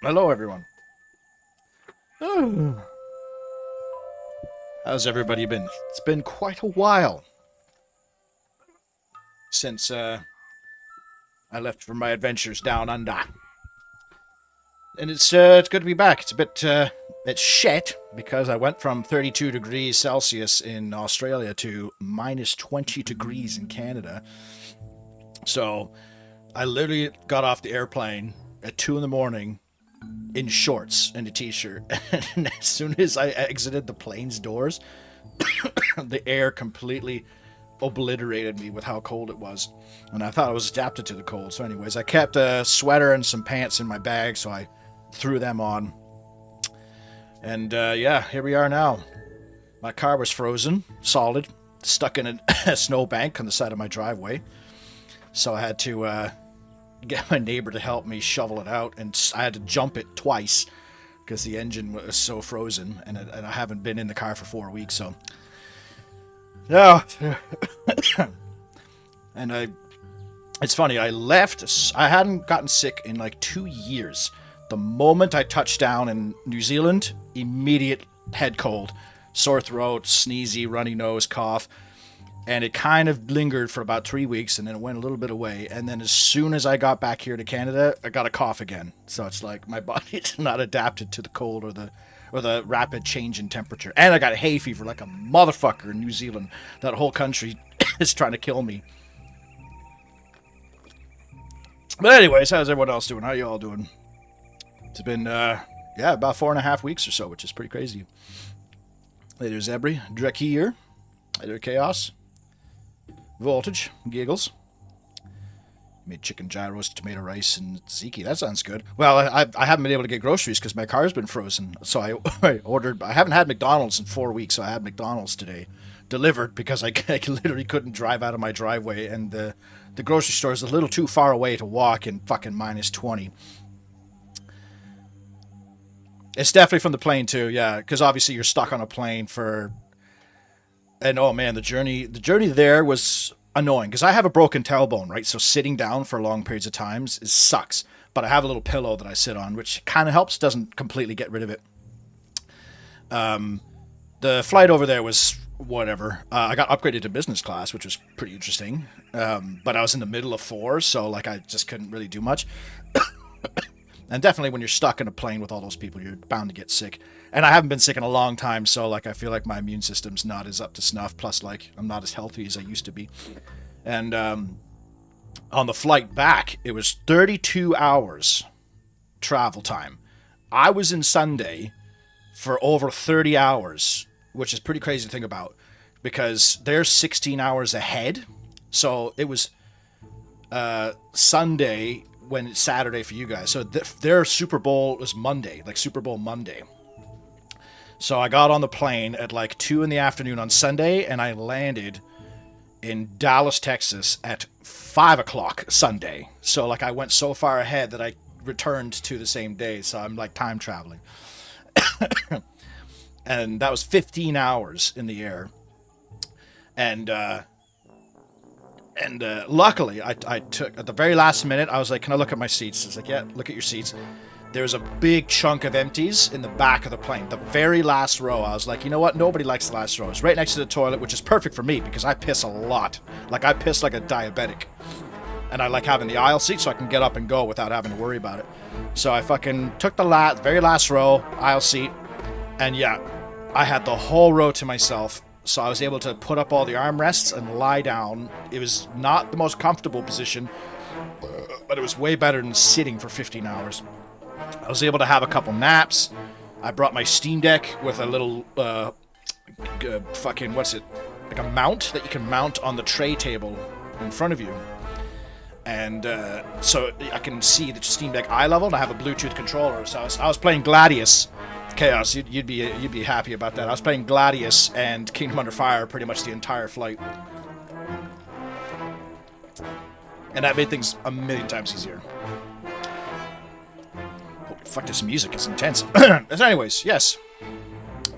Hello, everyone. How's everybody been? It's been quite a while since I left for my adventures down under, and it's good to be back. It's a bit shit because I went from 32 degrees Celsius in Australia to minus 20 degrees in Canada. So I literally got off the airplane at 2 in the morning in shorts and a t-shirt, and as soon as I exited the plane's doors, the air completely obliterated me with how cold it was, and I thought I was adapted to the cold. So anyways, I kept a sweater and some pants in my bag, so I threw them on, and yeah, here we are now. My car was frozen solid, stuck in a snowbank on the side of my driveway, so I had to get my neighbor to help me shovel it out, and I had to jump it twice because the engine was so frozen, and I haven't been in the car for 4 weeks, so yeah. And it's funny, I left, I hadn't gotten sick in like 2 years. The moment I touched down in New Zealand, immediate head cold, sore throat, sneezy, runny nose, cough. And it kind of lingered for about 3 weeks, and then it went a little bit away. And then as soon as I got back here to Canada, I got a cough again. So it's like my body's not adapted to the cold or the rapid change in temperature. And I got hay fever like a motherfucker in New Zealand. That whole country is trying to kill me. But anyways, how's everyone else doing? How you all doing? It's been, yeah, about 4.5 weeks or so, which is pretty crazy. Hey there, Zebri. Drek here. Hey there, Chaos. Voltage, giggles. Made chicken gyros, tomato rice, and tzatziki. That sounds good. Well, I haven't been able to get groceries because my car's been frozen. So I ordered. I haven't had McDonald's in 4 weeks, so I had McDonald's today, delivered because I literally couldn't drive out of my driveway, and the grocery store is a little too far away to walk in fucking minus 20. It's definitely from the plane too, yeah, because obviously you're stuck on a plane for. And oh man, the journey there was annoying because I have a broken tailbone, right? So sitting down for long periods of times sucks. But I have a little pillow that I sit on, which kind of helps, doesn't completely get rid of it. The flight over there was whatever. I got upgraded to business class, which was pretty interesting. But I was in the middle of 4, so like I just couldn't really do much. And definitely when you're stuck in a plane with all those people, you're bound to get sick. And I haven't been sick in a long time, so like I feel like my immune system's not as up to snuff. Plus, like I'm not as healthy as I used to be. And on the flight back, it was 32 hours travel time. I was in Sunday for over 30 hours, which is pretty crazy to think about because they're 16 hours ahead. So it was Sunday when it's Saturday for you guys. So their Super Bowl was Monday, like Super Bowl Monday. So I got on the plane at like 2 in the afternoon on Sunday, and I landed in Dallas, Texas at 5 o'clock Sunday. So like I went so far ahead that I returned to the same day. So I'm like time traveling. And that was 15 hours in the air. And luckily, I took, at the very last minute, I was like, can I look at my seats? It's like, yeah, look at your seats. There's a big chunk of empties in the back of the plane. The very last row, I was like, you know what? Nobody likes the last row. It's right next to the toilet, which is perfect for me because I piss a lot. Like, I piss like a diabetic. And I like having the aisle seat so I can get up and go without having to worry about it. So I fucking took the very last row, aisle seat. And yeah, I had the whole row to myself. So I was able to put up all the armrests and lie down. It was not the most comfortable position, but it was way better than sitting for 15 hours. I was able to have a couple naps. I brought my Steam Deck with a little, fucking, what's it? Like a mount that you can mount on the tray table in front of you. And so I can see the Steam Deck eye level, and I have a Bluetooth controller. So I was playing Gladius. Chaos, you'd be happy about that. I was playing Gladius and Kingdom Under Fire pretty much the entire flight. And that made things a million times easier. Holy fuck, this music is intense. But anyways, yes.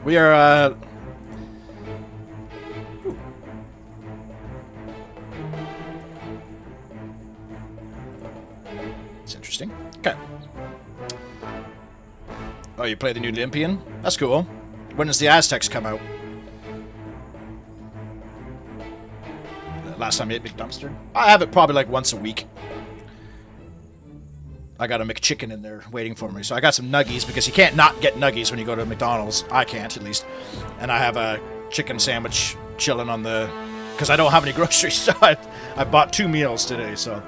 We are, It's interesting. Okay. Oh, you play the new Olympian? That's cool. When does the Aztecs come out? Last time I ate Big Dumpster? I have it probably like once a week. I got a McChicken in there waiting for me. So I got some nuggies because you can't not get nuggies when you go to McDonald's. I can't, at least. And I have a chicken sandwich chilling on the... Because I don't have any groceries, so I bought 2 meals today, so...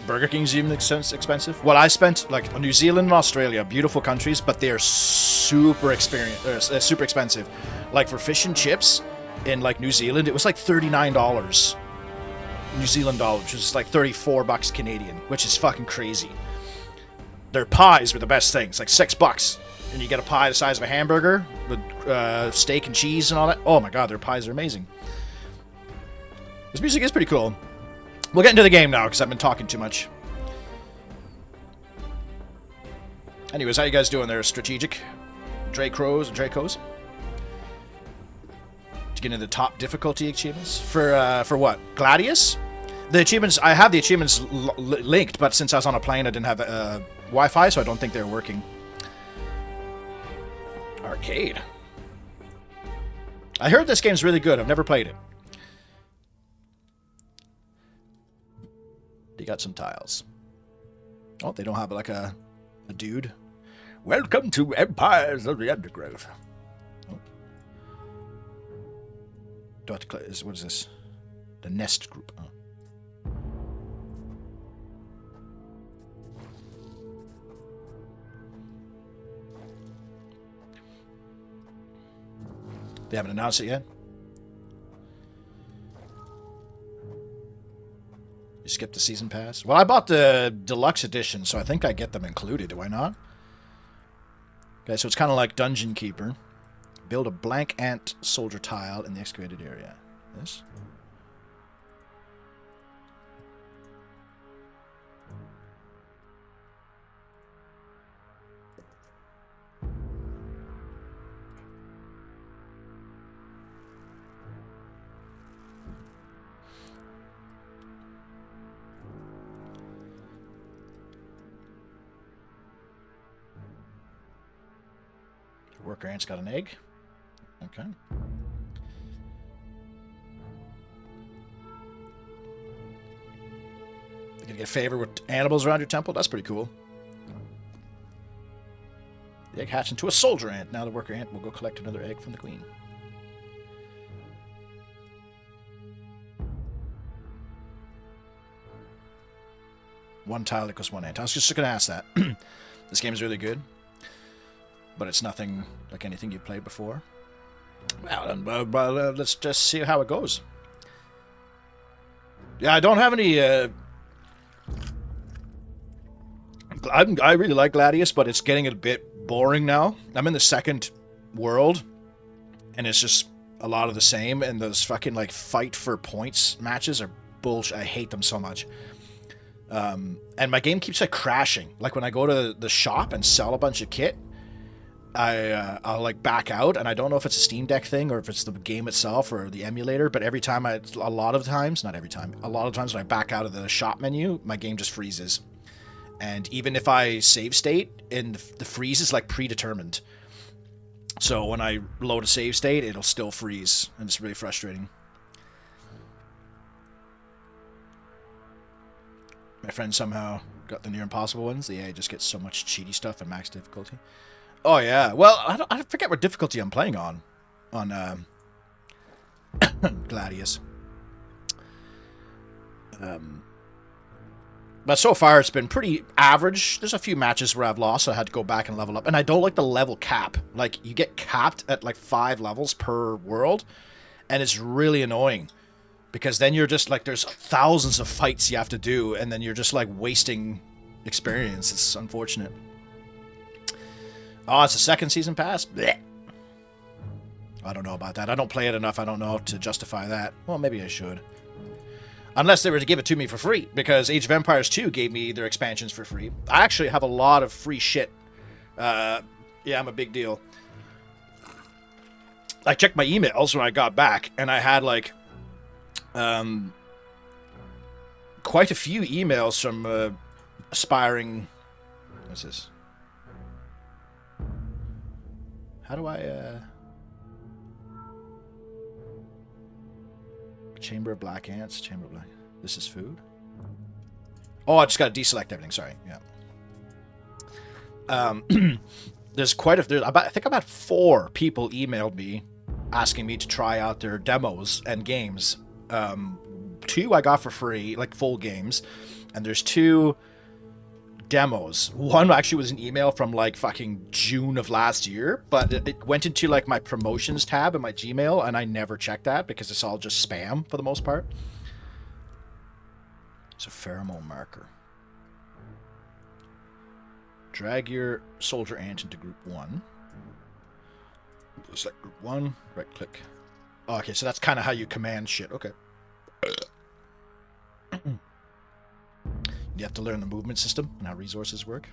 Burger King's even expensive. Well, I spent, like, New Zealand and Australia, beautiful countries, but they are super expensive. Like, for fish and chips in, like, New Zealand, it was like $39 New Zealand dollars, which is like 34 bucks Canadian, which is fucking crazy. Their pies were the best things, like $6, and you get a pie the size of a hamburger with steak and cheese and all that. Oh my god, their pies are amazing. This music is pretty cool. We'll get into the game now because I've been talking too much. Anyways, how you guys doing there? Strategic, Dracos and Dracos. To get into the top difficulty achievements for what? Gladius. The achievements, I have the achievements linked, but since I was on a plane, I didn't have Wi-Fi, so I don't think they're working. Arcade. I heard this game's really good. I've never played it. They got some tiles. Oh, they don't have like a dude. Welcome to Empires of the Undergrowth. Oh. Do I have to what is this? The Nest Group. Oh. They haven't announced it yet. You skipped the season pass? Well, I bought the deluxe edition, so I think I get them included. Do I not? Okay, so it's kind of like Dungeon Keeper. Build a blank ant soldier tile in the excavated area. This? Worker ant's got an egg. Okay. You're gonna get favor with animals around your temple? That's pretty cool. The egg hatched into a soldier ant. Now the worker ant will go collect another egg from the queen. One tile equals one ant. I was just gonna ask that. This game is really good. But it's nothing like anything you've played before. Well, let's just see how it goes. Yeah, I don't have any... I really like Gladius, but it's getting a bit boring now. I'm in the second world, and it's just a lot of the same, and those fucking, like, fight for points matches are bullshit. I hate them so much. And my game keeps, like, crashing. Like, when I go to the shop and sell a bunch of kit, I'll like back out, and I don't know if it's a Steam Deck thing or if it's the game itself or the emulator, but every time a lot of times when I back out of the shop menu, my game just freezes. And even if I save state, and the freeze is like predetermined. So when I load a save state, it'll still freeze, and it's really frustrating. My friend somehow got the near impossible ones. The AI just gets so much cheaty stuff and max difficulty. Oh yeah, well, I forget what difficulty I'm playing on Gladius. But so far it's been pretty average. There's a few matches where I've lost, so I had to go back and level up. And I don't like the level cap. Like, you get capped at like 5 levels per world, and it's really annoying. Because then you're just like, there's thousands of fights you have to do, and then you're just like wasting experience. It's unfortunate. Oh, it's a second season pass? Blech. I don't know about that. I don't play it enough. I don't know how to justify that. Well, maybe I should. Unless they were to give it to me for free, because Age of Empires 2 gave me their expansions for free. I actually have a lot of free shit. Yeah, I'm a big deal. I checked my emails when I got back, and I had, like, quite a few emails from aspiring... What's this? How do I, Chamber of Black Ants, Chamber of Black... This is food? Oh, I just gotta deselect everything, sorry, yeah. There's quite a... I think about 4 people emailed me asking me to try out their demos and games. 2 I got for free, like full games, and there's 2 demos. One actually was an email from like fucking June of last year, but it went into like my promotions tab in my Gmail, and I never checked that because it's all just spam for the most part. It's a pheromone marker. Drag your soldier ant into group 1. Select group 1, right click. Oh, okay, so that's kind of how you command shit. Okay. You have to learn the movement system and how resources work.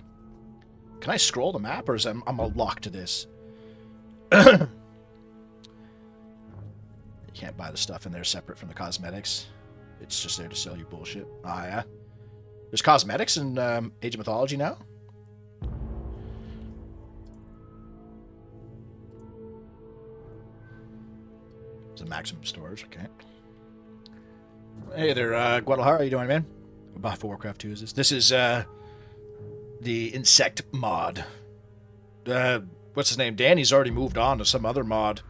Can I scroll the map, or is I'm locked to this? You can't buy the stuff in there separate from the cosmetics. It's just there to sell you bullshit. Ah, yeah. There's cosmetics in Age of Mythology now? It's a maximum storage, okay. Hey there, Guadalajara, how you doing, man? About for Warcraft 2 is this? This is the insect mod. What's his name? Danny's already moved on to some other mod.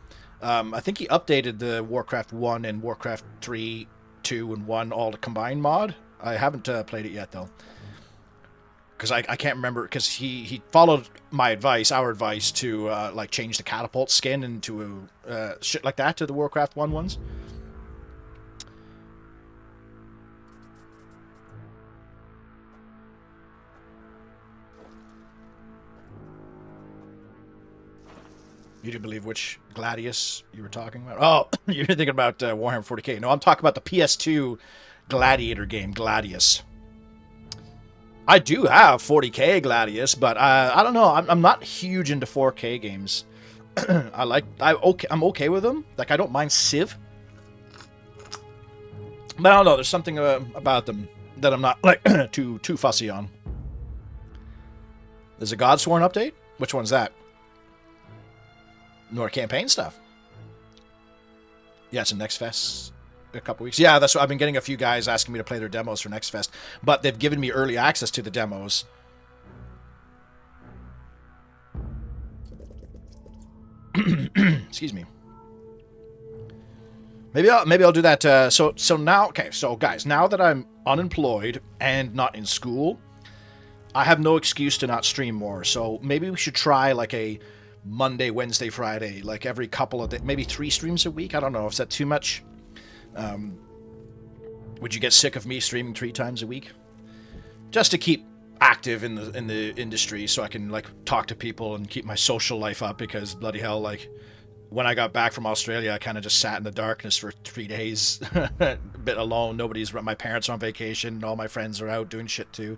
I think he updated the Warcraft 1 and Warcraft 3, 2, and 1 all to combine mod. I haven't played it yet though, because I can't remember, because he followed my advice, our advice, to like change the catapult skin into shit like that to the Warcraft 1 ones. You didn't believe which Gladius you were talking about? Oh, you're thinking about Warhammer 40k. No, I'm talking about the PS2 Gladiator game, Gladius. I do have 40k Gladius, but I don't know. I'm not huge into 4K games. I'm okay with them. Like, I don't mind Civ. But I don't know. There's something about them that I'm not like too fussy on. There's a Godsworn update? Which one's that? More campaign stuff. Yeah, it's a Next Fest a couple weeks. Yeah, that's what I've been getting. A few guys asking me to play their demos for Next Fest, but they've given me early access to the demos. Excuse me. Maybe I'll do that. So now, okay. So guys, now that I'm unemployed and not in school, I have no excuse to not stream more. So maybe we should try like a Monday, Wednesday, Friday, like every couple of days, maybe 3 streams a week. I don't know. Is that too much? Would you get sick of me streaming 3 times a week? Just to keep active in the industry, so I can like talk to people and keep my social life up. Because bloody hell, like when I got back from Australia, I kind of just sat in the darkness for 3 days, a bit alone. My parents are on vacation, and all my friends are out doing shit too.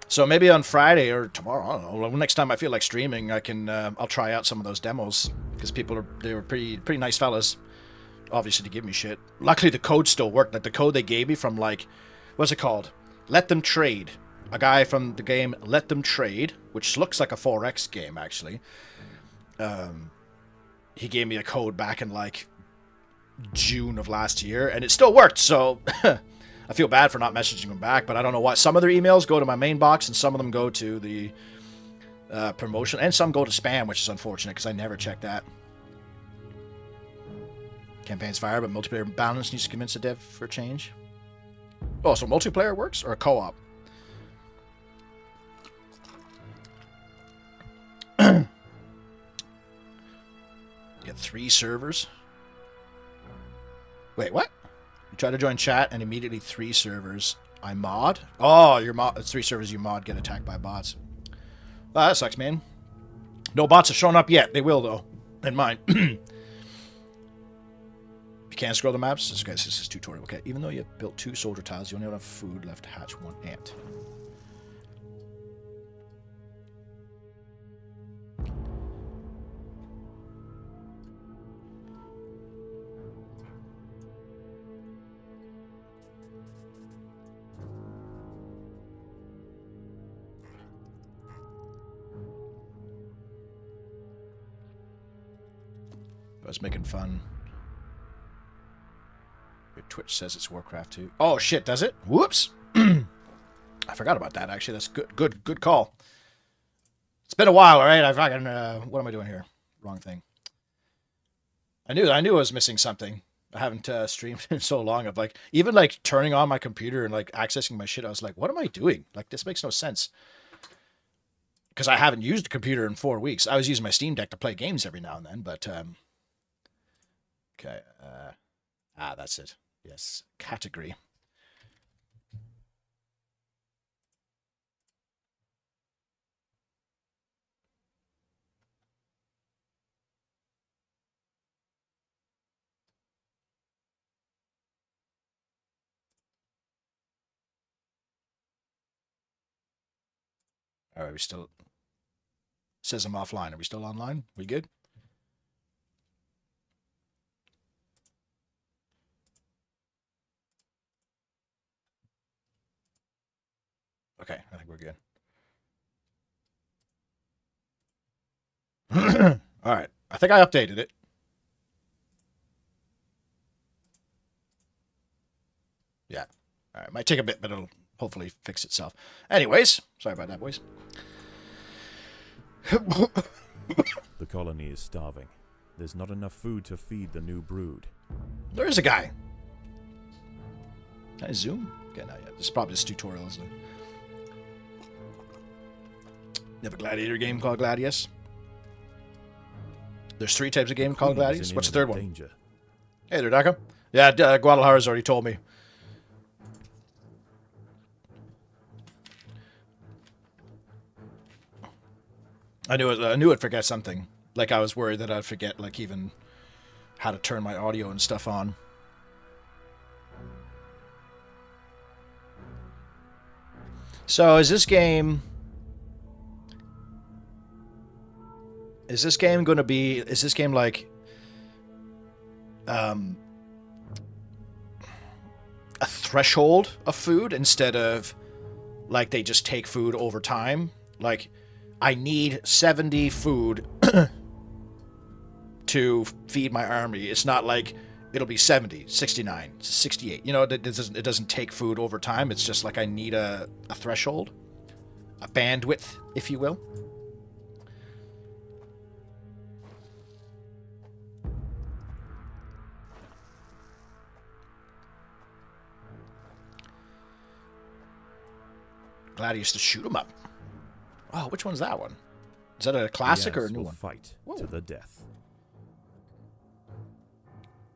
So maybe on Friday or tomorrow, I don't know. Next time I feel like streaming, I can I'll try out some of those demos, because they were pretty nice fellas, obviously, to give me shit. Luckily the code still worked. Like the code they gave me from like, what's it called? Let Them Trade. A guy from the game Let Them Trade, which looks like a 4X game actually. He gave me a code back in like June of last year, and it still worked. So. I feel bad for not messaging them back, but I don't know why. Some of their emails go to my main box, and some of them go to the promotion, and some go to spam, which is unfortunate, because I never check that. Campaign's fire, but multiplayer balance needs to convince the dev for change. Oh, so multiplayer works, or co-op? Get 3 servers. Wait, what? You try to join chat and immediately 3 servers. I mod? Oh, your mod. 3 servers you mod get attacked by bots. Well, that sucks, man. No bots have shown up yet. They will, though. In mine. You can't scroll the maps? This is tutorial. Okay. Even though you have built 2 soldier tiles, you only have enough food left to hatch 1 ant. I was making fun. Your Twitch says it's Warcraft 2. Oh shit, does it? Whoops. I forgot about that. Actually, that's good call. It's been a while, all right. I fucking what am I doing here? Wrong thing. I knew I was missing something. I haven't streamed in so long. Of like even like turning on my computer and like accessing my shit. I was like, what am I doing? Like this makes no sense. Because I haven't used a computer in 4 weeks. I was using my Steam Deck to play games every now and then, but okay. That's it. Yes, category. Are we still? It says I'm offline. Are we still online? We good? Okay, I think we're good. All right. I think I updated it. Yeah. All right. Might take a bit, but it'll hopefully fix itself. Anyways, sorry about that, boys. The colony is starving. There's not enough food to feed the new brood. There is a guy. Can I zoom? Okay, not yet. This is probably just tutorial, isn't it? You have a gladiator game called Gladius? There's 3 types of game called Gladius. What's the third one? Danger. Hey there, Daka. Yeah, Guadalajara's already told me. I knew I'd forget something. Like I was worried that I'd forget, like even how to turn my audio and stuff on. So is this game going to be? Is this game like a threshold of food instead of like they just take food over time? Like I need 70 food to feed my army. It's not like it'll be 70, 69, 68. You know, it doesn't take food over time. It's just like I need a threshold, a bandwidth, if you will. Glad I used to shoot 'em up. Oh, which one's that one? Is that a classic or a new one? Fight Whoa. to the death.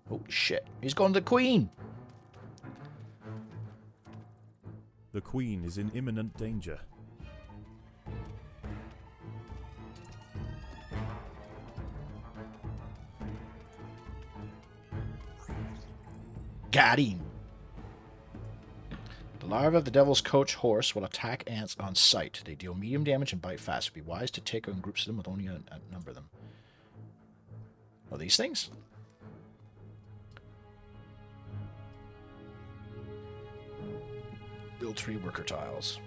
Holy shit. He's going to the Queen. The Queen is in imminent danger. Got him. The larva of the Devil's Coach horse will attack ants on sight. They deal medium damage and bite fast. It would be wise to take on groups of them with only outnumber them. Oh, these things? Build 3 worker tiles.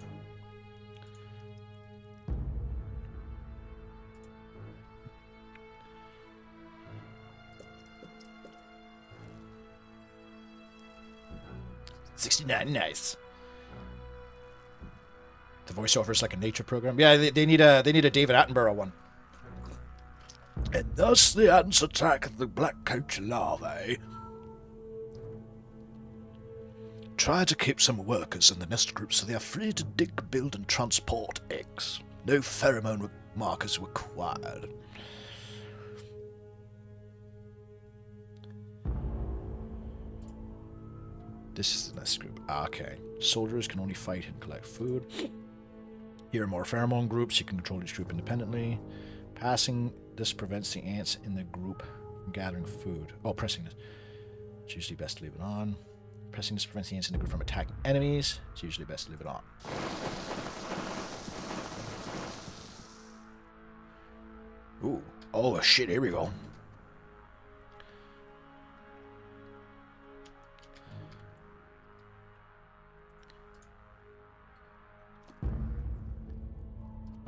$69, nice. The voiceover is like a nature program. Yeah, they need a David Attenborough one. And thus the ants attack the black coach larvae. Try to keep some workers in the nest group so they are free to dig, build, and transport eggs. No pheromone markers required. This is the nest group. Okay. Soldiers can only fight and collect food. Here are more pheromone groups. You can control each group independently. Passing this prevents the ants in the group from gathering food. Oh, pressing this. It's usually best to leave it on. Pressing this prevents the ants in the group from attacking enemies. It's usually best to leave it on. Ooh. Oh, shit. Here we go.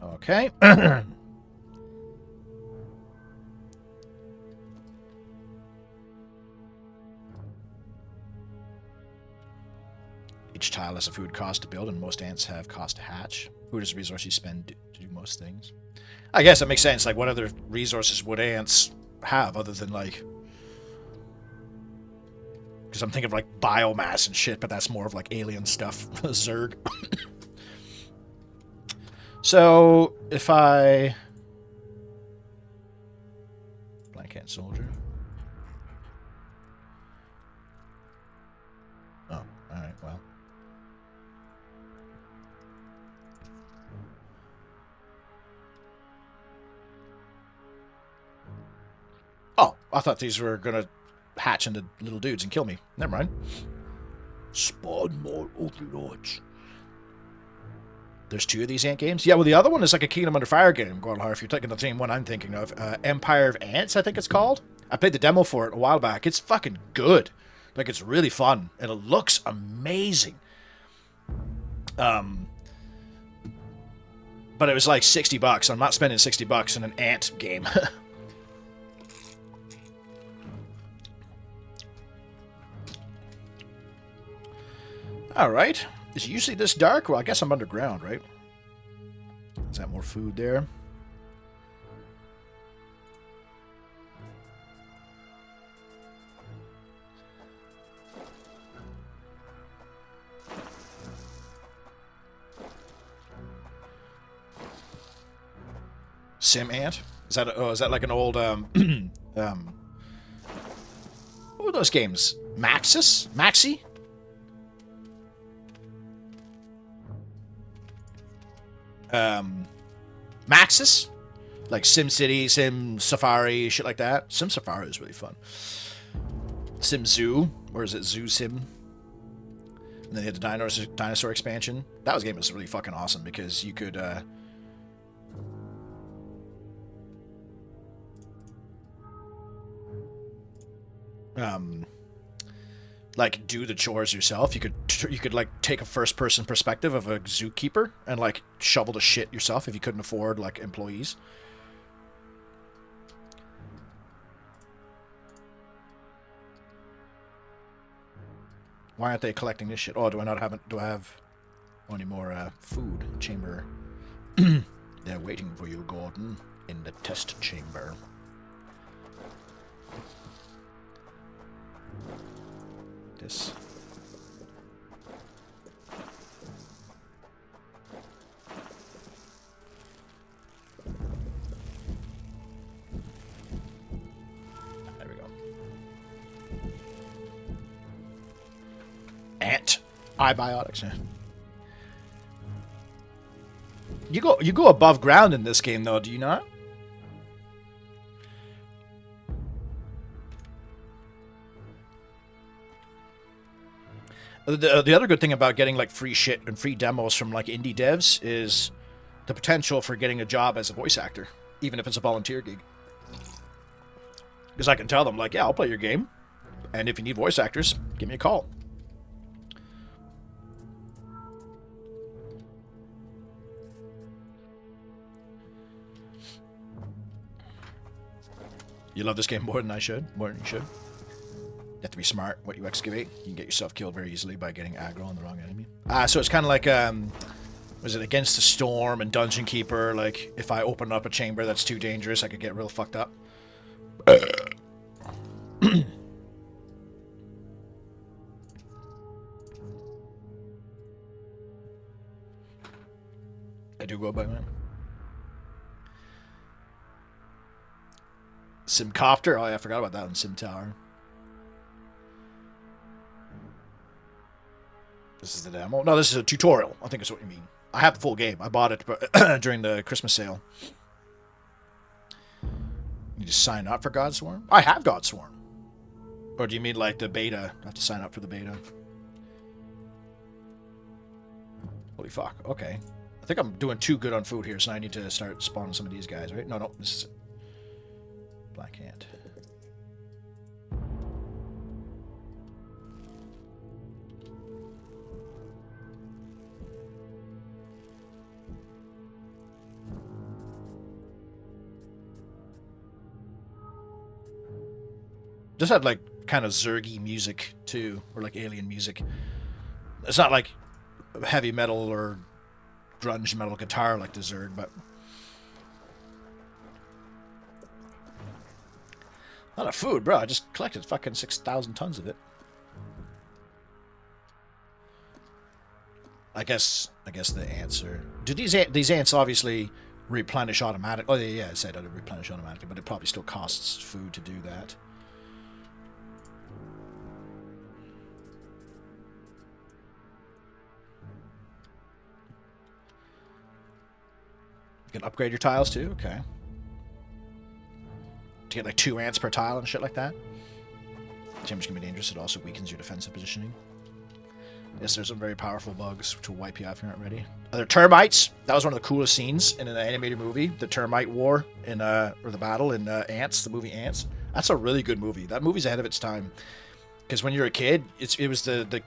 Okay. Each tile has a food cost to build, and most ants have cost to hatch. Food is a resource you spend to do most things. I guess that makes sense. Like, what other resources would ants have other than, like... Because I'm thinking of, like, biomass and shit, but that's more of, like, alien stuff. Zerg. So, if I... Black ant soldier. Oh, alright, well. Oh, I thought these were gonna hatch into little dudes and kill me. Never mind. Spawn more Overlords. There's 2 of these ant games? Yeah, well, the other one is like a Kingdom Under Fire game, Guadalajara, if you're taking the same one I'm thinking of. Empire of Ants, I think it's called. I played the demo for it a while back. It's fucking good. Like, it's really fun, and it looks amazing. But it was like $60. I'm not spending $60 in an ant game. Alright. Is it usually this dark? Well, I guess I'm underground, right? Is that more food there? Sim Ant? Is that like an old what were those games? Maxis? Maxi? Maxis? Like Sim City, Sim Safari, shit like that. Sim Safari is really fun. Sim Zoo, or is it Zoo Sim? And then they had the dinosaur expansion. That game was really fucking awesome because you could like do the chores yourself. You could like take a first person perspective of a zookeeper and like shovel the shit yourself if you couldn't afford like employees. Why aren't they collecting this shit? Oh, do I have any more food chamber? They're waiting for you, Gordon, in the test chamber. This. There we go. Ant ibiotics. Yeah. You go above ground in this game though, do you not? The other good thing about getting like free shit and free demos from like indie devs is the potential for getting a job as a voice actor, even if it's a volunteer gig. Because I can tell them like, yeah, I'll play your game, and if you need voice actors, give me a call. You love this game more than you should. You have to be smart what you excavate. You can get yourself killed very easily by getting aggro on the wrong enemy. So it's kind of like, was it Against the Storm and Dungeon Keeper? Like, if I open up a chamber that's too dangerous, I could get real fucked up. I do go by that. Simcopter? Oh yeah, I forgot about that one. Sim Tower. This is the demo? No, this is a tutorial. I think is what you mean. I have the full game. I bought it during the Christmas sale. You just sign up for Godswarm? I have Godswarm. Or do you mean like the beta? I have to sign up for the beta. Holy fuck. Okay. I think I'm doing too good on food here, so I need to start spawning some of these guys, right? No, this is it. Black Ant. Just had like kind of Zergy music too, or like alien music. It's not like heavy metal or grunge metal guitar like the Zerg, but a lot of food, bro. I just collected fucking 6,000 tons of it. I guess the answer. Do these ants obviously replenish automatically? Oh yeah, I said it replenish automatically, but it probably still costs food to do that. You can upgrade your tiles too. Okay. To get like 2 ants per tile and shit like that. Chamber's gonna be dangerous. It also weakens your defensive positioning. Yes, there's some very powerful bugs to wipe you out if you're not ready. Are there termites? That was one of the coolest scenes in an animated movie. The termite war in or the battle in Ants, the movie Ants. That's a really good movie. That movie's ahead of its time. Because when you're a kid, it was the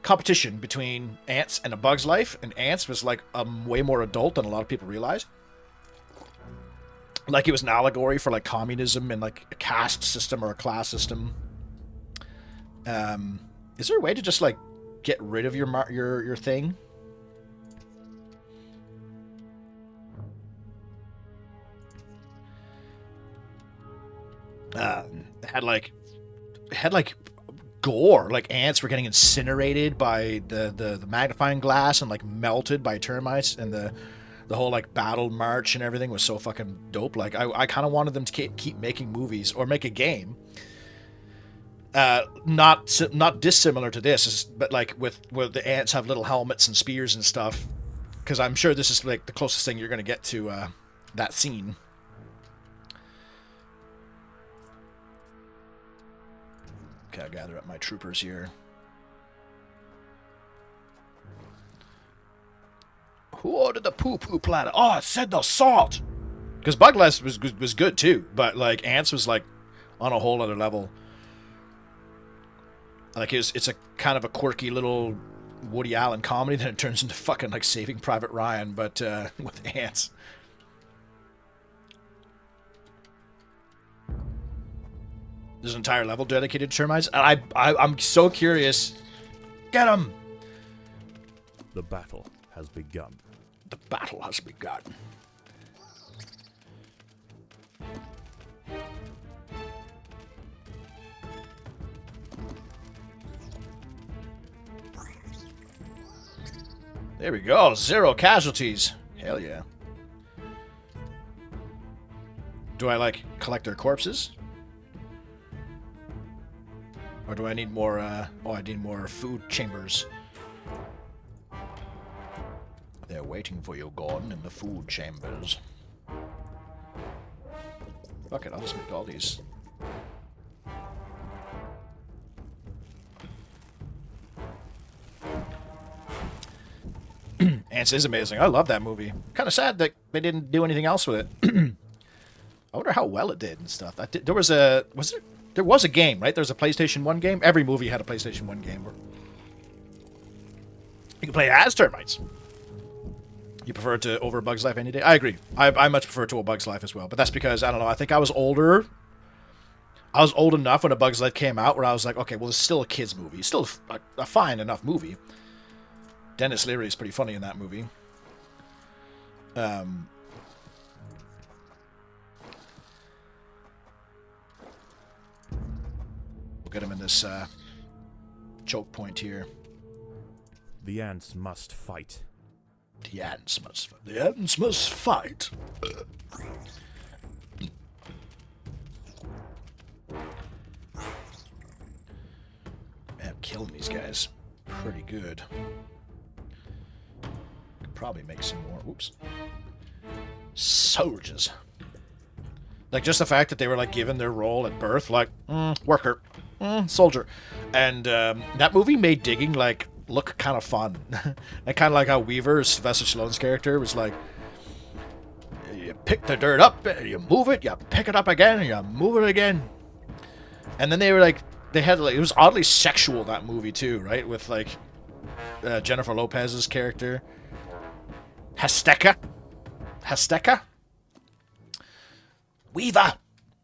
competition between Ants and A Bug's Life, and Ants was like way more adult than a lot of people realize. Like it was an allegory for like communism and like a caste system or a class system. Is there a way to just like get rid of your thing? Had like gore, like ants were getting incinerated by the magnifying glass and like melted by termites, and the whole like battle march and everything was so fucking dope. Like I kind of wanted them to keep making movies or make a game. Not dissimilar to this, but like where the ants have little helmets and spears and stuff. Because I'm sure this is like the closest thing you're gonna get to that scene. Okay, I'll gather up my troopers here. Who ordered the poo-poo platter? Oh, it said the salt! Because Bugless was good too, but like Ants was like on a whole other level. Like it's a kind of a quirky little Woody Allen comedy, then it turns into fucking like Saving Private Ryan, but with ants. There's an entire level dedicated to termites, and I'm so curious. Get them! The battle has begun. The battle has begun. There we go. 0 casualties. Hell yeah. Do I, like, collect their corpses? Or do I need more, oh, I need more food chambers. They're waiting for you, Gordon, in the food chambers. Fuck it, I'll just make all these. Ants is amazing. I love that movie. Kind of sad that they didn't do anything else with it. I wonder how well it did and stuff. There was a game, right? There was a PlayStation 1 game. Every movie had a PlayStation 1 game where you can play as termites. You prefer it to over A Bug's Life any day? I agree. I much prefer it to A Bug's Life as well. But that's because, I don't know, I think I was older. I was old enough when A Bug's Life came out where I was like, okay, well, it's still a kid's movie. It's still a fine enough movie. Dennis Leary is pretty funny in that movie. We'll get him in this choke point here. The ants must fight. The ants must fight. The ants must fight. Man, I'm killing these guys pretty good. Could probably make some more. Oops. Soldiers. Like, just the fact that they were, like, given their role at birth, like, worker, soldier. And that movie made digging, like, look kind of fun. And kind of like how Weaver, Sylvester Stallone's character, was like, you pick the dirt up, you move it, you pick it up again, and you move it again. And then they were like, they had, like, it was oddly sexual, that movie, too, right? With, like, Jennifer Lopez's character. Hasteka. Weaver!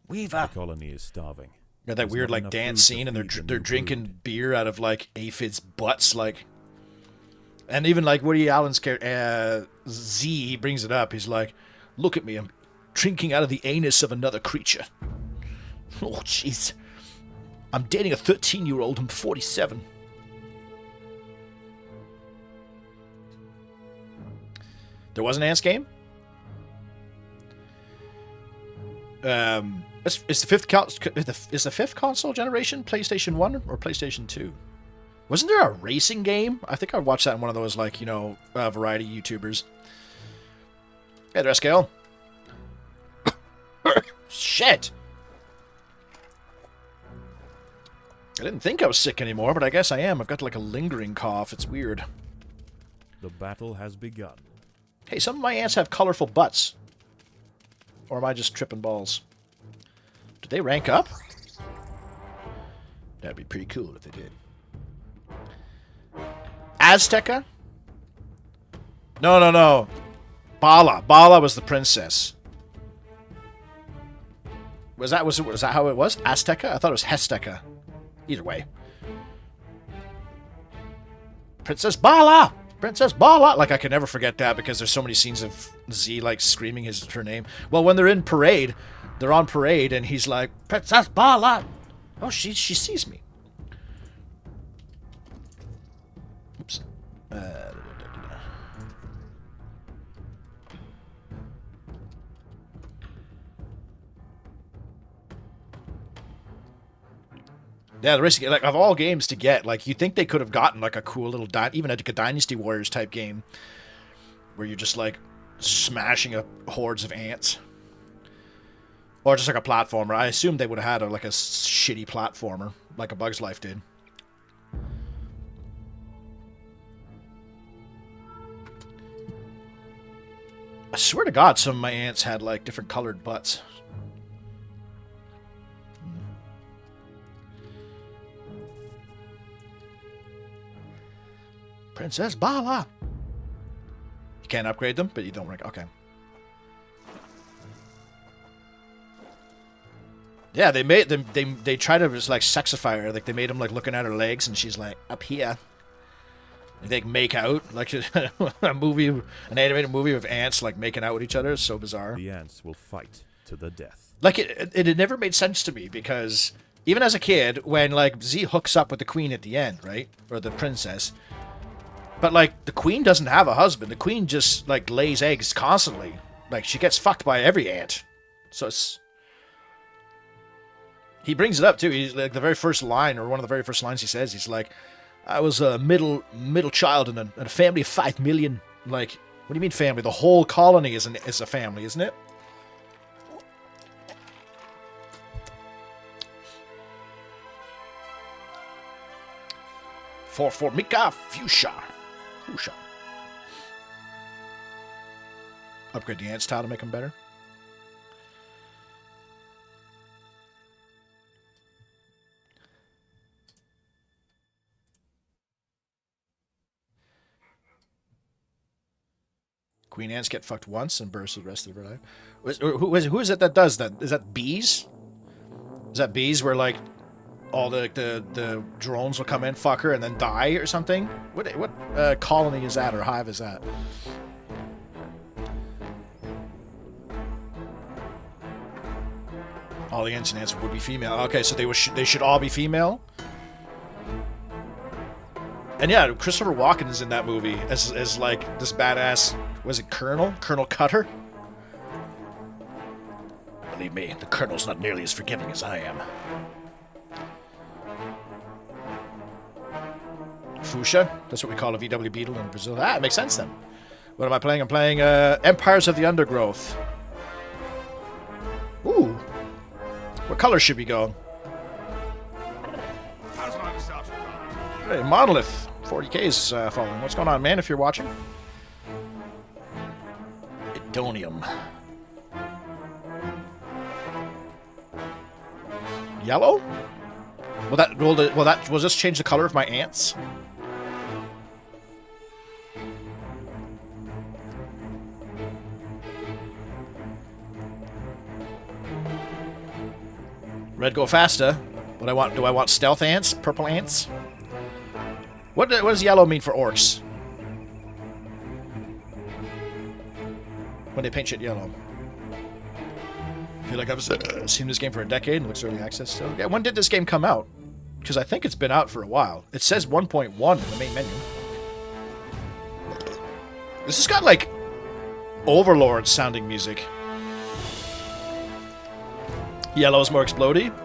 The colony is starving. Got that There's weird not like enough dance food to scene, and feed the they're new drinking brood. beer out of like aphids' butts, like. And even like Woody Allen's character, Z, he brings it up. He's like, "Look at me, I'm drinking out of the anus of another creature." Oh, jeez. I'm dating a 13-year-old. I'm 47. There was an Ants game. Is the fifth console generation PlayStation 1 or PlayStation 2? Wasn't there a racing game? I think I watched that in one of those, like, variety YouTubers. Hey there, Scale. Shit! I didn't think I was sick anymore, but I guess I am. I've got, like, a lingering cough. It's weird. The battle has begun. Hey, some of my ants have colorful butts. Or am I just tripping balls? Did they rank up? That'd be pretty cool if they did. Azteca? No. Bala was the princess. Was that how it was? Azteca? I thought it was Hesteca. Either way. Princess Bala! Princess Bala! Like, I can never forget that because there's so many scenes of Z, like, screaming her name. Well, when they're in parade, they're on parade, and he's like, Princess Bala! Oh, she sees me. Oops. Yeah, the racing, like, of all games to get, like, you think they could have gotten, like, a cool little, even a Dynasty Warriors type game where you're just, like, smashing up hordes of ants. Or just, like, a platformer. I assumed they would have had, like, a shitty platformer, like a Bug's Life did. I swear to God, some of my ants had, like, different colored butts. Princess Bala! You can't upgrade them, but you don't rank. Okay. Yeah, they made them. They try to just like sexify her. Like they made them like looking at her legs, and she's like up here. They make out like a movie, an animated movie of ants like making out with each other. It's so bizarre. The ants will fight to the death. Like it had never made sense to me because even as a kid, when like Z hooks up with the queen at the end, right, or the princess. But, like, the queen doesn't have a husband. The queen just, like, lays eggs constantly. Like, she gets fucked by every ant. So it's... He brings it up, too. He's, like, the very first line, or one of the very first lines he says, he's like, I was a middle child in a family of 5 million. Like, what do you mean family? The whole colony is a family, isn't it? For Mika Fuchsia. Upgrade the ants tile to make them better. Queen ants get fucked once and burst the rest of their life. Who is it that does that? Is that bees? Is that bees where like all the drones will come in, fuck her, and then die or something? What colony is that or hive is that? All the ancient ants would be female. Okay, so they should all be female. And yeah, Christopher Walken is in that movie as like this badass. Was it Colonel Cutter? Believe me, the Colonel's not nearly as forgiving as I am. Fuchsia? That's what we call a VW Beetle in Brazil. Ah, it makes sense then. What am I playing? I'm playing Empires of the Undergrowth. Ooh. What color should we go? Hey, Monolith. 40k is following. What's going on, man, if you're watching? Idonium. Yellow? Will this change the color of my ants? Red go faster. What I want? Do I want stealth ants? Purple ants? What does yellow mean for orcs? When they paint shit yellow. I feel like I've seen this game for a decade and looks early access still. Yeah, when did this game come out? Because I think it's been out for a while. It says 1.1 in the main menu. This has got like Overlord sounding music. Yellow's more explodey.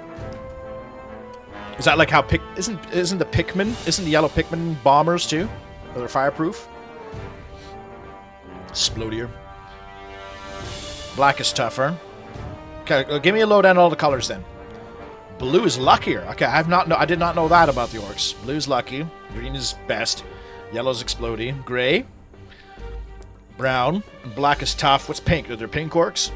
Is that like how isn't the Pikmin? Isn't the yellow Pikmin bombers too? Are they fireproof? Explodier. Black is tougher. Okay, give me a lowdown on all the colors then. Blue is luckier. Okay, I did not know that about the orcs. Blue's lucky. Green is best. Yellow's explodey. Gray. Brown. And black is tough. What's pink? Are there pink orcs?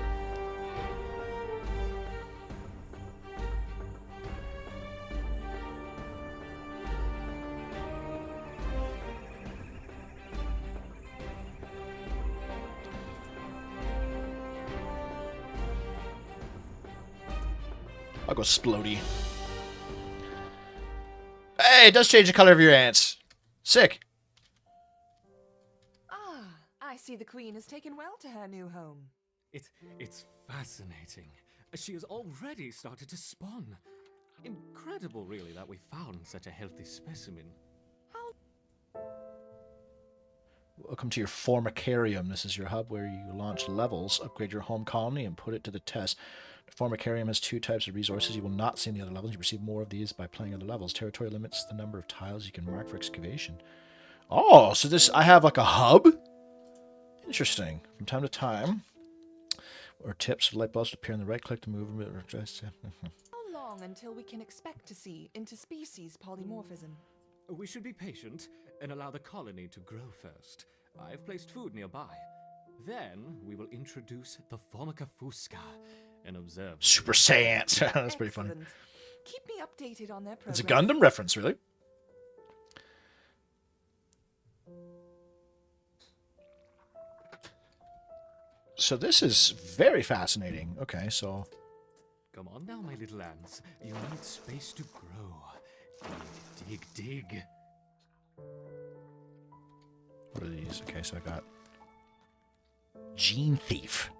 I'll go Splody. Hey, it does change the color of your ants. Sick. Ah, I see the queen has taken well to her new home. It's fascinating. She has already started to spawn. Incredible, really, that we found such a healthy specimen. Welcome to your Formicarium. This is your hub where you launch levels, upgrade your home colony, and put it to the test. The Formicarium has 2 types of resources you will not see in the other levels. You receive more of these by playing other levels. Territory limits the number of tiles you can mark for excavation. Oh, so this, I have like a hub? Interesting. From time to time, or tips, light bulbs appear in the right click to move or adjust. How long until we can expect to see interspecies polymorphism? We should be patient and allow the colony to grow first. I've placed food nearby. Then we will introduce the Formica fusca and observe. Super Saiyans. That's pretty funny. Excellent. Keep me updated on their progress. It's a Gundam reference, really. So this is very fascinating. Okay, so... Come on now, my little ants. You need space to grow. Dig. What are these? Okay, so I got... Gene Thief.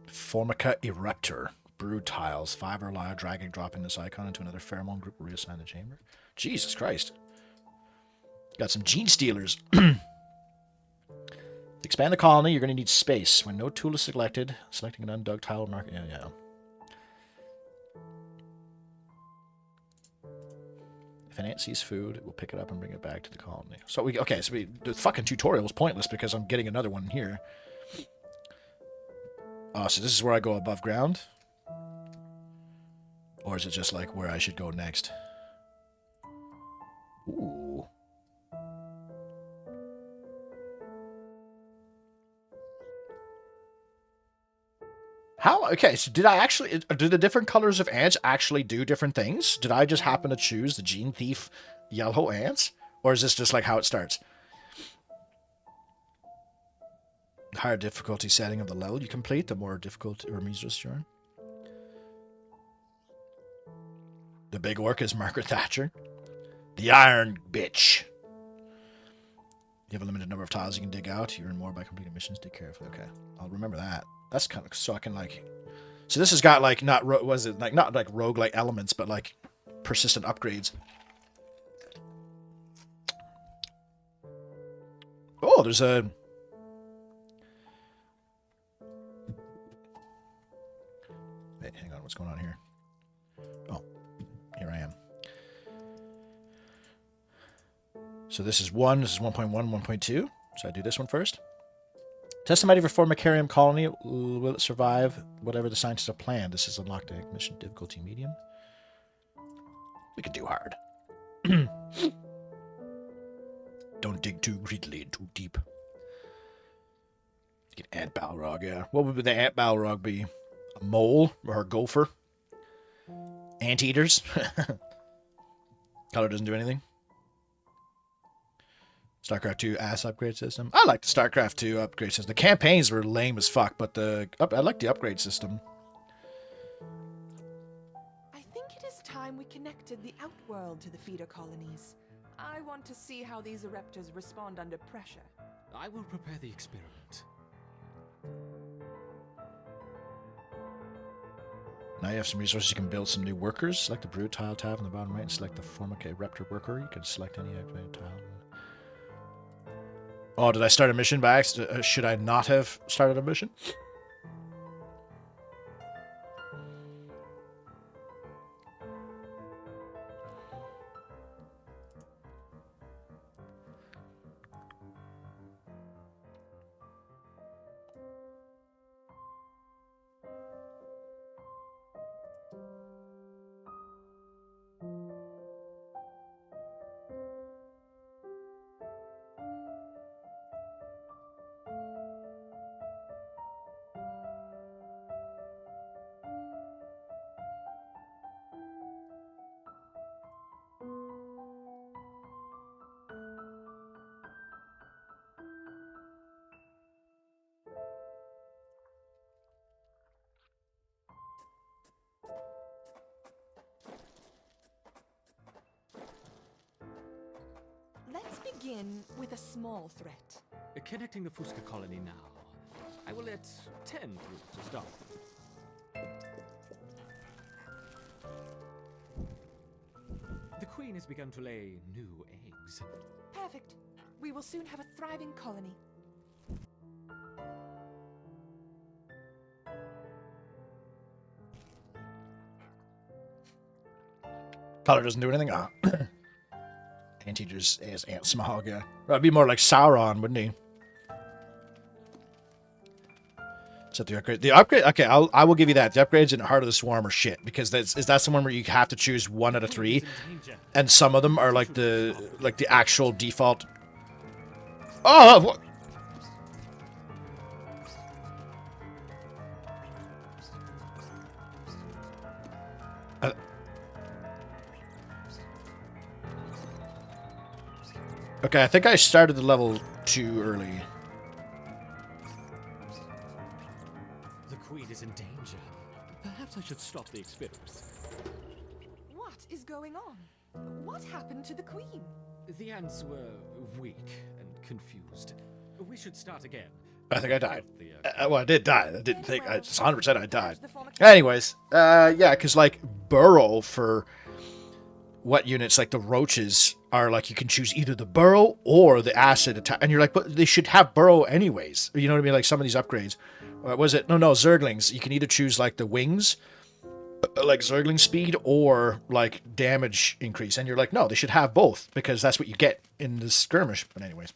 Formica Eruptor. Brood tiles. 5 or allow dragging dropping this icon into another pheromone group will reassign the chamber. Jesus Christ. Got some gene stealers. To expand the colony, you're going to need space. When no tool is selected, selecting an undug tile will mark... Yeah. If an ant sees food, it will pick it up and bring it back to the colony. So the fucking tutorial was pointless because I'm getting another one here. Oh, so this is where I go above ground? Or is it just like where I should go next? Ooh. How? Okay, so did the different colors of ants actually do different things? Did I just happen to choose the Gene Thief yellow ants? Or is this just like how it starts? The higher difficulty setting of the level you complete, the more difficult or resource you're in. The big orc is Margaret Thatcher. The Iron Bitch. You have a limited number of tiles you can dig out. You earn more by completing missions. Dig carefully. Okay, I'll remember that. That's kind of so I can like. So this has got like not like roguelike elements, but like persistent upgrades. Oh, there's a. Wait, hang on. What's going on here? Oh, here I am. So this is 1. This is 1.1, 1.2. So I do this one first. Test the mighty for Formicarium colony. Will it survive whatever the scientists have planned? This is unlocked to mission difficulty medium. We could do hard. Don't dig too greedily and too deep. Get ant balrog, yeah. What would the ant balrog be? A mole or a gopher? Anteaters? Color doesn't do anything. StarCraft 2 ass upgrade system. I like the StarCraft 2 upgrade system. The campaigns were lame as fuck, but I like the upgrade system. I think it is time time we connected the outworld to the feeder colonies. I want to see how these eruptors respond under pressure. I will prepare the experiment. Now you have some resources. You can build some new workers. Select the brood tile tab in the bottom right and select the Formica Raptor worker. You can select any activated tile. Oh, did I start a mission by accident? Should I not have started a mission? Let's begin with a small threat. Connecting the Fusca colony now. I will let 10 through to start. The queen has begun to lay new eggs. Perfect. We will soon have a thriving colony. Color doesn't do anything? Ah. Anteaters as Ant Smog, yeah. That'd be more like Sauron, wouldn't he? Is that the upgrade? The upgrade, okay, I will give you that. The upgrades in Heart of the Swarm are shit, because that's the one where you have to choose 1 out of 3, and some of them are like the actual default. Oh, what? Okay, I think I started the level too early. The queen is in danger. Perhaps I should stop the experiment. What is going on? What happened to the queen? The ants were weak and confused. We should start again. I think I died. The, Well, I did die. I didn't think. 100% I died. Anyways, yeah, because like burrow for what units, like the roaches are like you can choose either the burrow or the acid attack, and you're like, but they should have burrow anyways. You know what I mean? Like some of these upgrades. Was it? No, Zerglings. You can either choose like the wings, like Zergling speed, or like damage increase, and you're like, no, they should have both because that's what you get in the skirmish. But anyways.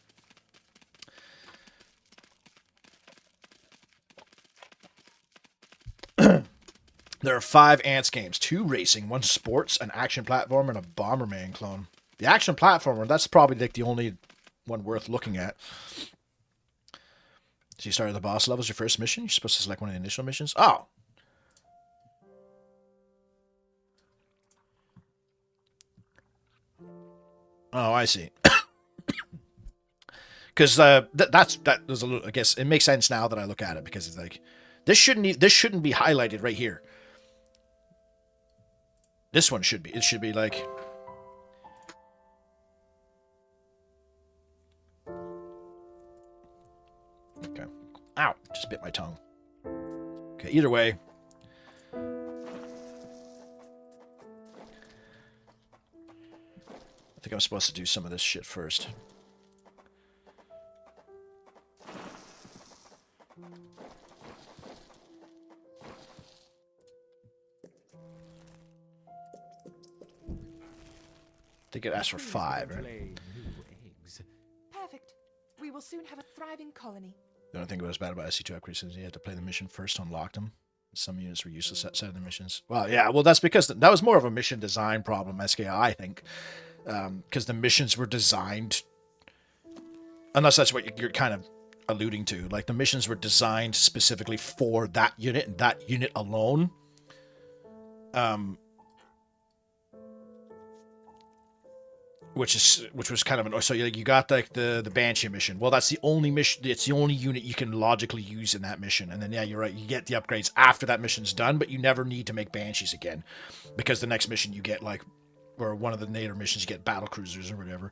There are 5 Ants games, 2 racing, 1 sports, an action platform, and a Bomberman clone. The action platformer, that's probably like the only one worth looking at. So you started the boss level as your first mission? You're supposed to select one of the initial missions? Oh! Oh, I see. Because that was a little, I guess it makes sense now that I look at it, because it's like this shouldn't be highlighted right here. This one should be. It should be like. Okay. Ow! Just bit my tongue. Okay. Either way. I think I'm supposed to do some of this shit first. I think it asks for 5, right? Perfect. We will soon have a thriving colony. The only thing that was bad about SC2 upgrades is you had to play the mission first to unlock them. Some units were useless outside of the missions. Well, yeah, well, that's because that was more of a mission design problem, SKI, I think. Because the missions were designed... Unless that's what you're kind of alluding to. Like, the missions were designed specifically for that unit and that unit alone. which was kind of an so you got like the Banshee mission. Well, that's the only mission. It's the only unit you can logically use in that mission. And then yeah, you're right. You get the upgrades after that mission's done, but you never need to make Banshees again, because the next mission you get like, or one of the later missions you get battle cruisers or whatever.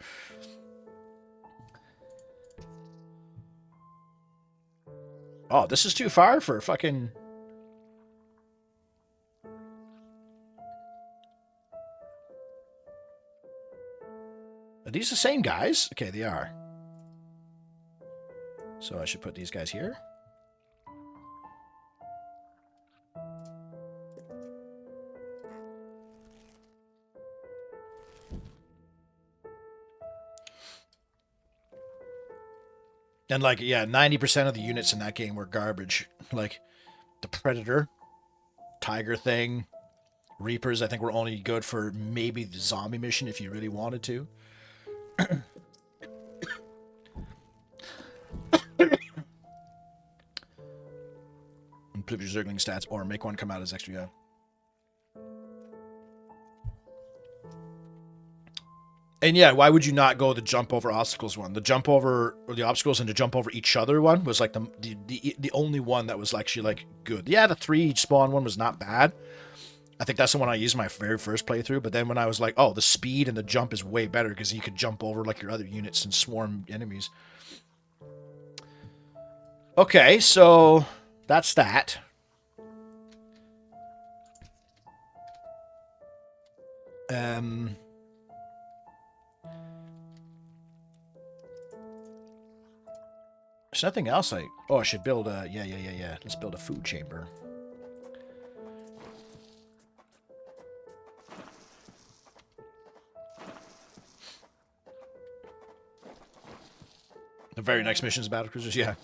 Oh, this is too far for fucking. Are these the same guys? Okay, they are. So I should put these guys here. And like, yeah, 90% of the units in that game were garbage. Like the Predator, Tiger thing, Reapers, I think were only good for maybe the zombie mission if you really wanted to. Improve your Zergling stats or make one come out as extra. Yeah. And yeah, why would you not go the jump over obstacles one? The jump over or the obstacles and to jump over each other one was like the only one that was actually like good. Yeah, the 3 spawn one was not bad. I think that's the one I used my very first playthrough. But then when I was like, oh, the speed and the jump is way better because you could jump over like your other units and swarm enemies. Okay, so that's that. There's nothing else I should build a yeah. Let's build a food chamber. The very next mission is battlecruisers, yeah.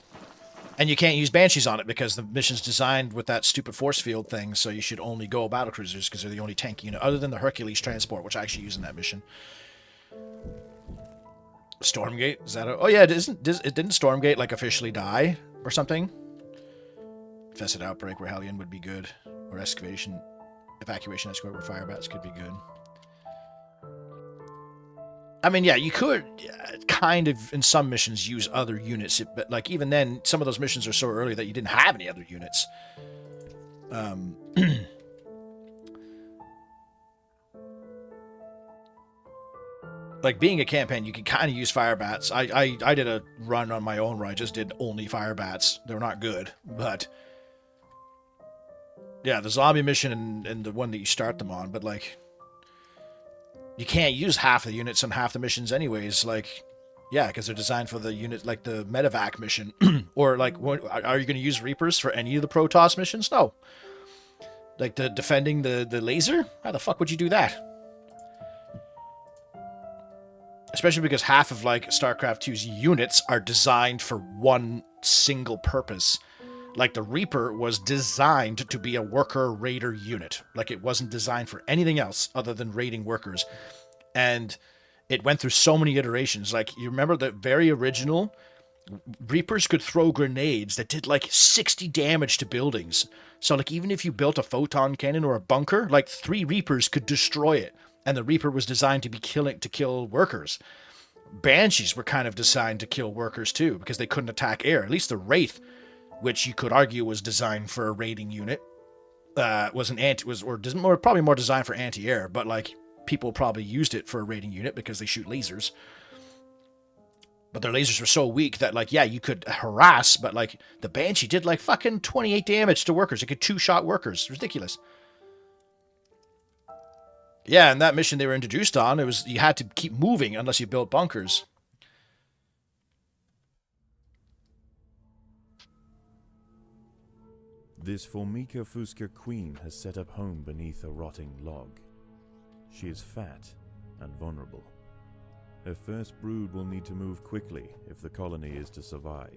And you can't use Banshees on it because the mission's designed with that stupid force field thing, so you should only go battlecruisers because they're the only tank unit, other than the Hercules transport, which I actually use in that mission. Stormgate? Is that oh yeah, it didn't Stormgate like officially die or something? Infested Outbreak where Hellion would be good. Or Evacuation Escort where Firebats could be good. I mean, yeah, you could kind of, in some missions, use other units, but, like, even then, some of those missions are so early that you didn't have any other units. Like, being a campaign, you can kind of use Firebats. I did a run on my own where I just did only Firebats. They're not good, but... Yeah, the zombie mission and the one that you start them on, but, like... You can't use half the units on half the missions anyways, like, yeah, because they're designed for the unit, like the medevac mission. Or, like, are you going to use Reapers for any of the Protoss missions? No. Like, the defending the laser? How the fuck would you do that? Especially because half of, like, StarCraft 2's units are designed for one single purpose. Like, the Reaper was designed to be a worker raider unit. Like, it wasn't designed for anything else other than raiding workers. And it went through so many iterations. Like, you remember the very original Reapers could throw grenades that did, like, 60 damage to buildings. So, like, even if you built a photon cannon or a bunker, like, 3 Reapers could destroy it. And the Reaper was designed to kill workers. Banshees were kind of designed to kill workers, too, because they couldn't attack air. At least the Wraith, which you could argue was designed for a raiding unit, probably more designed for anti-air, but like people probably used it for a raiding unit because they shoot lasers. But their lasers were so weak that, like, yeah, you could harass, but like the Banshee did like fucking 28 damage to workers. It could 2-shot workers. It's ridiculous. Yeah, and that mission they were introduced on, it was you had to keep moving unless you built bunkers. This Formica Fusca queen has set up home beneath a rotting log. She is fat and vulnerable. Her first brood will need to move quickly if the colony is to survive.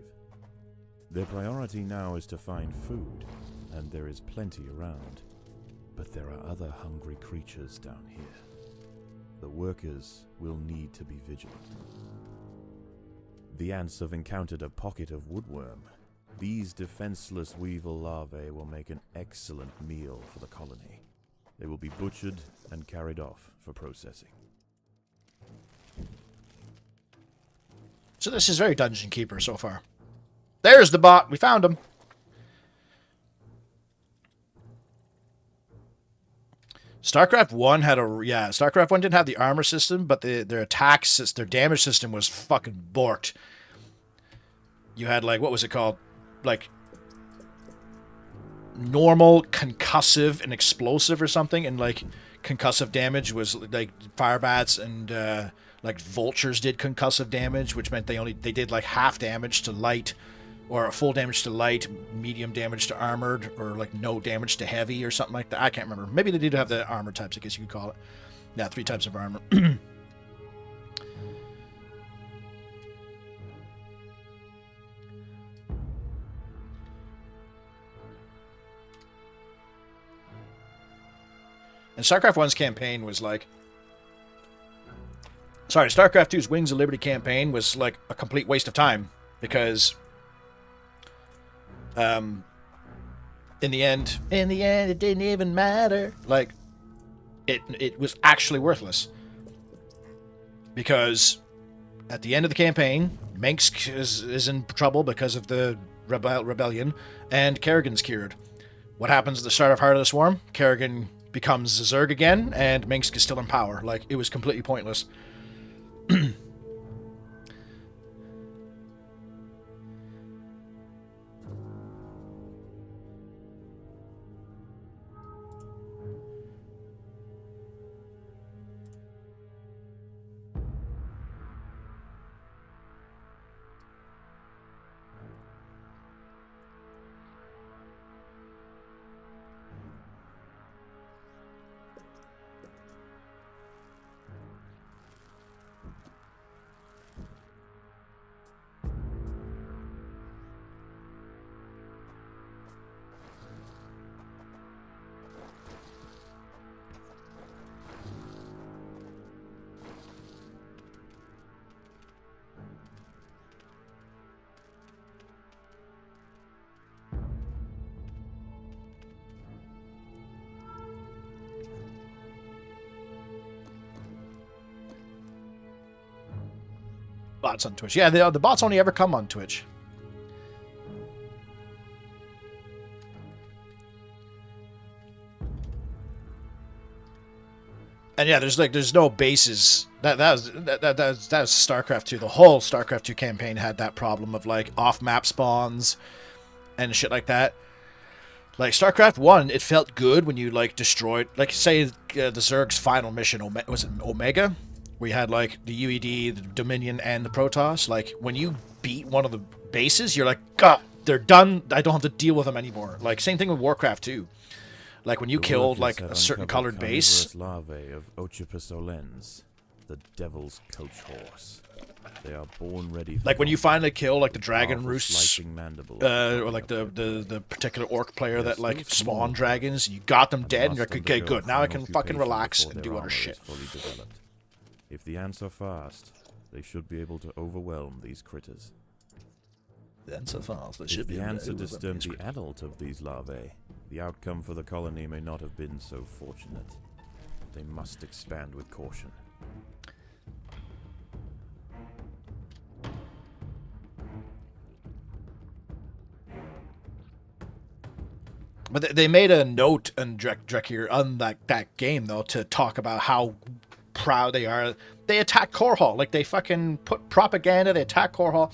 Their priority now is to find food, and there is plenty around. But there are other hungry creatures down here. The workers will need to be vigilant. The ants have encountered a pocket of woodworm. These defenseless weevil larvae will make an excellent meal for the colony. They will be butchered and carried off for processing. So this is very Dungeon Keeper so far. There's the bot. We found him. StarCraft 1 had a... Yeah, StarCraft 1 didn't have the armor system, but their attack system, their damage system was fucking borked. You had, like, what was it called? Like, normal, concussive, and explosive or something, and, like, concussive damage was, like, firebats and, like, vultures did concussive damage, which meant they did, like, half damage to light, or full damage to light, medium damage to armored, or, like, no damage to heavy, or something like that. I can't remember. Maybe they did have the armor types, I guess you could call it. Yeah, 3 types of armor. And StarCraft 1's campaign was like... Sorry, StarCraft 2's Wings of Liberty campaign was like a complete waste of time. Because... in the end, it didn't even matter. Like, it was actually worthless. Because at the end of the campaign, Minsk is in trouble because of the rebellion, and Kerrigan's cured. What happens at the start of Heart of the Swarm? Kerrigan becomes Zerg again, and Minsk is still in power. Like, it was completely pointless. Bots on Twitch. Yeah, the bots only ever come on Twitch. And yeah, there's no bases. That was StarCraft 2. The whole StarCraft 2 campaign had that problem of like off-map spawns and shit like that. Like StarCraft 1, it felt good when you like destroyed, like say the Zerg's final mission, was it Omega? We had like the UED, the Dominion, and the Protoss. Like when you beat one of the bases, you're like, God, they're done. I don't have to deal with them anymore. Like same thing with Warcraft 2. Like when you killed like a certain colored base. Larvae of Ocypus olens, the devil's coach horse. They are born ready. Like when you finally kill like the dragon roosts, or like the particular orc player that like spawned dragons, you got them dead, and you're like, okay, good. Now I can fucking relax and do other shit. If the ants are fast, they should be able to overwhelm these critters. The ants are fast. They should be able to overwhelm the ants are disturbed the adult of these larvae, the outcome for the colony may not have been so fortunate. They must expand with caution. But they made a note on Drek here on that game though to talk about how proud they are. They attacked Core Hall. Like they fucking put propaganda. They attacked Core Hall.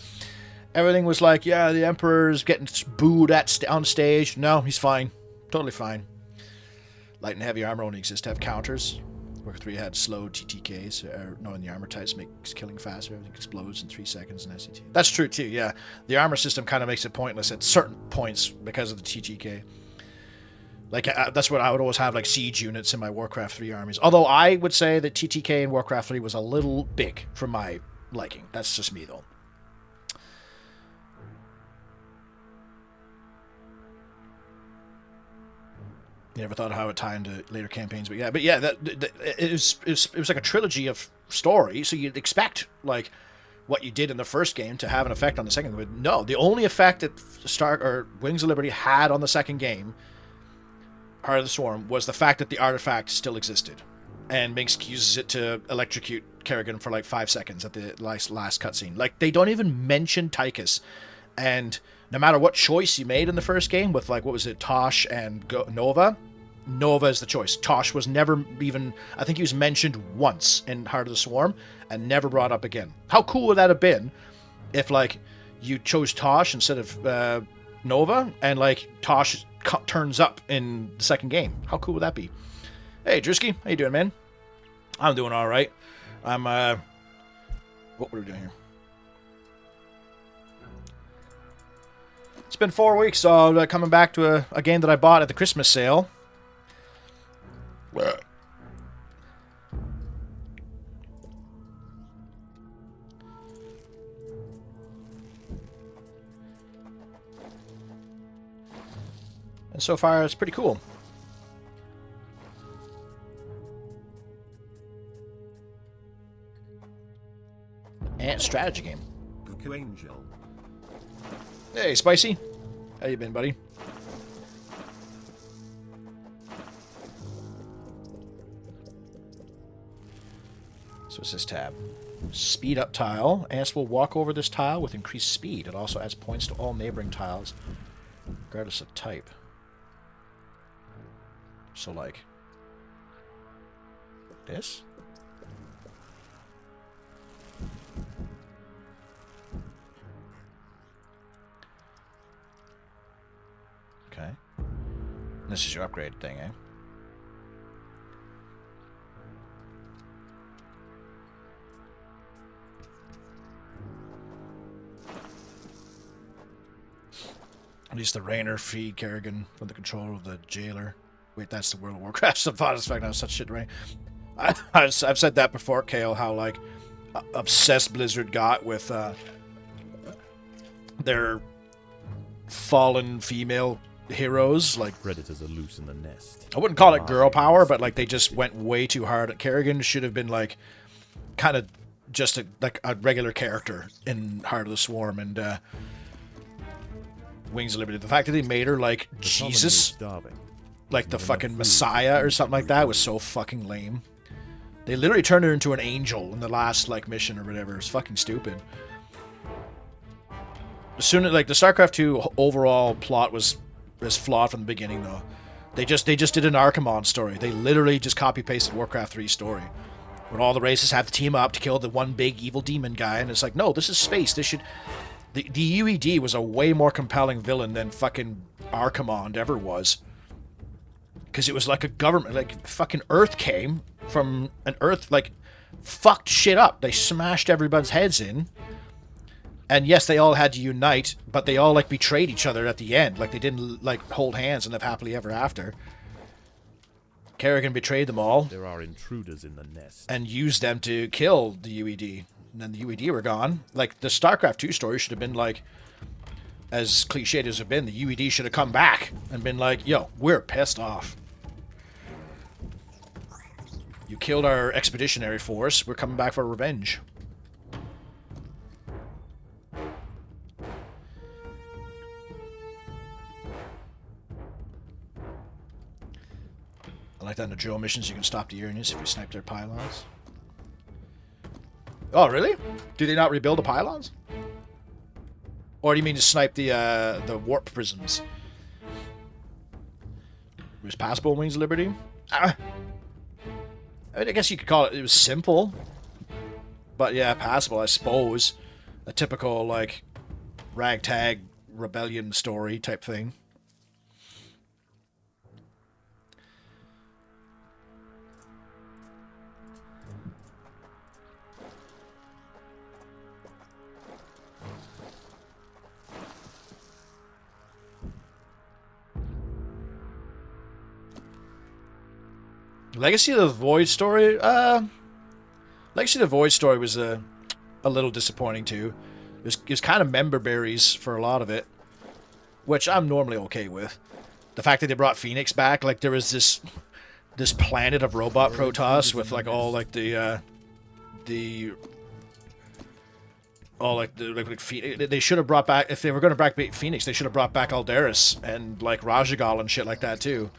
Everything was like, yeah, the Emperor's getting booed at on stage. No, he's fine. Totally fine. Light and heavy armor only exist to have counters. Warcraft 3 had slow TTKs. Knowing the armor types makes killing faster. Everything explodes in 3 seconds in SCT. That's true too, yeah. The armor system kind of makes it pointless at certain points because of the TTK. Like, that's what I would always have, like, siege units in my Warcraft 3 armies. Although I would say that TTK in Warcraft 3 was a little big for my liking. That's just me, though. You never thought of how it tied into later campaigns, but yeah, it was like a trilogy of story, so you'd expect, like, what you did in the first game to have an effect on the second. But no, the only effect that Wings of Liberty had on the second game, Heart of the Swarm, was the fact that the artifact still existed. and Minx uses it to electrocute Kerrigan for like 5 seconds at the last cutscene. Like, they don't even mention Tychus. And no matter what choice you made in the first game with, like, what was it, Tosh and Nova? Nova is the choice. Tosh was never even... I think he was mentioned once in Heart of the Swarm and never brought up again. How cool would that have been if, like, you chose Tosh instead of Nova and, like, Tosh turns up in the second game? How cool would that be? Hey, Drewski, how you doing, man? I'm doing all right. I'm, what were we doing here? It's been 4 weeks, so coming back to a game that I bought at the Christmas sale. And so far, it's pretty cool. And strategy game. Cuckoo Angel. Hey, Spicy. How you been, buddy? So what's this tab? Speed up tile. Ants will walk over this tile with increased speed. It also adds points to all neighboring tiles, regardless of type. So, like, this? Okay. This is your upgrade thing, eh? Release the Rainer feed Kerrigan from the control of the jailer. Wait, that's the World of Warcraft stuff. It's fact, such shit, right? I've said that before, Kale, how, like, obsessed Blizzard got with their fallen female heroes. Like, Predators are loose in the nest. I wouldn't call it girl power, but, like, they just went way too hard at Kerrigan. Should have been, like, kind of just like a regular character in Heart of the Swarm and Wings of Liberty. The fact that they made her, like, Jesus, like the fucking Messiah or something like that, was so fucking lame. They literally turned her into an angel in the last, like, mission or whatever. It's fucking stupid. As soon as, like, the StarCraft 2 overall plot was flawed from the beginning, though. They just did an Archimon story. They literally just copy-pasted Warcraft 3 story. When all the races have to team up to kill the one big evil demon guy, and it's like, no, this is space. This should... The UED was a way more compelling villain than fucking Archimon ever was. Because it was like a government, like, fucking Earth came from an Earth, like, fucked shit up. They smashed everybody's heads in. And yes, they all had to unite, but they all, like, betrayed each other at the end. Like, they didn't, like, hold hands and live happily ever after. Kerrigan betrayed them all. There are intruders in the nest. And used them to kill the UED. And then the UED were gone. Like, the StarCraft 2 story should have been, like, as cliched as it been, the UED should have come back and been like, yo, we're pissed off. You killed our expeditionary force. We're coming back for revenge. I like that in the drill missions you can stop the Uranus if you snipe their pylons. Oh, really? Do they not rebuild the pylons? Or do you mean to snipe the warp prisms? It was passable in Wings of Liberty? I mean, I guess you could call it... It was simple. But yeah, passable, I suppose. A typical, like, ragtag rebellion story type thing. Legacy of the Void story? Legacy of the Void story was a little disappointing too. It was kind of member berries for a lot of it, which I'm normally okay with. The fact that they brought Phoenix back, like there was this planet of robot Protoss with like all like they should have brought back, if they were going to bring back Phoenix, they should have brought back Aldaris and like Rajagal and shit like that too.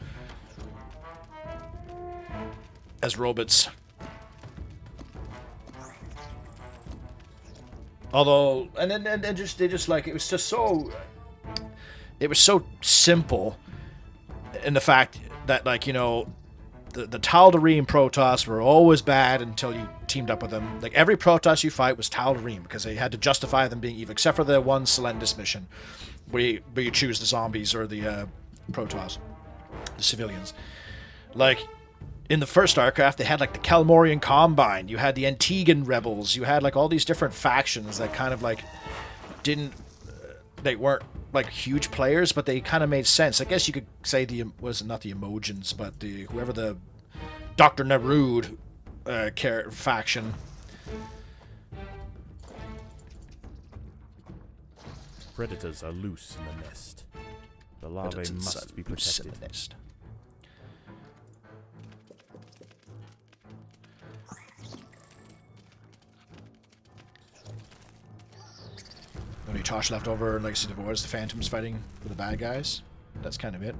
as robots. Although, and then they just like, it was so simple in the fact that, like, you know, the Tal'Darim Protoss were always bad until you teamed up with them. Like, every Protoss you fight was Tal'Darim because they had to justify them being evil, except for the one Selendis mission where you choose the zombies or the Protoss, the civilians. Like, in the first StarCraft, they had, like, the Kelmorian Combine, you had the Antiguan Rebels, you had, like, all these different factions that kind of, like, didn't... they weren't, like, huge players, but they kind of made sense. I guess you could say not the Emojins, but whoever the Dr. Narud faction. Predators are loose in the nest. The larvae must be protected. Only Tosh left over in Legacy of the Wars, the Phantoms fighting with the bad guys. That's kind of it.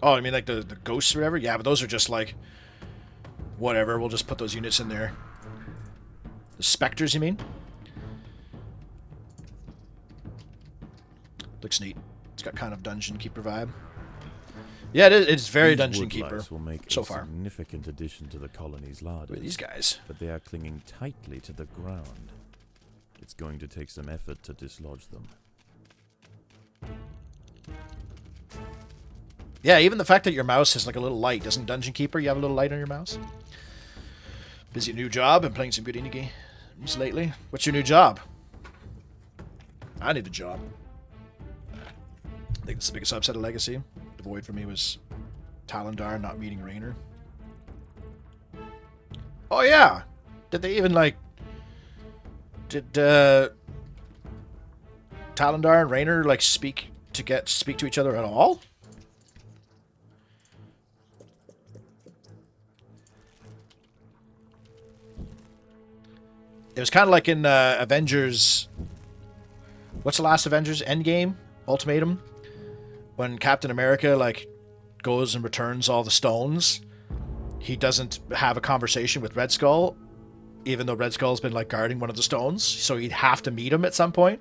Oh, I mean, like the ghosts or whatever? Yeah, but those are just like... whatever, we'll just put those units in there. The Spectres, you mean? Looks neat. It's got kind of Dungeon Keeper vibe. Yeah, it's very Dungeon Keeper will make so a far. Significant addition to the colony's larders. Look at these guys. But they are clinging tightly to the ground. It's going to take some effort to dislodge them. Yeah, even the fact that your mouse has like a little light. Doesn't Dungeon Keeper, you have a little light on your mouse? Busy new job and playing some good indie games lately. What's your new job? I need a job. I think that's the biggest upset of Legacy. The void for me was Talendar not meeting Raynor. Oh yeah! Did they even like... Did Talendar and Raynor like speak to each other at all? It was kind of like in Avengers... What's the last Avengers? Endgame? Ultimatum? When Captain America, like, goes and returns all the stones, he doesn't have a conversation with Red Skull, even though Red Skull's been, like, guarding one of the stones, so he'd have to meet him at some point.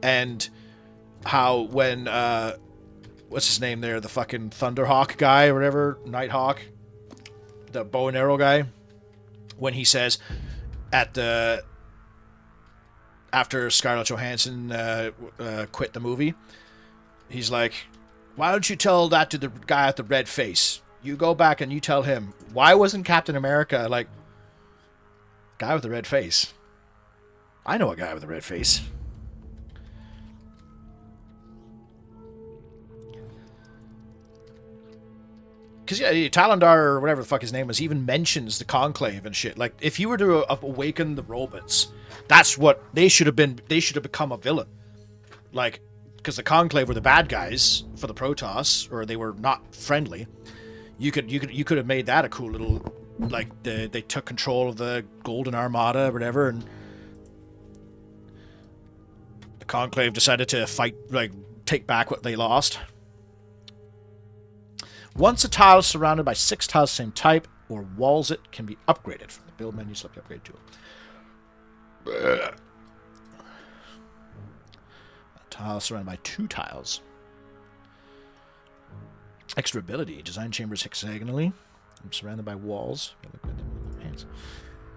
And how when, what's his name there? The fucking Thunderhawk guy or whatever? Nighthawk? The bow and arrow guy? When he says... after Scarlett Johansson quit the movie, he's like, why don't you tell that to the guy with the red face? You go back and you tell him, why wasn't Captain America like, guy with the red face? I know a guy with a red face. Because, yeah, Talendar, or whatever the fuck his name was, even mentions the Conclave and shit. Like, if you were to awaken the robots, that's what they should have been. They should have become a villain. Like, because the Conclave were the bad guys for the Protoss, or they were not friendly. You could have made that a cool little, like, they took control of the Golden Armada or whatever, and the Conclave decided to fight, like, take back what they lost. Once a tile is surrounded by 6 tiles of the same type, or walls it, can be upgraded. From the build menu, select the upgrade tool. A tile surrounded by 2 tiles. Extra ability. Design chambers hexagonally. I'm surrounded by walls.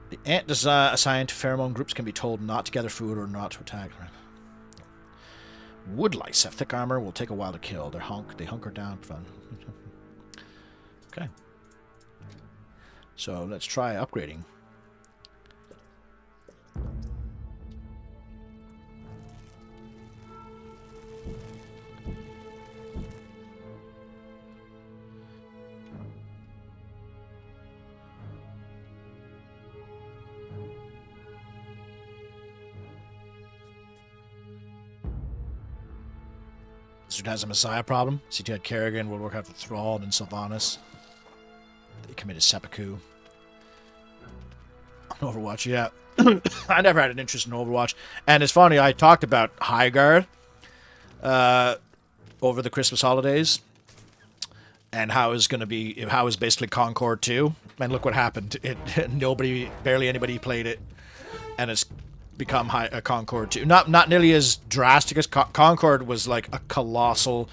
The ant assigned to pheromone groups can be told not to gather food or not to attack. Wood lice have thick armor. Will take a while to kill. They hunker down. Fun. Okay. So let's try upgrading. This dude has a Messiah problem. CT had Kerrigan, will work out for Thrall, and Sylvanas. They committed seppuku. On Overwatch, yeah. I never had an interest in Overwatch. And it's funny, I talked about Highguard over the Christmas holidays. and how is basically Concord 2. And look what happened. Barely anybody played it, and it's become Concord 2. Not nearly as drastic as Concord was like a colossal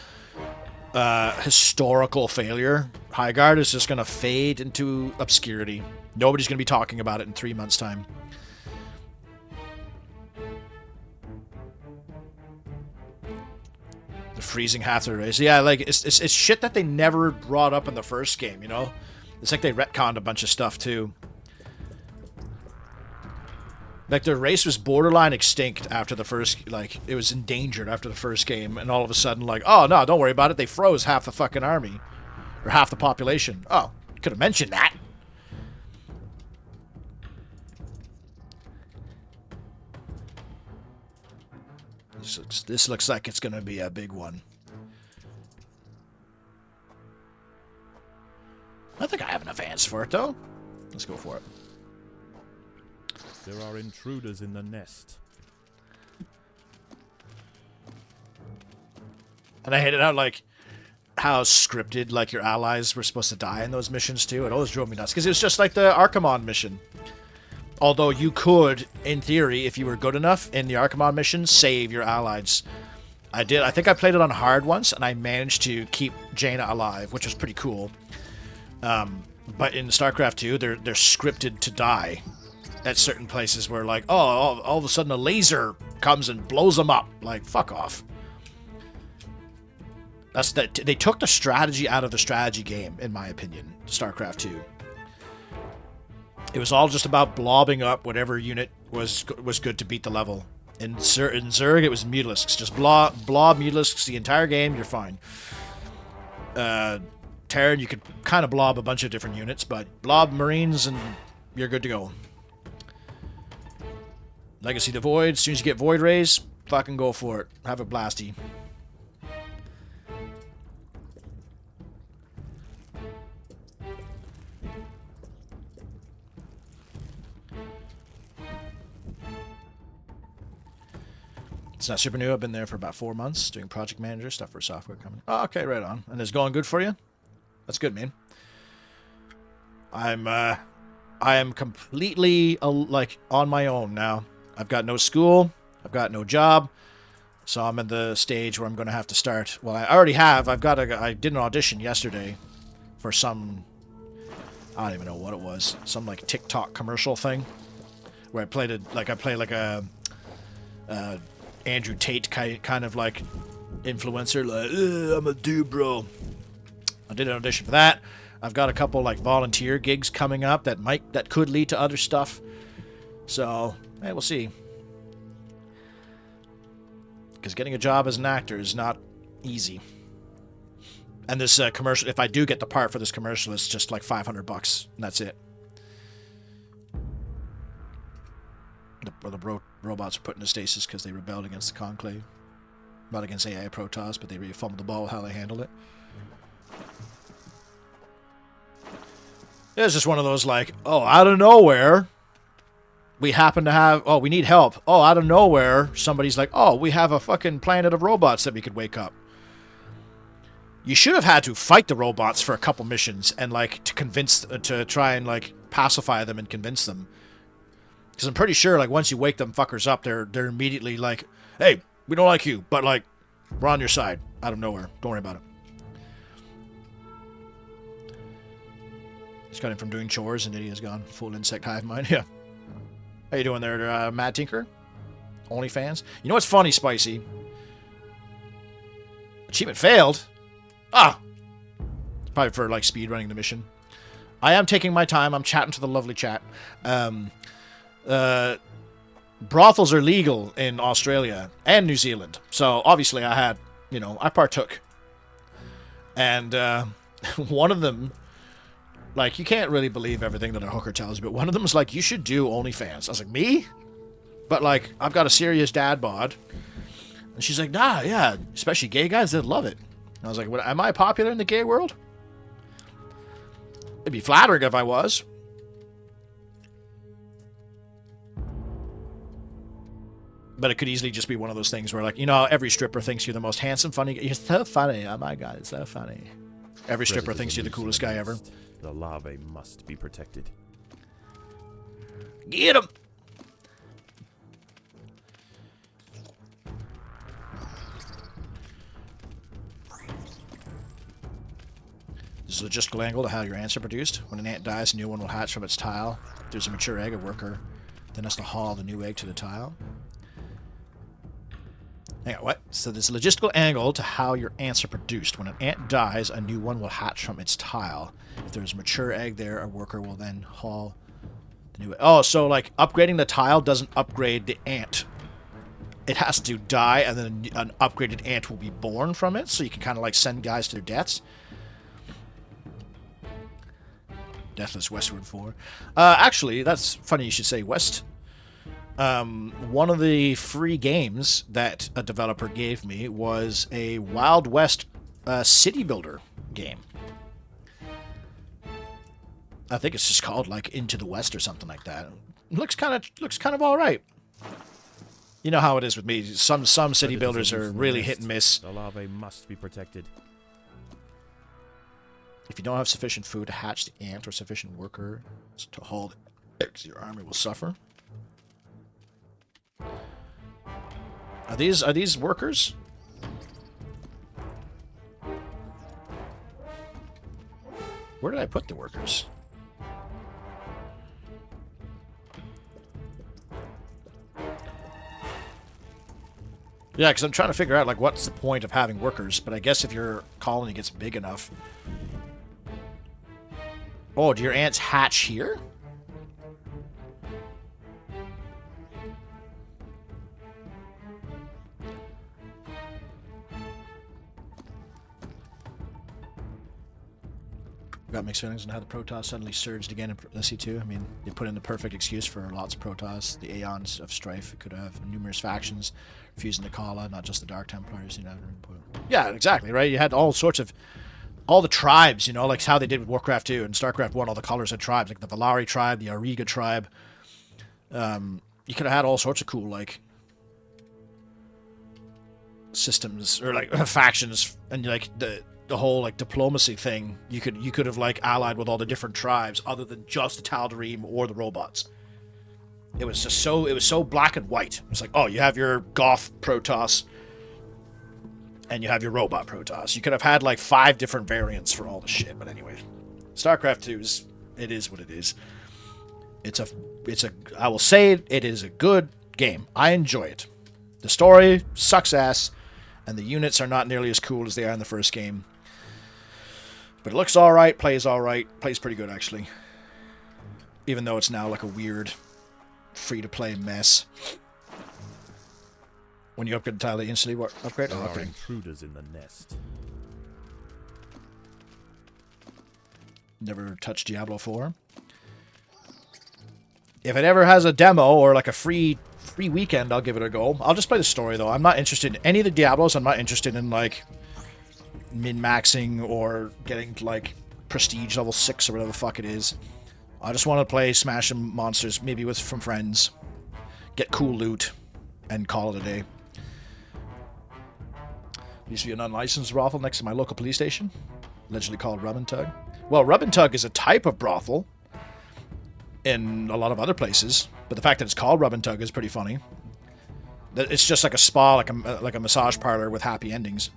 historical failure. Highguard is just going to fade into obscurity. Nobody's going to be talking about it in 3 months' time. The freezing half the race. Yeah, like, it's shit that they never brought up in the first game, you know? It's like they retconned a bunch of stuff, too. Like, the race was borderline extinct after the first... Like, it was endangered after the first game, and all of a sudden, like, oh, no, don't worry about it. They froze half the fucking army. Or half the population. Oh, could have mentioned that. This looks like it's going to be a big one. I think I have enough ants for it, though. Let's go for it. There are intruders in the nest. And I hated how, like, how scripted, like, your allies were supposed to die in those missions, too. It always drove me nuts. Because it was just like the Archimon mission. Although you could, in theory, if you were good enough in the Archimon mission, save your allies. I did. I think I played it on hard once, and I managed to keep Jaina alive, which was pretty cool. But in StarCraft 2, they're scripted to die at certain places where, like, oh, all of a sudden a laser comes and blows them up. Like, fuck off. They took the strategy out of the strategy game, in my opinion, StarCraft 2. It was all just about blobbing up whatever unit was good to beat the level. In Zerg, it was Mutalisks. Just blob Mutalisks the entire game, you're fine. Terran, you could kind of blob a bunch of different units, but blob Marines and you're good to go. Legacy the Void, as soon as you get Void Rays, fucking go for it. Have a blasty. It's not super new. I've been there for about 4 months doing project manager stuff for a software company. Oh, okay, right on. And it's going good for you? That's good, man. I am completely like on my own now. I've got no school. I've got no job. So I'm at the stage where I'm going to have to start. Well, I already have. I did an audition yesterday for some, I don't even know what it was. Some like TikTok commercial thing where I play like a Andrew Tate kind of like influencer, like, I'm a dude, bro. I did an audition for that. I've got a couple like volunteer gigs coming up that could lead to other stuff. So, hey, we'll see. Because getting a job as an actor is not easy. And this commercial, if I do get the part for this commercial, it's just like $500, and that's it. The robots are put into stasis because they rebelled against the Conclave. Not against AI Protoss, but they really fumbled the ball with how they handled it. It was just one of those like, oh, out of nowhere, we happen to have, oh, we need help. Oh, out of nowhere, somebody's like, oh, we have a fucking planet of robots that we could wake up. You should have had to fight the robots for a couple missions and like to try and like pacify them and convince them. Because I'm pretty sure, like, once you wake them fuckers up, they're immediately like, hey, we don't like you, but, like, we're on your side. Out of nowhere. Don't worry about it. Just got him from doing chores, and Lydia's gone. Full insect hive mind. Yeah. How you doing there, Mad Tinker? OnlyFans? You know what's funny, Spicy? Achievement failed? Ah! Probably for, like, speed running the mission. I am taking my time. I'm chatting to the lovely chat. Brothels are legal in Australia and New Zealand. So, obviously, I partook. And, one of them, like, you can't really believe everything that a hooker tells you, but one of them was like, you should do OnlyFans. I was like, me? But, like, I've got a serious dad bod. And she's like, nah, yeah, especially gay guys, they'd love it. And I was like, what, am I popular in the gay world? It'd be flattering if I was. But it could easily just be one of those things where, like, you know, every stripper thinks you're the most handsome, funny. You're so funny. Oh my god, it's so funny. Every stripper Predators thinks are you're the loose in coolest guy ever. nest. The larvae must be protected. Get him! This is a logistical angle to how your ants are produced. When an ant dies, a new one will hatch from its tile. If there's a mature egg, a worker then has to haul the new egg to the tile. Hang on, what? So there's a logistical angle to how your ants are produced. When an ant dies, a new one will hatch from its tile. If there's a mature egg there, a worker will then haul the new egg. Oh, so like upgrading the tile doesn't upgrade the ant. It has to die, and then an upgraded ant will be born from it, so you can kind of like send guys to their deaths. Deathless Westward 4. Actually, that's funny you should say West. One of the free games that a developer gave me was a Wild West city builder game. I think it's just called like Into the West or something like that. Looks kind of all right. You know how it is with me. Some city builders are really hit and miss. The larvae must be protected. If you don't have sufficient food to hatch the ant or sufficient worker to haul the eggs, your army will suffer. Are these workers? Where did I put the workers? Yeah, because I'm trying to figure out like what's the point of having workers, but I guess if your colony gets big enough. Oh, do your ants hatch here? Got mixed feelings on how the Protoss suddenly surged again in SC2. I mean, they put in the perfect excuse for lots of Protoss. The Aeons of Strife could have numerous factions refusing the Kala, not just the Dark Templars. You know. Yeah, exactly, right? You had all sorts of... all the tribes, you know, like how they did with Warcraft 2 and StarCraft 1, all the colors had tribes, like the Valari tribe, the Ariga tribe. You could have had all sorts of cool, like, systems, or, like, factions, and, like, the whole, like, diplomacy thing. You could have, like, allied with all the different tribes, other than just the Tal'Darim or the robots. It was just so, it was so black and white. It's like, oh, you have your Goth Protoss, and you have your robot Protoss. You could have had like 5 different variants for all the shit, but anyway. StarCraft 2 it is what it is. I will say it is a good game. I enjoy it. The story sucks ass, and the units are not nearly as cool as they are in the first game. But it looks alright, plays pretty good actually. Even though it's now like a weird free-to-play mess. When you upgrade the tile, they instantly upgrade? There Oh, are okay. intruders in the nest. Never touched Diablo 4. If it ever has a demo or like a free weekend, I'll give it a go. I'll just play the story though. I'm not interested in any of the Diablos. I'm not interested in like min-maxing or getting to like prestige level 6 or whatever the fuck it is. I just want to play smash some monsters, maybe with from friends, get cool loot, and call it a day. Used to be an unlicensed brothel next to my local police station, allegedly called Rub and Tug. Well, Rub and Tug is a type of brothel in a lot of other places, but the fact that it's called Rub and Tug is pretty funny. It's just like a spa, like a massage parlor with happy endings.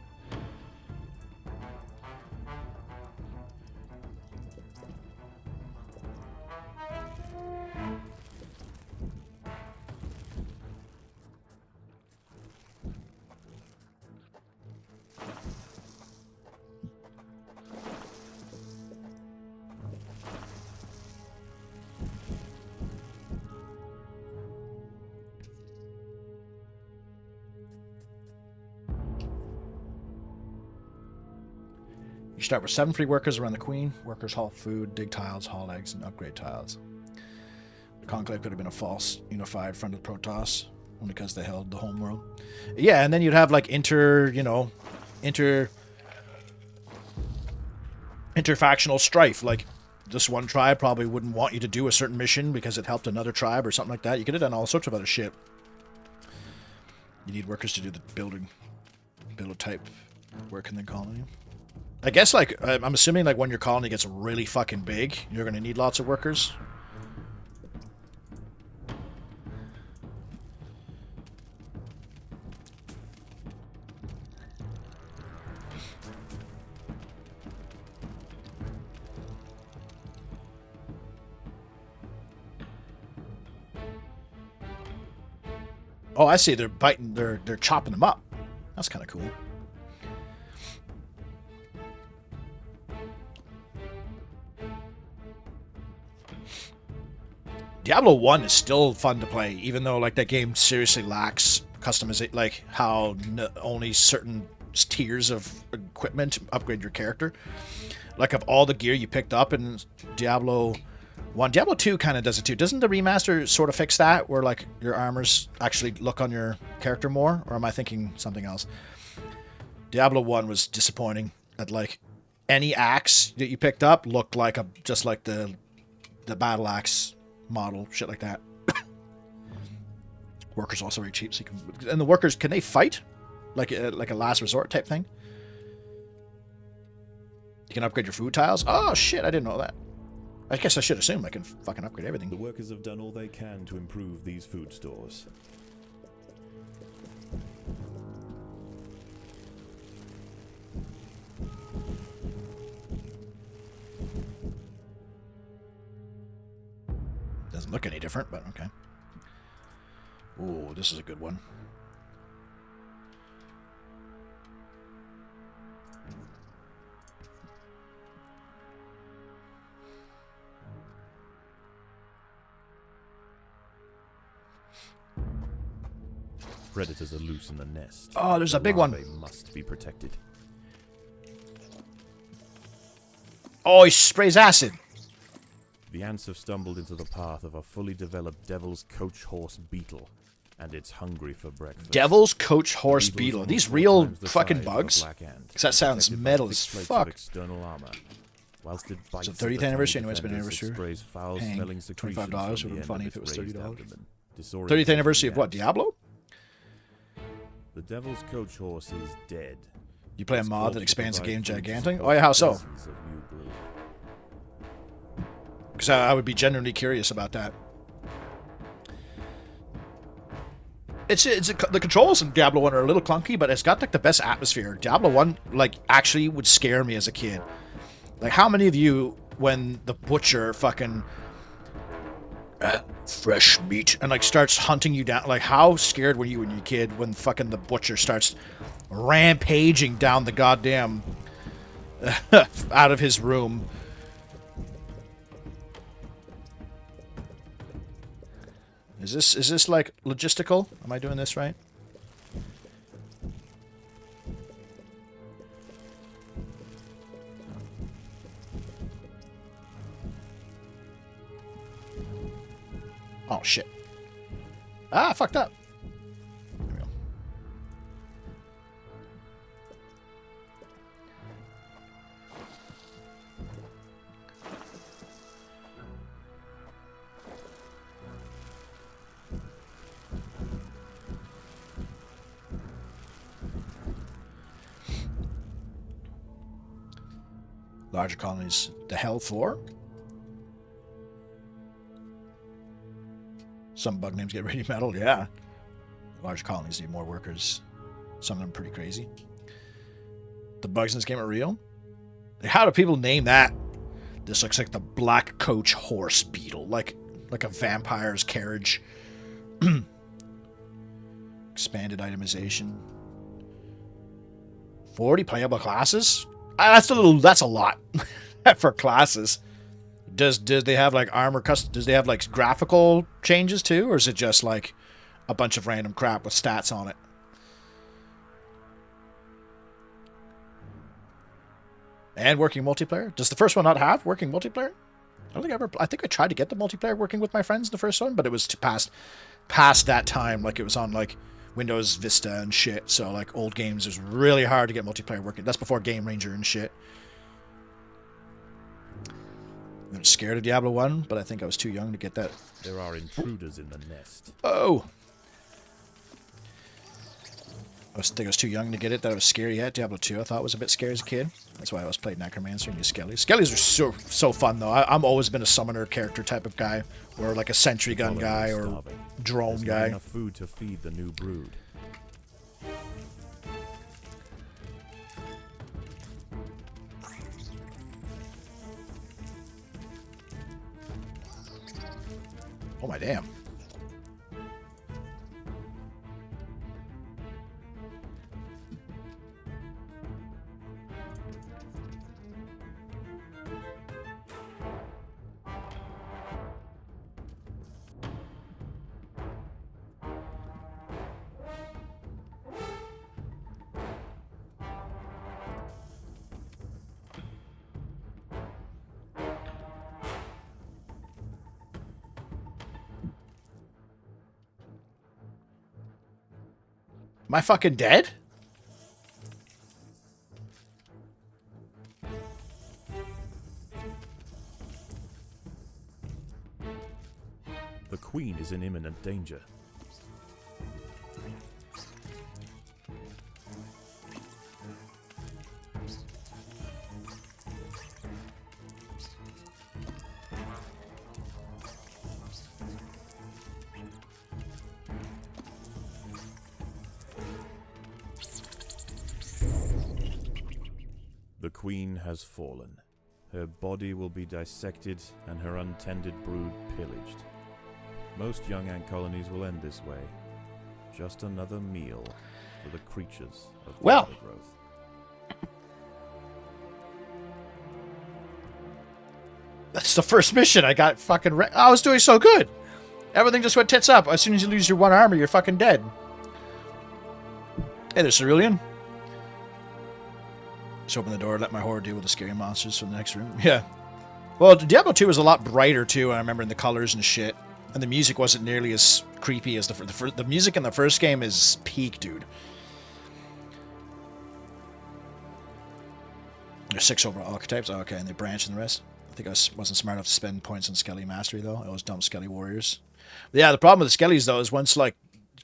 You start with 7 free workers around the Queen. Workers haul food, dig tiles, haul eggs, and upgrade tiles. The Conclave could have been a false, unified front of the Protoss, only because they held the homeworld. Yeah, and then you'd have like interfactional strife. Like, this one tribe probably wouldn't want you to do a certain mission because it helped another tribe or something like that. You could have done all sorts of other shit. You need workers to do the build a type work in the colony. I guess, like, I'm assuming, like, when your colony gets really fucking big, you're going to need lots of workers. Oh, I see. They're biting. They're chopping them up. That's kind of cool. Diablo 1 is still fun to play, even though like that game seriously lacks customization, like how only certain tiers of equipment upgrade your character. Like of all the gear you picked up in Diablo 1, Diablo 2 kind of does it too. Doesn't the remaster sort of fix that, where like your armors actually look on your character more? Or am I thinking something else? Diablo 1 was disappointing. That like any axe that you picked up looked like just like the battle axe model, shit like that. Workers also very cheap, so you can. And the workers, can they fight? Like a last resort type thing? You can upgrade your food tiles? Oh shit, I didn't know that. I guess I should assume I can fucking upgrade everything. The workers have done all they can to improve these food stores. Doesn't look any different, but okay. Ooh, this is a good one. Predators are loose in the nest. Oh, there's a big one. They must be protected. Oh, he sprays acid. The ants have stumbled into the path of a fully developed devil's coach horse beetle, and it's hungry for breakfast. Devil's coach horse The beetle. Are almost these 4 real times the fucking size of a bugs? black ant, Because that sounds protected by metal thick as plates of fuck. external armor. Whilst it bites So 30th at the tiny anniversary, anyway, it's been an defenders, it anniversary. sprays foul Paying smelling secretions $25 from would the have been end funny of if it was its raised $30. abdomen, 30th disorientating anniversary of the what, ants. Diablo? The devil's coach horse is dead. You play a Its mod corpse that expands the will game provide food to gigantic? support Oh yeah, how so? dozens of new brood. Because I would be genuinely curious about that. The controls in Diablo 1 are a little clunky, but it's got like the best atmosphere. Diablo 1 like actually would scare me as a kid. Like how many of you, when the butcher fucking fresh meat and like starts hunting you down, like how scared were you when you were a kid when fucking the butcher starts rampaging down the goddamn out of his room? Is this like logistical? Am I doing this right? Oh shit. Ah, I fucked up. There we go. Larger colonies, the hell floor. Some bug names get really metal, yeah. Large colonies need more workers. Some of them pretty crazy. The bugs in this game are real. How do people name that? This looks like the black coach horse beetle, like a vampire's carriage. Expanded itemization. 40 playable classes? That's a lot for classes. Does they have like armor custom? Does they have like graphical changes too, or is it just like a bunch of random crap with stats on it? And working multiplayer? Does the first one not have working multiplayer? I think I tried to get the multiplayer working with my friends in the first one, but it was past that time. Like it was on like Windows Vista and shit. So like old games, it was really hard to get multiplayer working. That's before Game Ranger and shit. I'm scared of Diablo 1, but I think I was too young to get that. There are intruders in the nest. Oh! think I was too young to get it. That it was scary yet. Diablo 2 I thought was a bit scary as a kid. That's why I was playing Necromancer and used Skellies. Skellies are so fun though. I'm always been a summoner character type of guy, or like a sentry gun guy, or drone There's guy. not enough food to feed the new brood. Oh my damn. Am I fucking dead? The queen is in imminent danger. The queen has fallen. Her body will be dissected and her untended brood pillaged. Most young ant colonies will end this way. Just another meal for the creatures of the Well. Undergrowth. That's the first mission. I got fucking I was doing so good. Everything just went tits up. As soon as you lose your one armor, you're fucking dead. Hey there, Cerulean. Just open the door, let my horde deal with the scary monsters from the next room. Yeah. Well, Diablo 2 was a lot brighter, too, I remember, in the colors and shit. And the music wasn't nearly as creepy as the music in the first game is peak, dude. There's 6 overall archetypes. Oh, okay, and they branch in the rest. I think I wasn't smart enough to spend points on Skelly Mastery, though. I always dumped Skelly Warriors. But yeah, the problem with the Skellies, though, is once, like,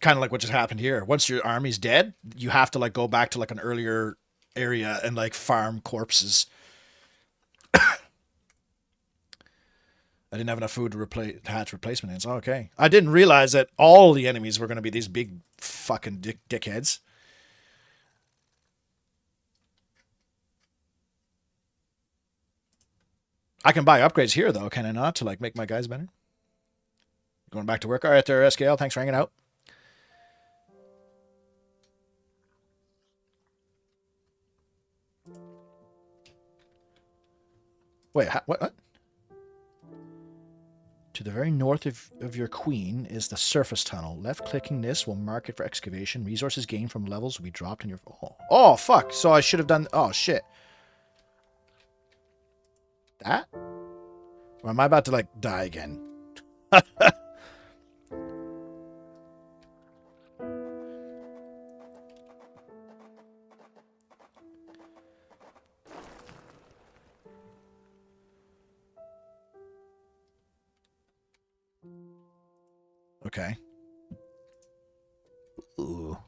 kind of like what just happened here. Once your army's dead, you have to, like, go back to, like, an earlier area and, like, farm corpses. I didn't have enough food to hatch replacement ants. Oh, okay. I didn't realize that all the enemies were going to be these big fucking dickheads. I can buy upgrades here, though, can I not? To, like, make my guys better? Going back to work. All right there, SKL. Thanks for hanging out. Wait, what? To the very north of your queen is the surface tunnel. Left-clicking this will mark it for excavation. Resources gained from levels will be dropped in your... Oh, fuck. So I should have done... Oh, shit. That? Or am I about to, like, die again? Okay. Ooh.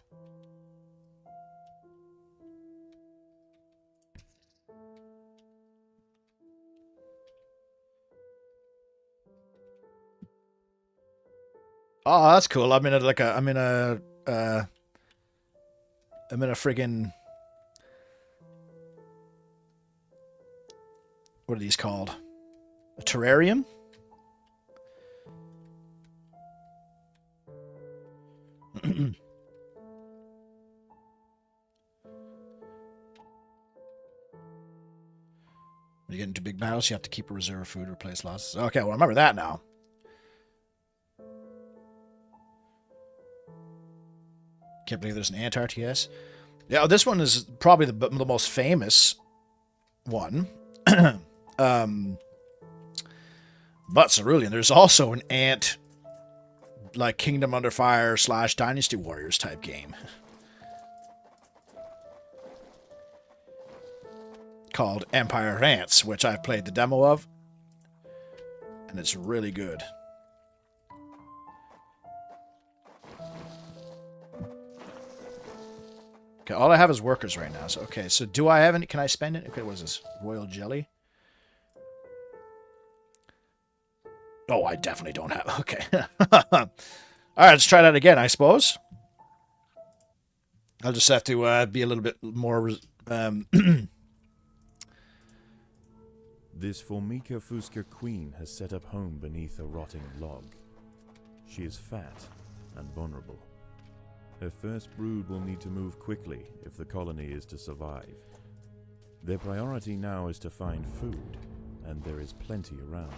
Oh, that's cool. I'm in a friggin', what are these called? A terrarium? When you get into big battles, you have to keep a reserve of food to replace losses. Okay, well, I remember that now. Can't believe there's an ant RTS. Yeah, this one is probably the most famous one. But Cerulean, there's also an ant, like, Kingdom Under Fire / Dynasty Warriors type game called Empire Ants, which I've played the demo of, and it's really good. Okay, all I have is workers right now. So okay, so do I have any? Can I spend it? Okay, what is this? Royal jelly. Oh, I definitely don't have. Okay. All right, let's try that again. I suppose. I'll just have to be a little bit more. This Formica Fusca queen has set up home beneath a rotting log. She is fat and vulnerable. Her first brood will need to move quickly if the colony is to survive. Their priority now is to find food, and there is plenty around.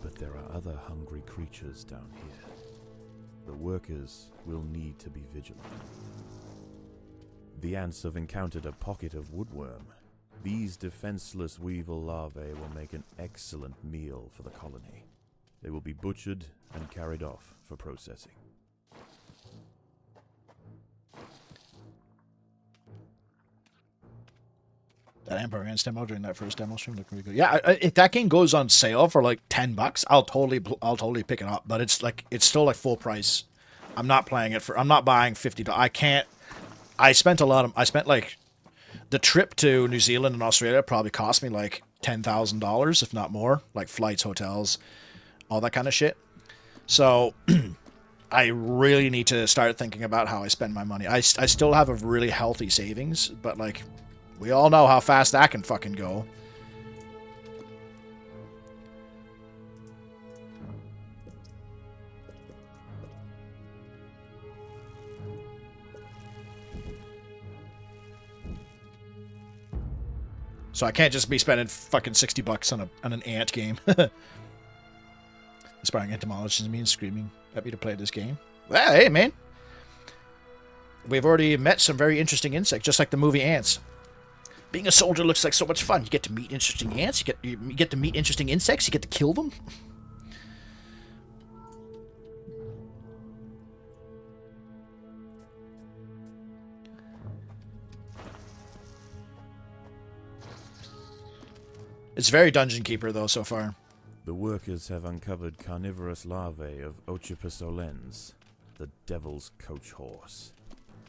But there are other hungry creatures down here. The workers will need to be vigilant. The ants have encountered a pocket of woodworm. These defenseless weevil larvae will make an excellent meal for the colony. They will be butchered and carried off for processing. That Empire Ants demo during that first demo stream looked really good. Yeah, if that game goes on sale for like $10, I'll totally pick it up. But it's still like full price. I'm not playing it for. I'm not buying $50. I can't. I spent like the trip to New Zealand and Australia probably cost me like $10,000, if not more, like flights, hotels, all that kind of shit. So I really need to start thinking about how I spend my money. I still have a really healthy savings, but like. We all know how fast that can fucking go. So I can't just be spending fucking $60 on an ant game. Inspiring entomologists means screaming at me to play this game. Well, hey, man. We've already met some very interesting insects, just like the movie Ants. Being a soldier looks like so much fun. You get to meet interesting ants. You get to meet interesting insects. You get to kill them. It's very Dungeon Keeper, though, so far. The workers have uncovered carnivorous larvae of Ocypus olens, the devil's coach horse.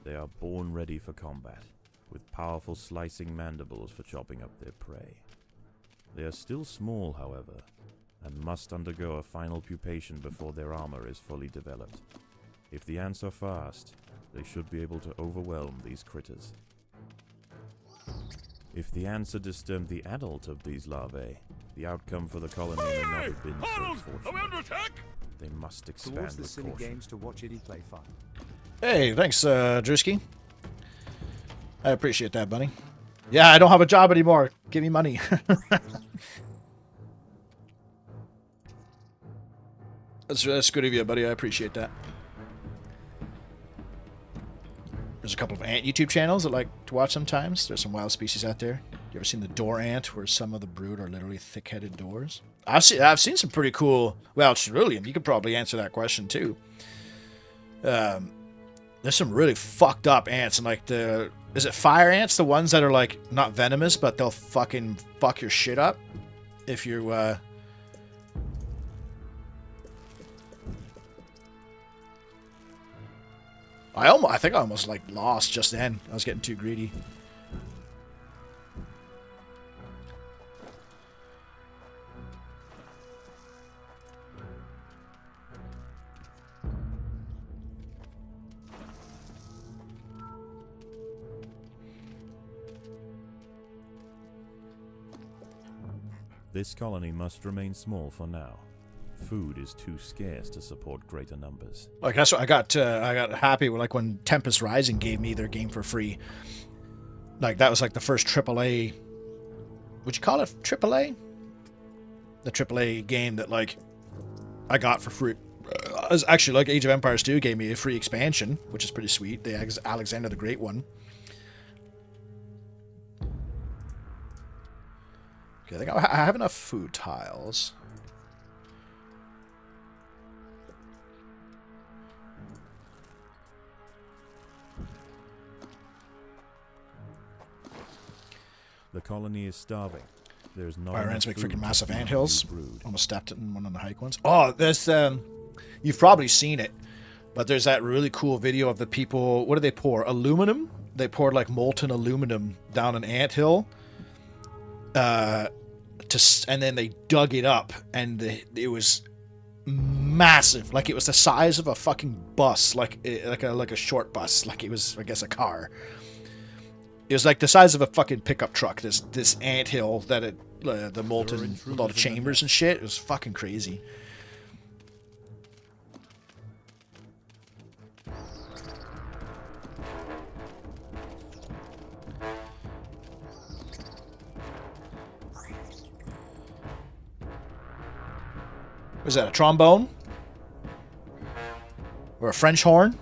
They are born ready for combat, with powerful slicing mandibles for chopping up their prey. They are still small, however, and must undergo a final pupation before their armor is fully developed. If the ants are fast, they should be able to overwhelm these critters. If the ants had disturbed the adult of these larvae, the outcome for the colony may not have been so fortunate. They must expand the with silly caution. games to watch Eddie play fun. Hey, thanks, Drewski. I appreciate that, buddy. Yeah, I don't have a job anymore. Give me money. That's good of you, buddy. I appreciate that. There's a couple of ant YouTube channels I like to watch sometimes. There's some wild species out there. You ever seen the door ant, where some of the brood are literally thick-headed doors? I've seen some pretty cool... Well, Cerulean, you could probably answer that question, too. There's some really fucked up ants, and like the... Is it fire ants? The ones that are like not venomous, but they'll fucking fuck your shit up if you I think I almost like lost just then. I was getting too greedy. This colony must remain small for now. Food is too scarce to support greater numbers. Like that's what I got happy with, like when Tempest Rising gave me their game for free. Like that was like the first AAA. Would you call it AAA? The AAA game that like I got for free. It was actually like Age of Empires 2 gave me a free expansion, which is pretty sweet. The Alexander the Great one. Okay, I think I have enough food tiles. The colony is starving. There's not Fire ants enough make food freaking to massive feed the anthills. new brood. Almost stepped in one of the hike ones. Oh, there's you've probably seen it, but there's that really cool video of the people. What do they pour? Aluminum they poured like molten aluminum down an anthill, and then they dug it up, and it was massive. Like it was the size of a fucking bus, like a short bus. Like it was, I guess, a car. It was like the size of a fucking pickup truck. This anthill that the molten with all the chambers and shit. It was fucking crazy. Was that a trombone? Or a French horn?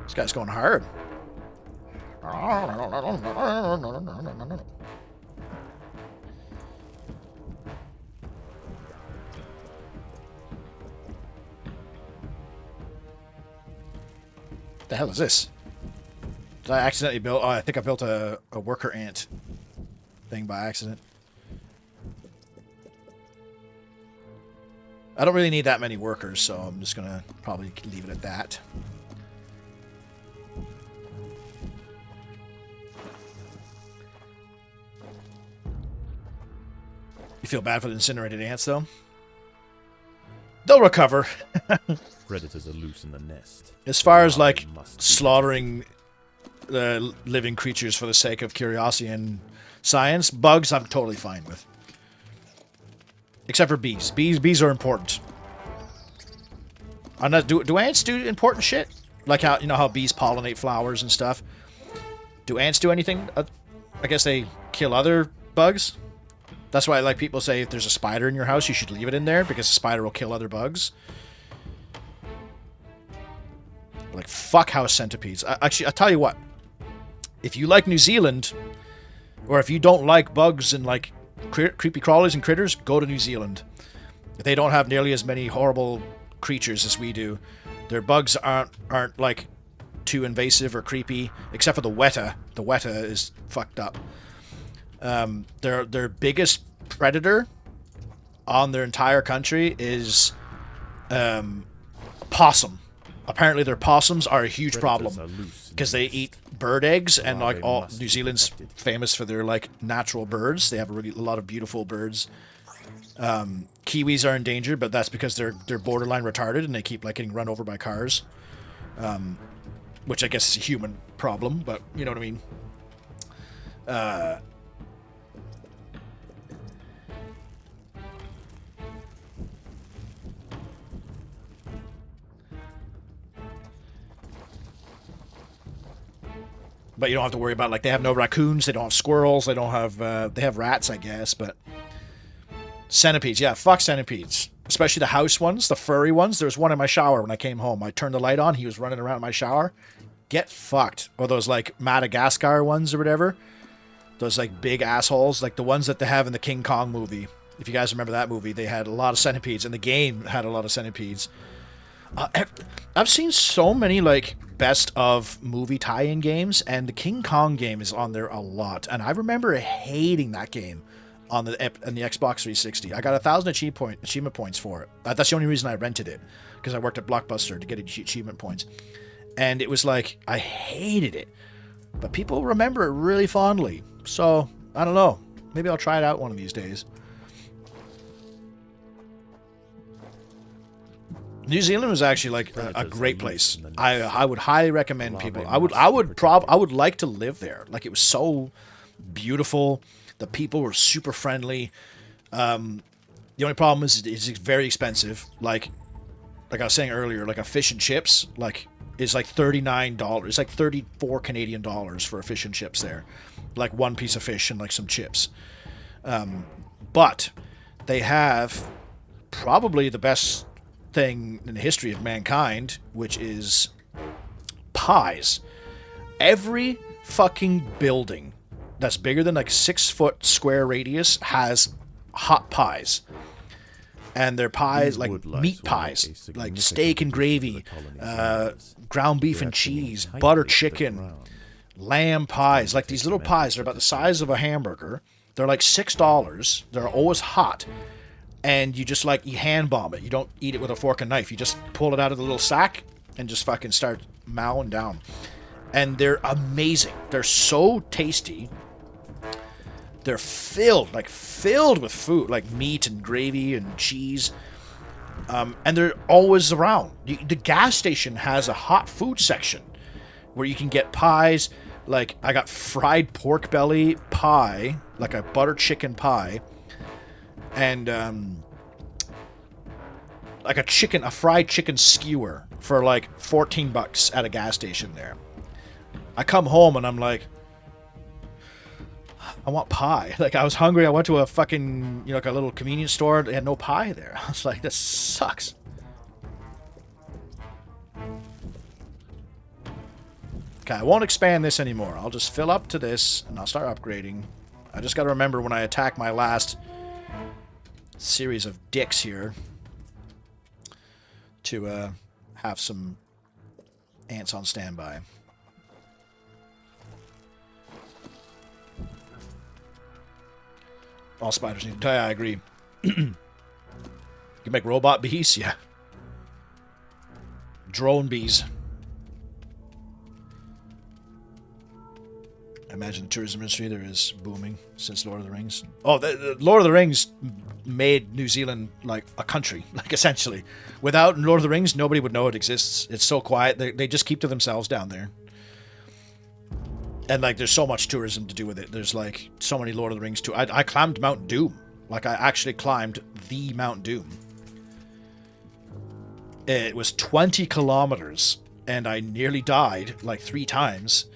This guy's going hard. The hell is this? Did I accidentally build... Oh, I think I built a worker ant thing by accident. I don't really need that many workers, so I'm just gonna probably leave it at that. You feel bad for the incinerated ants, though? They'll recover. Predators are loose in the nest. As far as, like, slaughtering living creatures for the sake of curiosity and science, bugs I'm totally fine with. Except for bees. Bees are important. I'm not, do ants do important shit? Like how, you know how bees pollinate flowers and stuff? Do ants do anything? I guess they kill other bugs? That's why, like, people say if there's a spider in your house, you should leave it in there, because the spider will kill other bugs. Like, fuck house centipedes. Actually, I'll tell you what. If you like New Zealand, or if you don't like bugs and, like, creepy crawlies and critters, go to New Zealand. They don't have nearly as many horrible creatures as we do. Their bugs aren't like, too invasive or creepy, except for the weta. The weta is fucked up. Their biggest predator on their entire country is possum. Apparently their possums are a huge problem because they eat bird eggs, and like all New Zealand's famous for their like natural birds. They have a lot of beautiful birds. Kiwis are in danger, but that's because they're borderline retarded and they keep like getting run over by cars. Which I guess is a human problem, but you know what I mean. But you don't have to worry about, like, they have no raccoons, they don't have squirrels, they don't have, they have rats, I guess, but... Centipedes, yeah, fuck centipedes. Especially the house ones, the furry ones. There was one in my shower when I came home. I turned the light on, he was running around in my shower. Get fucked. Or those, like, Madagascar ones or whatever. Those, like, big assholes, like the ones that they have in the King Kong movie. If you guys remember that movie, they had a lot of centipedes, and the game had a lot of centipedes. I've seen so many, like, best of movie tie-in games, and the King Kong game is on there a lot. And I remember hating that game on the Xbox 360. I got 1,000 achievement points for it. That's the only reason I rented it, because I worked at Blockbuster to get achievement points. And it was like, I hated it. But people remember it really fondly. So, I don't know. Maybe I'll try it out one of these days. New Zealand was actually like a great place. I would highly recommend people. I would like to live there. Like, it was so beautiful. The people were super friendly. The only problem is it's very expensive. Like I was saying earlier, like a fish and chips is like $39. It's like 34 Canadian dollars for a fish and chips there. Like one piece of fish and like some chips. But they have probably the best thing in the history of mankind, which is pies. Every fucking building that's bigger than like 6-foot square radius has hot pies. And they're pies like meat pies, like steak and gravy, ground beef and cheese, butter chicken, lamb pies. Like these little pies are about the size of a hamburger. They're like $6. They're always hot. And you just like, you hand bomb it. You don't eat it with a fork and knife. You just pull it out of the little sack and just fucking start mowing down. And they're amazing. They're so tasty. They're filled with food, like meat and gravy and cheese. And they're always around. The gas station has a hot food section where you can get pies. Like, I got fried pork belly pie, like a butter chicken pie, and like a fried chicken skewer for like $14 at a gas station there. I come home and I'm like, I want pie. Like, I was hungry. I went to a fucking, like a little convenience store. They had no pie there. I was like, this sucks. Okay, I won't expand this anymore. I'll just fill up to this and I'll start upgrading. I just got to remember when I attack my last series of dicks here to have some ants on standby. All spiders need to die, I agree. You can make robot bees? Yeah. Drone bees. I imagine the tourism industry there is booming since Lord of the Rings. Oh, the Lord of the Rings made New Zealand like a country, like essentially. Without Lord of the Rings, nobody would know it exists. It's so quiet. They just keep to themselves down there. And, like, there's so much tourism to do with it. There's, like, so many Lord of the Rings too. I climbed Mount Doom. Like, I actually climbed the Mount Doom. It was 20 kilometers, and I nearly died, like, 3 times.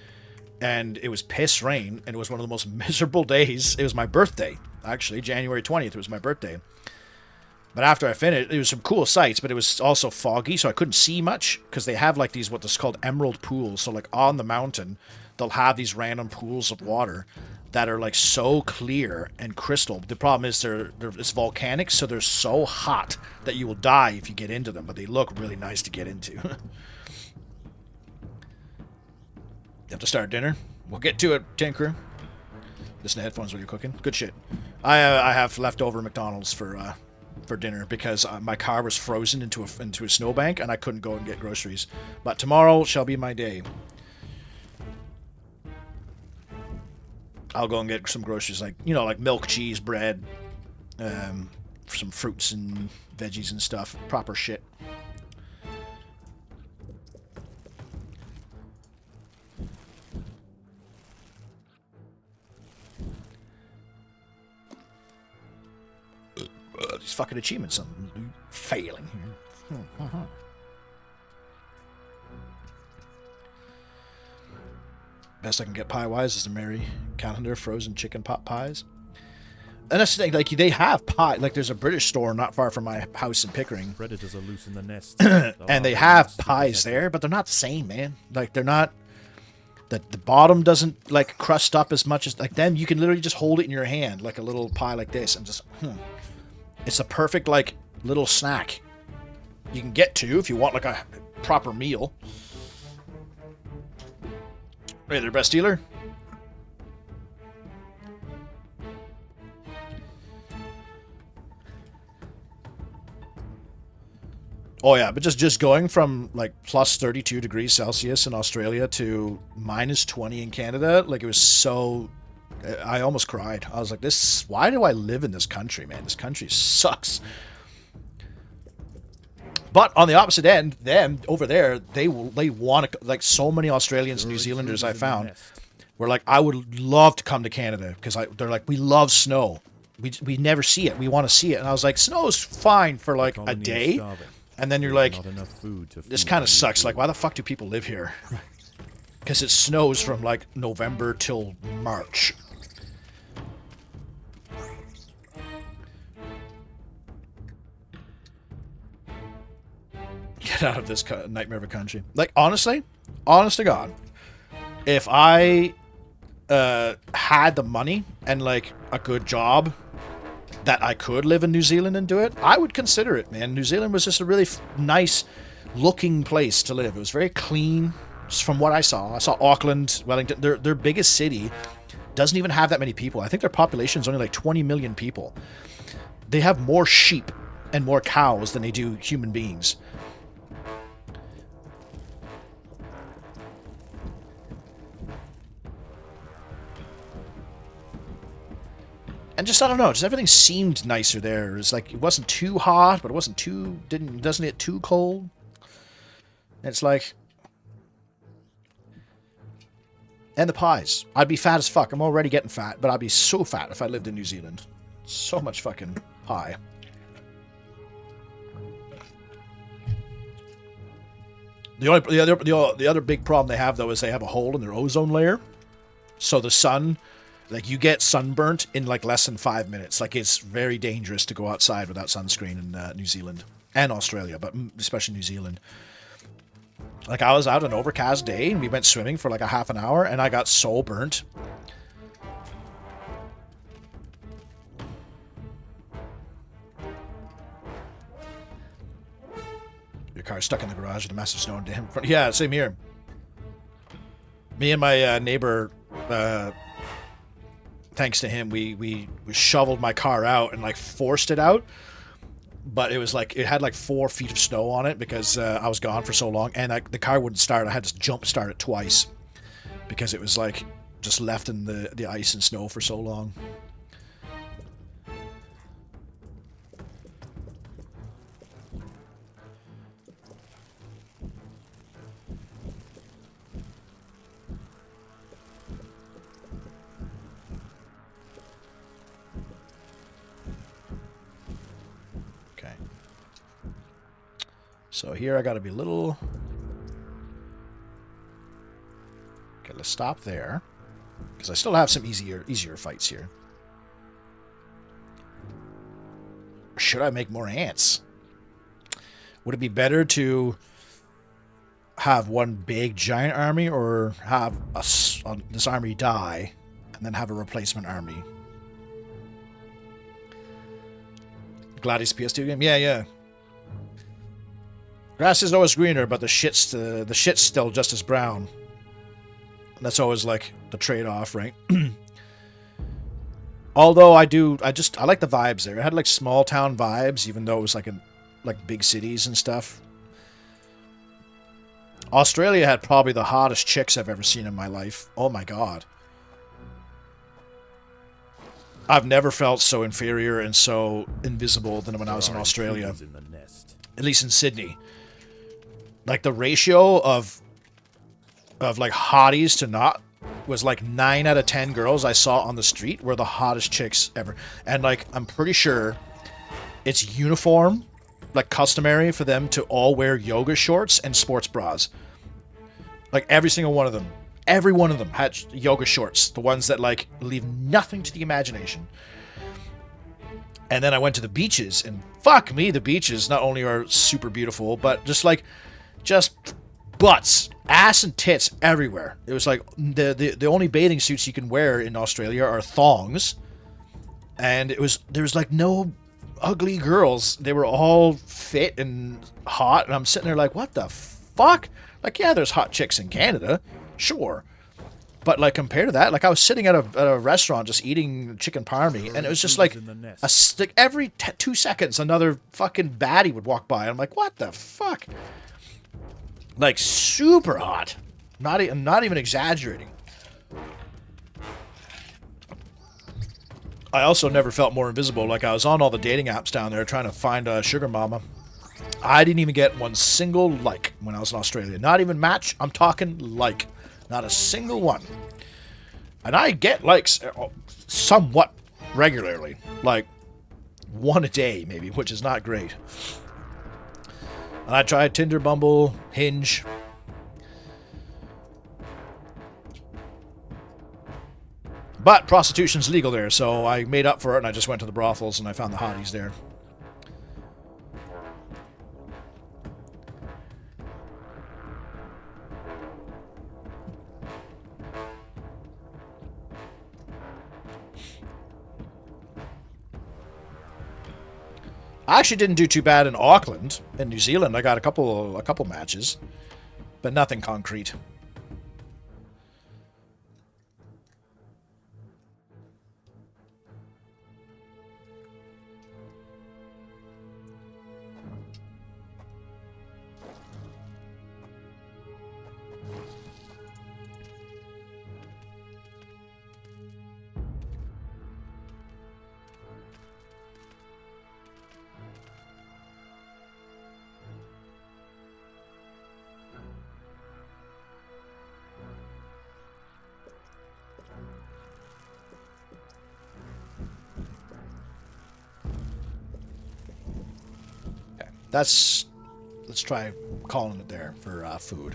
And it was piss rain, and it was one of the most miserable days. It was my birthday, actually. January 20th, it was my birthday. But after I finished, it was some cool sights, but it was also foggy, so I couldn't see much. Because they have, like, these, what's called emerald pools. So, like, on the mountain, they'll have these random pools of water that are like so clear and crystal. The problem is it's volcanic, so they're so hot that you will die if you get into them, but they look really nice to get into. You have to start dinner. We'll get to it, Tinker. Listen to headphones while you're cooking. Good shit. I have leftover McDonald's for dinner because my car was frozen into a snowbank and I couldn't go and get groceries. But tomorrow shall be my day. I'll go and get some groceries, like milk, cheese, bread, some fruits and veggies and stuff. Proper shit. These fucking achievements, I'm failing here. Best I can get pie-wise is the Mary Calendar frozen chicken pot pies. And that's the thing, like, they have pie. Like, there's a British store not far from my house in Pickering. Predators are loose in the nest. And they have pies there, but they're not the same, man. Like, they're not... The bottom doesn't, like, crust up as much as... Like, them, you can literally just hold it in your hand, like a little pie like this, and just... It's a perfect, like, little snack. You can get to if you want, like, a proper meal. Hey there, best dealer. Oh yeah, but just going from like plus 32 degrees Celsius in Australia to minus 20 in Canada, like it was so... I almost cried. I was like, why do I live in this country, man? This country sucks. But on the opposite end, them over there, they want to, like, so many Australians and New Zealanders I found were like, I would love to come to Canada because they're like, we love snow. We never see it. We want to see it. And I was like, snow's fine for like a day. And then you're like, this kind of sucks. Like, why the fuck do people live here? Because it snows from like November till March. Get out of this nightmare of a country. Like, honestly, honest to God, if I had the money and like a good job that I could live in New Zealand and do it, I would consider it, man. New Zealand was just a really nice looking place to live. It was very clean, just from what I saw. I saw Auckland, Wellington. Their biggest city doesn't even have that many people. I think their population is only like 20 million people. They have more sheep and more cows than they do human beings. And just, I don't know, just everything seemed nicer there. It's like, it wasn't too hot, but it wasn't too, doesn't get too cold. And it's like, and the pies. I'd be fat as fuck. I'm already getting fat, but I'd be so fat if I lived in New Zealand. So much fucking pie. The other big problem they have, though, is they have a hole in their ozone layer. So the sun, like, you get sunburnt in like less than 5 minutes. Like, it's very dangerous to go outside without sunscreen in New Zealand and Australia, but especially New Zealand. Like, I was out an overcast day and we went swimming for like a half an hour and I got so burnt. Your car's stuck in the garage with a massive snow dam in front. Yeah, same here. Me and my neighbor, thanks to him, we shoveled my car out and like forced it out. But it was like, it had like 4 feet of snow on it because I was gone for so long. And the car wouldn't start. I had to jump start it twice because it was like just left in the ice and snow for so long. So here I gotta be a little... Okay, let's stop there. Because I still have some easier fights here. Or should I make more ants? Would it be better to have one big giant army or have this army die and then have a replacement army? Gladys PS2 game? Yeah. Grass isn't always greener, but the shit's still just as brown. And that's always like the trade-off, right? Although I like the vibes there. It had like small town vibes, even though it was like in like big cities and stuff. Australia had probably the hottest chicks I've ever seen in my life. Oh my god. I've never felt so inferior and so invisible than when I was in Australia. At least in Sydney. Like, the ratio of like hotties to not was like 9 out of 10 girls I saw on the street were the hottest chicks ever. And like, I'm pretty sure it's uniform, like customary for them to all wear yoga shorts and sports bras. Like, every single one of them. Every one of them had yoga shorts. The ones that like leave nothing to the imagination. And then I went to the beaches, and fuck me, the beaches not only are super beautiful, but just butts, ass and tits everywhere. It was like the only bathing suits you can wear in Australia are thongs. And there was like no ugly girls. They were all fit and hot, and I'm sitting there like, what the fuck? Like, yeah, there's hot chicks in Canada, sure. But like, compared to that, like, I was sitting at a restaurant just eating chicken parmy, and it was just like every 2 seconds another fucking baddie would walk by. I'm like, what the fuck? Like, super hot. I'm not even exaggerating. I also never felt more invisible. Like, I was on all the dating apps down there trying to find a sugar mama. I didn't even get one single like when I was in Australia. Not even match. I'm talking like. Not a single one. And I get likes somewhat regularly. Like, 1 a day, maybe, which is not great. And I tried Tinder, Bumble, Hinge. But prostitution's legal there, so I made up for it and I just went to the brothels and I found the hotties there. I actually didn't do too bad in Auckland, in New Zealand. I got a couple matches, but nothing concrete. Let's try calling it there for food.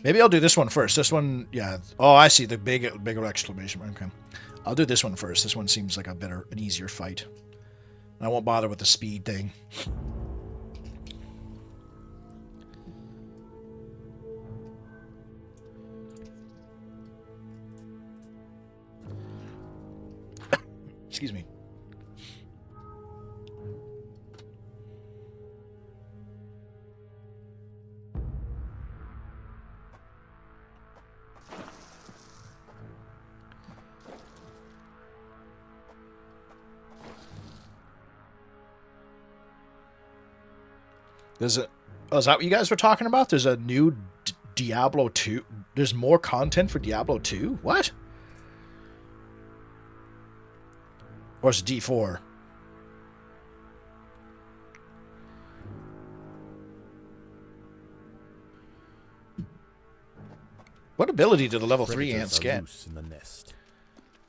Maybe I'll do this one first. This one, yeah. Oh, I see the bigger exclamation mark. Okay. I'll do this one first. This one seems like an easier fight. And I won't bother with the speed thing. Excuse me. There's a... Oh, is that what you guys were talking about? There's a new Diablo 2. There's more content for Diablo 2? What? Or is it D4? What ability do the level 3 ants get? Loose in the nest.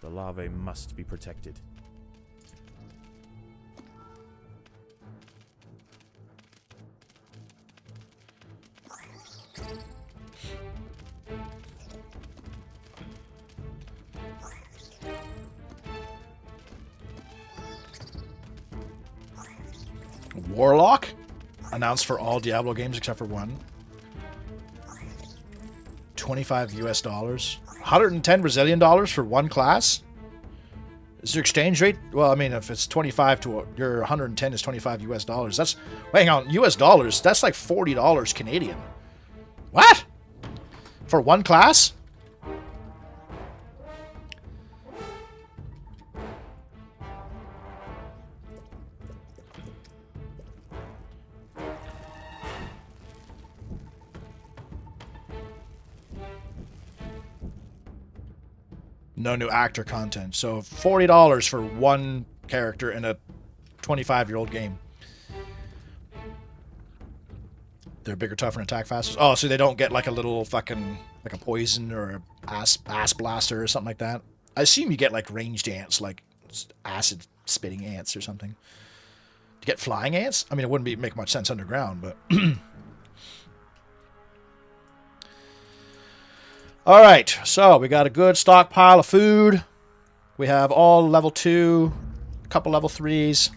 The larvae must be protected. Warlock? Announced for all Diablo games except for one. 25 US dollars. 110 Brazilian dollars for one class? Is your exchange rate? Well, I mean, if it's 25 to your 110 is 25 US dollars. That's, wait, hang on, US dollars. That's like $40 Canadian. What? For one class? No new actor content. So $40 for one character in a 25-year-old game. They're bigger, tougher, and attack faster. Oh, so they don't get like a little fucking, like a poison or a ass blaster or something like that. I assume you get like ranged ants, like acid spitting ants or something. To get flying ants? I mean, it wouldn't make much sense underground, but... Alright, so we got a good stockpile of food. We have all level 2, a couple level 3s.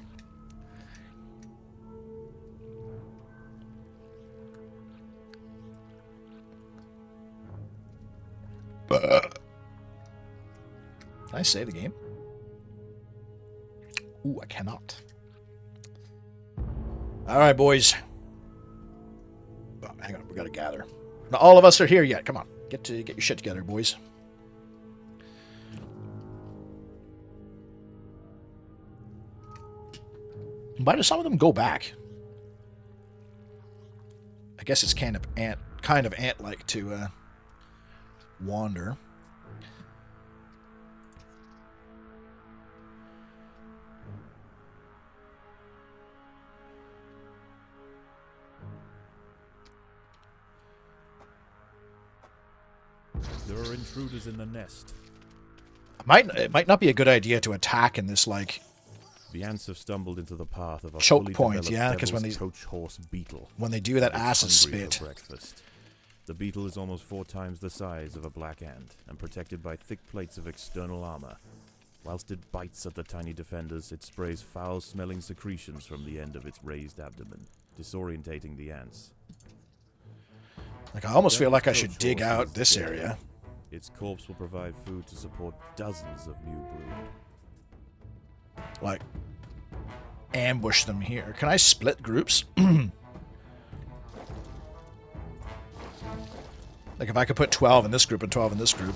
Can I save the game? Ooh, I cannot. Alright, boys. Oh, hang on, we gotta gather. Not all of us are here yet. Come on. Get your shit together, boys. Why do some of them go back? I guess it's kind of ant-like to wander. There are intruders in the nest. It might not be a good idea to attack in this, like... The ants have stumbled into the path of a choke fully point, developed yeah, because when devil's coach horse beetle. When they do that It's acid hungry spit. for breakfast. The beetle is almost 4 times the size of a black ant and protected by thick plates of external armor. Whilst it bites at the tiny defenders, it sprays foul-smelling secretions from the end of its raised abdomen, disorientating the ants. Like, I almost feel like I Devil's should coach dig horse out is this dead. area. Its corpse will provide food to support dozens of new brood. Like, ambush them here. Can I split groups? Like, if I could put 12 in this group and 12 in this group.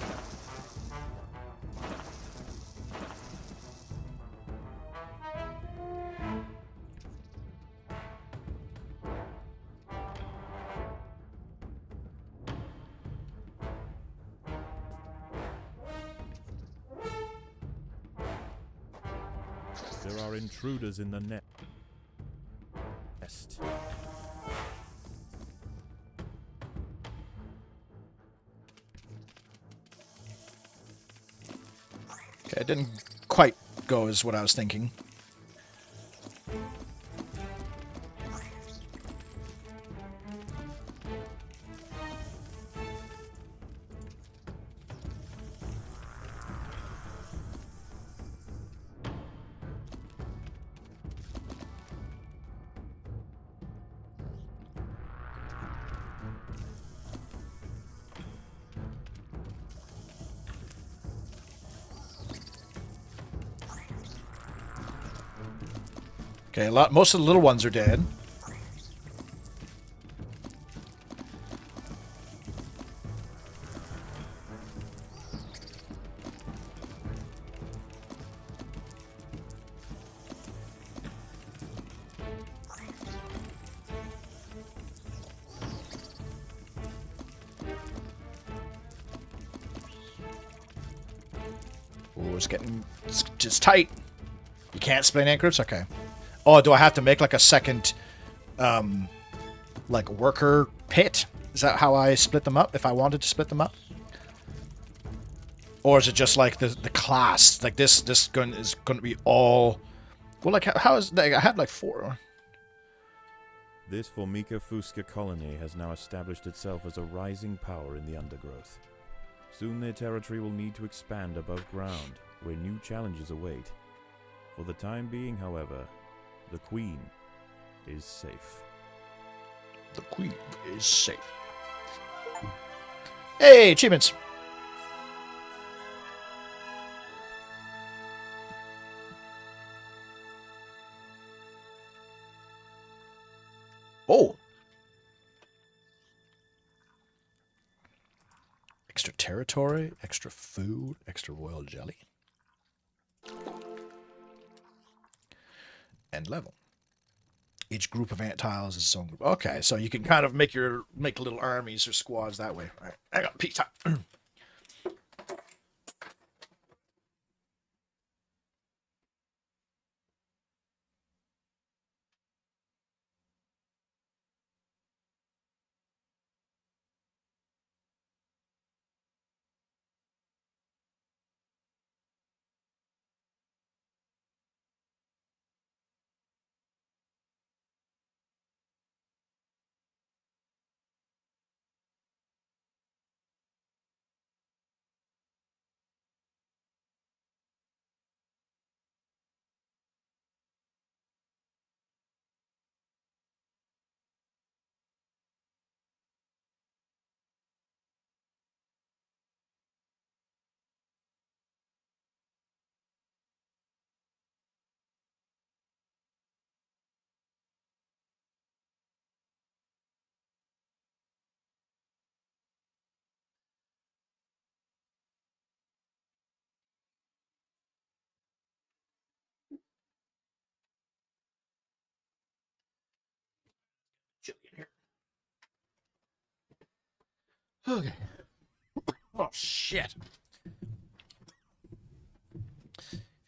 There are intruders in the nest. Okay, it didn't quite go as what I was thinking. Okay, most of the little ones are dead. Ooh, it's getting just tight. You can't split ant groups? Okay. Oh, do I have to make like a second, like worker pit? Is that how I split them up? If I wanted to split them up? Or is it just like the class? Like this gun is going to be all... Well, like how is... Like, I had like 4. This Formica Fusca colony has now established itself as a rising power in the Undergrowth. Soon their territory will need to expand above ground, where new challenges await. For the time being, however, the Queen is safe. The Queen is safe. Hey, achievements! Oh! Extra territory, extra food, extra royal jelly. And level. Each group of ant tiles is its own group. Okay, so you can kind of make little armies or squads that way. All right, I got peace time. Okay. Oh, shit.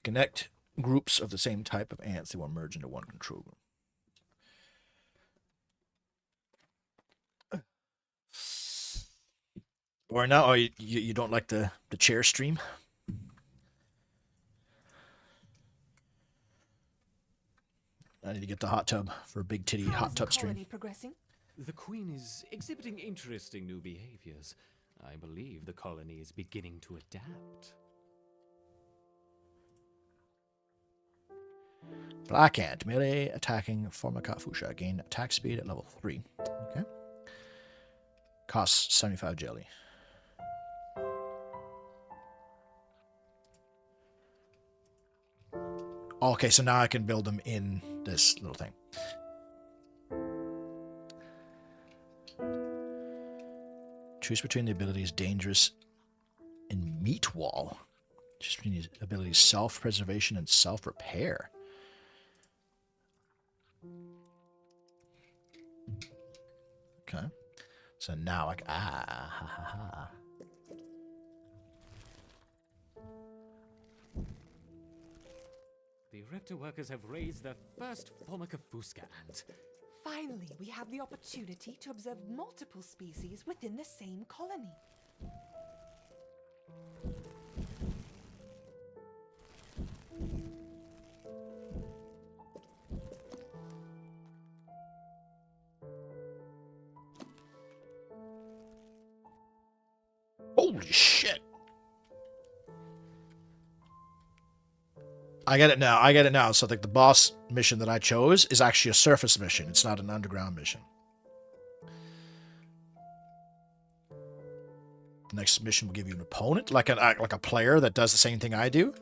Connect groups of the same type of ants. They will merge into one control group. Or now, oh, you don't like the chair stream? I need to get the hot tub for a big titty How hot is tub the colony stream. progressing? The Queen is exhibiting interesting new behaviors. I believe the colony is beginning to adapt. Black ant, melee attacking Formica Fuchsia. Gain attack speed at level 3. Okay. Costs 75 jelly. Okay, so now I can build them in this little thing. Choose between the abilities Dangerous and Meat Wall. Choose between the abilities Self-Preservation and Self-Repair. Okay. So now I ha ha ha. The Reptor workers have raised their first Formica Fusca ant. Finally, we have the opportunity to observe multiple species within the same colony. Holy shit. I get it now. I get it now. So like the boss mission that I chose is actually a surface mission. It's not an underground mission. The next mission will give you an opponent, like a player that does the same thing I do.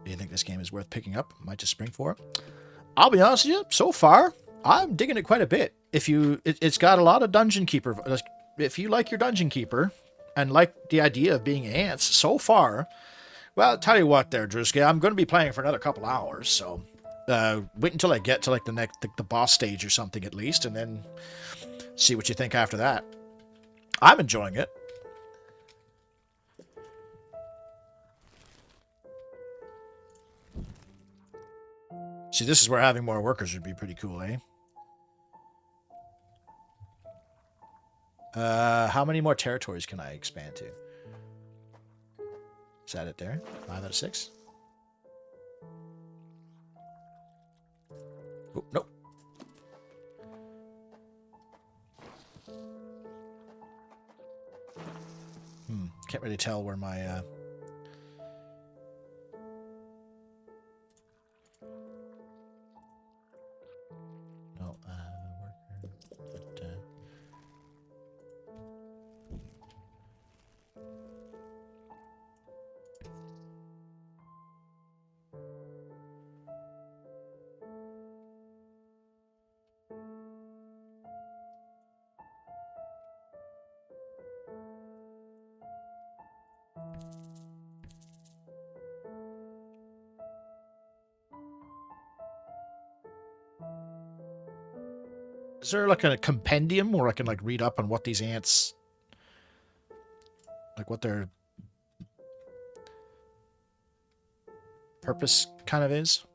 Do you think this game is worth picking up? Might just spring for it. I'll be honest with you. So far, I'm digging it quite a bit. It's got a lot of dungeon keeper. If you like your dungeon keeper and like the idea of being ants, so far, well, I'll tell you what, there, Drewski, I'm going to be playing for another couple hours. So wait until I get to like the boss stage or something at least, and then see what you think after that. I'm enjoying it. See, this is where having more workers would be pretty cool, eh? How many more territories can I expand to? Is that it there? 5 out of 6? Oh, nope. Can't really tell where my... Is there like a compendium where I can like read up on what these ants, like what their purpose kind of is?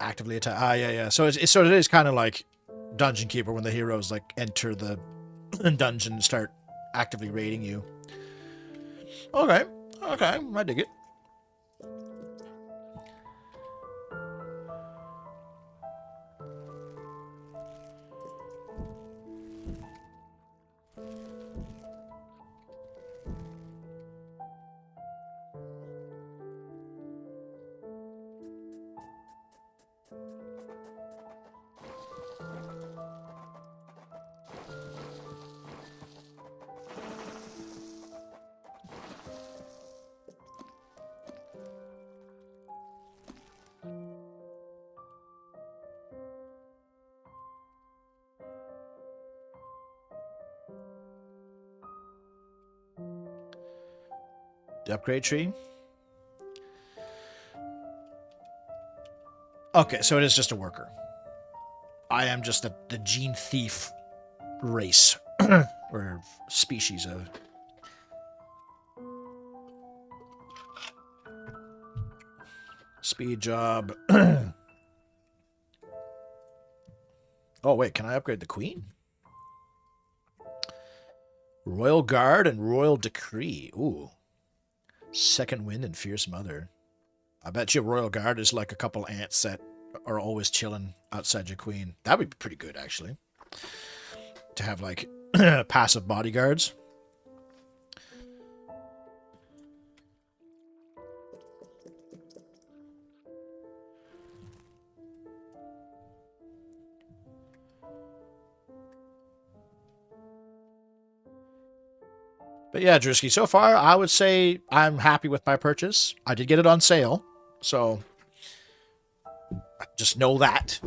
Actively attack. Ah, yeah. So it is kind of like Dungeon Keeper when the heroes like enter the dungeon and start actively raiding you. Okay, I dig it. The upgrade tree. Okay, so it is just a worker. I am just the gene thief race or species of. Speed job. Oh wait, can I upgrade the queen? Royal Guard and Royal Decree. Ooh. Second Wind and Fierce Mother. I bet you Royal Guard is like a couple ants that are always chilling outside your queen. That would be pretty good, actually. To have, like, passive bodyguards. But yeah, Drewski, so far, I would say I'm happy with my purchase. I did get it on sale, so just know that.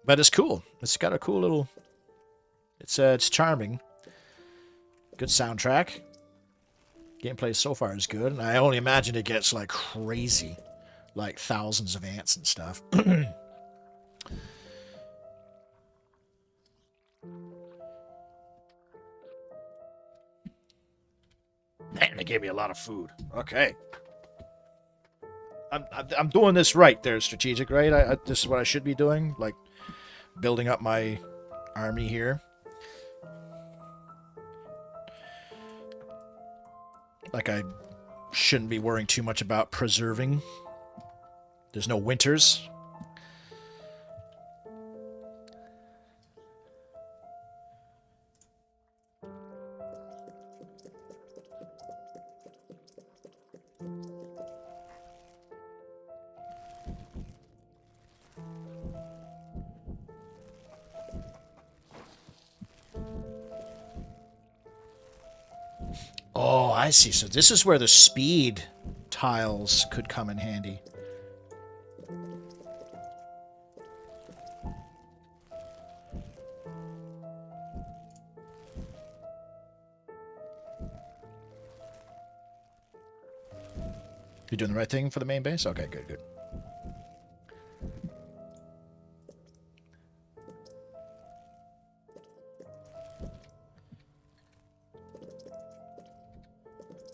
But it's cool. It's got a cool little... It's charming. Good soundtrack. Gameplay so far is good, and I only imagine it gets, like, crazy. Like, thousands of ants and stuff. Man, they gave me a lot of food. Okay. I'm doing this right there, strategic, right? This is what I should be doing, like building up my army here. Like I shouldn't be worrying too much about preserving. There's no winters. I see. So this is where the speed tiles could come in handy. You doing the right thing for the main base? Okay, good, good.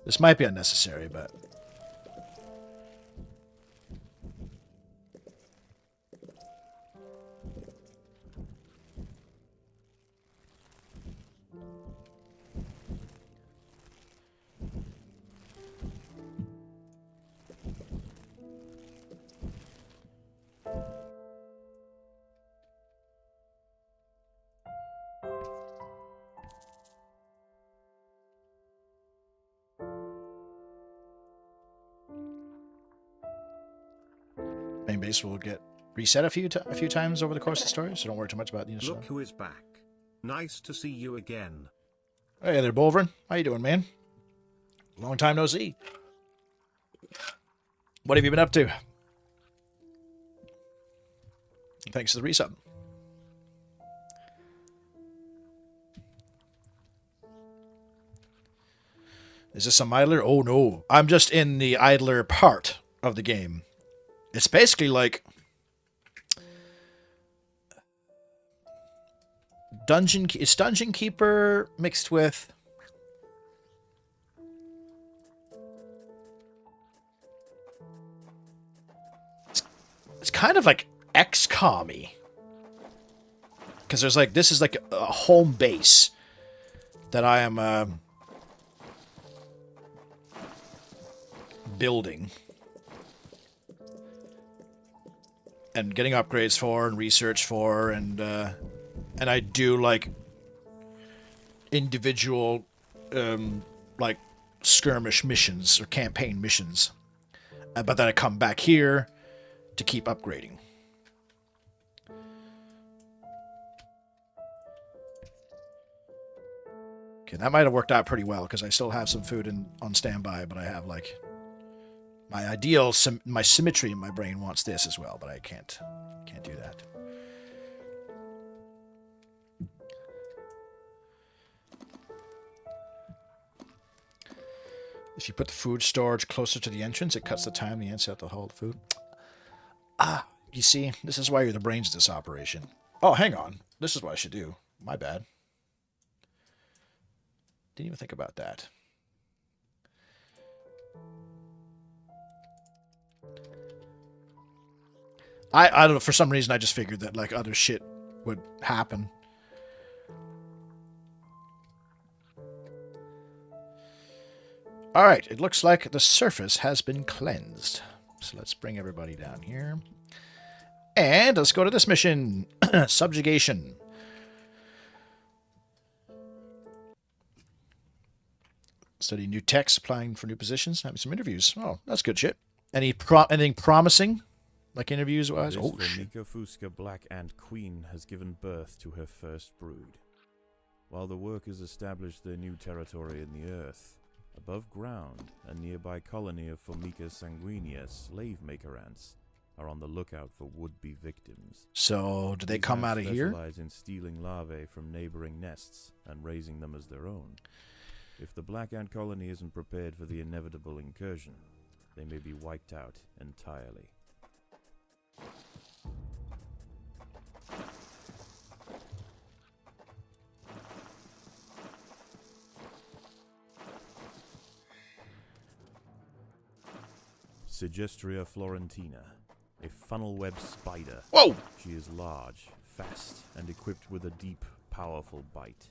This might be unnecessary, but... main base will get reset a few times over the course of the story, so don't worry too much about the initial. Look who is back. Nice to see you again. Hey there, Bolvrin. How you doing, man? Long time no see. What have you been up to? Thanks to the resub. Is this some idler? Oh no. I'm just in the idler part of the game. It's basically like it's Dungeon Keeper mixed with it's kind of like XCOM-y. Because there's like this is like a home base that I am building and getting upgrades for and research for, and I do like individual like skirmish missions or campaign missions, but then I come back here to keep upgrading. Okay, that might have worked out pretty well because I still have some food on standby, but I have like my ideal, my symmetry in my brain wants this as well, but I can't do that. If you put the food storage closer to the entrance, it cuts the time the ants have to hold the food. Ah, you see, this is why you're the brains of this operation. Oh, hang on. This is what I should do. My bad. Didn't even think about that. I don't know, for some reason I just figured that like other shit would happen. Alright, it looks like the surface has been cleansed. So let's bring everybody down here. And let's go to this mission. Subjugation. Study new texts, applying for new positions, having some interviews. Oh, that's good shit. Anything promising? Like interviews wise? This Oh, shit. Formika Fusca Black Ant Queen has given birth to her first brood. While the workers established their new territory in the earth, above ground, a nearby colony of Formica sanguinea slave-maker ants are on the lookout for would-be victims. So, do they These come out ants of here? specialize in stealing larvae from neighboring nests and raising them as their own. If the black ant colony isn't prepared for the inevitable incursion, they may be wiped out entirely. Sigestria florentina, a funnel-web spider. Whoa! She is large, fast, and equipped with a deep, powerful bite.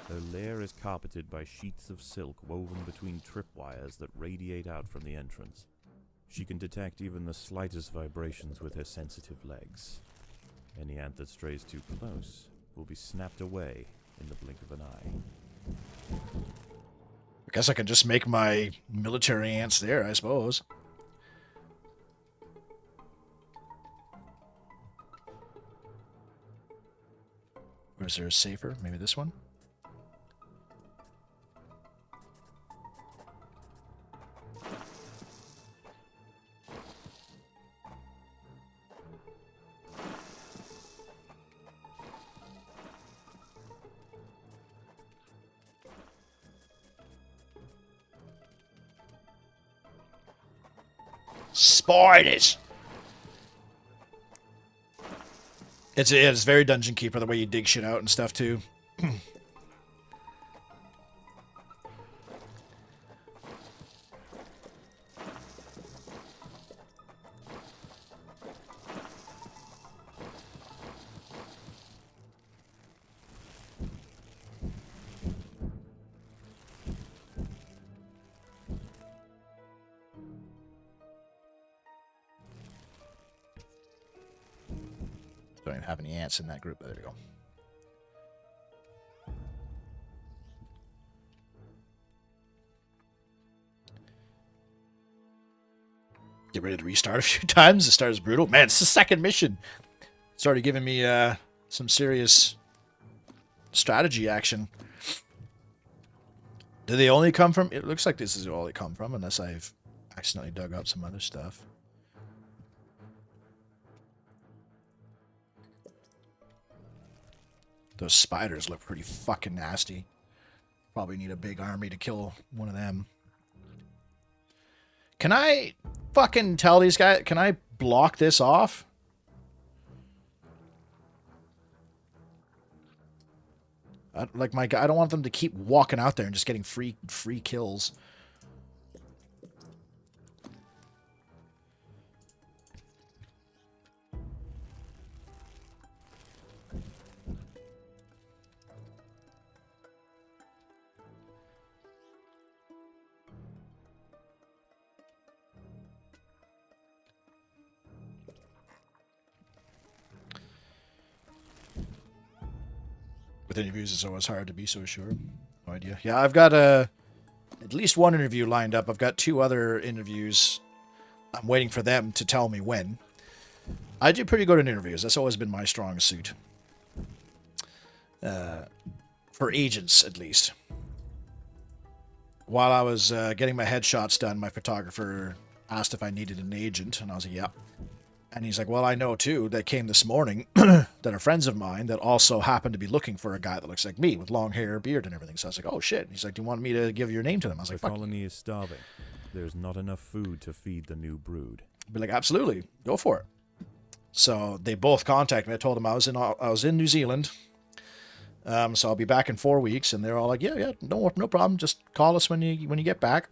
Her lair is carpeted by sheets of silk woven between tripwires that radiate out from the entrance. She can detect even the slightest vibrations with her sensitive legs. Any ant that strays too close will be snapped away in the blink of an eye. I guess I can just make my military ants there, I suppose. Or is there a safer? Maybe this one? Spiders! It's very Dungeon Keeper, the way you dig shit out and stuff, too. Don't even have any ants in that group. There we go. Get ready to restart a few times. The start is brutal. Man, it's the second mission. It's already giving me some serious strategy action. Do they only come from... It looks like this is all they come from, unless I've accidentally dug up some other stuff. Those spiders look pretty fucking nasty. Probably need a big army to kill one of them. Can I fucking tell these guys... Can I block this off? I don't want them to keep walking out there and just getting free kills. With interviews, it's always hard to be so sure. No idea. Yeah, I've got at least one interview lined up. I've got 2 other interviews. I'm waiting for them to tell me when. I do pretty good in interviews. That's always been my strong suit. For agents, at least. While I was getting my headshots done, my photographer asked if I needed an agent, and I was like, yeah. And he's like, well, I know, too, that came this morning that are friends of mine that also happen to be looking for a guy that looks like me with long hair, beard, and everything. So I was like, oh, shit. And he's like, do you want me to give your name to them? I was like, the fuck. colony is starving. There's not enough food to feed the new brood. I'd be like, absolutely. Go for it. So they both contacted me. I told them I was in New Zealand. So I'll be back in 4 weeks. And they're all like, yeah, no problem. Just call us when you get back.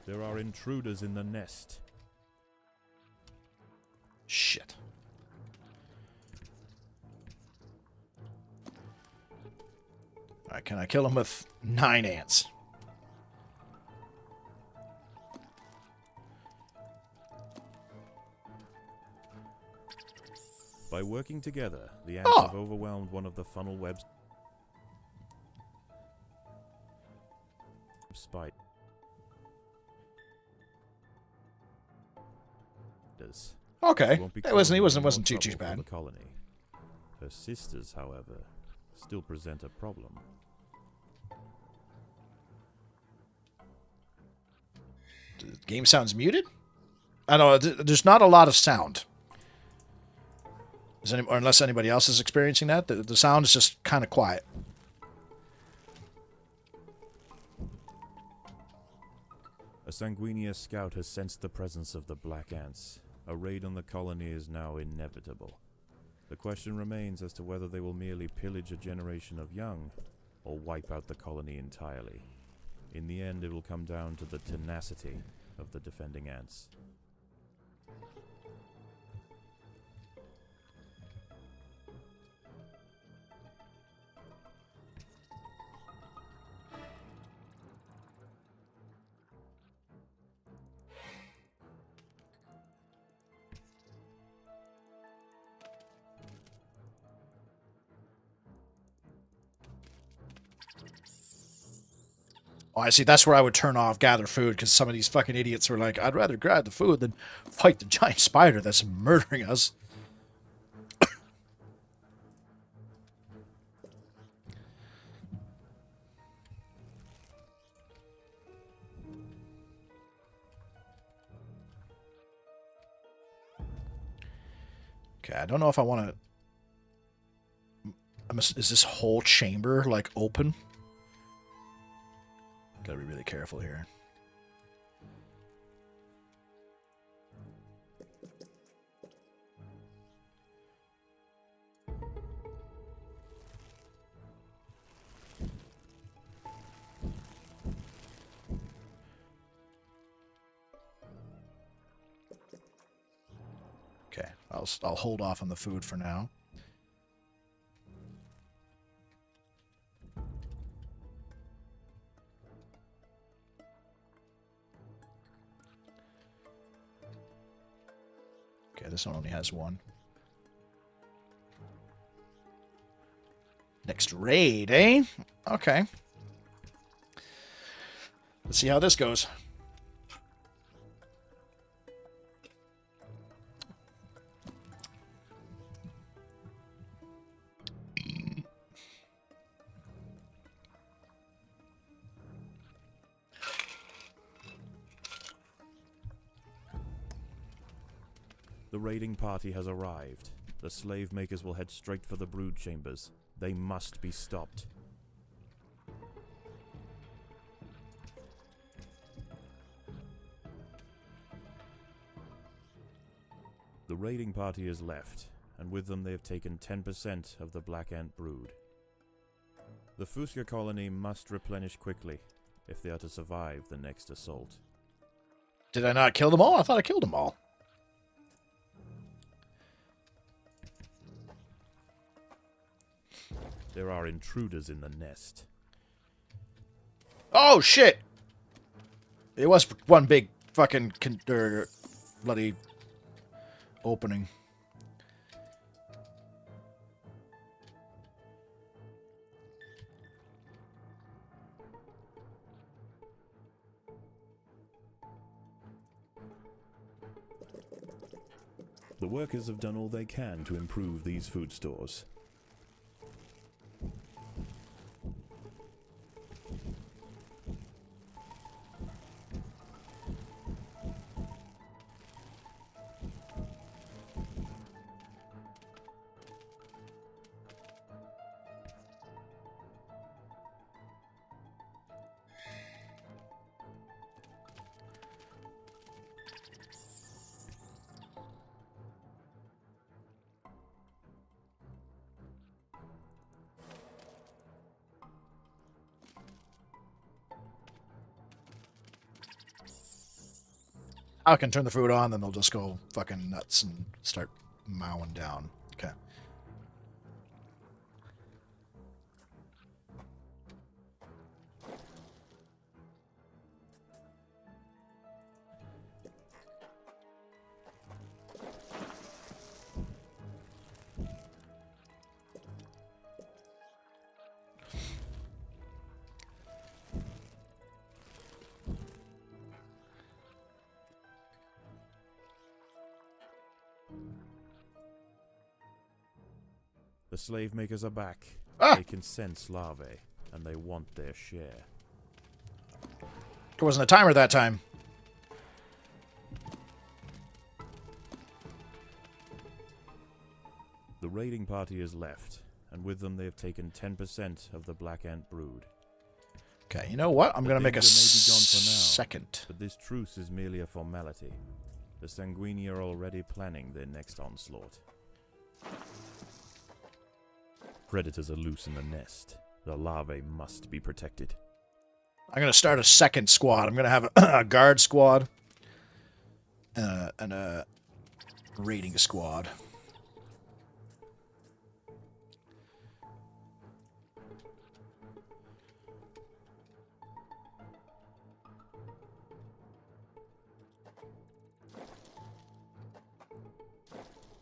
There are intruders in the nest. Shit. Alright, can I kill him with 9 ants? By working together, the ants have overwhelmed one of the funnel web's spiders. Okay, Won't be it wasn't causing too trouble for bad. the colony. Her sisters, however, still present a problem. The game sounds muted? I don't know, there's not a lot of sound. Or unless anybody else is experiencing that, the sound is just kind of quiet. A Sanguinius scout has sensed the presence of the black ants. A raid on the colony is now inevitable. The question remains as to whether they will merely pillage a generation of young, or wipe out the colony entirely. In the end, it will come down to the tenacity of the defending ants. Oh, I see. That's where I would turn off gather food, because some of these fucking idiots were like, I'd rather grab the food than fight the giant spider that's murdering us. Okay, I don't know if I want to... Is this whole chamber, like, open? Gotta be really careful here. Okay, I'll hold off on the food for now. Okay, this one only has one. Next raid, eh? Okay. Let's see how this goes. The raiding party has arrived. The slave makers will head straight for the brood chambers. They must be stopped. The raiding party is left, and with them they have taken 10% of the Black Ant brood. The Fuska colony must replenish quickly if they are to survive the next assault. Did I not kill them all? I thought I killed them all. There are intruders in the nest. Oh, shit! It was one big fucking bloody opening. The workers have done all they can to improve these food stores. I can turn the food on, then they'll just go fucking nuts and start mowing down. Okay. The slave makers are back. Ah! They can sense larvae, and they want their share. There wasn't a timer that time. The raiding party is left, and with them they have taken 10% of the Black Ant brood. Okay, you know what? I'm The going to make a danger may be gone for now. second. But this truce is merely a formality. The Sanguini are already planning their next onslaught. Predators are loose in the nest. The larvae must be protected. I'm going to start a second squad. I'm going to have a guard squad and a raiding squad.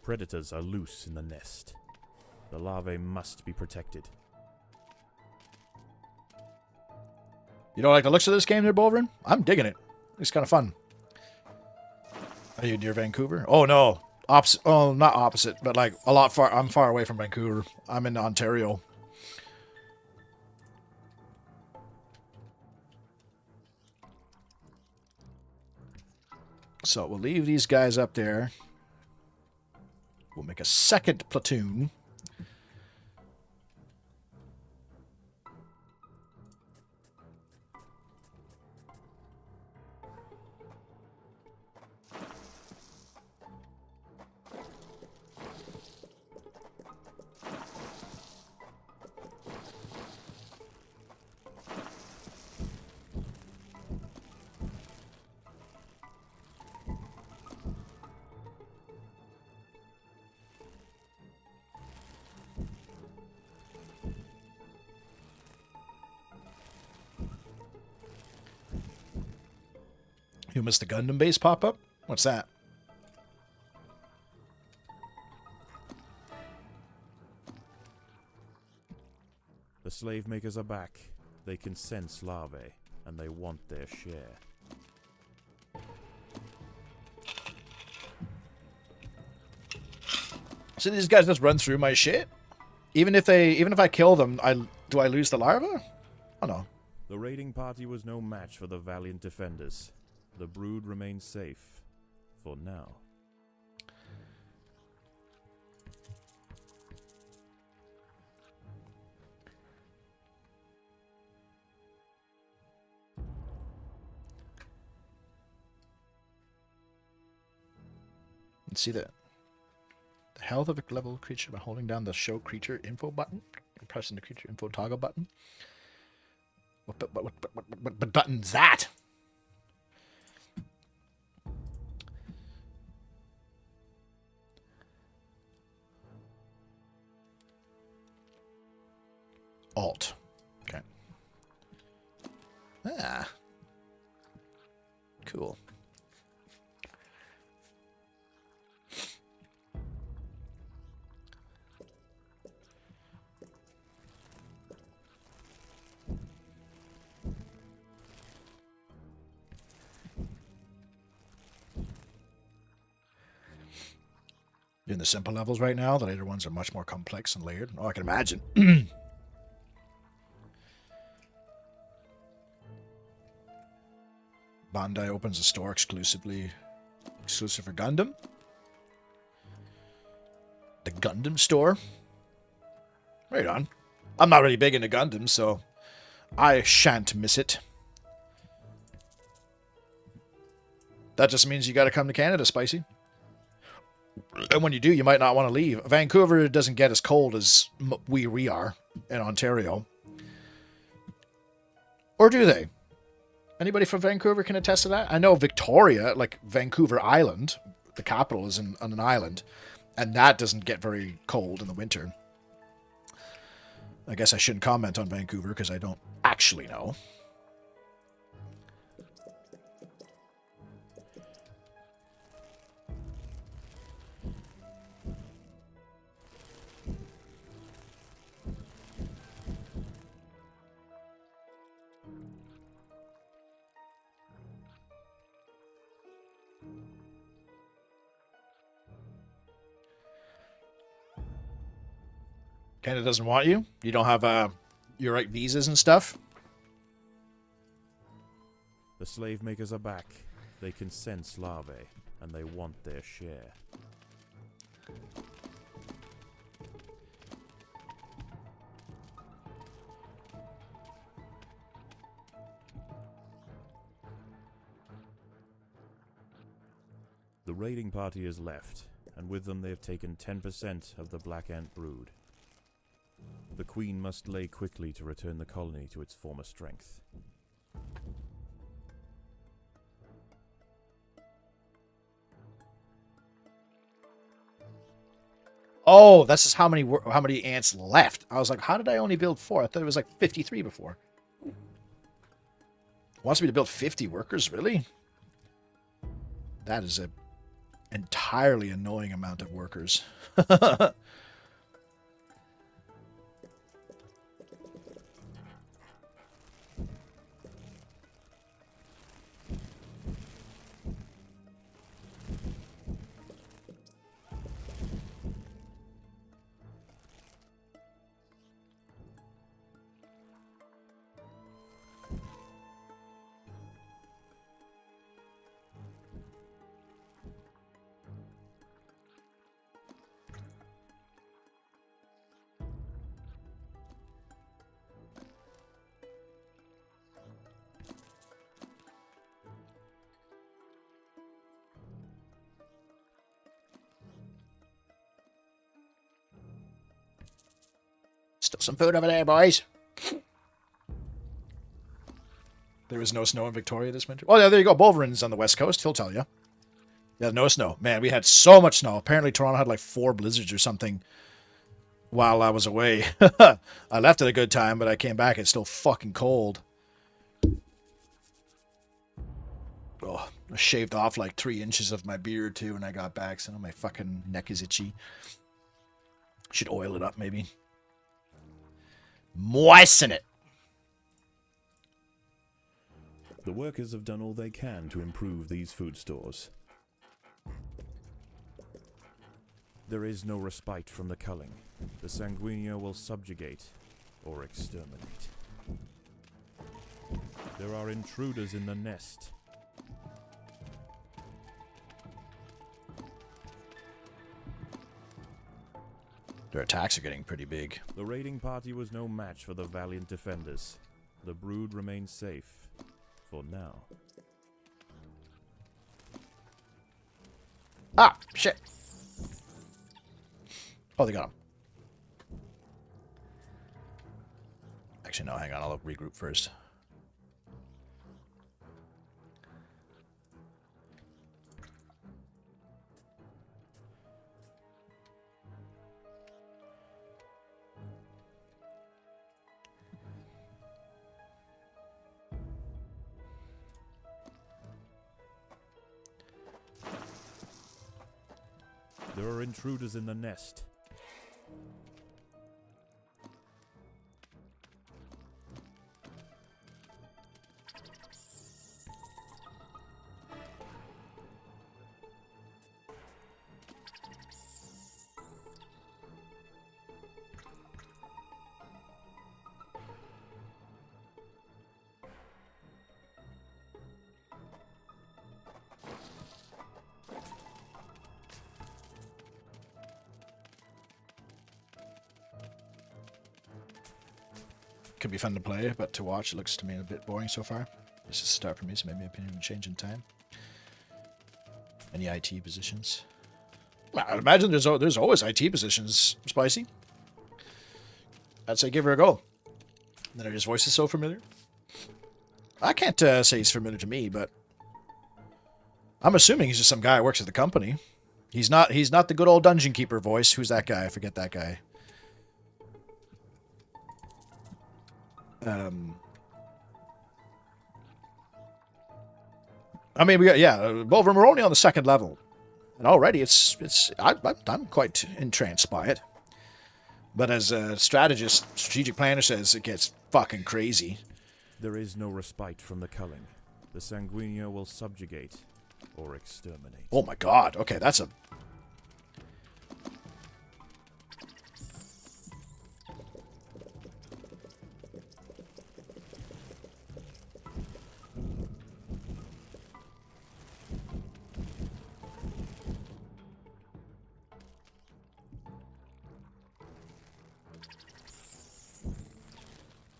Predators are loose in the nest. The larvae must be protected. You don't like the looks of this game there, Bolvin? I'm digging it. It's kind of fun. Are you near Vancouver? Oh, no. Opposite. Oh, not opposite, but like a lot far. I'm far away from Vancouver. I'm in Ontario. So we'll leave these guys up there. We'll make a second platoon Who must the Gundam base pop up? What's that? The slave makers are back. They can sense larvae, and they want their share. So these guys just run through my shit? Even if I kill them, do I lose the larva? Oh no. The raiding party was no match for the valiant defenders. The brood remains safe. For now. Let's see the health of a level creature by holding down the show creature info button and pressing the creature info toggle button. What button's that? Alt. Okay. Ah. Cool. Doing the simple levels right now. The later ones are much more complex and layered. Oh, I can imagine. Bandai opens a store exclusive for Gundam. The Gundam store. Right on. I'm not really big into Gundam, so I shan't miss it. That just means you got to come to Canada, Spicy. And when you do, you might not want to leave. Vancouver doesn't get as cold as we are in Ontario. Or do they? Anybody from Vancouver can attest to that? I know Victoria, like Vancouver Island, the capital is on an island, and that doesn't get very cold in the winter. I guess I shouldn't comment on Vancouver because I don't actually know. Canada doesn't want you? You don't have your right visas and stuff? The slave makers are back. They can sense larvae, and they want their share. The raiding party is left, and with them they have taken 10% of the Black Ant brood. The Queen must lay quickly to return the colony to its former strength. Oh, that's just how many ants left. I was like, how did I only build 4? I thought it was like 53 before. Wants me to build 50 workers, really? That is an entirely annoying amount of workers. Still some food over there, boys. There is no snow in Victoria this winter. Oh, yeah, there you go. Wolverine's on the west coast. He'll tell you. Yeah, no snow. Man, we had so much snow. Apparently, Toronto had like 4 blizzards or something while I was away. I left at a good time, but I came back. It's still fucking cold. Oh, I shaved off like 3 inches of my beard too when I got back, so now my fucking neck is itchy. Should oil it up maybe. Moisten it. The workers have done all they can to improve these food stores. There is no respite from the culling. The Sanguinio will subjugate or exterminate. There are intruders in the nest. Their attacks are getting pretty big. The raiding party was no match for the valiant defenders. The brood remains safe. For now. Ah, shit. Oh, they got him. Actually, no, hang on. I'll regroup first. There are intruders in the nest. Could be fun to play, but to watch, it looks to me a bit boring so far. This is a start for me, so maybe my opinion will change in time. Any IT positions? Well, I imagine there's always IT positions, Spicy. I'd say give her a go. Then his voice is so familiar. I can't say he's familiar to me, but I'm assuming he's just some guy who works at the company. He's not the good old dungeon keeper voice. Who's that guy? I forget that guy. I mean, well, we're only on the 2nd level, and already I'm quite entranced by it. But as a strategic planner says, it gets fucking crazy. There is no respite from the culling. The Sanguinio will subjugate or exterminate. Oh my god, okay, that's a...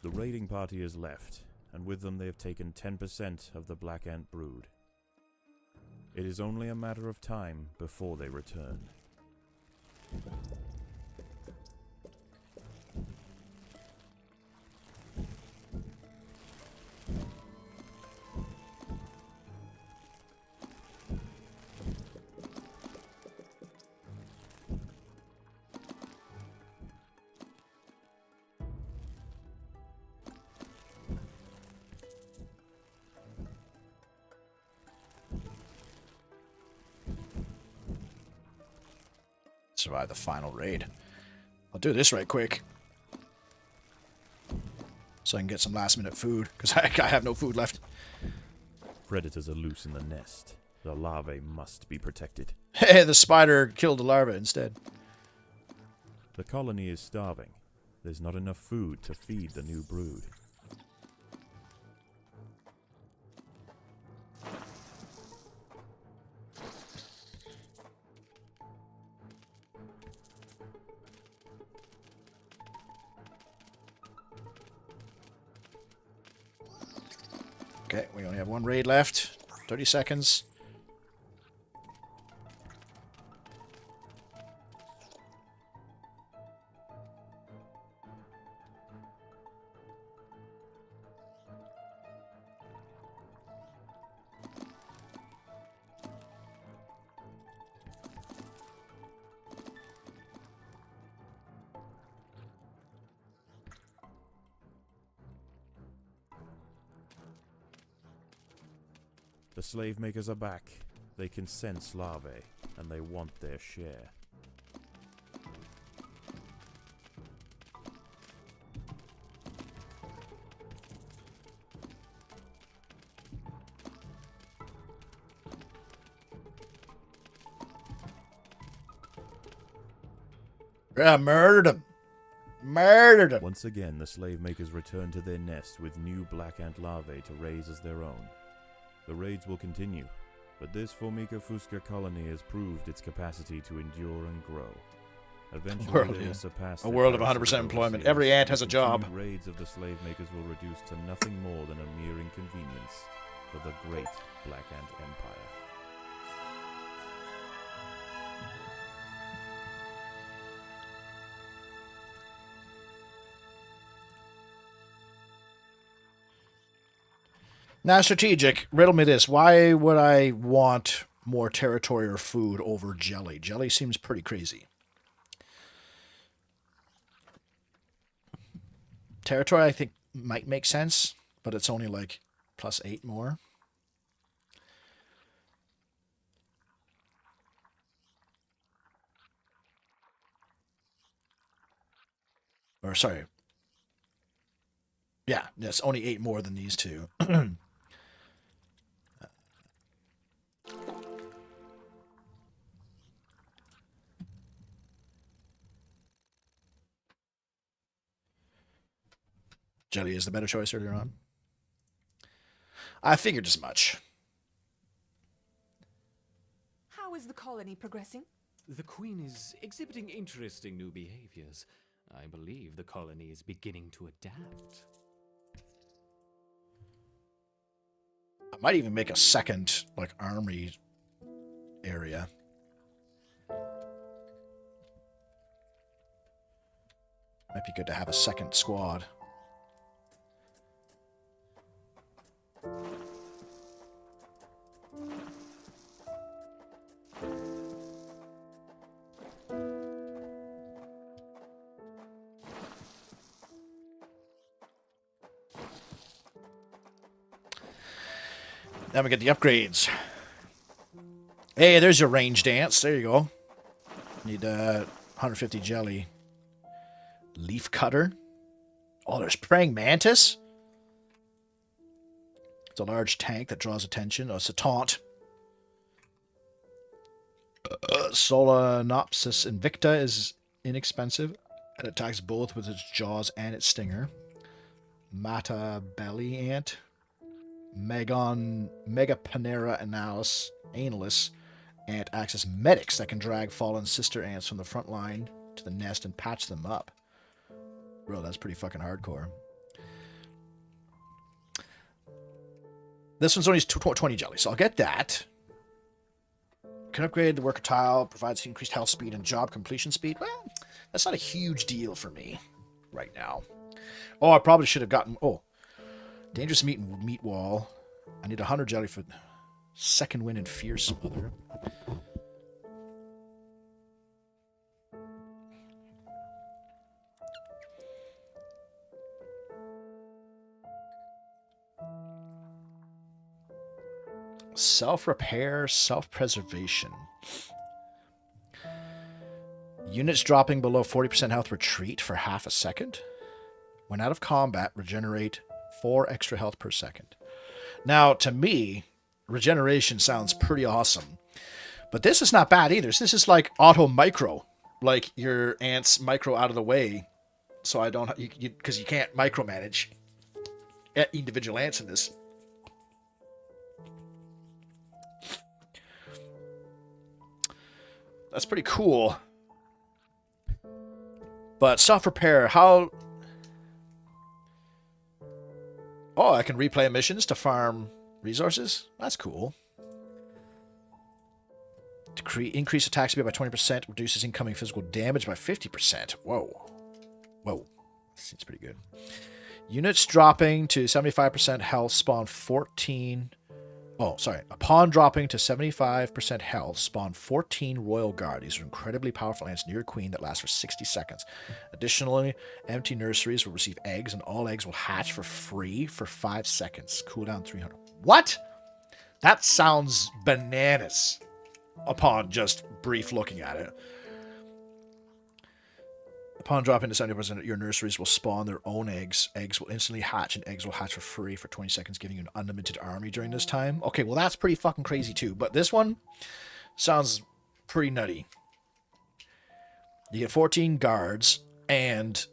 The raiding party has left, and with them they have taken 10% of the Black Ant brood. It is only a matter of time before they return. Survive the final raid. I'll do this right quick. So I can get some last minute food, because I have no food left. Predators are loose in the nest. The larvae must be protected. Hey, the spider killed the larva instead. The colony is starving. There's not enough food to feed the new brood. Okay, we only have 1 raid left. 30 seconds. The slave makers are back. They can sense larvae, and they want their share. Yeah, murdered him. Murdered him. Once again, the slave makers return to their nest with new black ant larvae to raise as their own. The raids will continue, but this Formica fusca colony has proved its capacity to endure and grow. Eventually, World, they yeah. will surpass A the world of curse 100% employment. overseers. Every ant The has a job. continued raids of the slave makers will reduce to nothing more than a mere inconvenience for the great Black Ant Empire. Now, strategic. Riddle me this. Why would I want more territory or food over jelly? Jelly seems pretty crazy. Territory, I think, might make sense, but it's only like +8 more. Or, sorry. Yeah, it's only 8 more than these two. Jelly is the better choice earlier on. I figured as much. How is the colony progressing? The Queen is exhibiting interesting new behaviors. I believe the colony is beginning to adapt. I might even make a second, like, army area. Might be good to have a second squad. Then we get the upgrades. Hey, there's your range dance. There you go. Need 150 jelly. Leaf cutter. Oh, there's praying mantis. It's a large tank that draws attention. Oh, it's a taunt. Solenopsis invicta is inexpensive. It attacks both with its jaws and its stinger. Mata belly ant. Megapanera analis ant acts as medics that can drag fallen sister ants from the front line to the nest and patch them up. Bro, that's pretty fucking hardcore. This one's only 20 jelly, so I'll get that. Can upgrade the worker tile, provides increased health speed and job completion speed. Well, that's not a huge deal for me right now. Oh, I probably should have gotten... Oh. Dangerous meat wall. I need 100 jelly for second wind and fierce smother. Self-repair, self-preservation. Units dropping below 40% health retreat for half a second. When out of combat, regenerate 4 extra health per second. Now, to me, regeneration sounds pretty awesome. But this is not bad either. This is like auto micro. Like your ants micro out of the way. So I don't... Because you can't micromanage individual ants in this. That's pretty cool. But self-repair, how... Oh, I can replay missions to farm resources? That's cool. Increase attack speed by 20%, reduces incoming physical damage by 50%. Whoa. Whoa. Seems pretty good. Units dropping to 75% health spawn 14... Oh, sorry. Upon dropping to 75% health, spawn 14 Royal Guard. These are incredibly powerful ants near Queen that last for 60 seconds. Additionally, empty nurseries will receive eggs, and all eggs will hatch for free for 5 seconds. Cooldown 300. What? That sounds bananas upon just brief looking at it. Upon dropping to 70%, your nurseries will spawn their own eggs. Eggs will instantly hatch, and eggs will hatch for free for 20 seconds, giving you an unlimited army during this time. Okay, well, that's pretty fucking crazy, too. But this one sounds pretty nutty. You get 14 guards, and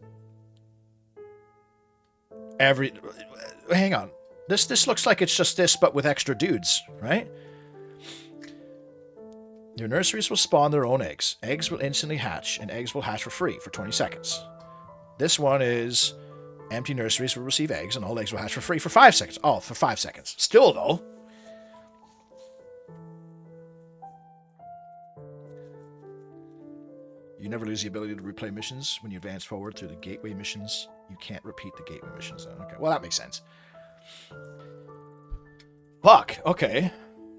every... Hang on. This looks like it's just this, but with extra dudes, right? Your nurseries will spawn their own eggs. Eggs will instantly hatch, and eggs will hatch for free for 20 seconds. This one is empty nurseries will receive eggs, and all eggs will hatch for free for 5 seconds. Oh, for 5 seconds. Still, though. You never lose the ability to replay missions. When you advance forward through the gateway missions, you can't repeat the gateway missions. Okay, well, that makes sense. Fuck, okay.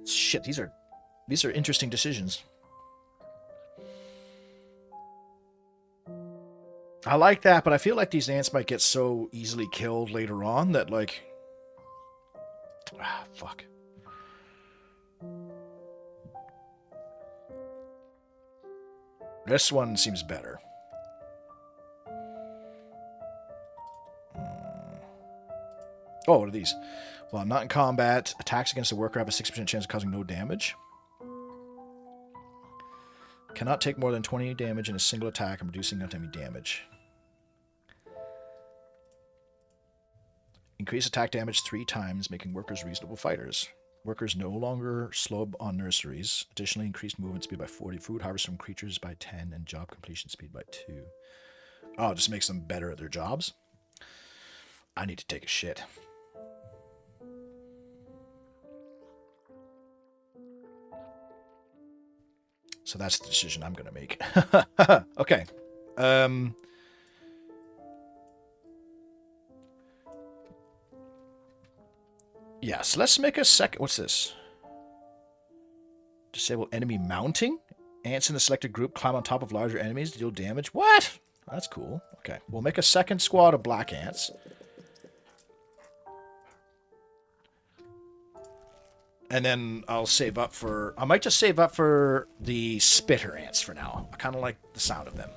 Shit, these are interesting decisions. I like that, but I feel like these ants might get so easily killed later on that, like... fuck. This one seems better. Oh, what are these? Well, I'm not in combat. Attacks against the worker have a 6% chance of causing no damage. Cannot take more than 20 damage in a single attack and reducing enemy damage. Increase attack damage 3 times, making workers reasonable fighters. Workers no longer slow on nurseries. Additionally, increased movement speed by 40, food harvest from creatures by 10, and job completion speed by 2. Oh, it just makes them better at their jobs? I need to take a shit. So that's the decision I'm going to make. Okay. Yes, let's make a second. What's this? Disable enemy mounting? Ants in the selected group climb on top of larger enemies to deal damage? What? That's cool. Okay, we'll make a second squad of black ants. And then I'll save up for... I might just save up for the spitter ants for now. I kind of like the sound of them.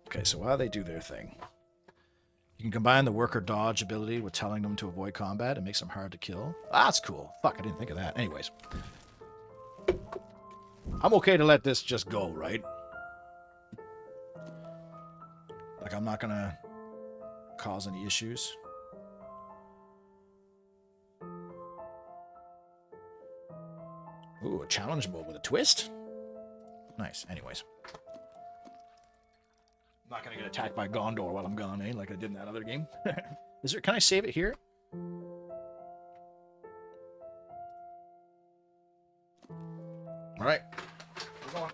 Okay, so while they do their thing... You can combine the worker dodge ability with telling them to avoid combat. It makes them hard to kill. Ah, that's cool. Fuck, I didn't think of that. Anyways. I'm okay to let this just go, right? Like, I'm not gonna cause any issues. Ooh, a challenge mode with a twist? Nice. Anyways. I'm not gonna get attacked by Gondor while I'm gone, eh? Like I did in that other game. Is there? Can I save it here? All right. We're going.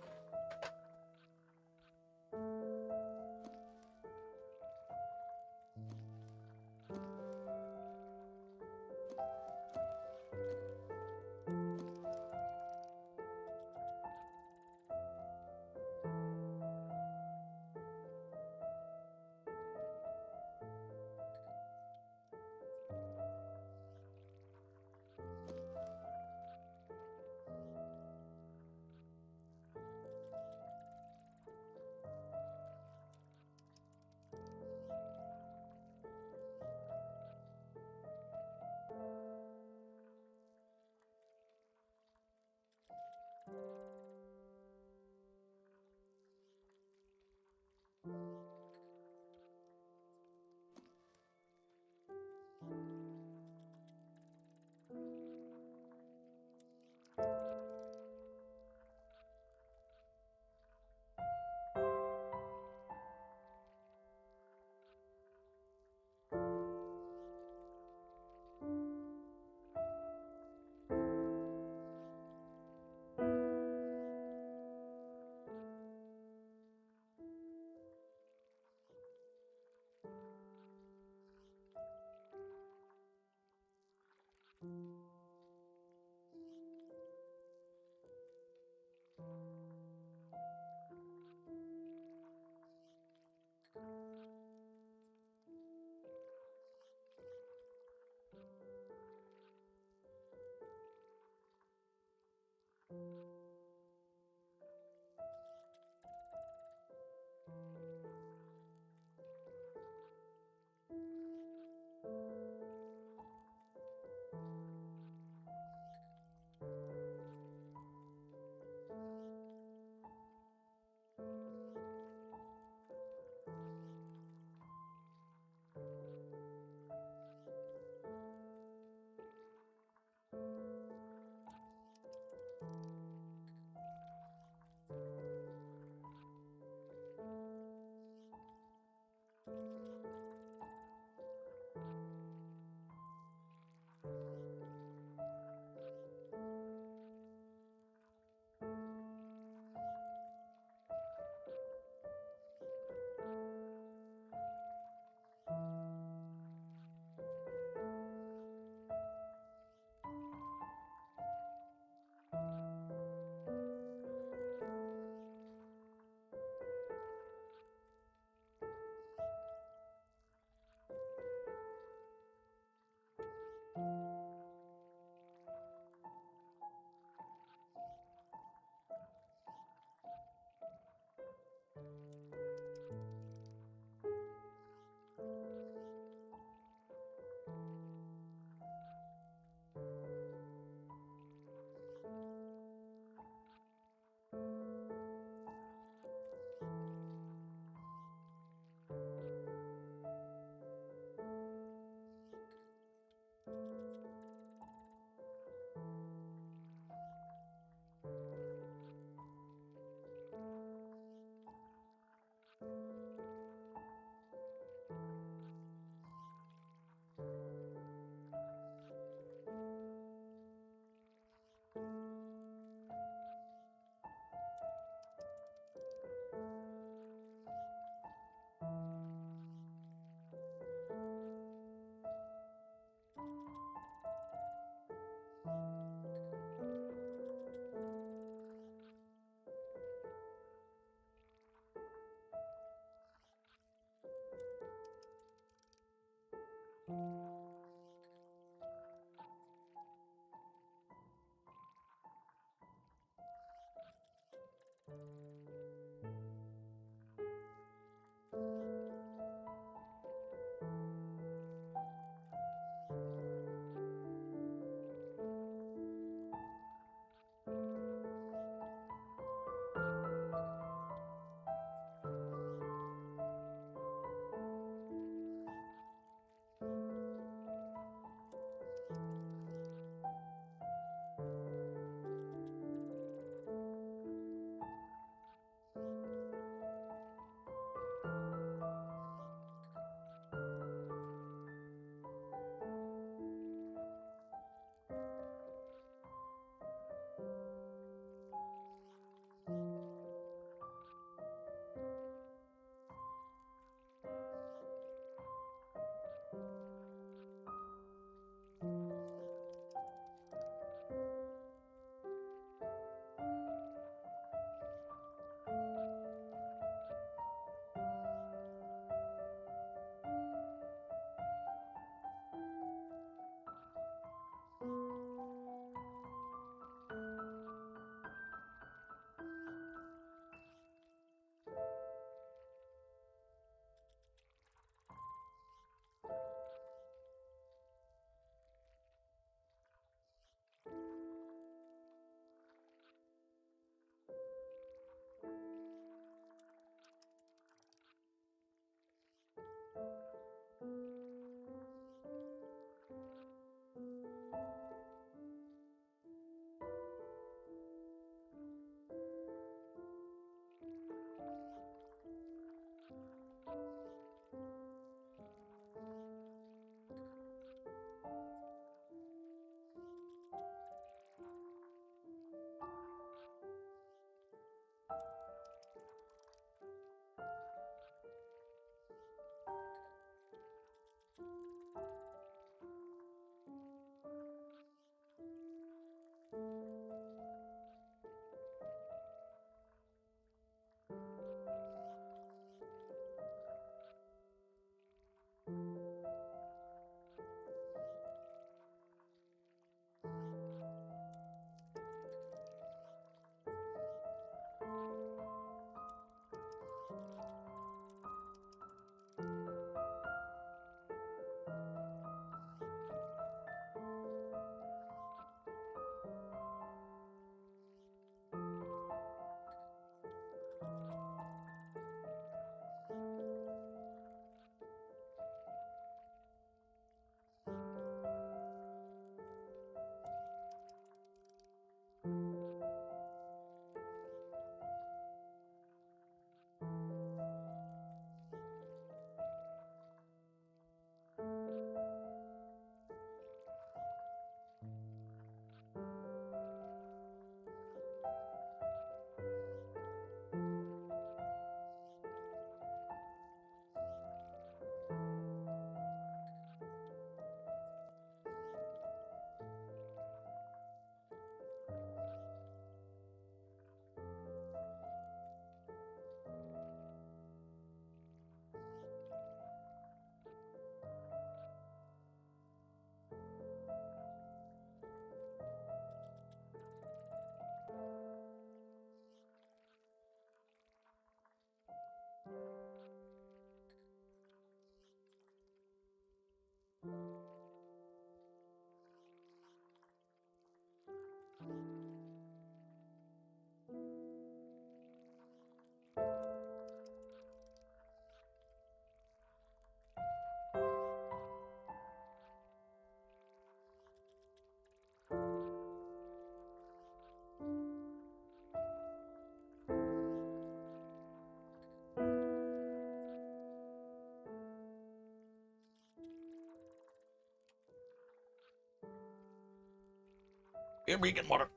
Here we get water.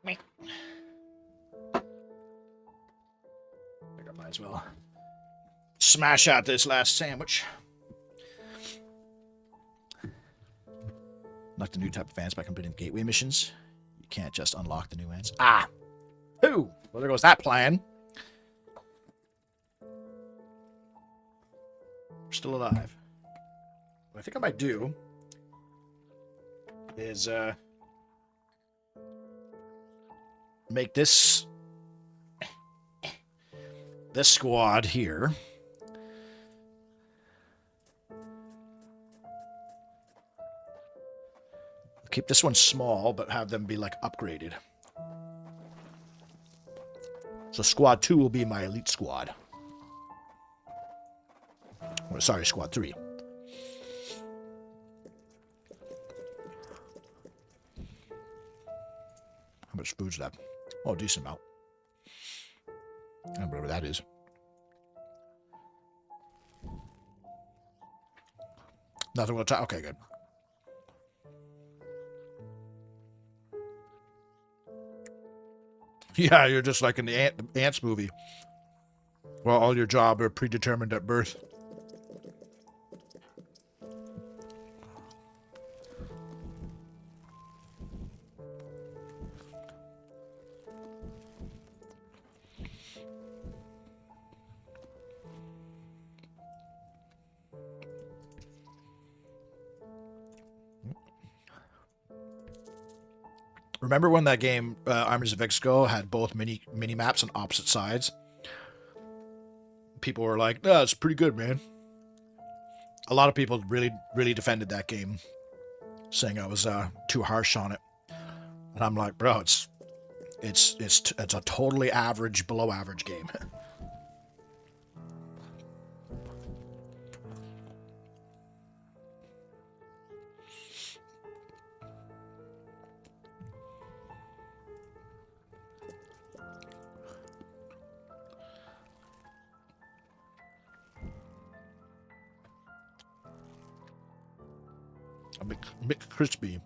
Me. I think I might as well smash out this last sandwich. Unlock the new type of vans by completing gateway missions. You can't just unlock the new vans. Ah! Who? Well, there goes that plan. We're still alive. What I think I might do is make this squad here keep this one small but have them be like upgraded. So squad 2 will be my elite squad. Or, sorry, squad 3. How much food's that? Oh, decent amount. Whatever that is. Nothing will okay, good. Yeah, you're just like in the Ants movie. Well, all your job are predetermined at birth. Remember when that game, Armies of Exco, had both mini maps on opposite sides? People were like, "No, it's pretty good, man." A lot of people really defended that game, saying I was too harsh on it. And I'm like, bro, it's a totally average, below average game. A bit crispy.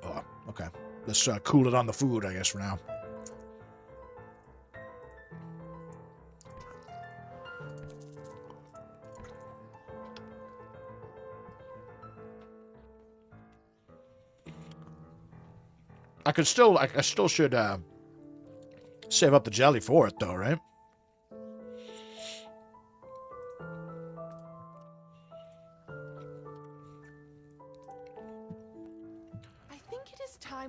Oh, okay. Let's cool it on the food, I guess, for now. I still should save up the jelly for it, though, right?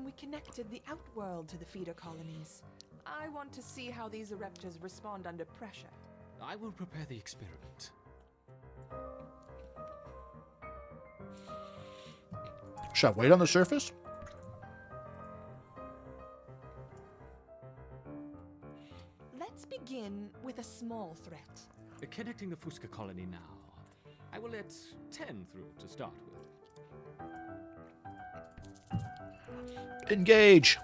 We connected the Outworld to the feeder colonies. I want to see how these Ereptors respond under pressure. I will prepare the experiment. Should I wait on the surface? Let's begin with a small threat. Connecting the Fusca colony now. I will let 10 through to start with. Engage.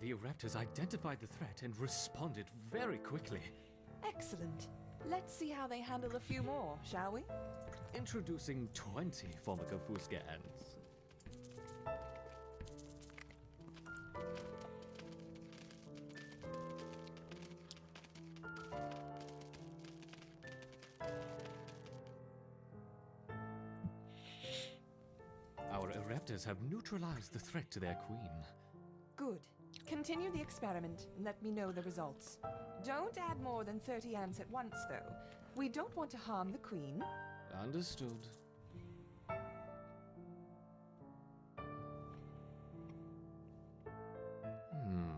The Raptors identified the threat and responded very quickly. Excellent. Let's see how they handle a few more, shall we? Introducing 20 Formica Fusca ants. Our Raptors have neutralized the threat to their queen. Good. Continue the experiment and let me know the results. Don't add more than 30 ants at once, though. We don't want to harm the queen. Understood.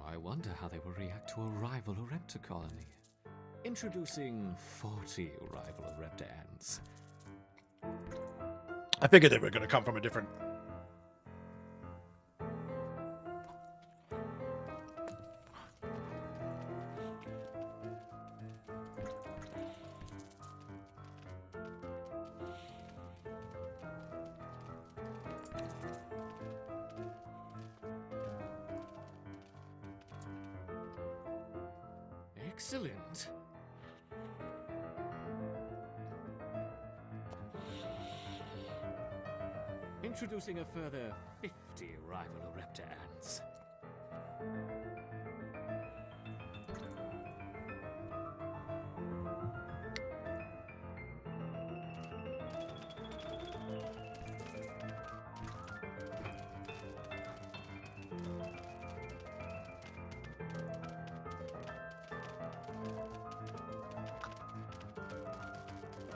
I wonder how they will react to a rival Raptor colony. Introducing 40 rival Raptor ants. I figured they were going to come from a different... Excellent. Introducing a further 50 rival Raptor ants.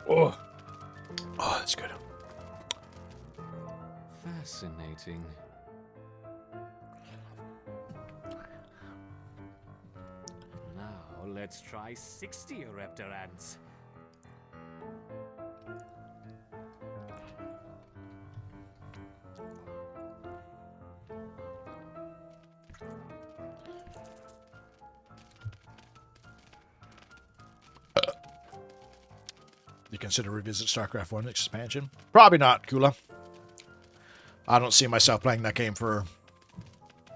Oh, that's good. Fascinating. Now let's try 60 Raptor ants. You consider revisit StarCraft 1 expansion? Probably not, Kula. I don't see myself playing that game for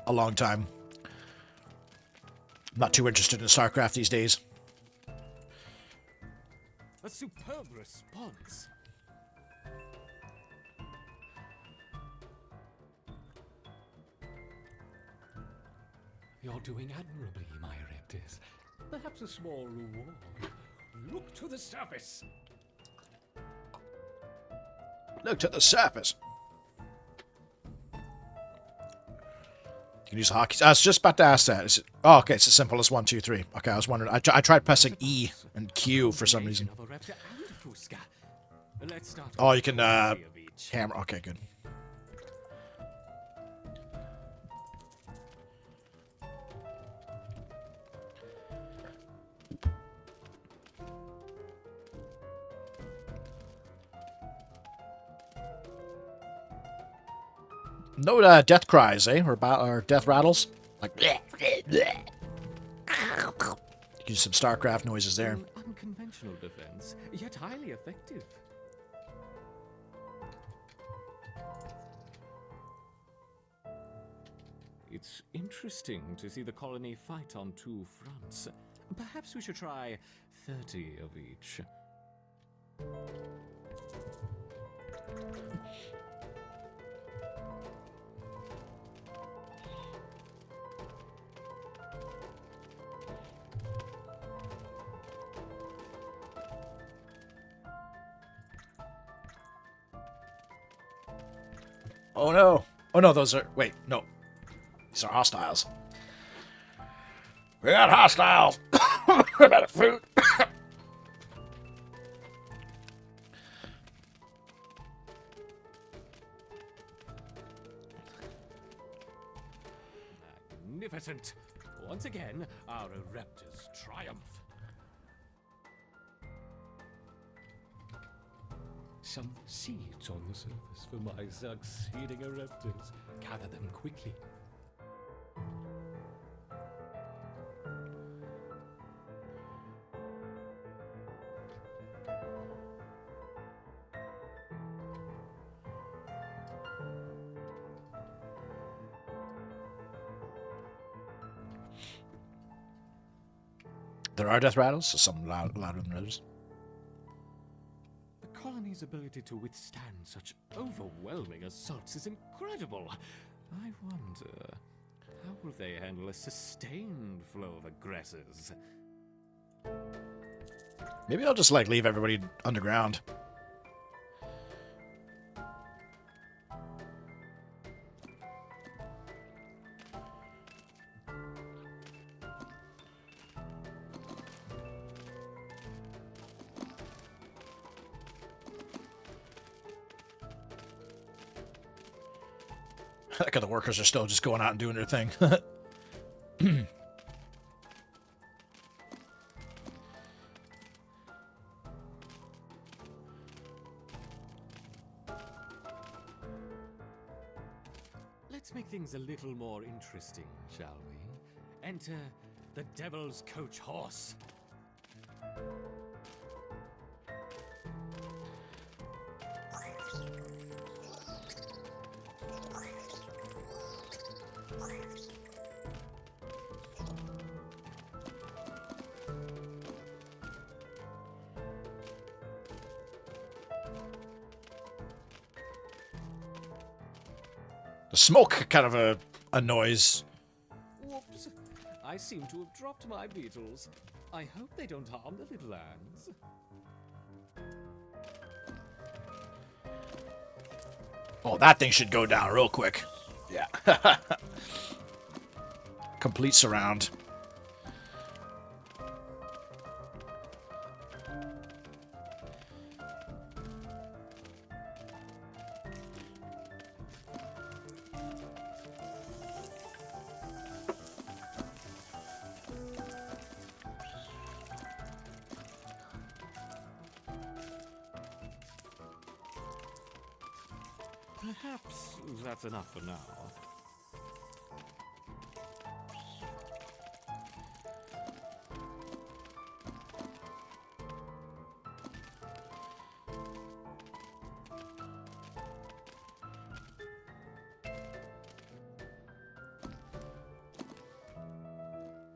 a long time. I'm not too interested in StarCraft these days. A superb response. You're doing admirably, my Raptors. Perhaps a small reward. Look to the surface. Look to the surface. You can use hockey. I was just about to ask that. Is it... Oh, okay. It's as simple as 1, 2, 3. Okay, I was wondering. I tried pressing E and Q for some reason. Oh, you can hammer. Okay, good. No death cries, eh? Or death rattles? Like... Use some StarCraft noises there. An unconventional defense, yet highly effective. It's interesting to see the colony fight on two fronts. Perhaps we should try 30 of each. Oh no. Oh no, those are... Wait, no. These are hostiles. We got hostiles! About a fruit! Magnificent! Once again, our Raptors triumph. Some seeds on the surface for my succeeding Raptors. Gather them quickly. There are death rattles, so some louder than others. The colony's ability to withstand such overwhelming assaults is incredible. I wonder, how will they handle a sustained flow of aggressors? Maybe I'll just, like, leave everybody underground. Like the workers are still just going out and doing their thing. Let's make things a little more interesting, shall we? Enter the Devil's Coach Horse. The smoke kind of annoys. Whoops. I seem to have dropped my beetles. I hope they don't harm the little ants. Oh, that thing should go down real quick. Yeah. Complete surround. Perhaps that's enough for now.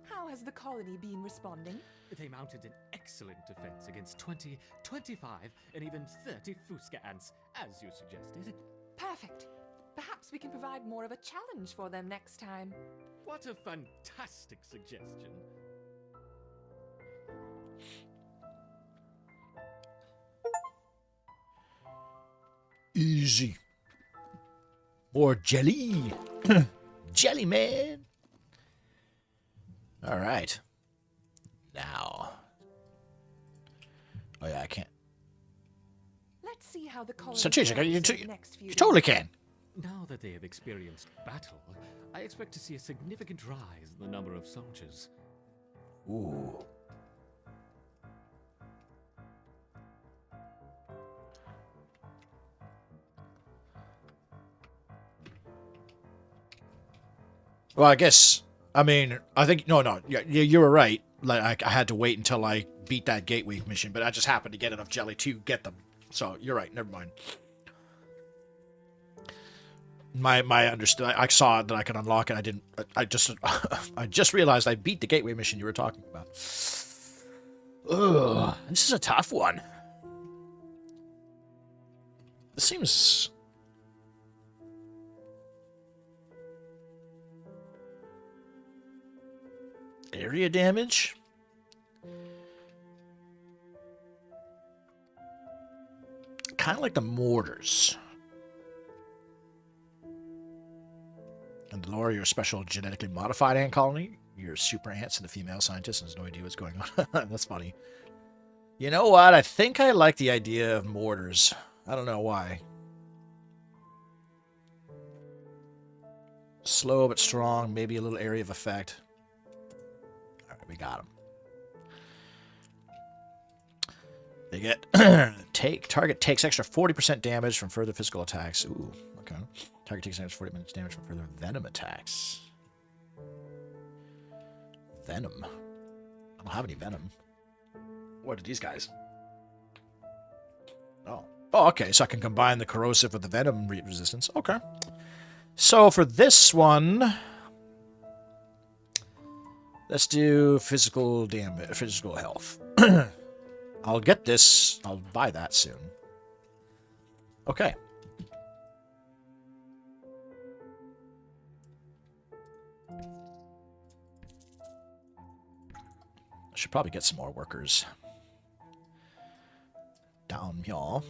How has the colony been responding? They mounted an excellent defense against 20, 25, and even 30 Fusca ants, as you suggested. Perfect. Perhaps we can provide more of a challenge for them next time. What a fantastic suggestion. Easy. More jelly. Jelly man. All right. Now. Oh yeah, I can't. Let's see how the colony Strategic. fares You, in the next few you totally days. can. Now that they have experienced battle, I expect to see a significant rise in the number of soldiers. Ooh. Well, I guess. I mean, I think no. Yeah, you were right. Like I had to wait until I beat that gateway mission, but I just happened to get enough jelly to get them. So you're right. Never mind. My understood. I saw that I could unlock it. I didn't. I just I just realized I beat the gateway mission you were talking about. Ugh, this is a tough one. This seems. Area damage? Kind of like the mortars. And the lower your special genetically modified ant colony, your super ants and the female scientist has no idea what's going on. That's funny. You know what? I think I like the idea of mortars. I don't know why. Slow but strong, maybe a little area of effect. Alright, we got them. They get target takes extra 40% damage from further physical attacks. Ooh, okay. Target takes extra 40% damage from further venom attacks. Venom. I don't have any venom. What are these guys? Oh. Oh, okay. So I can combine the corrosive with the venom resistance. Okay. So for this one, Let's do physical damage, physical health. I'll get this. I'll buy that soon. Okay. I should probably get some more workers down here.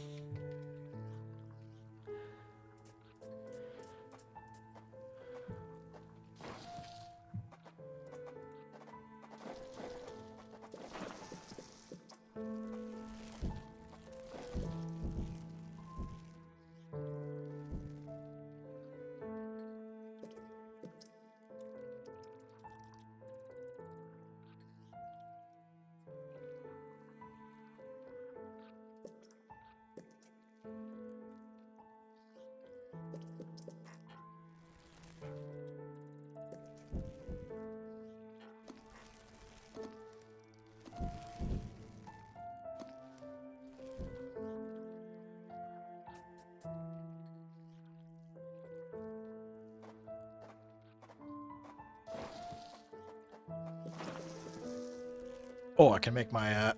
Oh, I can make my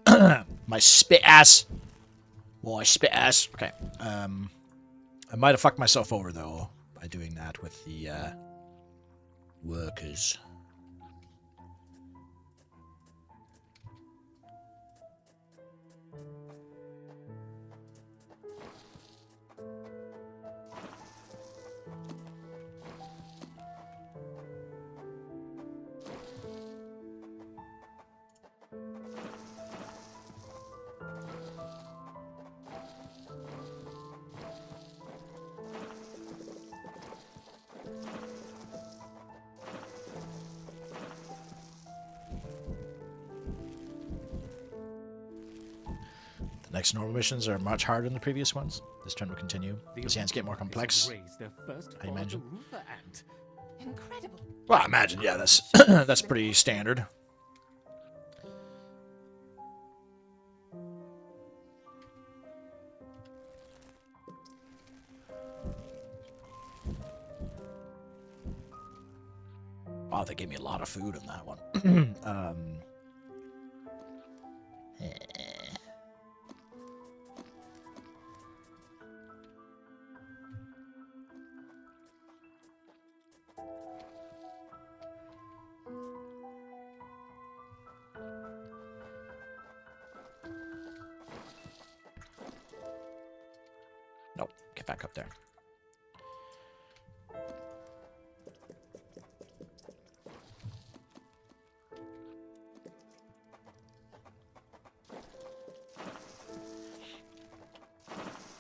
my spit ass. Well, I spit ass. Okay. I might have fucked myself over though by doing that with the workers. The next normal missions are much harder than the previous ones. This trend will continue. The sands get more complex. I imagine. Incredible. Well, I imagine, yeah, that's that's pretty standard. Wow, they gave me a lot of food on that one. eh. Nope, get back up there.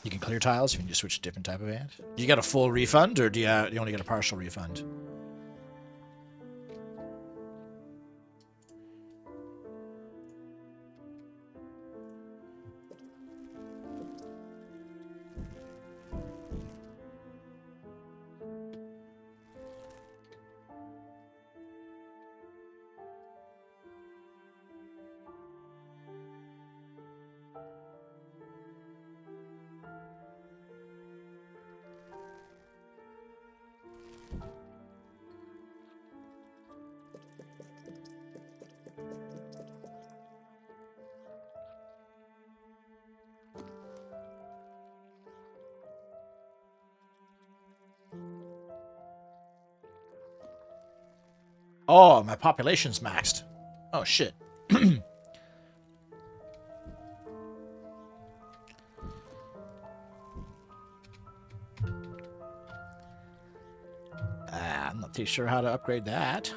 You can clear tiles. You can just switch to different type of ant. Do you get a full refund, or do you only get a partial refund? Oh, my population's maxed. Oh, shit. I'm not too sure how to upgrade that.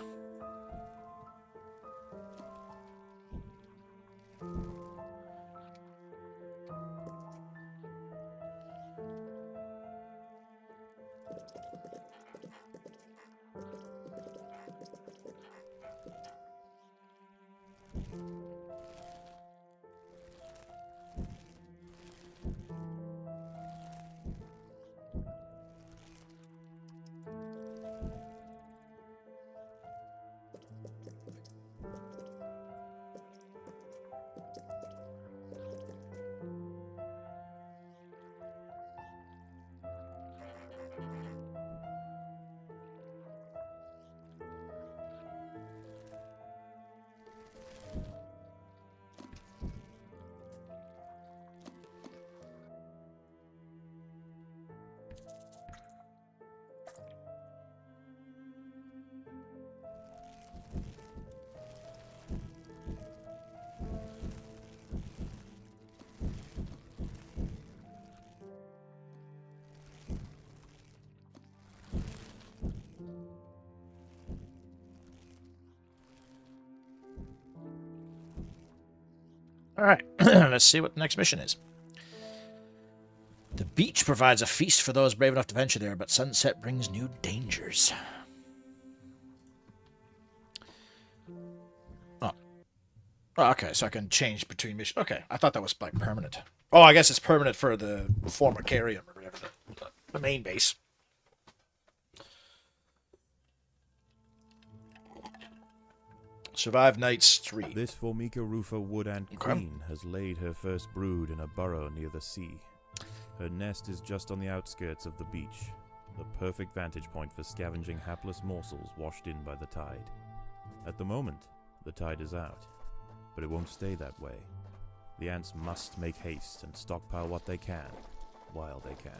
Alright, let's see what the next mission is. The beach provides a feast for those brave enough to venture there, but sunset brings new dangers. Oh. Oh, okay, so I can change between missions. Okay, I thought that was like permanent. Oh, I guess it's permanent for the former Carrium or whatever, the main base. Survive Nights 3. This Formica rufa wood ant queen has laid her first brood in a burrow near the sea. Her nest is just on the outskirts of the beach, the perfect vantage point for scavenging hapless morsels washed in by the tide. At the moment, the tide is out, but it won't stay that way. The ants must make haste and stockpile what they can, while they can.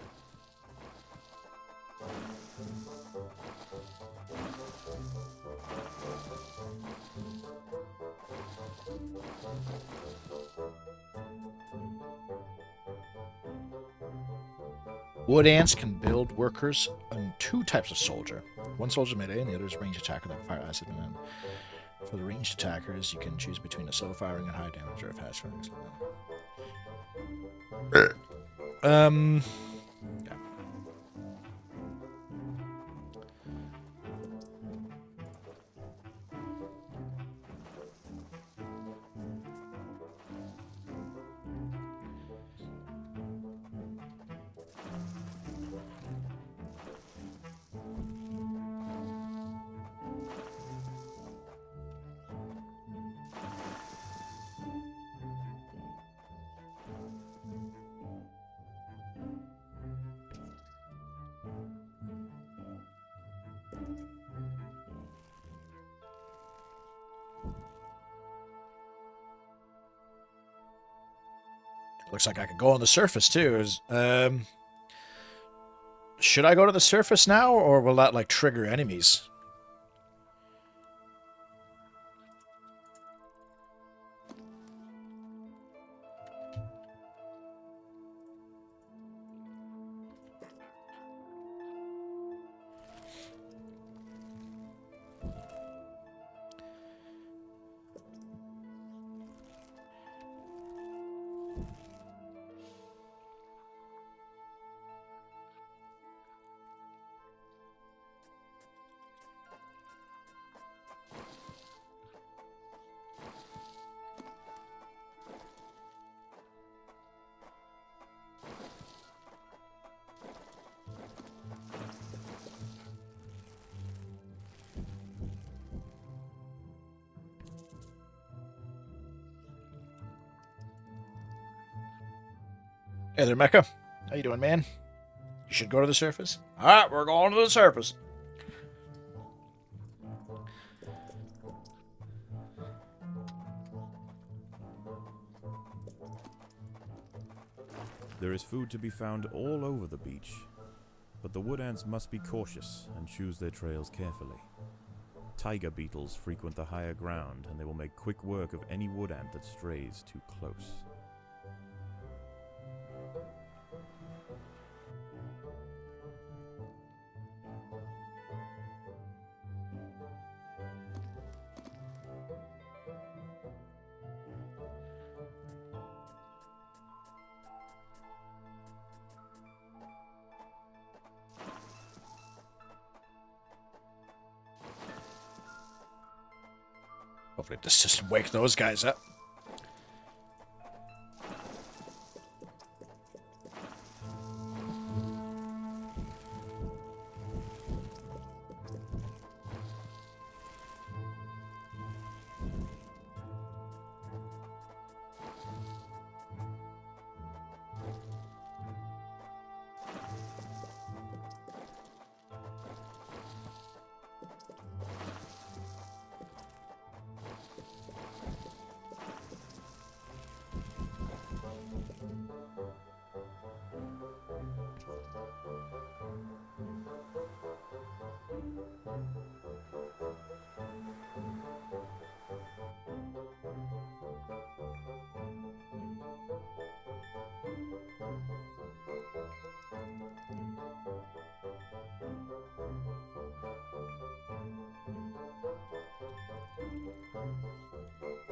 Wood ants can build workers on 2 types of soldier. One soldier melee and the other is ranged attacker that fire acid. And for the ranged attackers, you can choose between a slow firing and high damage or a fast firing. Yeah. Looks like I could go on the surface too. Should I go to the surface now, or will that like trigger enemies? Hey there, Mecha. How you doing, man? You should go to the surface. All right, we're going to the surface. There is food to be found all over the beach, but the wood ants must be cautious and choose their trails carefully. Tiger beetles frequent the higher ground, and they will make quick work of any wood ant that strays too close. Hopefully this system wake those guys up.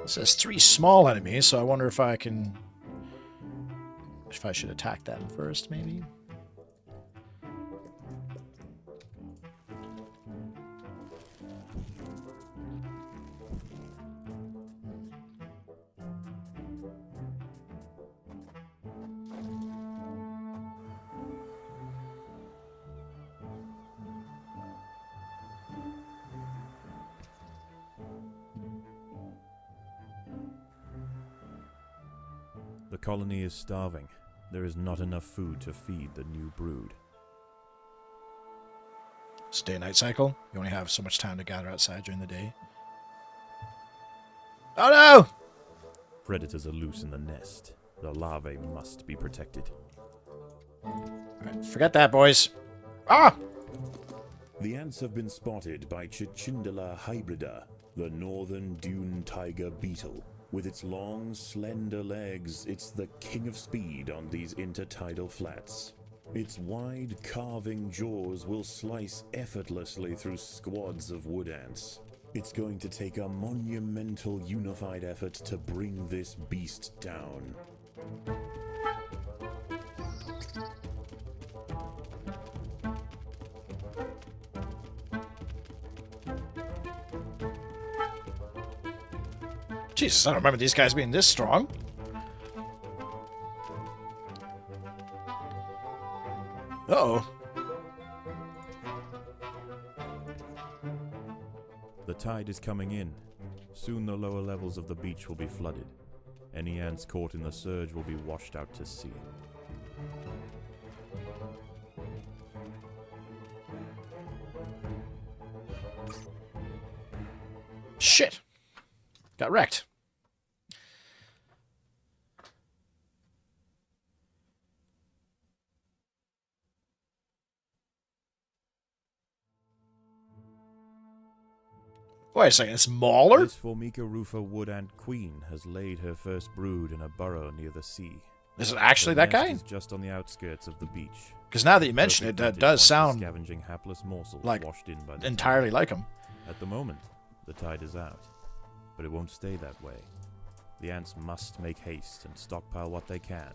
It says 3 small enemies, so I wonder if I can... If I should attack them first, maybe? The colony is starving. There is not enough food to feed the new brood. It's a day-night cycle. You only have so much time to gather outside during the day. Oh no! Predators are loose in the nest. The larvae must be protected. Alright, forget that, boys. Ah! The ants have been spotted by Cichindala hybrida, the northern dune tiger beetle. With its long, slender legs, it's the king of speed on these intertidal flats. Its wide, carving jaws will slice effortlessly through squads of wood ants. It's going to take a monumental unified effort to bring this beast down. Jesus, I don't remember these guys being this strong. Uh-oh. The tide is coming in. Soon the lower levels of the beach will be flooded. Any ants caught in the surge will be washed out to sea. Shit. Got wrecked. Wait a second, it's Mauler? This Formica rufa wood ant queen has laid her first brood in a burrow near the sea. Is it actually The that nest guy? is just on the outskirts of the beach. Because now that you mention it, Perfect that vantage does point for sound scavenging hapless morsels like washed in by the entirely like him. tide. At the moment, the tide is out, but it won't stay that way. The ants must make haste and stockpile what they can,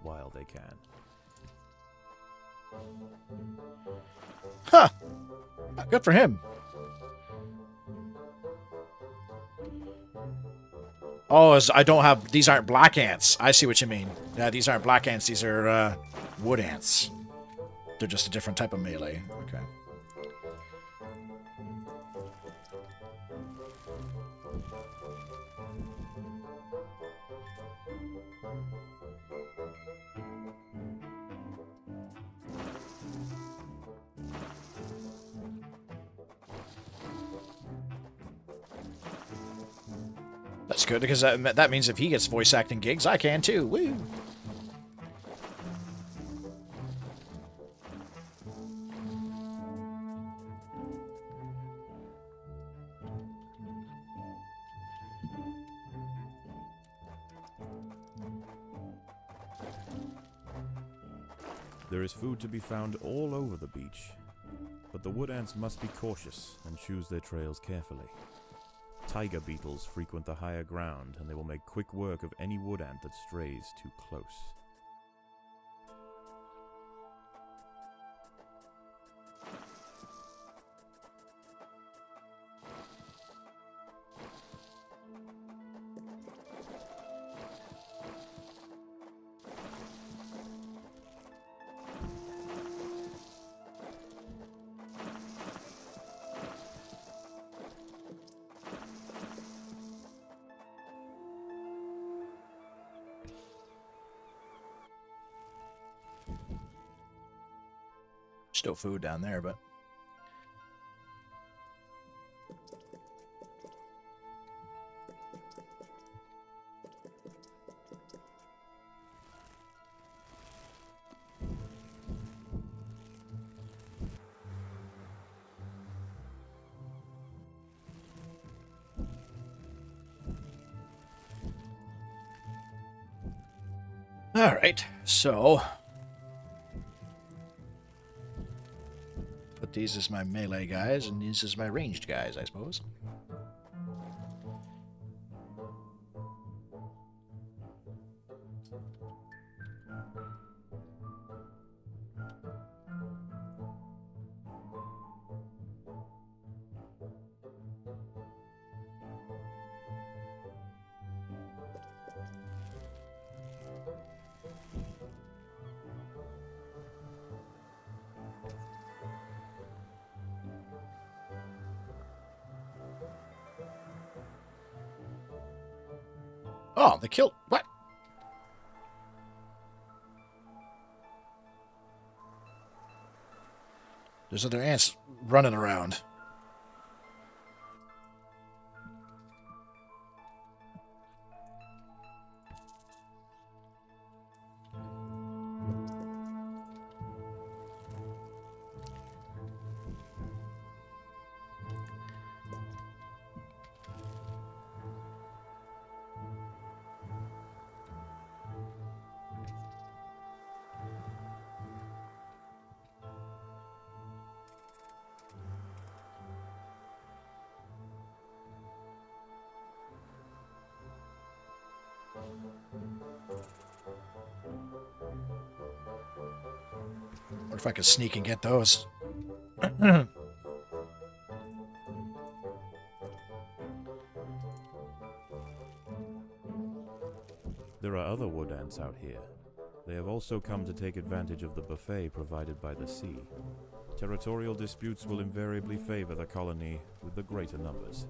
while they can. Huh. Good for him. Oh, I don't have... These aren't black ants. I see what you mean. Yeah, these aren't black ants. These are wood ants. They're just a different type of melee. Okay. That's good, because that means if he gets voice acting gigs, I can too. Woo! There is food to be found all over the beach, but the wood ants must be cautious and choose their trails carefully. Tiger beetles frequent the higher ground, and they will make quick work of any wood ant that strays too close. Still food down there, but... Alright, so... Put these as my melee guys, and these as my ranged guys, I suppose. Oh, they killed... What? There's other ants running around. What if I could sneak and get those? There are other wood ants out here. They have also come to take advantage of the buffet provided by the sea. Territorial disputes will invariably favor the colony with the greater numbers.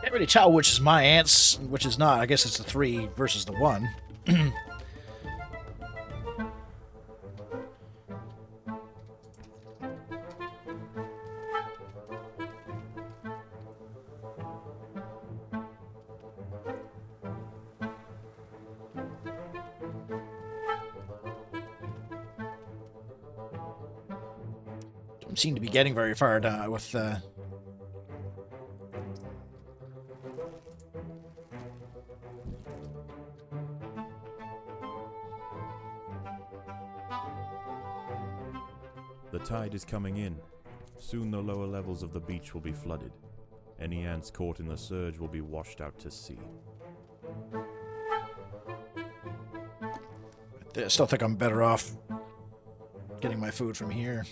Can't really tell which is my ants and which is not. I guess it's the 3 versus the 1. Don't seem to be getting very far with... The tide is coming in. Soon the lower levels of the beach will be flooded. Any ants caught in the surge will be washed out to sea. I still think I'm better off getting my food from here.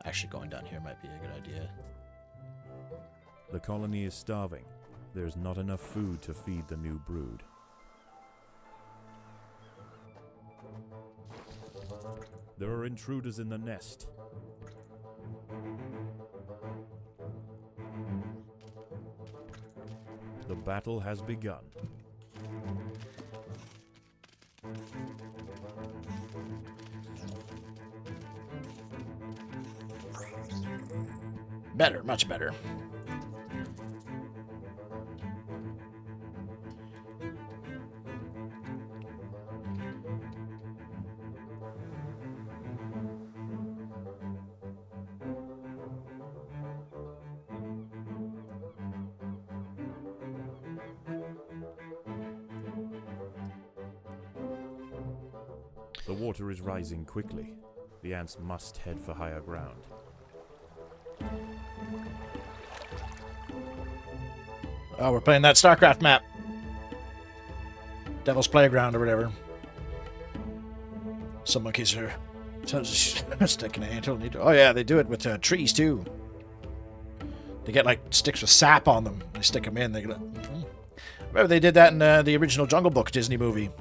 Actually, going down here might be a good idea. The colony is starving. There's not enough food to feed the new brood. There are intruders in the nest. The battle has begun. Better, much better. The water is rising quickly. The ants must head for higher ground. Oh, we're playing that StarCraft map. Devil's Playground or whatever. Some monkeys are sticking an ant. Oh yeah, they do it with trees too. They get like sticks with sap on them. They stick them in. They get. Remember they did that in the original Jungle Book Disney movie.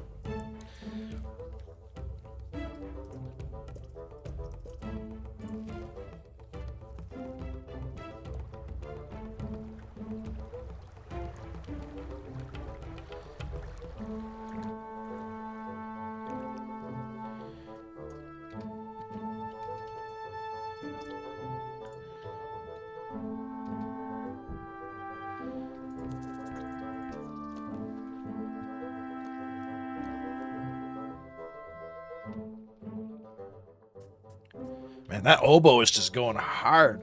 Man, that oboe is just going hard.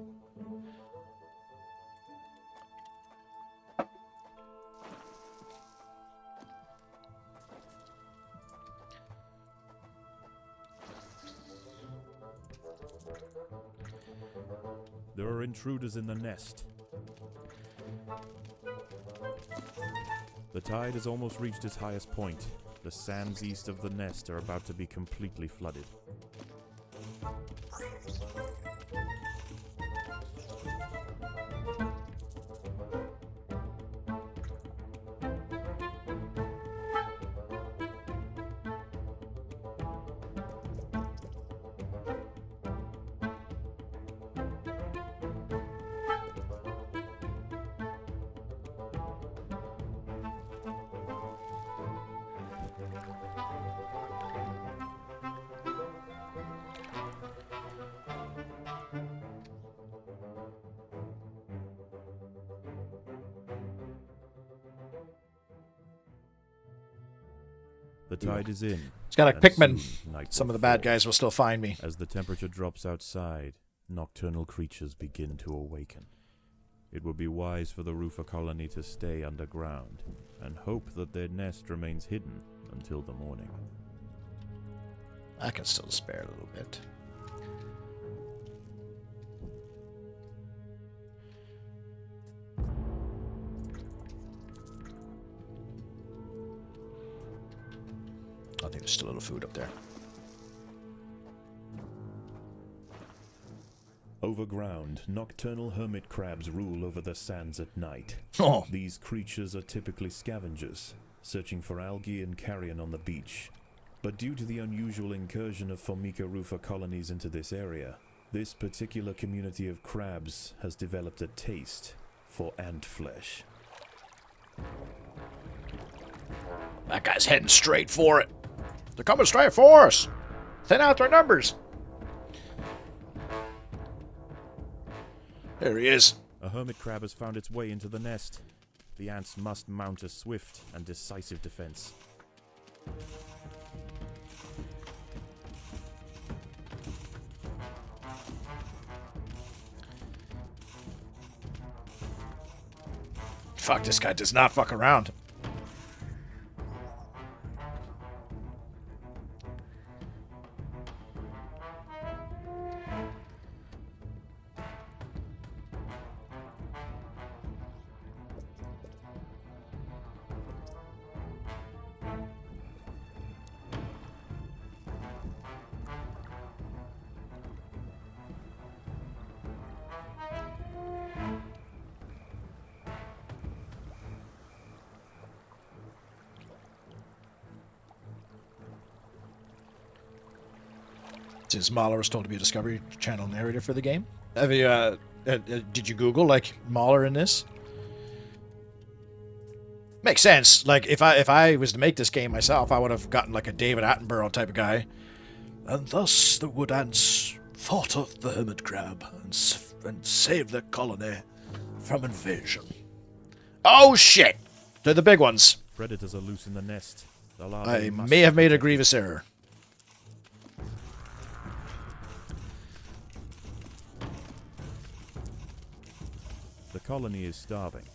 There are intruders in the nest. The tide has almost reached its highest point. The sands east of the nest are about to be completely flooded. The tide is in. It's got like and Pikmin. soon night Some will of the bad fall. guys will still find me. As the temperature drops outside, nocturnal creatures begin to awaken. It would be wise for the roofer colony to stay underground and hope that their nest remains hidden until the morning. I can still spare a little bit. I think there's still a little food up there. Overground, nocturnal hermit crabs rule over the sands at night. Oh, These creatures are typically scavengers, searching for algae and carrion on the beach. But due to the unusual incursion of Formica rufa colonies into this area, this particular community of crabs has developed a taste for ant flesh. that guy's heading straight for it. They're coming straight for us. Thin out their numbers. There he is. A hermit crab has found its way into the nest. The ants must mount a swift and decisive defense. Fuck, this guy does not fuck around. Since Mahler was told to be a Discovery Channel narrator for the game. Have you, did you Google, like, Mahler in this? Makes sense. Like, if I was to make this game myself, I would have gotten, like, a David Attenborough type of guy. And thus the wood ants fought off the hermit crab and saved the colony from invasion. Oh, shit! They're the big ones. Predators are loose in the nest. The larvae I must may have be made a protected. grievous error. The colony is starving.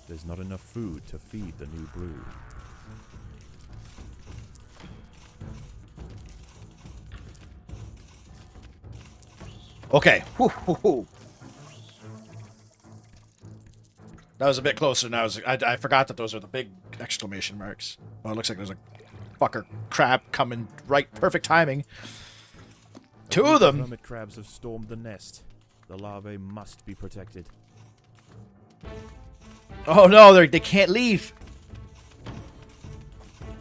There's not enough food to feed the new brood. Okay. Whew, whew, whew. That was a bit closer now. I forgot that those are the big exclamation marks. Well, it looks like there's a fucker crab coming right. Perfect timing. Two of them. Hermit crabs have stormed the nest. The larvae must be protected. Oh no, they can't leave.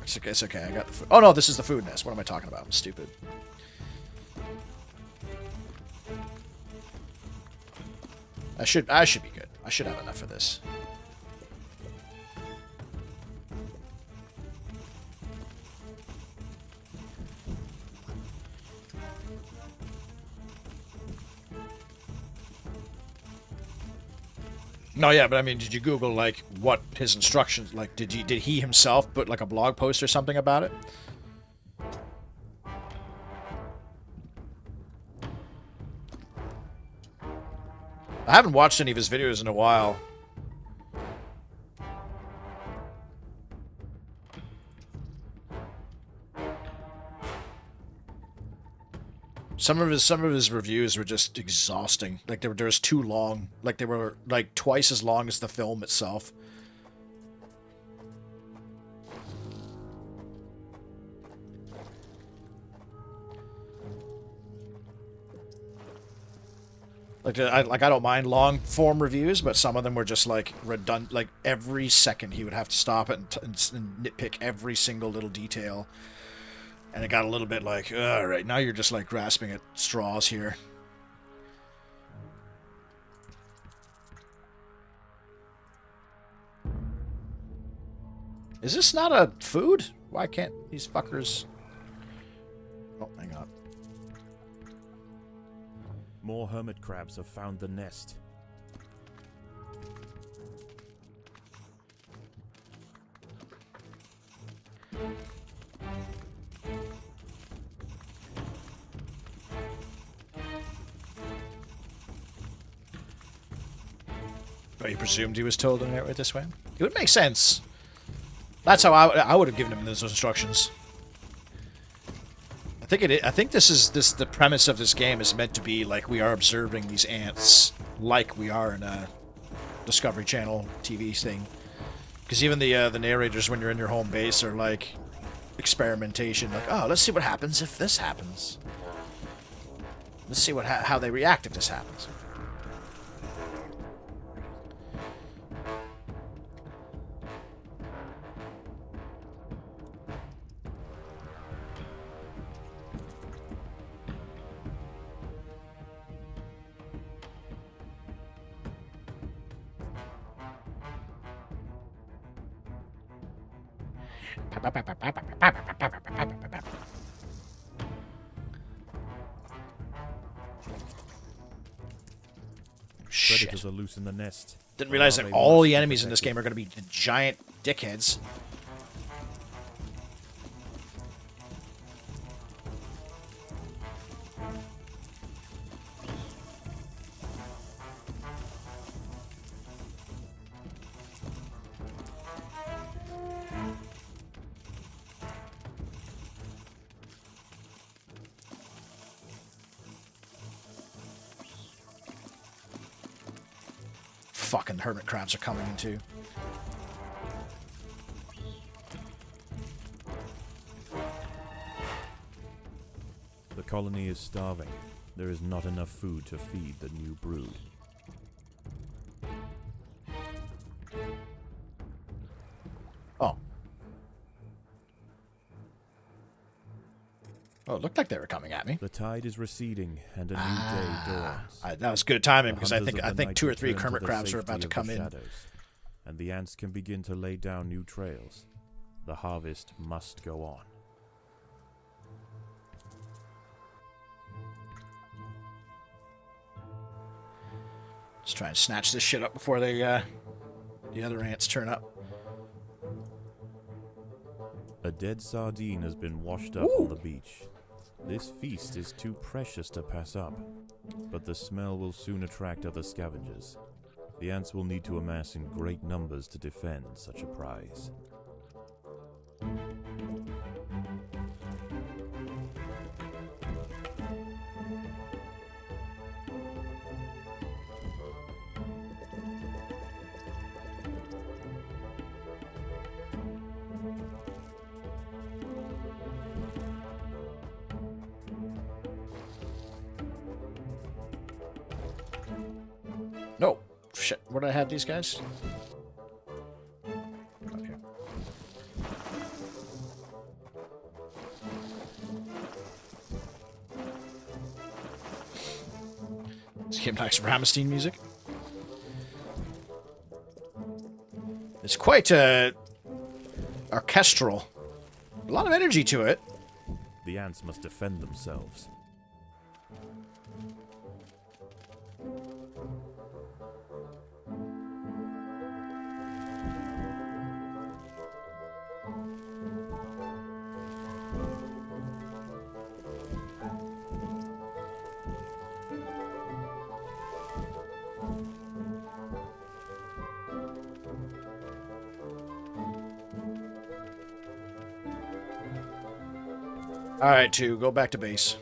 It's okay. It's okay. I got the food. Oh no, this is the food nest. What am I talking about? I'm stupid. I should be good. I should have enough of this. No, yeah, but I mean, did you Google like what his instructions like? Did he himself put like a blog post or something about it? I haven't watched any of his videos in a while. Some of his reviews were just exhausting. Like they were just too long. Like they were like twice as long as the film itself. Like I don't mind long form reviews, but some of them were just like redundant. Like every second he would have to stop it and nitpick every single little detail, and it got a little bit like, all right, now you're just like grasping at straws here. Is this not a food? Why can't these fuckers? Oh, hang on. More hermit crabs have found the nest. But you presumed he was told to narrate it this way? It would make sense. That's how I would have given him those instructions. I think the premise of this game is meant to be like we are observing these ants like we are in a Discovery Channel TV thing. Because even the narrators when you're in your home base are like experimentation, like, oh, let's see what happens if this happens. Let's see how they react if this happens. Shit. Predators are loose in the nest. Didn't realize that all the enemies in this game are going to be the giant dickheads. Fucking hermit crabs are coming in too. The colony is starving. There is not enough food to feed the new brood. Oh. Oh, it looked like they were coming at me. The tide is receding, and a new day dawns. That was good timing The because I hunters of the think night 2 or 3 return to hermit the crabs are safety about to of the come in. shadows, and the ants can begin to lay down new trails. The harvest must go on. Just try and snatch this shit up before they, the other ants turn up. A dead sardine has been washed up on the beach. This feast is too precious to pass up, but the smell will soon attract other scavengers. The ants will need to amass in great numbers to defend such a prize. No. Shit. Where did I have these guys? Okay. This game likes Ramstein music. It's quite orchestral. A lot of energy to it. The ants must defend themselves. Alright, 2, go back to base.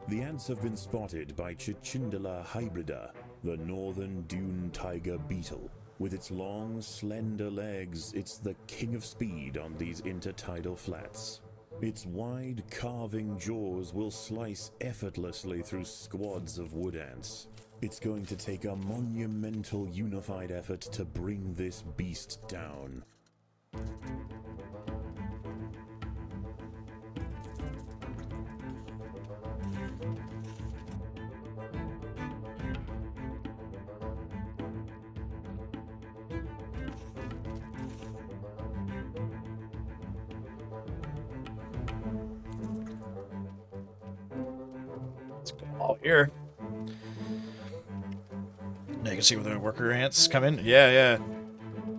The ants have been spotted by Cichindala hybrida, the northern dune tiger beetle. With its long, slender legs, it's the king of speed on these intertidal flats. Its wide, carving jaws will slice effortlessly through squads of wood ants. It's going to take a monumental unified effort to bring this beast down. Let's go all here. Now you can see where the worker ants come in. Yeah, yeah.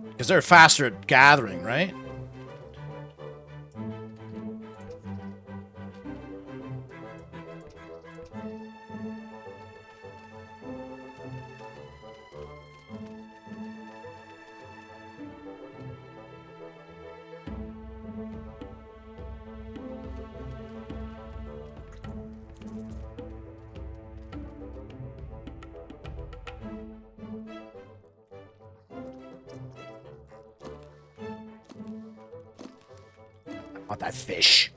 Because they're faster at gathering, right? I want that fish.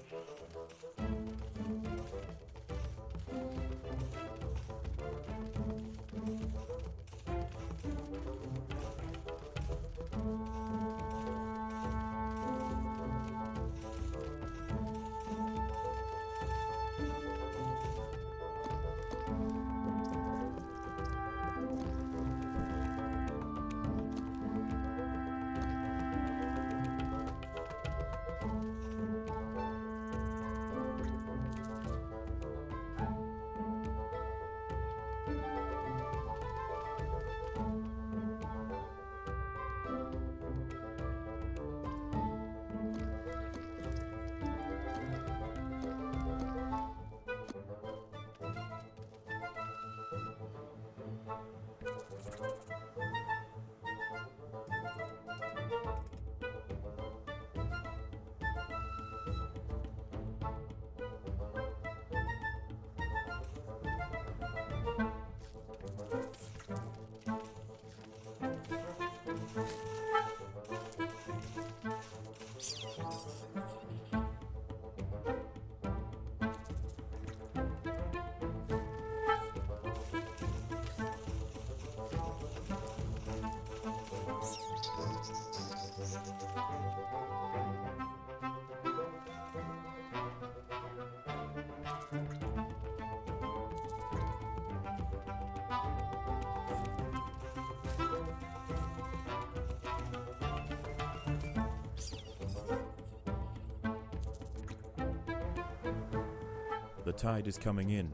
The tide is coming in.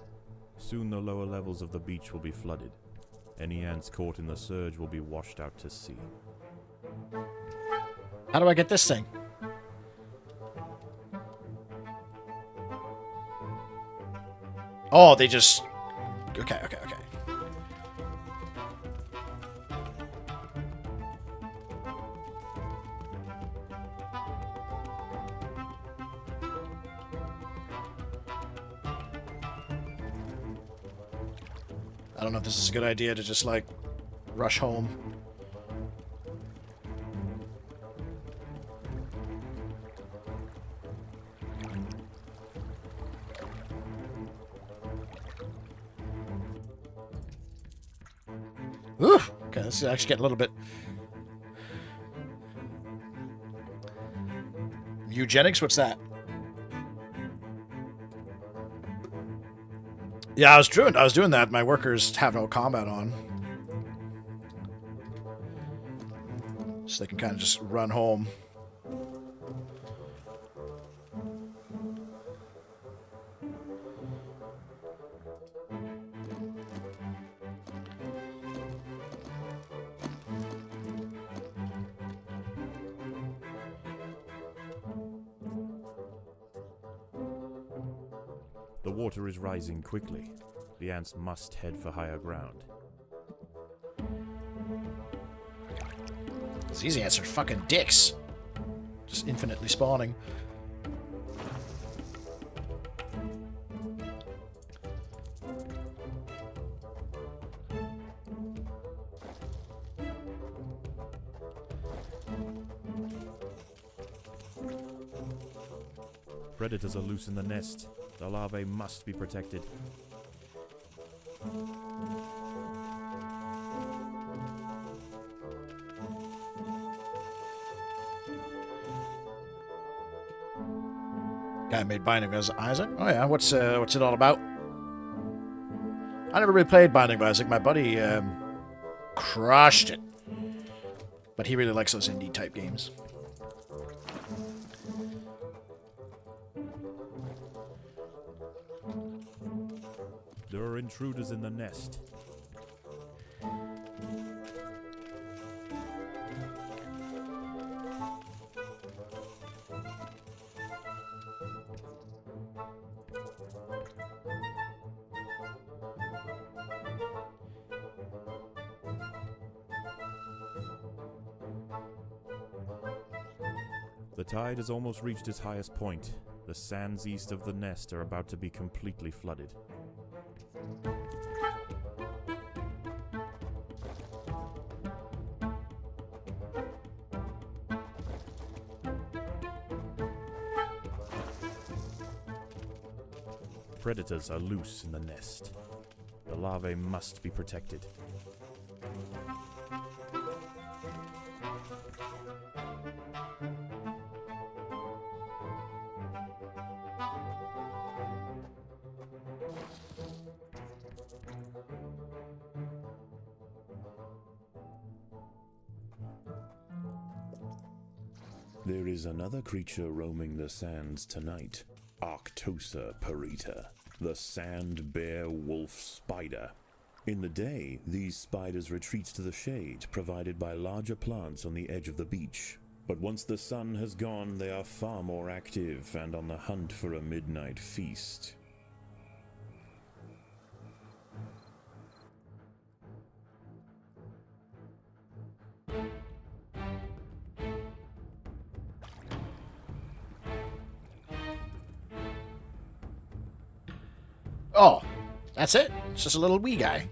Soon the lower levels of the beach will be flooded. Any ants caught in the surge will be washed out to sea. How do I get this thing? Oh, they just... Okay. I don't know if this is a good idea to just, like, rush home. Ooh! Okay, this is actually getting a little bit... Eugenics? What's that? Yeah, I was doing that. My workers have no combat on. So they can kind of just run home. The water is rising quickly. The ants must head for higher ground. These ants are fucking dicks. Just infinitely spawning. Predators are loose in the nest. The larvae must be protected. Guy made Binding of Isaac. Oh yeah, what's it all about? I never really played Binding of Isaac. My buddy crushed it, but he really likes those indie type games. There are intruders in the nest. The tide has almost reached its highest point. The sands east of the nest are about to be completely flooded. Predators are loose in the nest. The larvae must be protected. There is another creature roaming the sands tonight. Arctosa parita, the sand bear wolf spider. In the day, these spiders retreat to the shade provided by larger plants on the edge of the beach. But once the sun has gone, they are far more active and on the hunt for a midnight feast. Oh, that's it? It's just a little wee guy.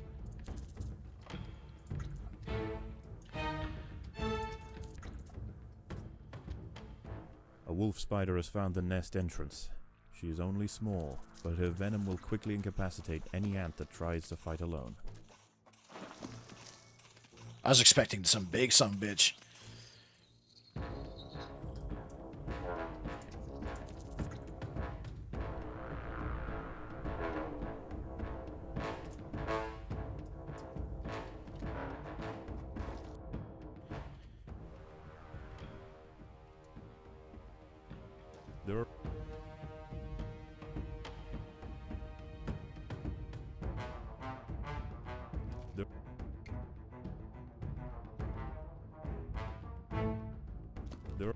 A wolf spider has found the nest entrance. She is only small, but her venom will quickly incapacitate any ant that tries to fight alone. I was expecting some big bitch. There are There There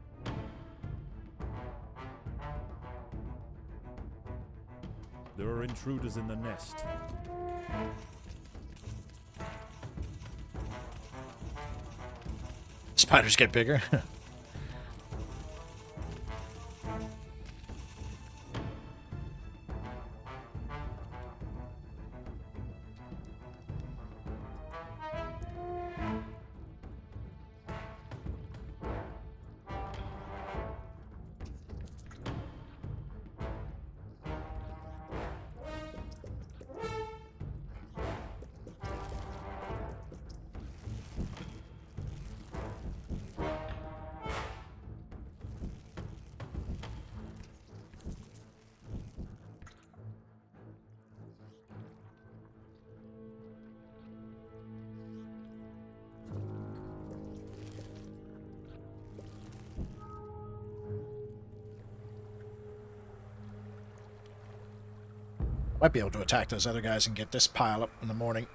There are intruders in the nest. Spiders get bigger. Might be able to attack those other guys and get this pile up in the morning.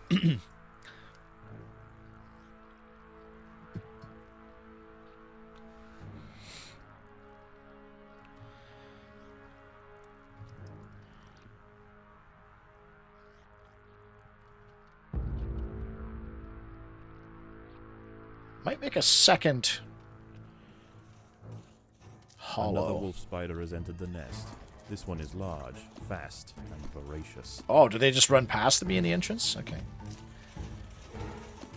Might make a second hollow. Another wolf spider has entered the nest. This one is large, fast, and voracious. Oh, do they just run past me in the entrance? Okay.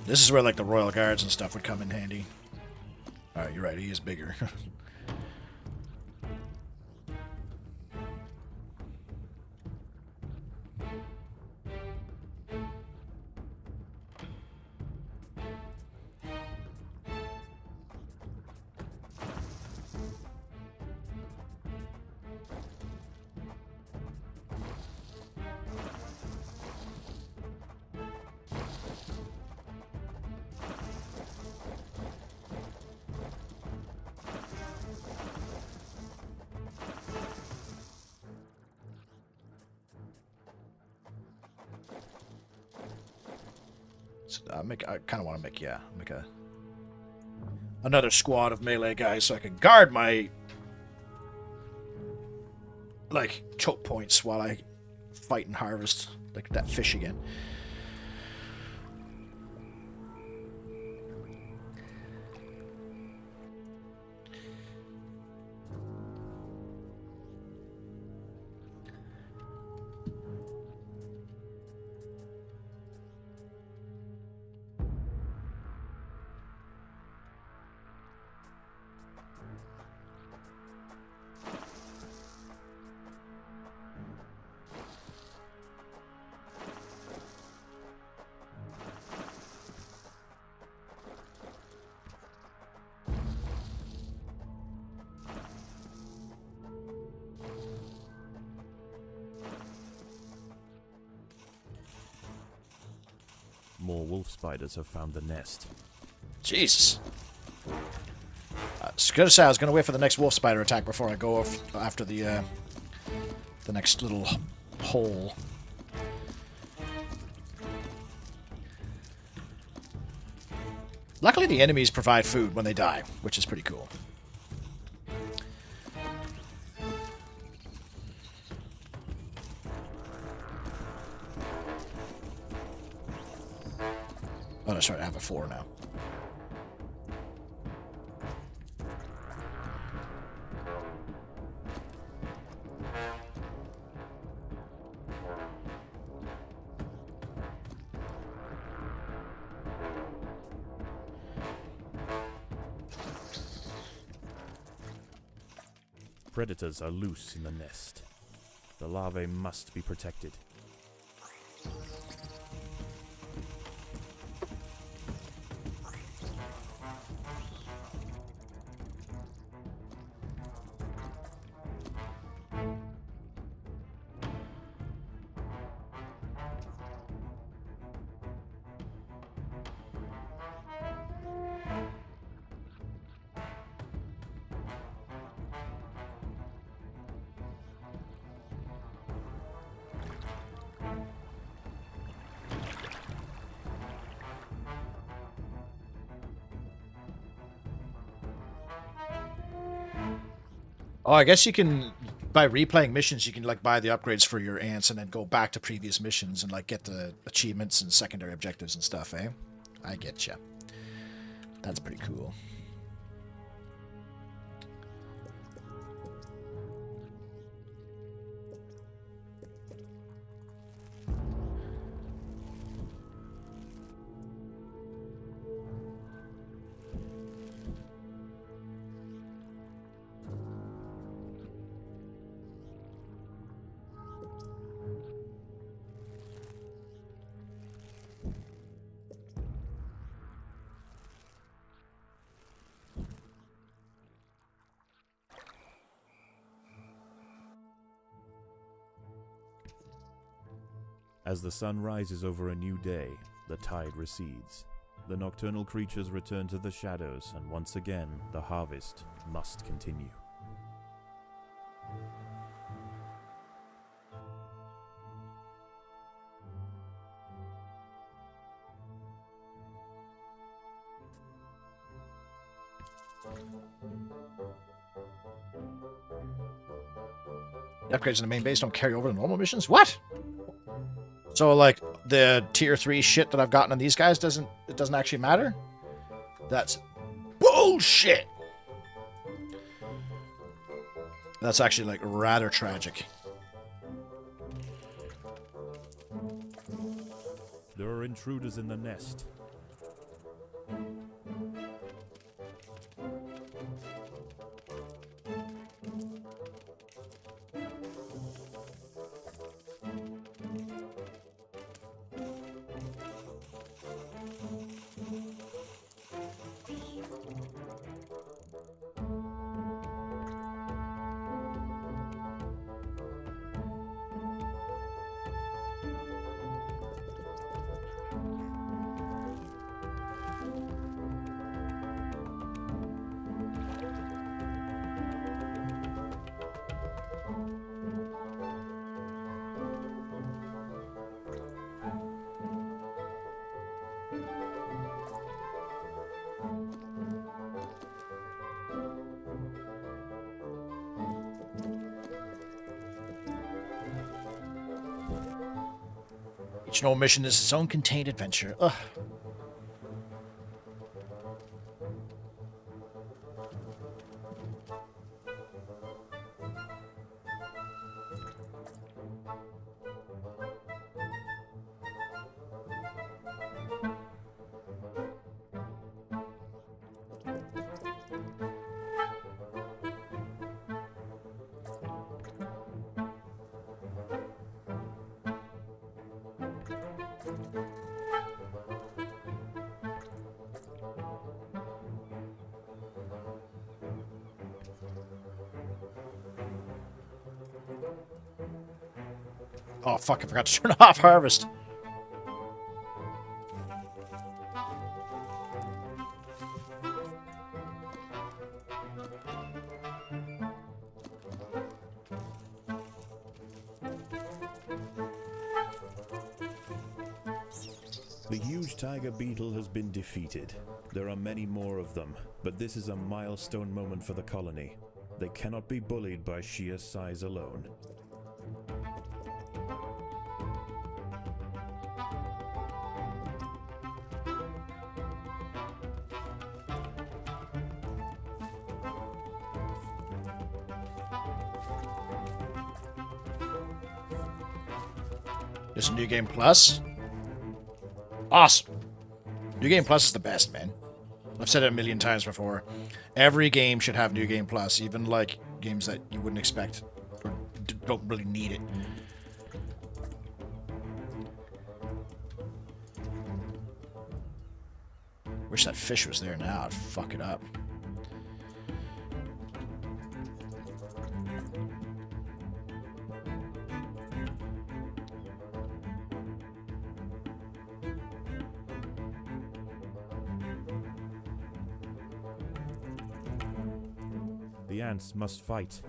This is where, like, the royal guards and stuff would come in handy. Alright, you're right, he is bigger. I kind of want to make another squad of melee guys so I can guard my like choke points while I fight and harvest like that fish again. More wolf spiders have found the nest. Jesus. I was gonna say I was gonna wait for the next wolf spider attack before I go after the next little hole. Luckily, the enemies provide food when they die, which is pretty cool. Oh, that's right, I have a 4 now. Predators are loose in the nest. The larvae must be protected. Oh, I guess you can, by replaying missions, you can like buy the upgrades for your ants and then go back to previous missions and like get the achievements and secondary objectives and stuff, eh? I get ya. That's pretty cool. As the sun rises over a new day, the tide recedes. The nocturnal creatures return to the shadows, and once again, the harvest must continue. The upgrades in the main base don't carry over to normal missions? What? So, like, the tier 3 shit that I've gotten on these guys doesn't actually matter? That's bullshit! That's actually, like, rather tragic. There are intruders in the nest. Each normal mission is its own contained adventure. Ugh. Oh, fuck, I forgot to turn off Harvest. The huge tiger beetle has been defeated. There are many more of them, but this is a milestone moment for the colony. They cannot be bullied by sheer size alone. There's a New Game Plus. Awesome. New Game Plus is the best, man. I've said it a million times before. Every game should have New Game Plus, even like games that you wouldn't expect or don't really need it. Wish that fish was there now. I'd fuck it up. The ants must fight.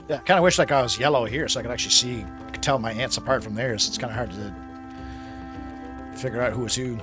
Yeah, I kind of wish like I was yellow here so I could actually see, could tell my ants apart from theirs. It's kind of hard to figure out who was who.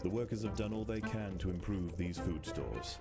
The workers have done all they can to improve these food stores.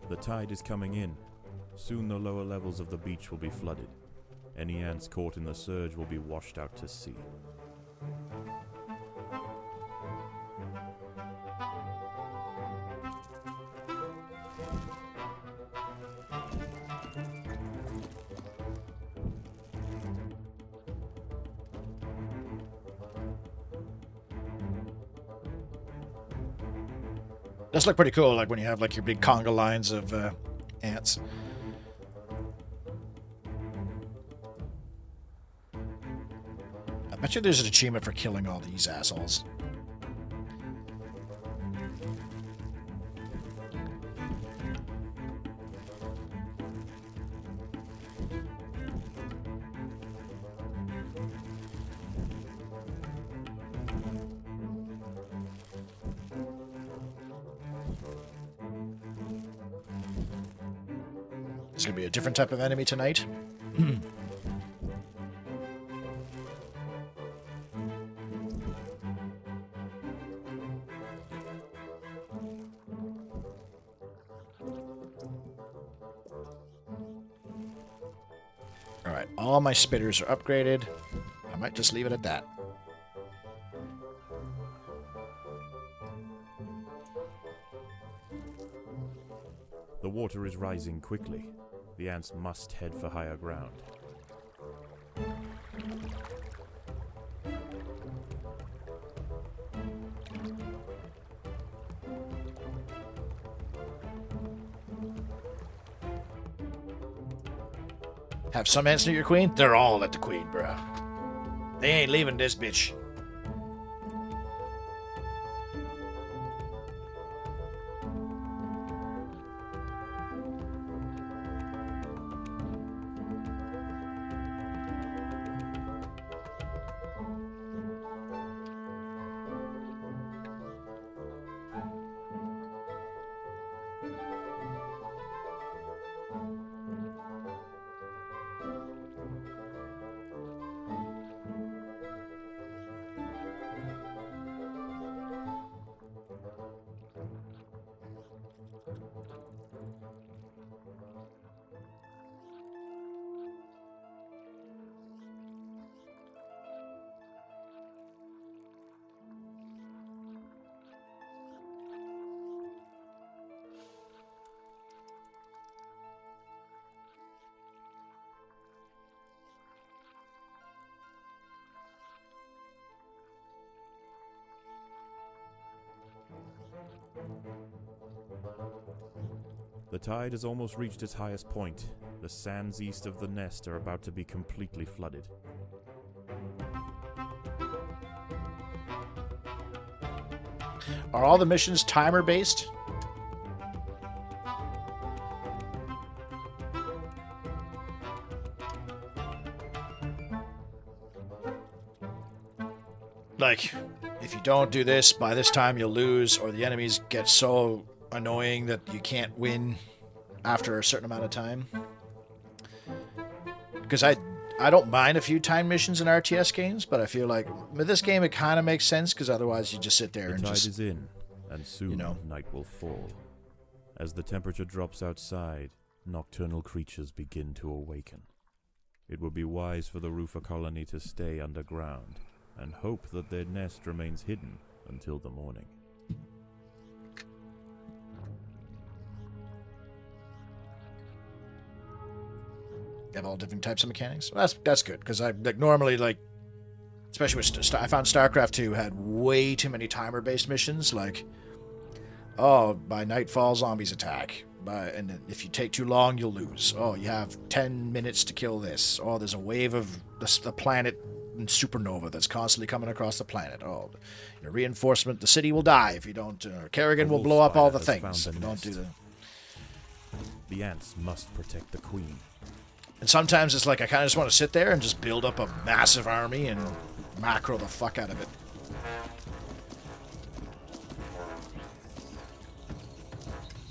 The tide is coming in. Soon the lower levels of the beach will be flooded. Any ants caught in the surge will be washed out to sea. Does look pretty cool, like when you have like your big conga lines of ants. I bet you there's an achievement for killing all these assholes. It's gonna be a different type of enemy tonight. Alright, all my spitters are upgraded. I might just leave it at that. The water is rising quickly. The ants must head for higher ground. Have some ants near your queen? They're all at the queen, bro. They ain't leaving this bitch. The tide has almost reached its highest point. The sands east of the nest are about to be completely flooded. Are all the missions timer based? Like, if you don't do this, by this time you'll lose, or the enemies get so annoying that you can't win after a certain amount of time. Because I don't mind a few time missions in RTS games, but I feel like with this game it kind of makes sense, because otherwise you just sit there and The tide just... is in, and soon know. night will fall. As the temperature drops outside, nocturnal creatures begin to awaken. It would be wise for the roofer colony to stay underground, and hope that their nest remains hidden until the morning. You have all different types of mechanics. Well, that's good, because I like normally, like, especially with I found StarCraft 2 had way too many timer based missions, like, oh, by nightfall zombies attack, And then if you take too long, you'll lose. Oh, you have 10 minutes to kill this. Oh, there's a wave of the planet in supernova that's constantly coming across the planet. Oh, reinforcement, the city will die if you don't. Kerrigan will blow up all the things if you don't do that. The ants must protect the queen. And sometimes it's like I kind of just want to sit there and just build up a massive army and macro the fuck out of it.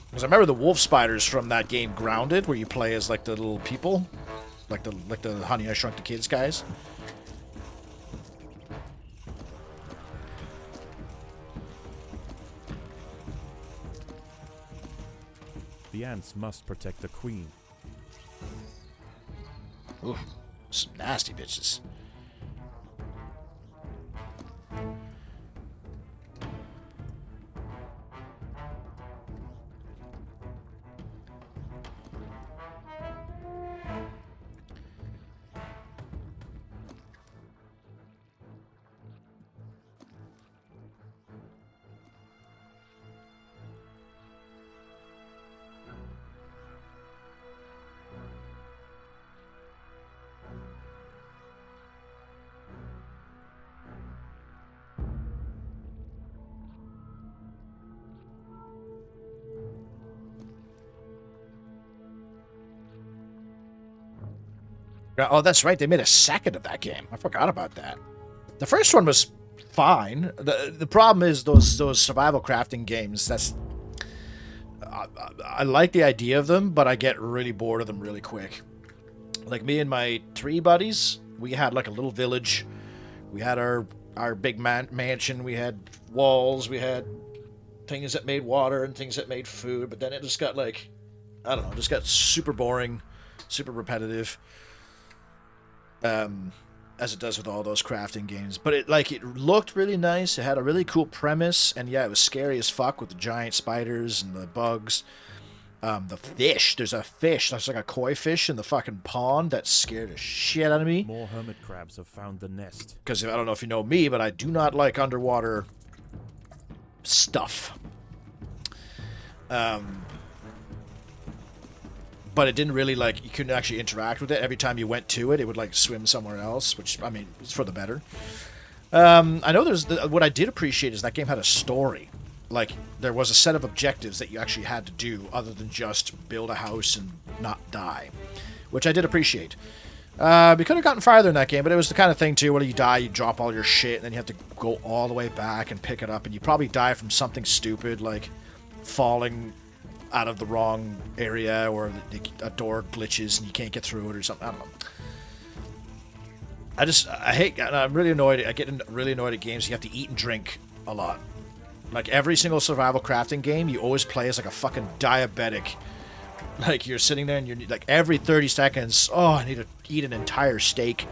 Because I remember the wolf spiders from that game Grounded, where you play as like the little people, like the Honey I Shrunk the Kids guys. The ants must protect the queen. Ooh, some nasty bitches. Oh, that's right. They made a second of that game. I forgot about that. The first one was fine. The problem is those survival crafting games. That's I like the idea of them, but I get really bored of them really quick. Like me and my 3 buddies, we had like a little village. We had our big mansion. We had walls. We had things that made water and things that made food. But then it just got like, I don't know, just got super boring, super repetitive. As it does with all those crafting games. But it looked really nice. It had a really cool premise, and yeah, it was scary as fuck with the giant spiders and the bugs. The fish. There's a fish that's like a koi fish in the fucking pond that scared the shit out of me. More hermit crabs have found the nest. Because I don't know if you know me, but I do not like underwater stuff. But it didn't really, like, you couldn't actually interact with it. Every time you went to it, it would, like, swim somewhere else, which, I mean, it's for the better. I know what I did appreciate is that game had a story. Like, there was a set of objectives that you actually had to do other than just build a house and not die, which I did appreciate. We could have gotten farther in that game, but it was the kind of thing, too, where you die, you drop all your shit, and then you have to go all the way back and pick it up, and you probably die from something stupid, like falling out of the wrong area, or a door glitches and you can't get through it or something. I don't know. I'm really annoyed. I get really annoyed at games you have to eat and drink a lot. Like every single survival crafting game, you always play as like a fucking diabetic. Like you're sitting there and you're like every 30 seconds, oh, I need to eat an entire steak.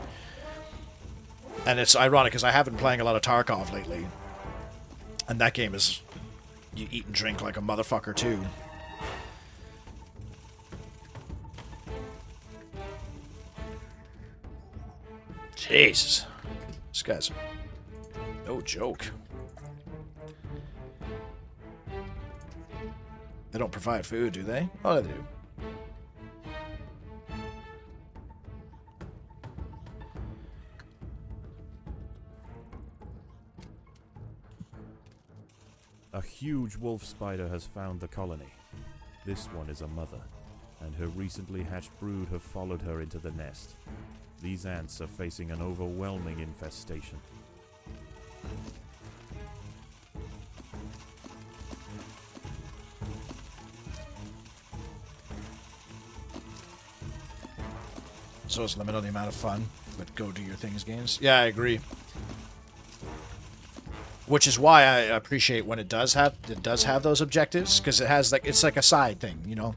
And it's ironic because I have been playing a lot of Tarkov lately. And that game is, you eat and drink like a motherfucker too. Jesus. These guys are no joke. They don't provide food, do they? Oh, they do. A huge wolf spider has found the colony. This one is a mother, and her recently hatched brood have followed her into the nest. These ants are facing an overwhelming infestation. So it's limited on the amount of fun, but go do your things games. Yeah, I agree. Which is why I appreciate when it does have those objectives, because it has it's like a side thing, you know.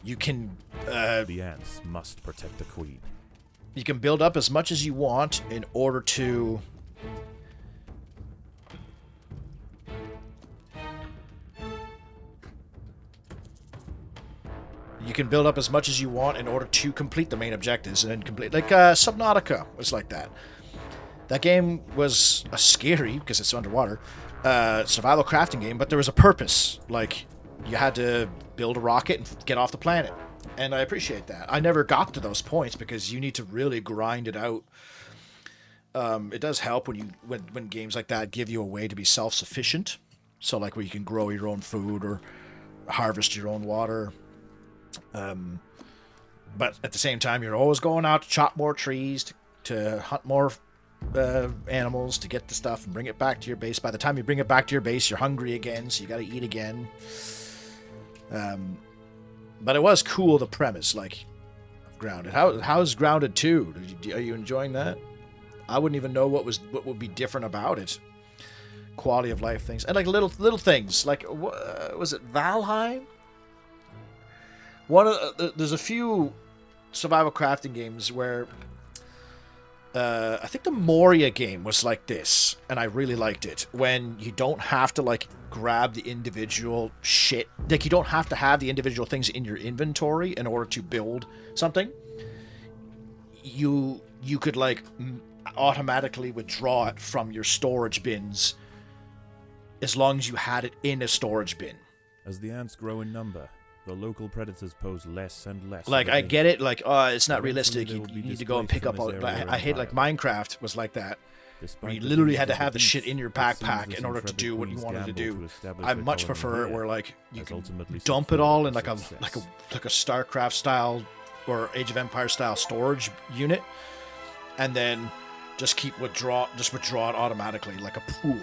You can the ants must protect the queen. You can build up as much as you want in order to complete the main objectives and then complete, like Subnautica was like that. That game was a scary, because it's underwater, survival crafting game, but there was a purpose. Like, you had to build a rocket and get off the planet. And I appreciate that. I never got to those points because you need to really grind it out. It does help when games like that give you a way to be self-sufficient. So like where you can grow your own food or harvest your own water. But at the same time, you're always going out to chop more trees, to hunt more animals, to get the stuff and bring it back to your base. By the time you bring it back to your base, you're hungry again, so you got to eat again. But it was cool, the premise, like, of Grounded. How's Grounded 2? Are you enjoying that? I wouldn't even know what would be different about it. Quality of life things, and like little things, like was it Valheim? There's a few survival crafting games where I think the Moria game was like this, and I really liked it. When you don't have to like grab the individual shit, like you don't have to have the individual things in your inventory in order to build something. You could like automatically withdraw it from your storage bins as long as you had it in a storage bin. As the ants grow in number, the local predators pose less and less. Like, I get it, like, it's not realistic. they You will be need to go and pick up displaced all. from this area I hate, like, entirely. Minecraft was like that. Despite Where you the literally dangers had to of the have the shit beast, in your it seems backpack this in order to intrepid do what you queen's wanted to gamble do. establish I their much colony prefer it here where, like, you has can ultimately set dump it forth all for in like a success. StarCraft style or Age of Empires style storage unit, and then just withdraw it automatically like a pool.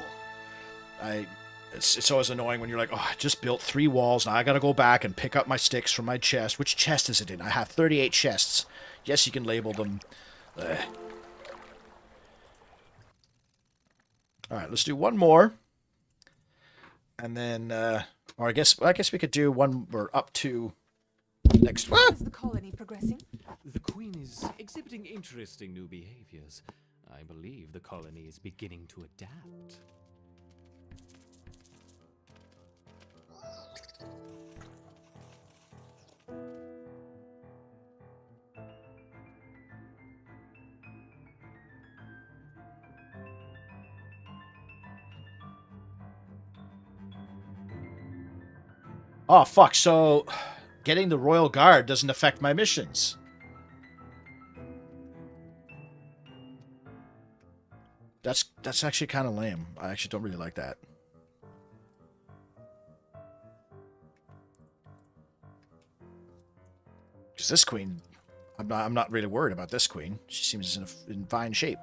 It's always annoying when you're like, oh, I just built 3 walls, now I gotta go back and pick up my sticks from my chest. Which chest is it in? I have 38 chests. Yes, you can label them. Alright, let's do one more. And then, or I guess we could do one, we're up to next. How is the colony progressing? The Queen is exhibiting interesting new behaviors. I believe the colony is beginning to adapt. Oh, fuck, so getting the Royal Guard doesn't affect my missions. That's actually kind of lame. I actually don't really like that. Because this queen, I'm not really worried about this queen. She seems in fine shape.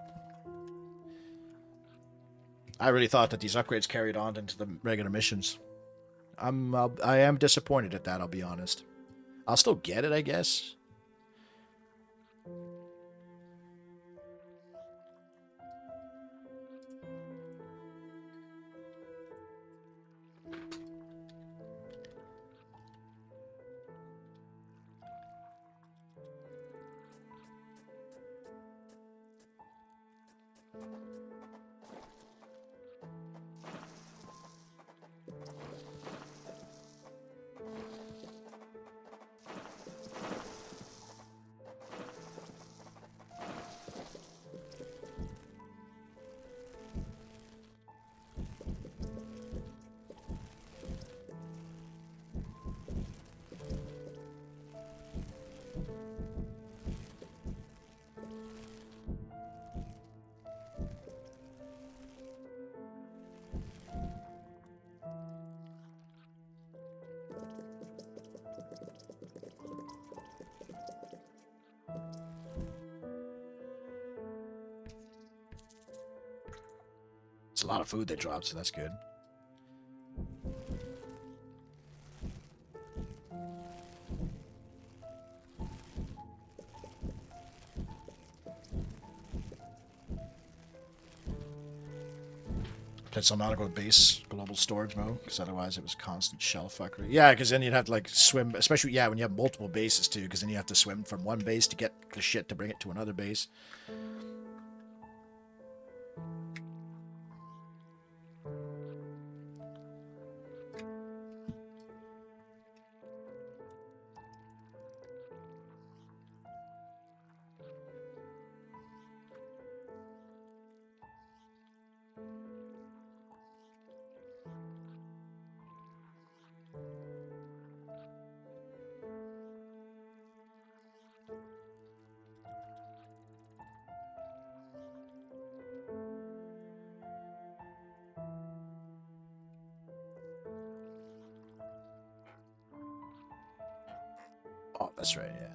I really thought that these upgrades carried on into the regular missions. I am disappointed at that, I'll be honest. I'll still get it, I guess. It's a lot of food they dropped, so that's good. Played some Undergrowth base global storage mode, because otherwise it was constant shell fuckery. Yeah, because then you'd have to like swim, especially when you have multiple bases too, because then you have to swim from one base to get the shit to bring it to another base. that's right, yeah.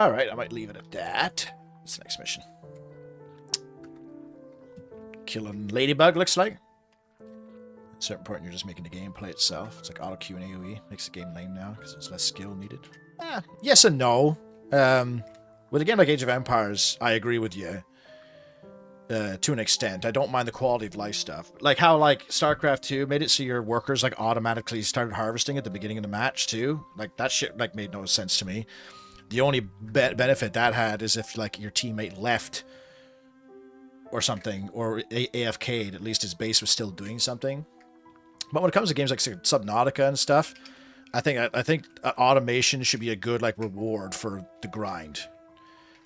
Alright, I might leave it at that. What's the next mission? Killing Ladybug, looks like. At a certain point, you're just making the gameplay itself. It's like auto-Q and AoE. Makes the game lame now, because there's less skill needed. Yes and no. With a game like Age of Empires, I agree with you. To an extent. I don't mind the quality of life stuff. Like how, like, StarCraft 2 made it so your workers, like, automatically started harvesting at the beginning of the match, too. Like, that shit, like, made no sense to me. The only benefit that had is if, like, your teammate left or something, or AFK'd, at least his base was still doing something. But when it comes to games like Subnautica and stuff, I think automation should be a good, like, reward for the grind.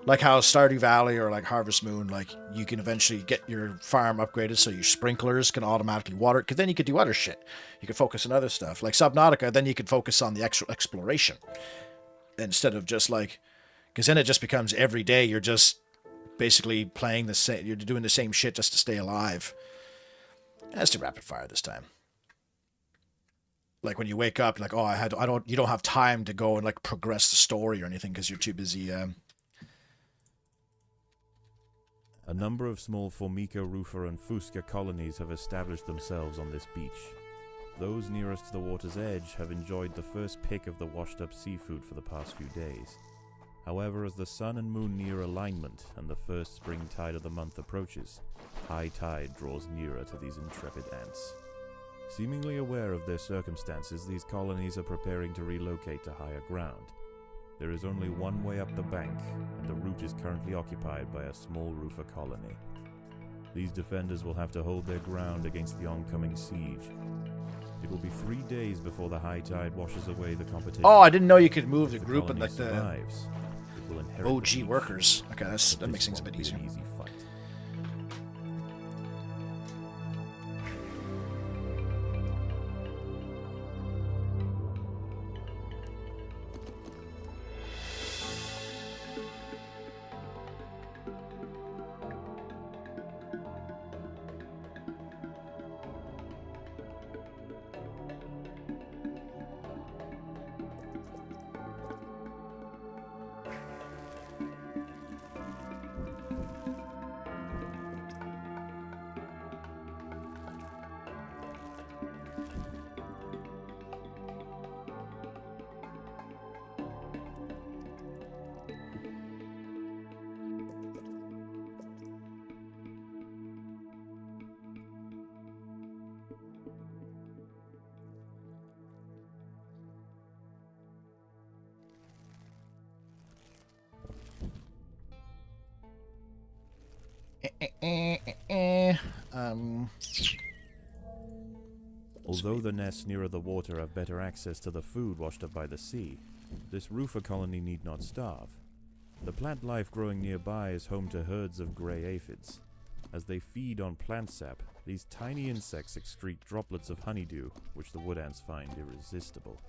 Like how Stardew Valley or like Harvest Moon, like you can eventually get your farm upgraded so your sprinklers can automatically water it, because then you could do other shit. You could focus on other stuff. Like Subnautica, then you could focus on the actual exploration. Instead of just like, because then it just becomes every day you're just basically playing the same, you're doing the same shit just to stay alive. That's too rapid fire this time. Like when you wake up, like, oh, you don't have time to go and like progress the story or anything because you're too busy. A number of small Formica, Rufa, and Fusca colonies have established themselves on this beach. Those nearest to the water's edge have enjoyed the first pick of the washed-up seafood for the past few days. However, as the sun and moon near alignment and the first spring tide of the month approaches, high tide draws nearer to these intrepid ants. Seemingly aware of their circumstances, these colonies are preparing to relocate to higher ground. There is only one way up the bank, and the route is currently occupied by a small Rufa colony. These defenders will have to hold their ground against the oncoming siege. It will be 3 days before the high tide washes away the competition. Oh, I didn't know you could move the If group and colony like the survives, it will inherit the OG beach. workers. Okay, But that makes this things a won't bit be easier. an easy fight. Although the nests nearer the water have better access to the food washed up by the sea, this Rufa colony need not starve. The plant life growing nearby is home to herds of grey aphids. As they feed on plant sap, these tiny insects excrete droplets of honeydew, which the wood ants find irresistible.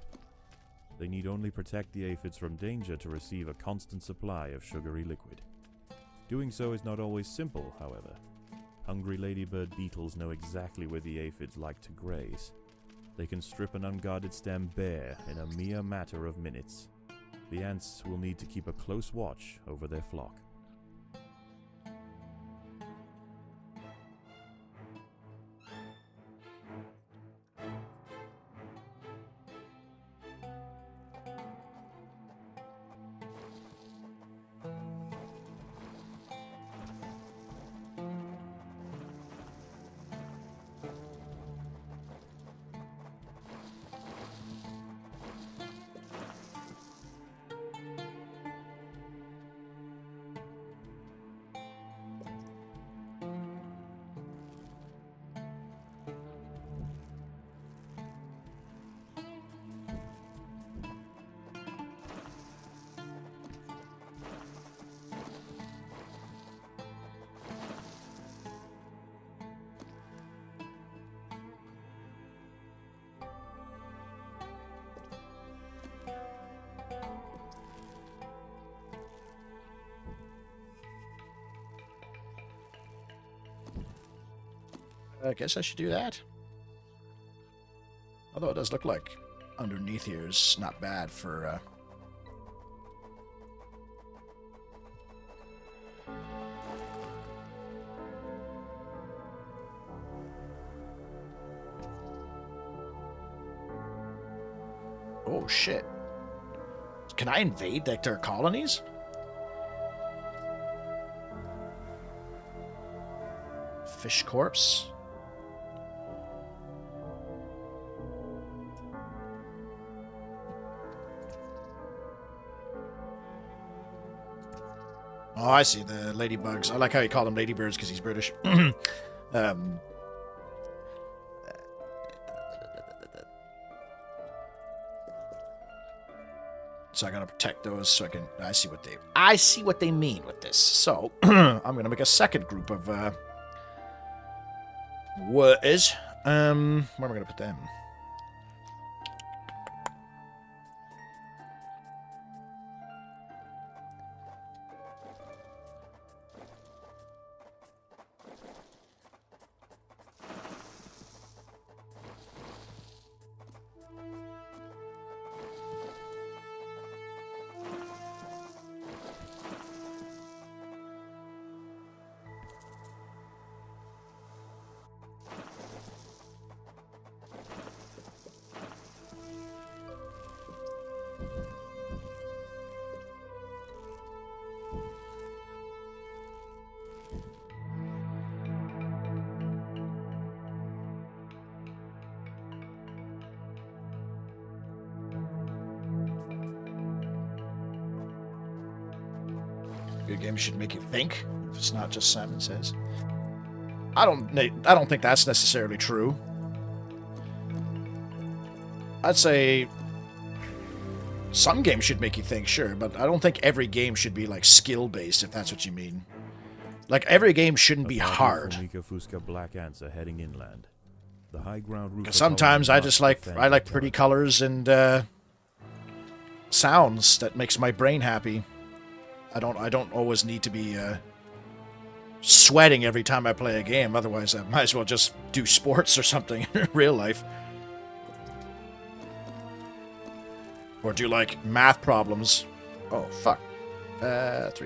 They need only protect the aphids from danger to receive a constant supply of sugary liquid. Doing so is not always simple, however. Hungry ladybird beetles know exactly where the aphids like to graze. They can strip an unguarded stem bare in a mere matter of minutes. The ants will need to keep a close watch over their flock. I guess I should do that. Although it does look like underneath here is not bad for... Oh, shit. Can I invade, like, their colonies? Fish corpse. Oh, I see, the ladybugs. I like how you call them ladybirds because he's British. So I gotta protect those so I can... I see what they mean with this. So, I'm gonna make a second group of, workers. Where am I gonna put them? Good game should make you think. If it's not just Simon Says. I don't think that's necessarily true. I'd say some games should make you think, sure, but I don't think every game should be like skill based, if that's what you mean. Like every game shouldn't be hard. Fusca black ants are heading inland. The high ground roof. Because sometimes I like pretty colors and sounds that makes my brain happy. I don't always need to be sweating every time I play a game. Otherwise, I might as well just do sports or something in real life. Or do, like, math problems. Oh, fuck. 3. Up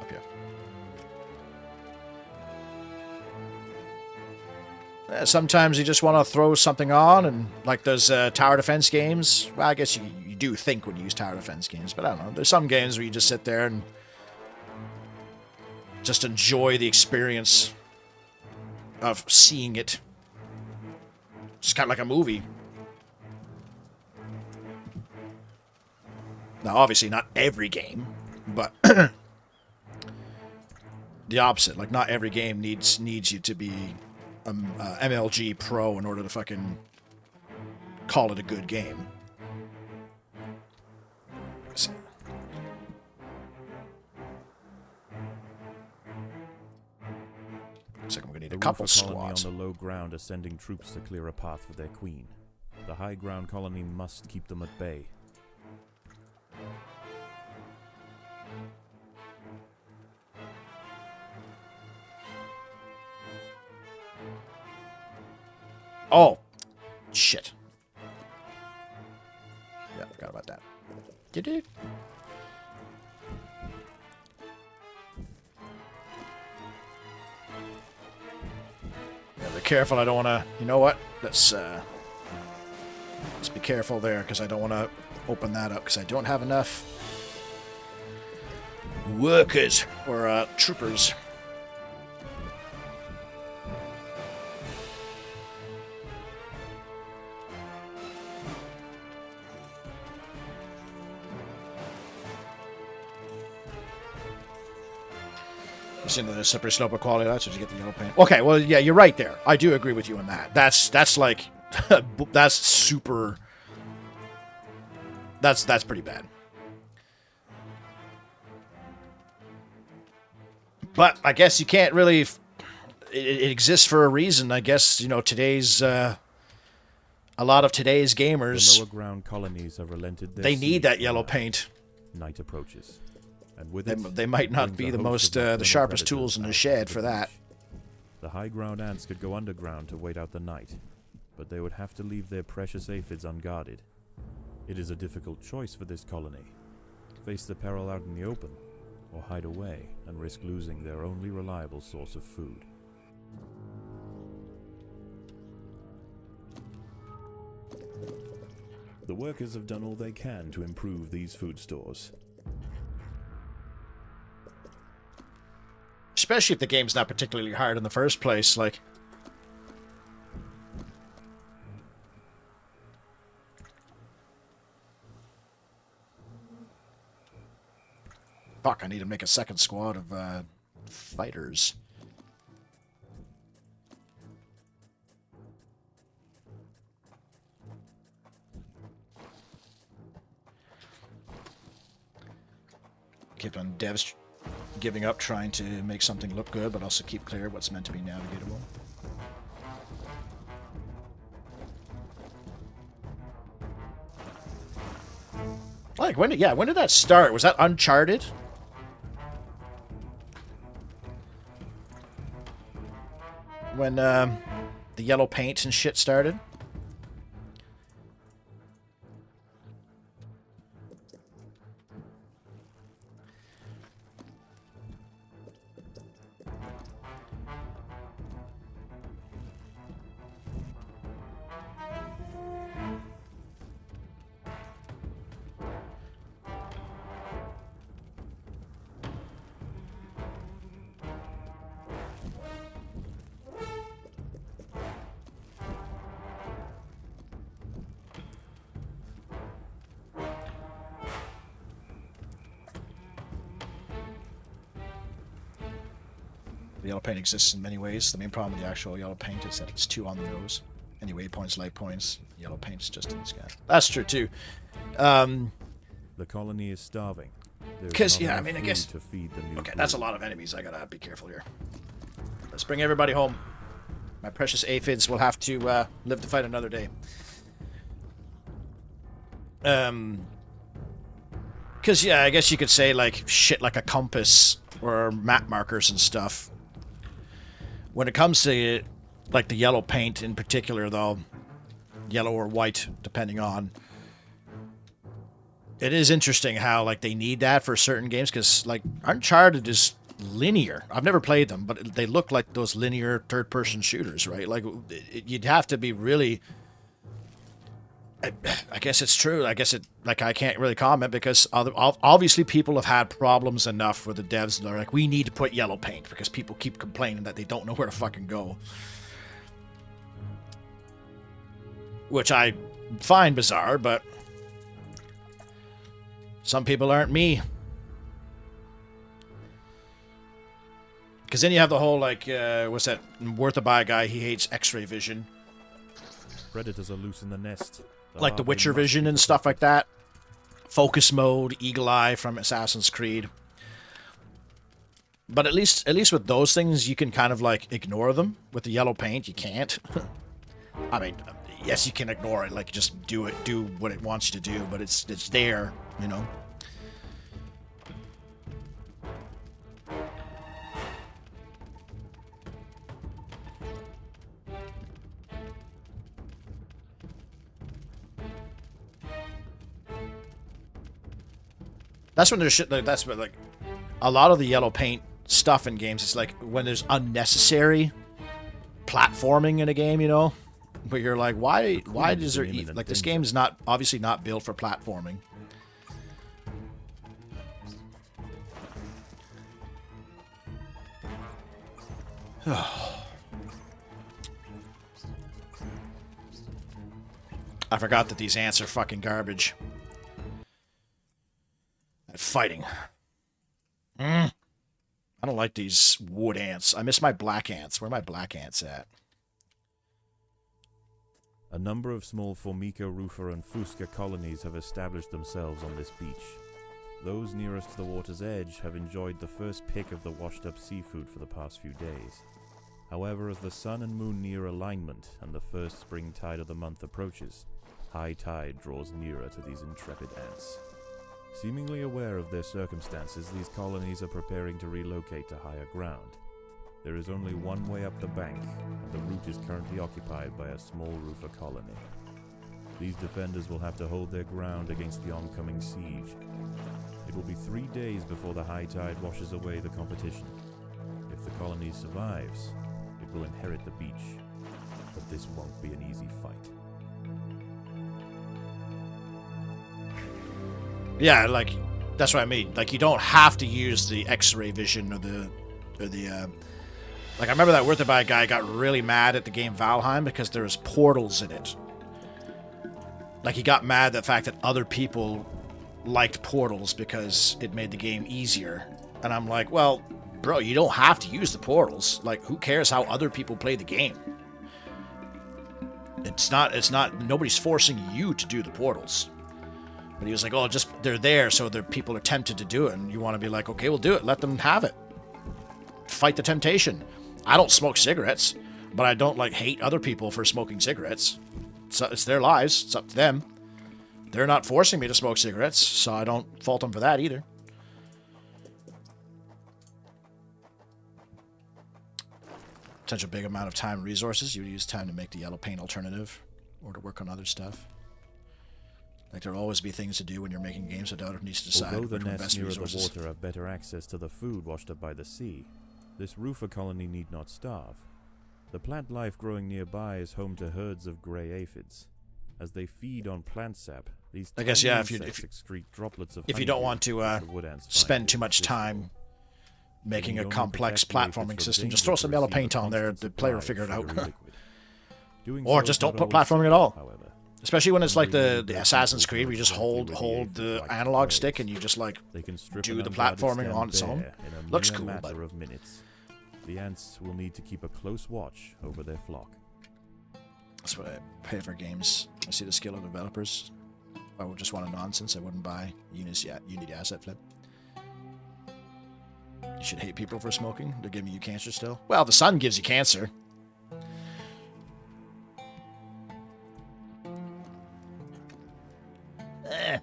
here. Sometimes you just want to throw something on, and, like, those tower defense games. Well, I guess you do think when you use tower defense games, but I don't know. There's some games where you just sit there and just enjoy the experience of seeing it. It's kind of like a movie. Now, obviously, not every game, but the opposite. Like, not every game needs you to be MLG pro in order to fucking call it a good game. Let's see. Looks like I'm gonna need a couple squads. On the low ground are sending troops to clear a path for their queen. The high ground colony must keep them at bay. Oh, shit. Yeah, forgot about that. Did it? Yeah, be careful. I don't want to... You know what? Let's be careful there, because I don't want to open that up, because I don't have enough workers or troopers. Into the slippery slope of quality. That's what you get the yellow paint. Okay, well, yeah, you're right there. I do agree with you on that. That's like, that's super. That's pretty bad. But I guess you can't really. It exists for a reason. I guess today's. A lot of today's gamers. The lower ground colonies have relented. They need that yellow paint. Night approaches. And with they might not be the most the sharpest tools in the shed for that. The high ground ants could go underground to wait out the night, but they would have to leave their precious aphids unguarded. It is a difficult choice for this colony. Face the peril out in the open, or hide away and risk losing their only reliable source of food. The workers have done all they can to improve these food stores. Especially if the game's not particularly hard in the first place, like... Fuck, I need to make a second squad of, fighters. Keep on devs giving up trying to make something look good, but also keep clear what's meant to be navigatable. Like, when did that start? Was that Uncharted? When, the yellow paint and shit started? The yellow paint exists in many ways. The main problem with the actual yellow paint is that it's too on the nose. Any waypoints, light points, yellow paint is just in the sky. That's true too. The colony is starving. Because, yeah, I mean, I guess... To feed the new okay, that's a lot of enemies. I gotta be careful here. Let's bring everybody home. My precious aphids will have to live to fight another day. Because, yeah, I guess you could say, like, shit like a compass or map markers and stuff. When it comes to, like, the yellow paint in particular, though, yellow or white, depending on, it is interesting how, like, they need that for certain games, because, like, Uncharted is linear. I've never played them, but they look like those linear third-person shooters, right? Like, you'd have to be really... I guess it's true. I guess I can't really comment because obviously people have had problems enough with the devs that are like, we need to put yellow paint because people keep complaining that they don't know where to fucking go. Which I find bizarre, but some people aren't me. Because then you have the whole, like, what's that, Worth a Buy guy, he hates X-ray vision. Predators are loose in the nest. Like the Witcher vision and stuff like that. Focus mode, Eagle Eye from Assassin's Creed. But at least with those things, you can kind of, like, ignore them. With the yellow paint, you can't. I mean, yes, you can ignore it. Like, just do what it wants you to do. But it's there, you know. That's when there's shit like that's what, like, a lot of the yellow paint stuff in games. It's like when there's unnecessary platforming in a game, you know, but you're like, why does there like this game is not obviously not built for platforming. I forgot that these ants are fucking garbage. Fighting. I don't like these wood ants. I miss my black ants. Where are my black ants at? A number of small Formica, Rufer, and Fusca colonies have established themselves on this beach. Those nearest to the water's edge have enjoyed the first pick of the washed-up seafood for the past few days. However, as the sun and moon near alignment and the first spring tide of the month approaches, high tide draws nearer to these intrepid ants. Seemingly aware of their circumstances, these colonies are preparing to relocate to higher ground. There is only one way up the bank, and the route is currently occupied by a small roofer colony. These defenders will have to hold their ground against the oncoming siege. It will be 3 days before the high tide washes away the competition. If the colony survives, it will inherit the beach. But this won't be an easy fight. Yeah, like, that's what I mean. Like, you don't have to use the X-ray vision or the like, I remember that Wurtherby guy got really mad at the game Valheim because there was portals in it. Like, he got mad at the fact that other people liked portals because it made the game easier. And I'm like, well, bro, you don't have to use the portals. Like, who cares how other people play the game? It's not, nobody's forcing you to do the portals. But he was like, oh, just, they're there, so people are tempted to do it. And you want to be like, okay, we'll do it. Let them have it. Fight the temptation. I don't smoke cigarettes, but I don't, like, hate other people for smoking cigarettes. So it's their lives. It's up to them. They're not forcing me to smoke cigarettes, so I don't fault them for that either. Such a big amount of time and resources. You would use time to make the yellow paint alternative or to work on other stuff. Like, there'll always be things to do when you're making games, so Delta needs to decide Although where the to nests invest nearer the resources. water have better access to the food washed up by the sea, this roofer colony need not starve. The plant life growing nearby is home to herds of grey aphids. As they feed on plant sap, these I guess, tiny yeah, insects excrete droplets of if you don't honeydew, want to which the wood ants find spend too much irresistible. time making a The only complex protective platforming aphids system, for just throw some yellow danger paint on there, receive a the player will constant figure it out. supply of sugary liquid. Doing Or so just is don't not put always platforming at all. simple, however. Especially when it's like the Only Assassin's people Creed, where you just directly hold with hold the the aphids like analog birds. stick and you just like They can strip do an the unguarded platforming stand on its own. bare in a Looks mere cool, matter but of minutes. The ants will need to keep a close watch over their flock. that's what I pay for games. I see the skill of developers. If I would just want a nonsense, I wouldn't buy Unity Asset Flip. You should hate people for smoking. They're giving you cancer still. Well, the sun gives you cancer. Eh.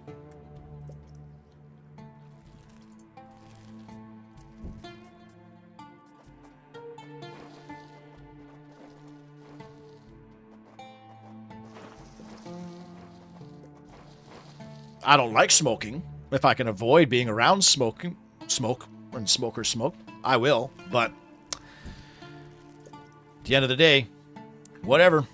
I don't like smoking. If I can avoid being around smoke, when smokers smoke, I will. But at the end of the day, whatever.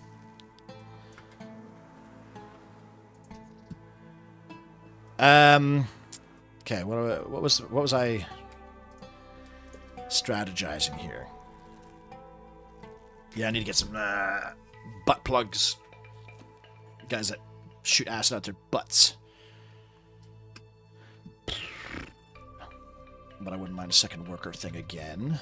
Okay, what was I strategizing here? Yeah, I need to get some butt plugs. Guys that shoot acid out their butts. But I wouldn't mind a second worker thing again.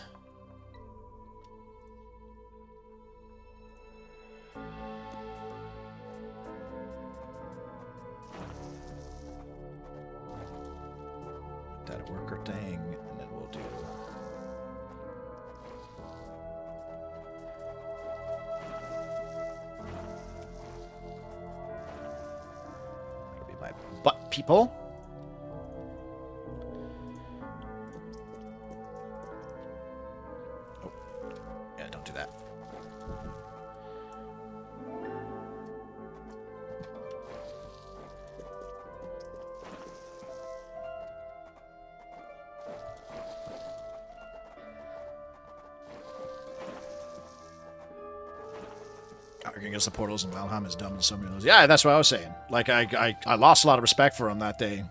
That worker thing, and then we'll do. That'll be my butt people. Yeah, don't do that. Arguing against the portals in Valheim is dumb and somebody knows. Yeah, that's what I was saying. Like, I lost a lot of respect for him that day.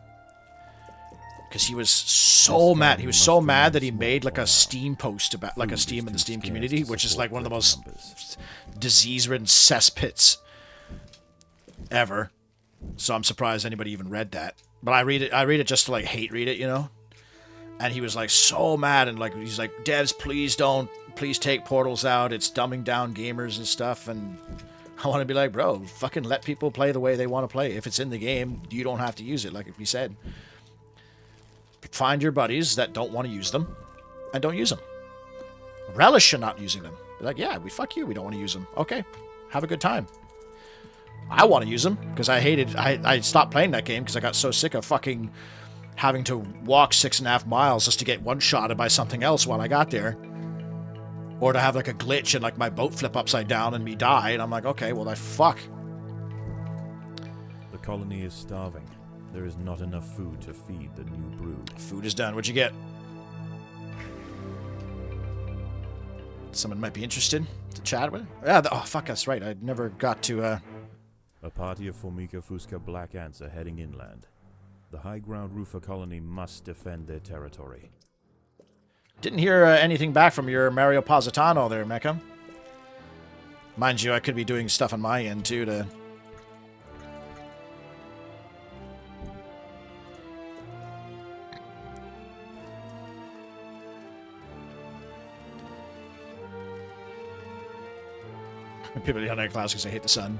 Because he was so mad. He was so mad that he made like a Steam post about, like a Steam in the Steam community, which is like one of the most disease-ridden cesspits ever. So I'm surprised anybody even read that. But I read it just to like hate read it, you know? And he was like so mad, and like he's like, devs, please take portals out. It's dumbing down gamers and stuff. And I want to be like, bro, fucking let people play the way they want to play. If it's in the game, you don't have to use it, like we said. Find your buddies that don't want to use them, and don't use them. Relish in not using them. Be like, yeah, fuck you. We don't want to use them. Okay, have a good time. I want to use them because I stopped playing that game because I got so sick of fucking having to walk 6.5 miles just to get one-shotted by something else when I got there. Or to have like a glitch and like my boat flip upside down and me die, and I'm like, okay, well, fuck. The colony is starving. There is not enough food to feed the new brood. Food is done. What'd you get? Someone might be interested to chat with? Yeah, oh, fuck, that's right. I never got to, A party of Formica fusca black ants are heading inland. The high ground roofer colony must defend their territory. Didn't hear anything back from your Mario Positano there, Mecha. Mind you, I could be doing stuff on my end, too, to... People in the class because I hate the sun.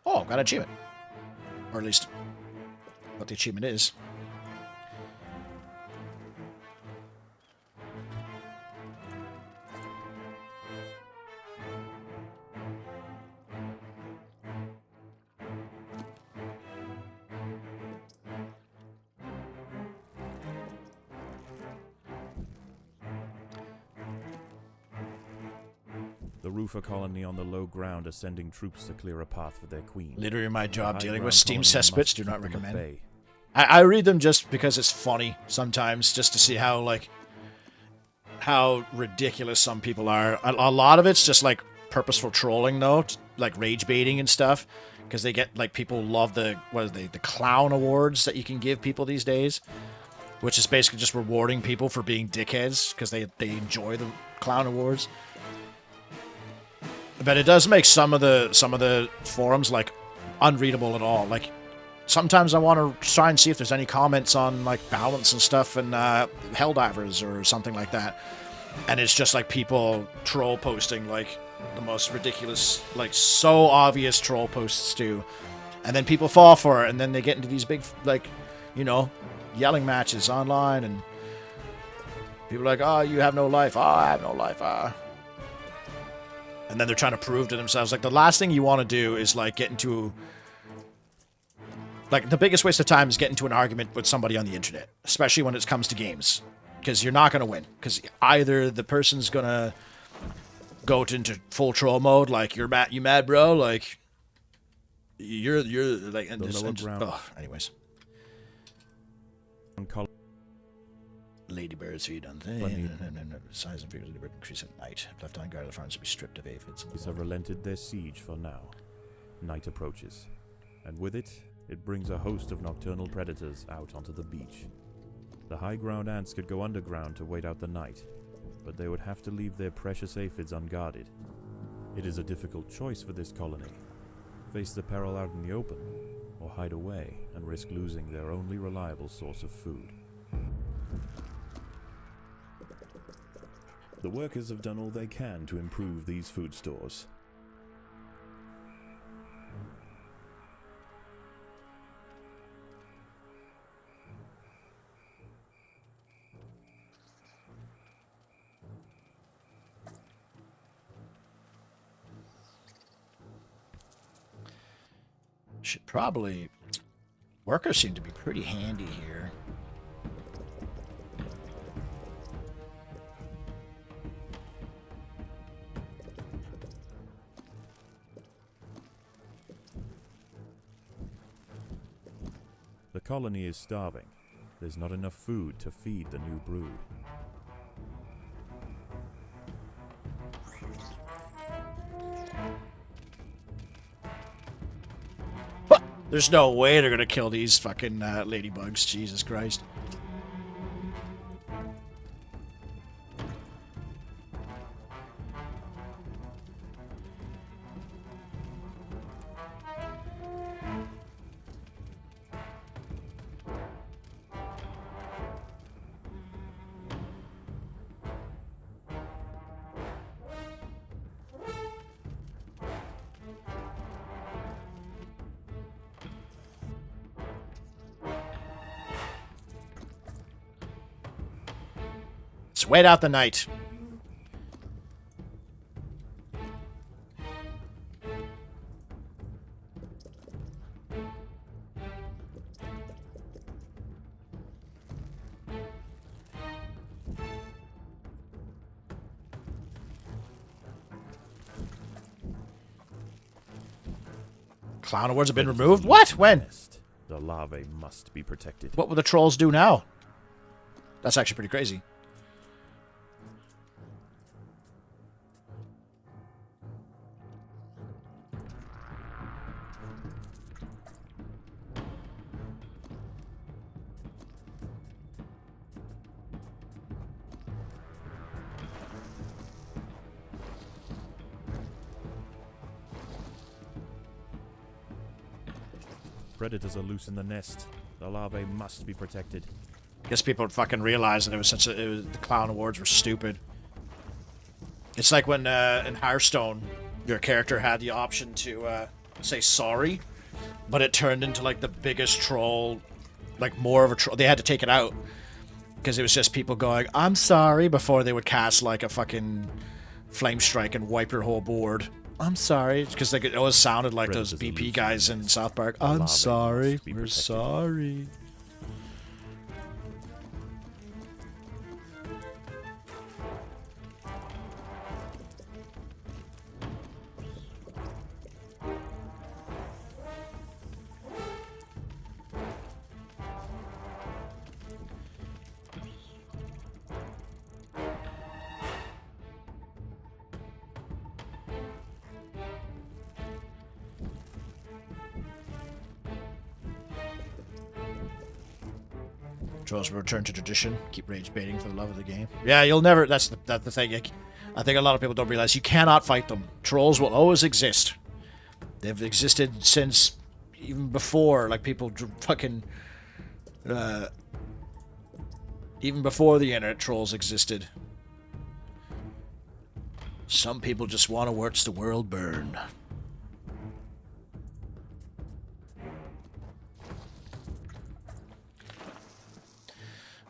Oh, got an achievement. Or at least what the achievement is. The roofer colony on the low ground are sending troops to clear a path for their queen. Literally my job The dealing high with ground Steam colony cesspits. must Do not keep them at recommend. bay. I read them just because it's funny sometimes, just to see how, like, how ridiculous some people are. A lot of it's just, like, purposeful trolling, though, like rage baiting and stuff, because they get, like, people love the clown awards that you can give people these days, which is basically just rewarding people for being dickheads, because they enjoy the clown awards. But it does make some of the forums, like, unreadable at all. Like, sometimes I want to try and see if there's any comments on, like, balance and stuff and Helldivers or something like that. And it's just, like, people troll posting, like, the most ridiculous, like, so obvious troll posts too. And then people fall for it, and then they get into these big, like, you know, yelling matches online, and people are like, oh, you have no life. Oh, I have no life. And then they're trying to prove to themselves. Like, the last thing you want to do is, like, get into... Like, the biggest waste of time is get into an argument with somebody on the internet. Especially when it comes to games. Because you're not going to win. Because either the person's going to go into full troll mode, like, you mad, bro? Like, you're like... And just, anyways. Ladybirds feed on things. Size and figures of ladybird increase at night. Left on guard of the farms will be stripped of aphids. These have relented their siege for now. Night approaches, and with it, it brings a host of nocturnal predators out onto the beach. The high ground ants could go underground to wait out the night, but they would have to leave their precious aphids unguarded. It is a difficult choice for this colony. Face the peril out in the open, or hide away and risk losing their only reliable source of food. The workers have done all they can to improve these food stores. Should probably... Workers seem to be pretty handy here. The colony is starving. There's not enough food to feed the new brood. There's no way they're gonna kill these fucking ladybugs. Jesus Christ. wait out the night. Clown awards have been removed? What? When? The larvae must be protected. What will the trolls do now? That's actually pretty crazy. Predators are loose in the nest. The larvae must be protected. I guess people fucking realized that the clown awards were stupid. It's like when in Hearthstone, your character had the option to say sorry, but it turned into like the biggest troll, like more of a troll. They had to take it out because it was just people going, "I'm sorry," before they would cast like a fucking flame strike and wipe your whole board. I'm sorry, because like, it always sounded like those BP guys in South Park. I'm sorry, we're sorry. Trolls will return to tradition. Keep rage baiting for the love of the game. Yeah, you'll never. That's the thing. I think a lot of people don't realize you cannot fight them. Trolls will always exist. They've existed since even before, like people fucking. Even before the internet, trolls existed. Some people just want to watch the world burn.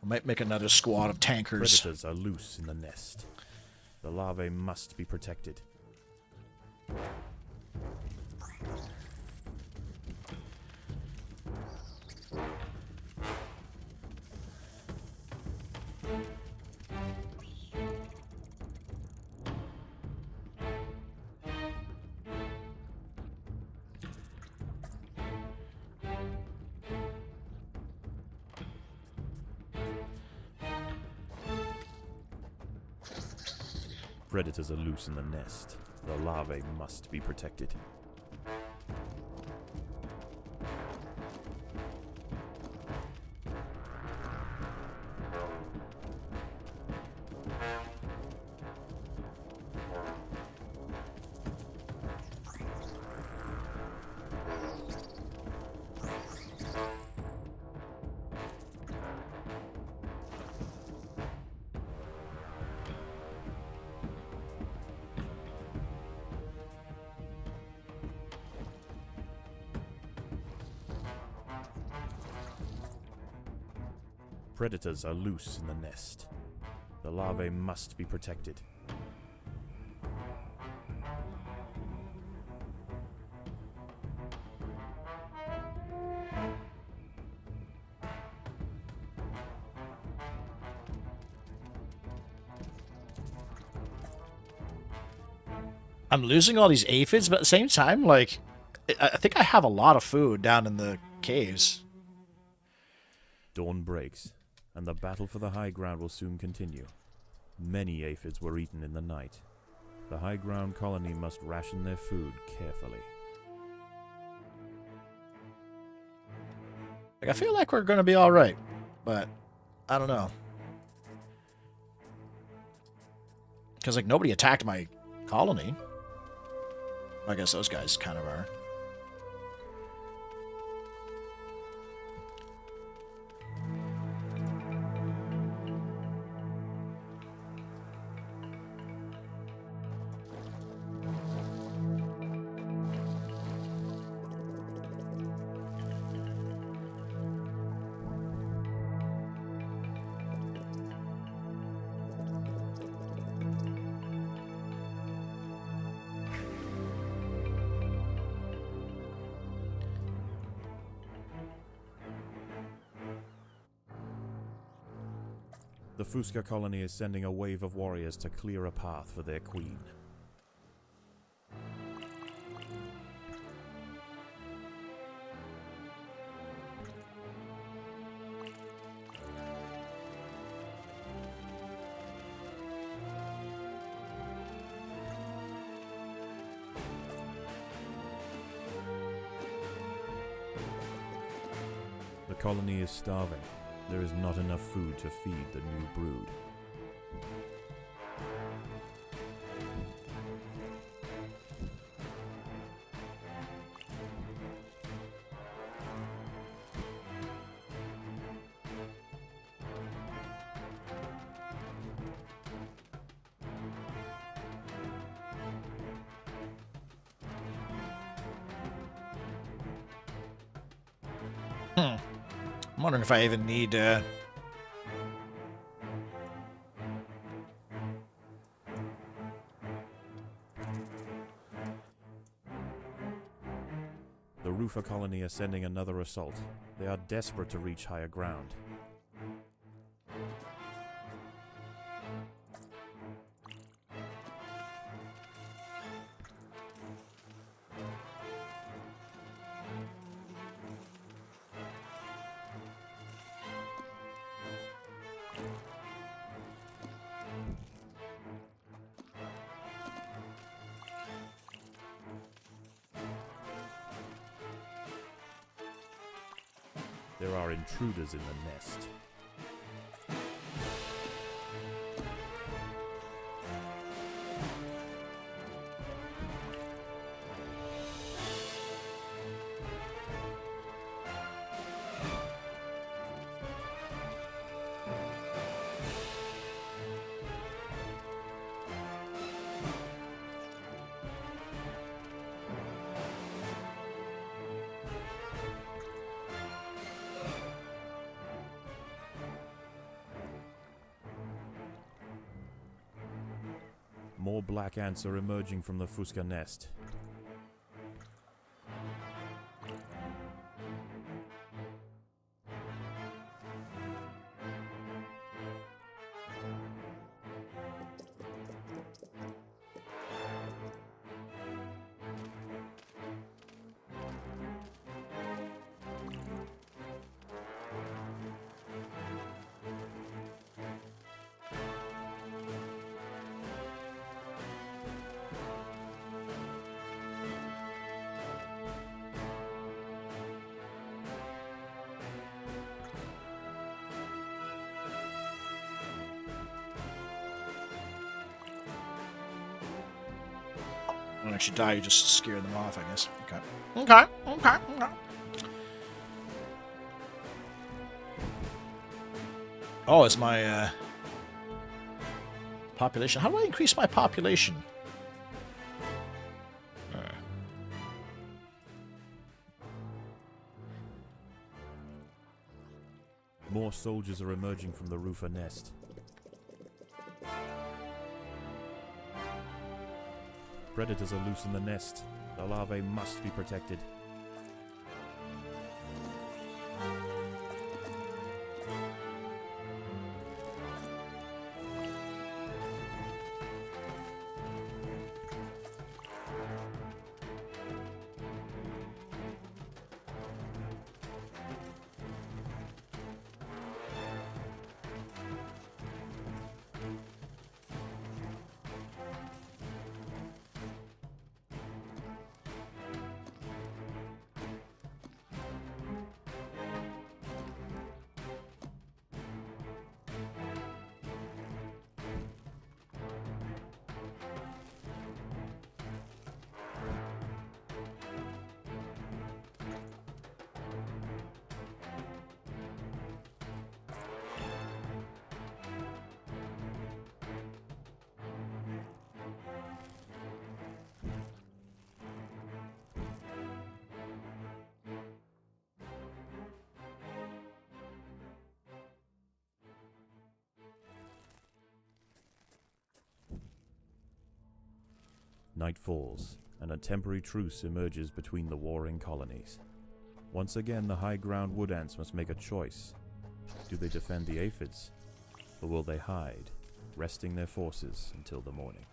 Might make another squad of tankers. Predators are loose in the nest. The larvae must be protected. Predators are loose in the nest. The larvae must be protected. Predators are loose in the nest. The larvae must be protected. I'm losing all these aphids, but at the same time, like, I think I have a lot of food down in the caves. Dawn breaks, and the battle for the high ground will soon continue. Many aphids were eaten in the night. The high ground colony must ration their food carefully. Like, I feel like we're gonna be alright, but I don't know. Because, like, nobody attacked my colony. I guess those guys kind of are. The Fusca colony is sending a wave of warriors to clear a path for their queen. The colony is starving. There is not enough food to feed the new brood. I'm wondering if I even need, The Rufa colony are sending another assault. They are desperate to reach higher ground. There are intruders in the nest. More black ants are emerging from the Fusca nest. don't actually die, you just scare them off, I guess. Okay. Oh, is my population? How do I increase my population? More soldiers are emerging from the Rufa nest. Predators are loose in the nest. The larvae must be protected. Night falls, and a temporary truce emerges between the warring colonies. Once again, the high ground wood ants must make a choice. Do they defend the aphids, Or will they hide, resting their forces until the morning?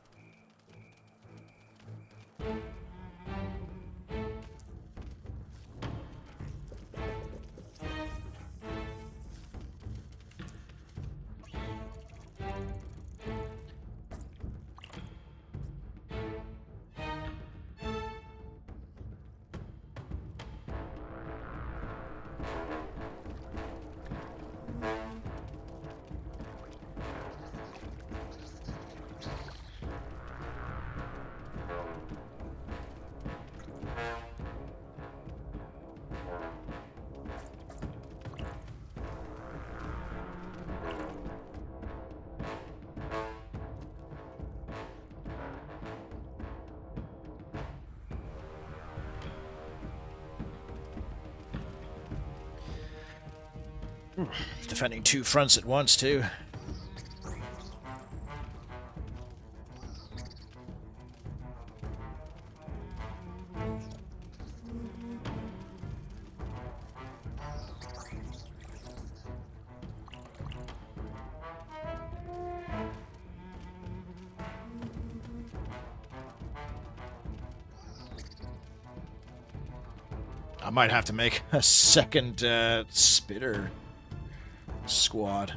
Defending two fronts at once, too. I might have to make a second spitter squad.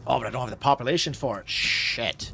Oh, but I don't have the population for it. Shit.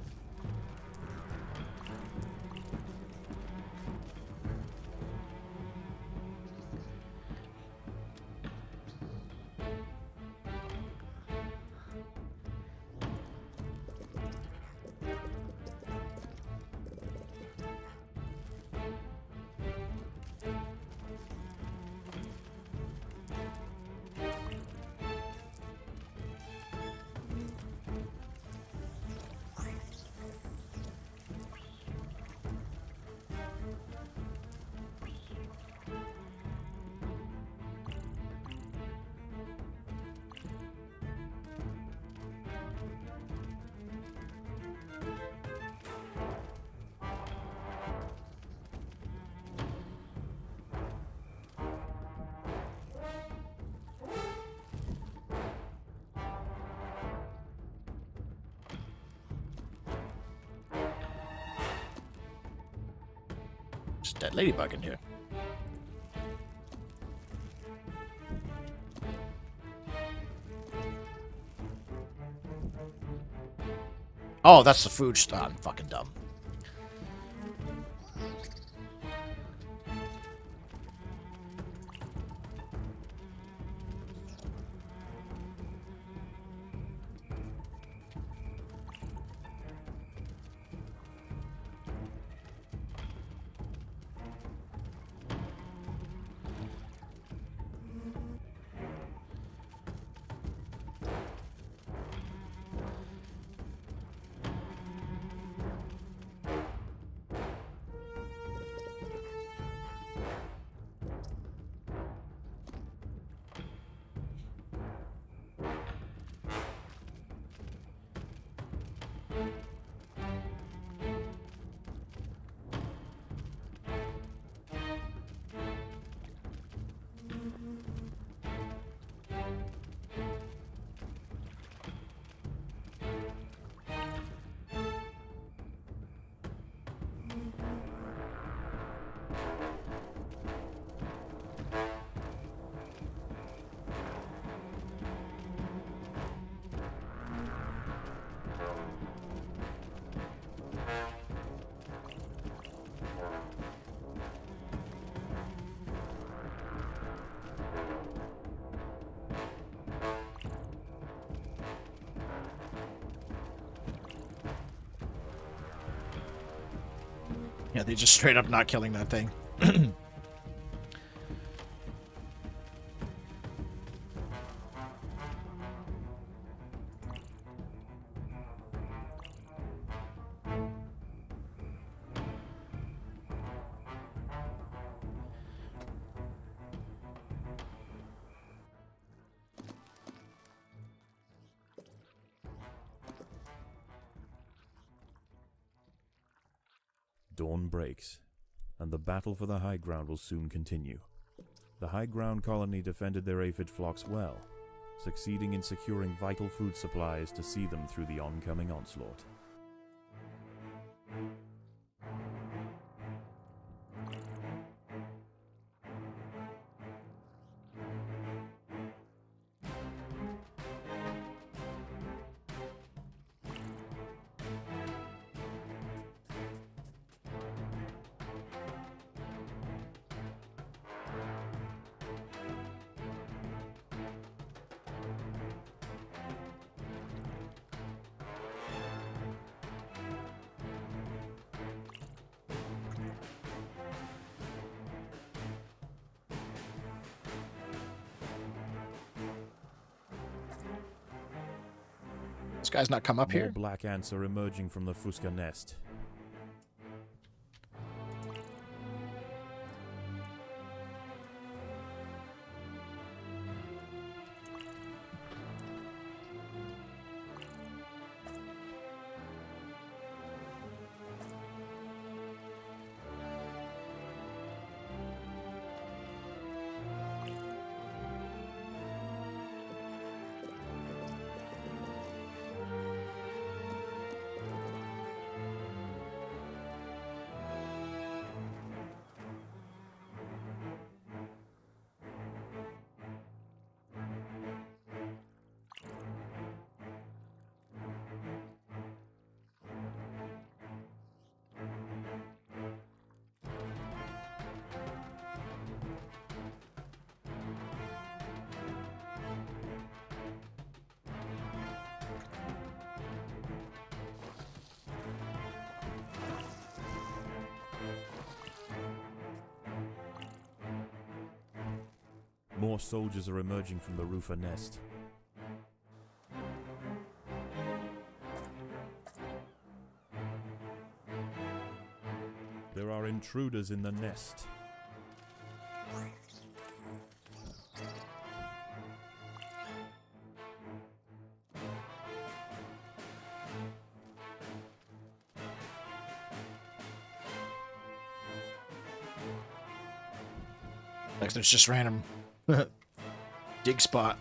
There's a dead ladybug in here. Oh, that's the food I'm fucking dumb. Yeah, they just straight up not killing that thing. Dawn breaks, and the battle for the high ground will soon continue. The high ground colony defended their aphid flocks well, succeeding in securing vital food supplies to see them through the oncoming onslaught. This guy's not come up More here? black ants are emerging from the Fuska nest. More soldiers are emerging from the Rufa nest. There are intruders in the nest. Like there's just random dig spot.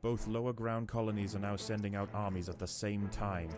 Both lower ground colonies are now sending out armies at the same time.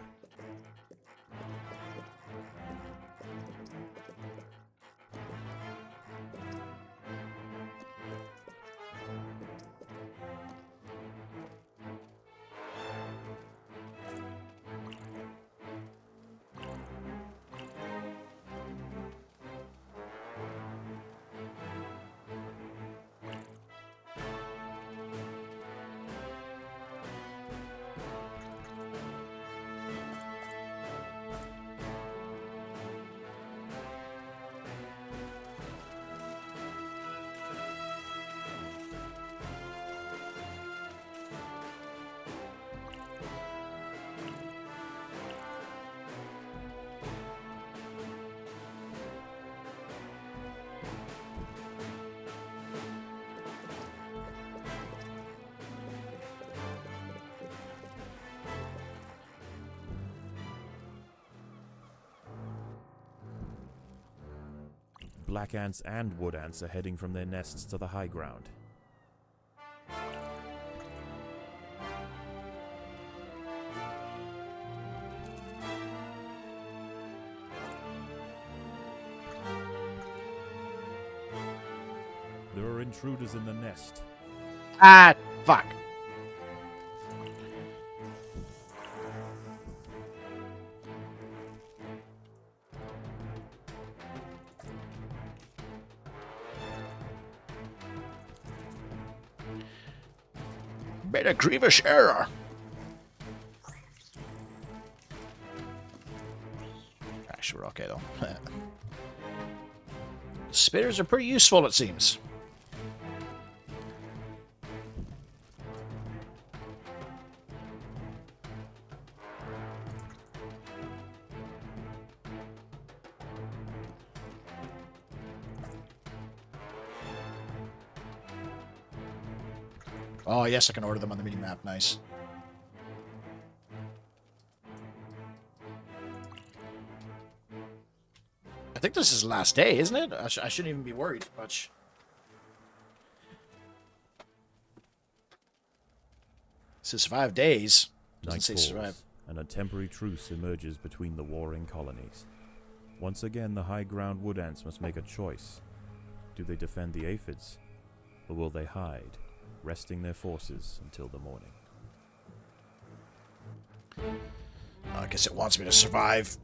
black ants and wood ants are heading from their nests to the high ground. There are intruders in the nest. Ah, fuck. Made a grievous error. Actually, we're okay though. Spitters are pretty useful, it seems. Oh, yes, I can order them on the mini-map. Nice. I think this is the last day, isn't it? I shouldn't even be worried much. This is 5 days. Doesn't Night say falls, survive. and a temporary truce emerges between the warring colonies. Once again, the high ground wood ants must make a choice. Do they defend the aphids, or will they hide, resting their forces until the morning? I guess it wants me to survive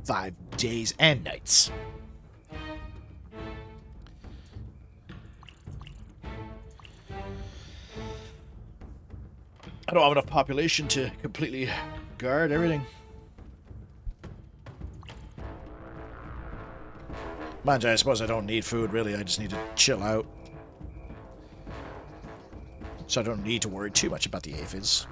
5 days and nights. I don't have enough population to completely guard everything. Mind you, I suppose I don't need food, really. I just need to chill out. So I don't need to worry too much about the aphids.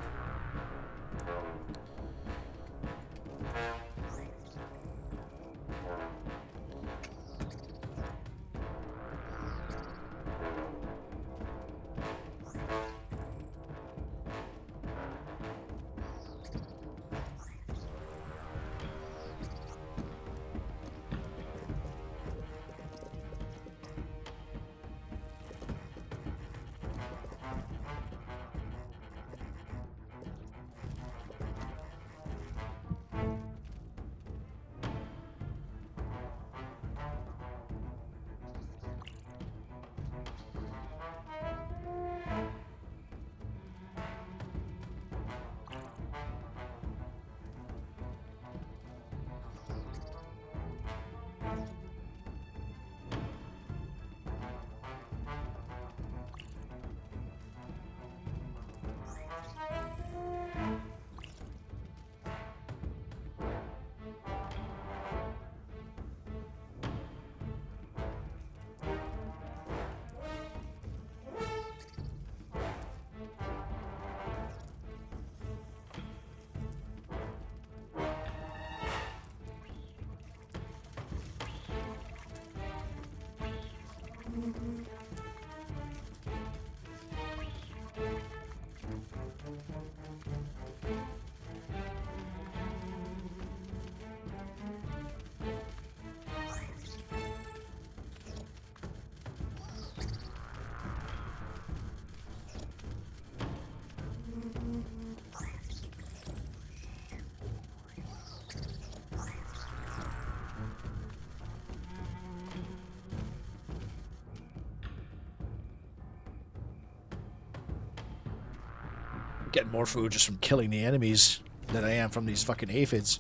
Getting more food just from killing the enemies than I am from these fucking aphids.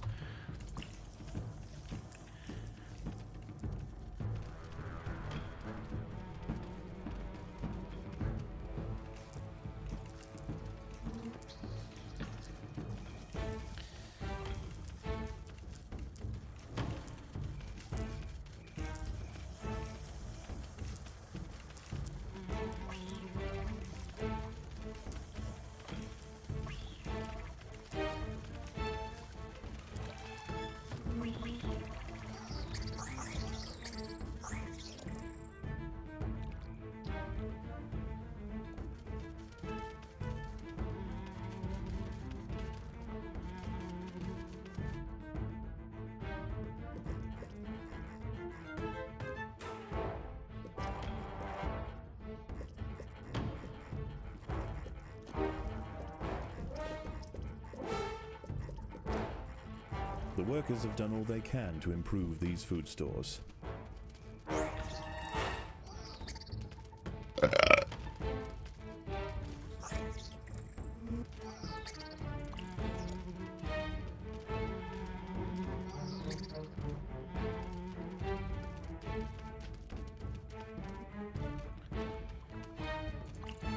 workers have done all they can to improve these food stores.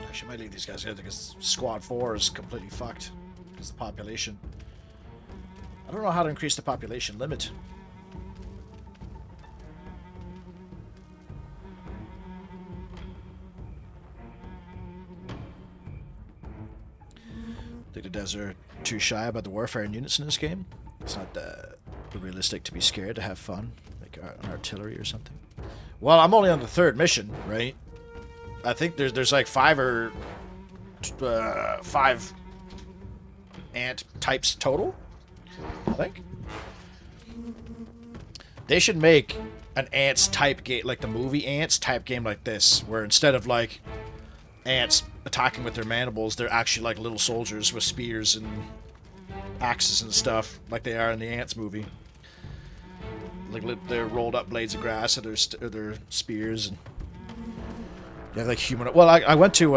Actually, I might leave these guys here because Squad 4 is completely fucked because of the population. I don't know how to increase the population limit. I think the devs are too shy about the warfare and units in this game. It's not realistic to be scared to have fun, like an artillery or something. Well, I'm only on the 3rd mission, right? I think there's like 5 ant types total. I think they should make an ants type game, like the movie Ants type game, like this, where instead of like ants attacking with their mandibles, they're actually like little soldiers with spears and axes and stuff, like they are in the Ants movie. Like they're rolled up blades of grass or their spears, and you have like human. Well, I went to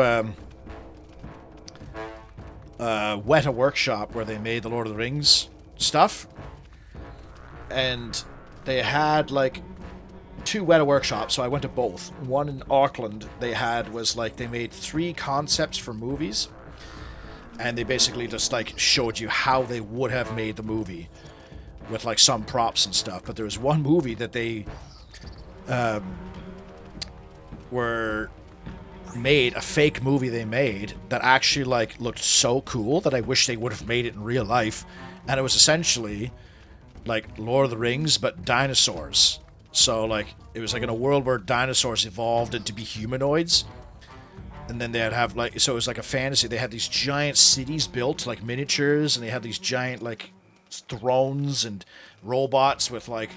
Weta Workshop where they made the Lord of the Rings stuff, and they had like 2 Weta Workshops, so I went to both. One in Auckland they made 3 concepts for movies, and they basically just like showed you how they would have made the movie with like some props and stuff. But there was one movie that they made a fake movie they made that actually like looked so cool that I wish they would have made it in real life, and it was essentially like Lord of the Rings but dinosaurs. So like it was like in a world where dinosaurs evolved into be humanoids, and then they'd have like, so it was like a fantasy. They had these giant cities built like miniatures, and they had these giant like thrones and robots with like,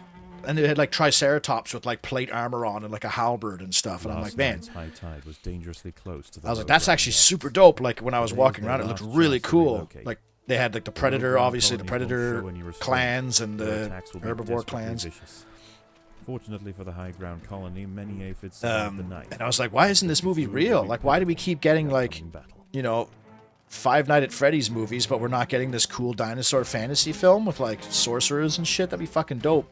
and they had like triceratops with like plate armor on and like a halberd and stuff. And I'm like, man, high tide was dangerously close to the I was like, that's actually super dope. Like when I was walking around, it looked really cool. Like they had like the Predator, obviously the Predator clans and the herbivore clans. Fortunately for the high ground colony, many aphids survived the night. And I was like, why isn't this movie real? Like, why do we keep getting like, you know, Five Nights at Freddy's movies, but we're not getting this cool dinosaur fantasy film with like sorcerers and shit? That'd be fucking dope.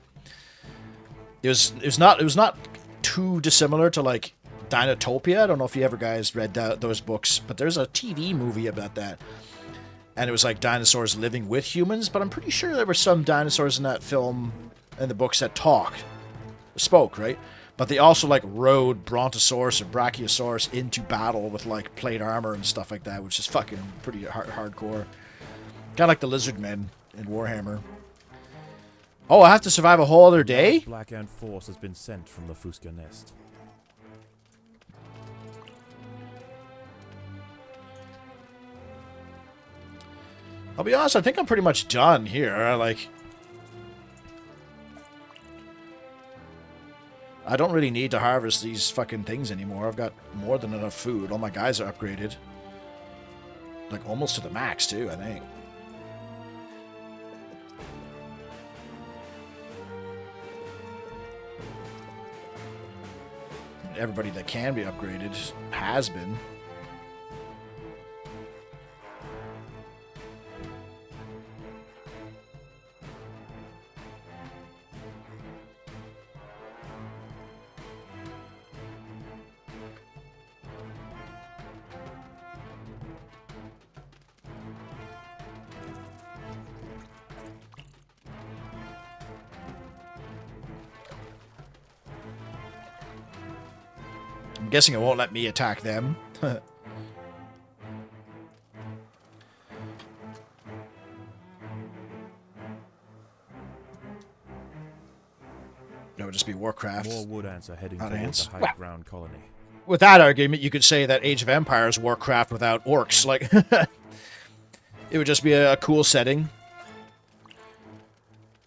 It was not too dissimilar to like Dinotopia. I don't know if you ever guys read those books, but there's a TV movie about that, and it was like dinosaurs living with humans. But I'm pretty sure there were some dinosaurs in that film and the books that spoke, right? But they also like rode Brontosaurus or Brachiosaurus into battle with like plate armor and stuff like that, which is fucking pretty hardcore. Kind of like the lizard men in Warhammer. Oh, I have to survive a whole other day? Black Ant force has been sent from the Fuska nest. I'll be honest, I think I'm pretty much done here. Like, I don't really need to harvest these fucking things anymore. I've got more than enough food. All my guys are upgraded. Like, almost to the max, too, I think. Everybody that can be upgraded has been. I'm guessing it won't let me attack them. That would just be Warcraft. More wood ants are heading Not towards ants. the high ground colony. With that argument, you could say that Age of Empires Warcraft without orcs. Like, it would just be a cool setting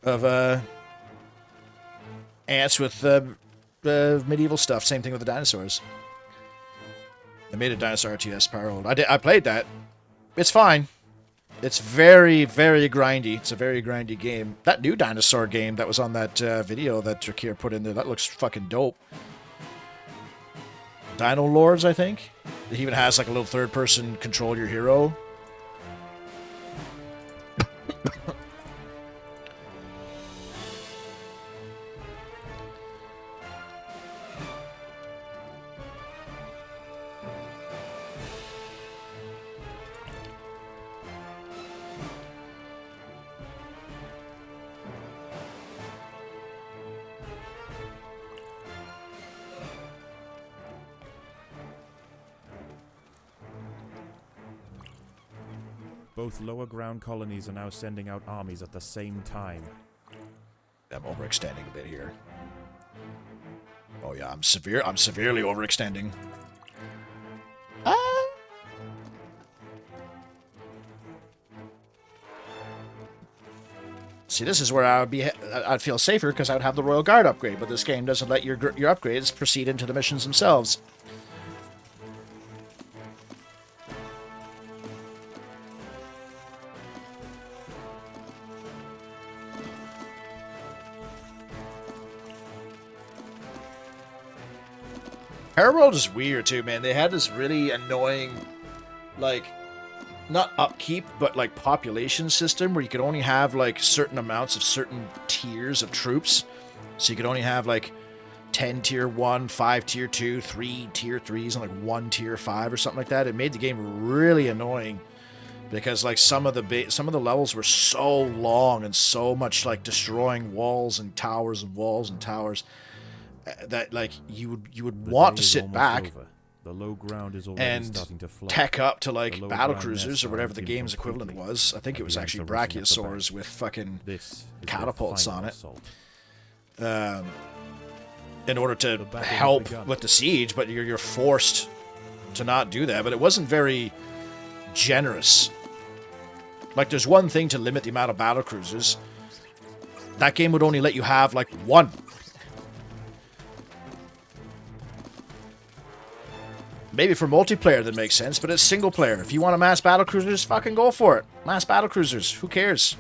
of ants with medieval stuff. Same thing with the dinosaurs. I made a dinosaur RTS Powerhold. I played that. It's fine. It's very, very grindy. It's a very grindy game. That new dinosaur game that was on that video that Drakir put in there, that looks fucking dope. Dino Lords, I think. It even has like a little third-person control your hero. Both lower ground colonies are now sending out armies at the same time. I'm overextending a bit here. Oh yeah, I'm severely overextending. See, this is where I'd feel safer because I would have the Royal Guard upgrade, but this game doesn't let your upgrades proceed into the missions themselves. Paraworld is weird too, man. They had this really annoying, like, not upkeep, but like population system where you could only have like certain amounts of certain tiers of troops. So you could only have like 10 tier 1, 5 tier 2, 3 tier 3s, and like 1 tier 5 or something like that. It made the game really annoying because like some of the levels were so long and so much like destroying walls and towers and walls and towers that like you would want to sit back The low ground is already and starting to flood. tech up to like The battle low-ground cruisers nests or are whatever the emptying game's equivalent completely, was. I think it and was the actually Yanks are rushing up the brachiosaurs bank. with fucking This is their catapults final on it. assault. In order to The battle has help begun. with the siege, but you're forced to not do that. But it wasn't very generous. Like, there's one thing to limit the amount of battle cruisers. That game would only let you have like one. Maybe for multiplayer that makes sense, but it's single player. If you want to mass battle cruisers, fucking go for it. Mass battle cruisers. Who cares?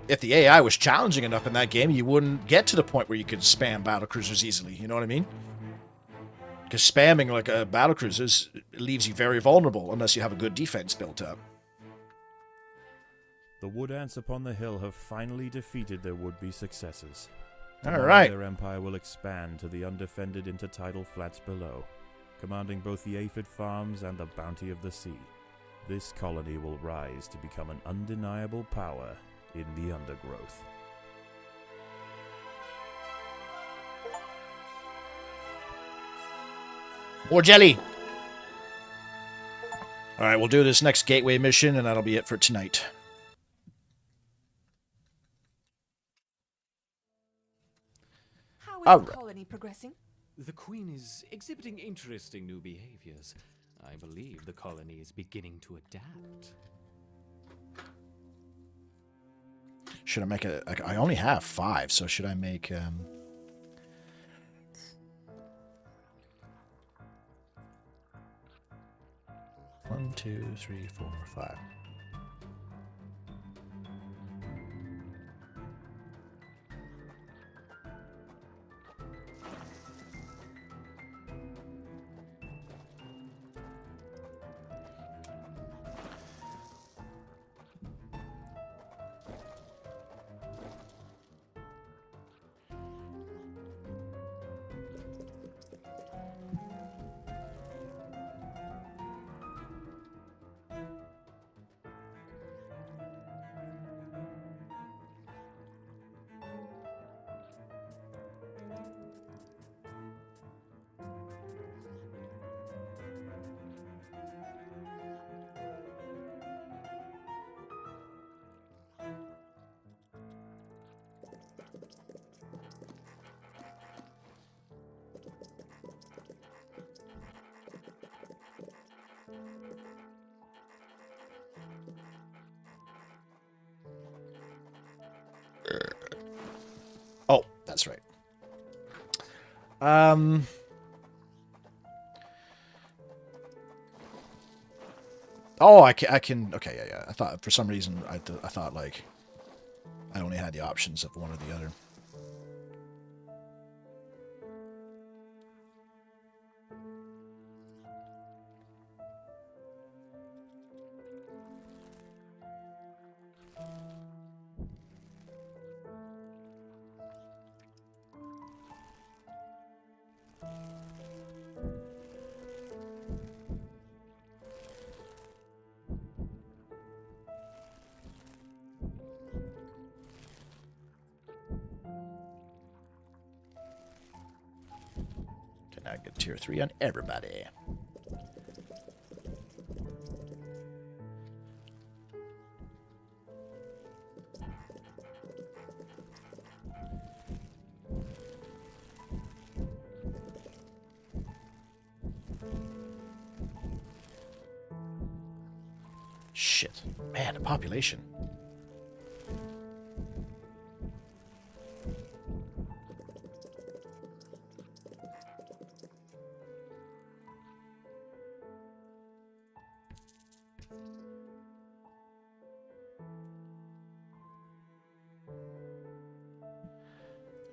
If the AI was challenging enough in that game, you wouldn't get to the point where you could spam battle cruisers easily. You know what I mean? Because spamming like a battle cruisers leaves you very vulnerable unless you have a good defense built up. The wood ants upon the hill have finally defeated their would-be successors. All Tomorrow right. Their empire will expand to the undefended intertidal flats below, commanding both the aphid farms and the bounty of the sea. This colony will rise to become an undeniable power in the Undergrowth. More jelly! Alright, we'll do this next gateway mission, and that'll be it for tonight. How is All the right. colony progressing? The Queen is exhibiting interesting new behaviors. I believe the colony is beginning to adapt. Should I make I only have 5, so should I make, 1, 2, 3, 4, 5. Oh, that's right. Oh, I can. Okay, yeah. I thought for some reason I thought like I only had the options of one or the other. Can I get tier 3 on everybody? Shit. Man, the population.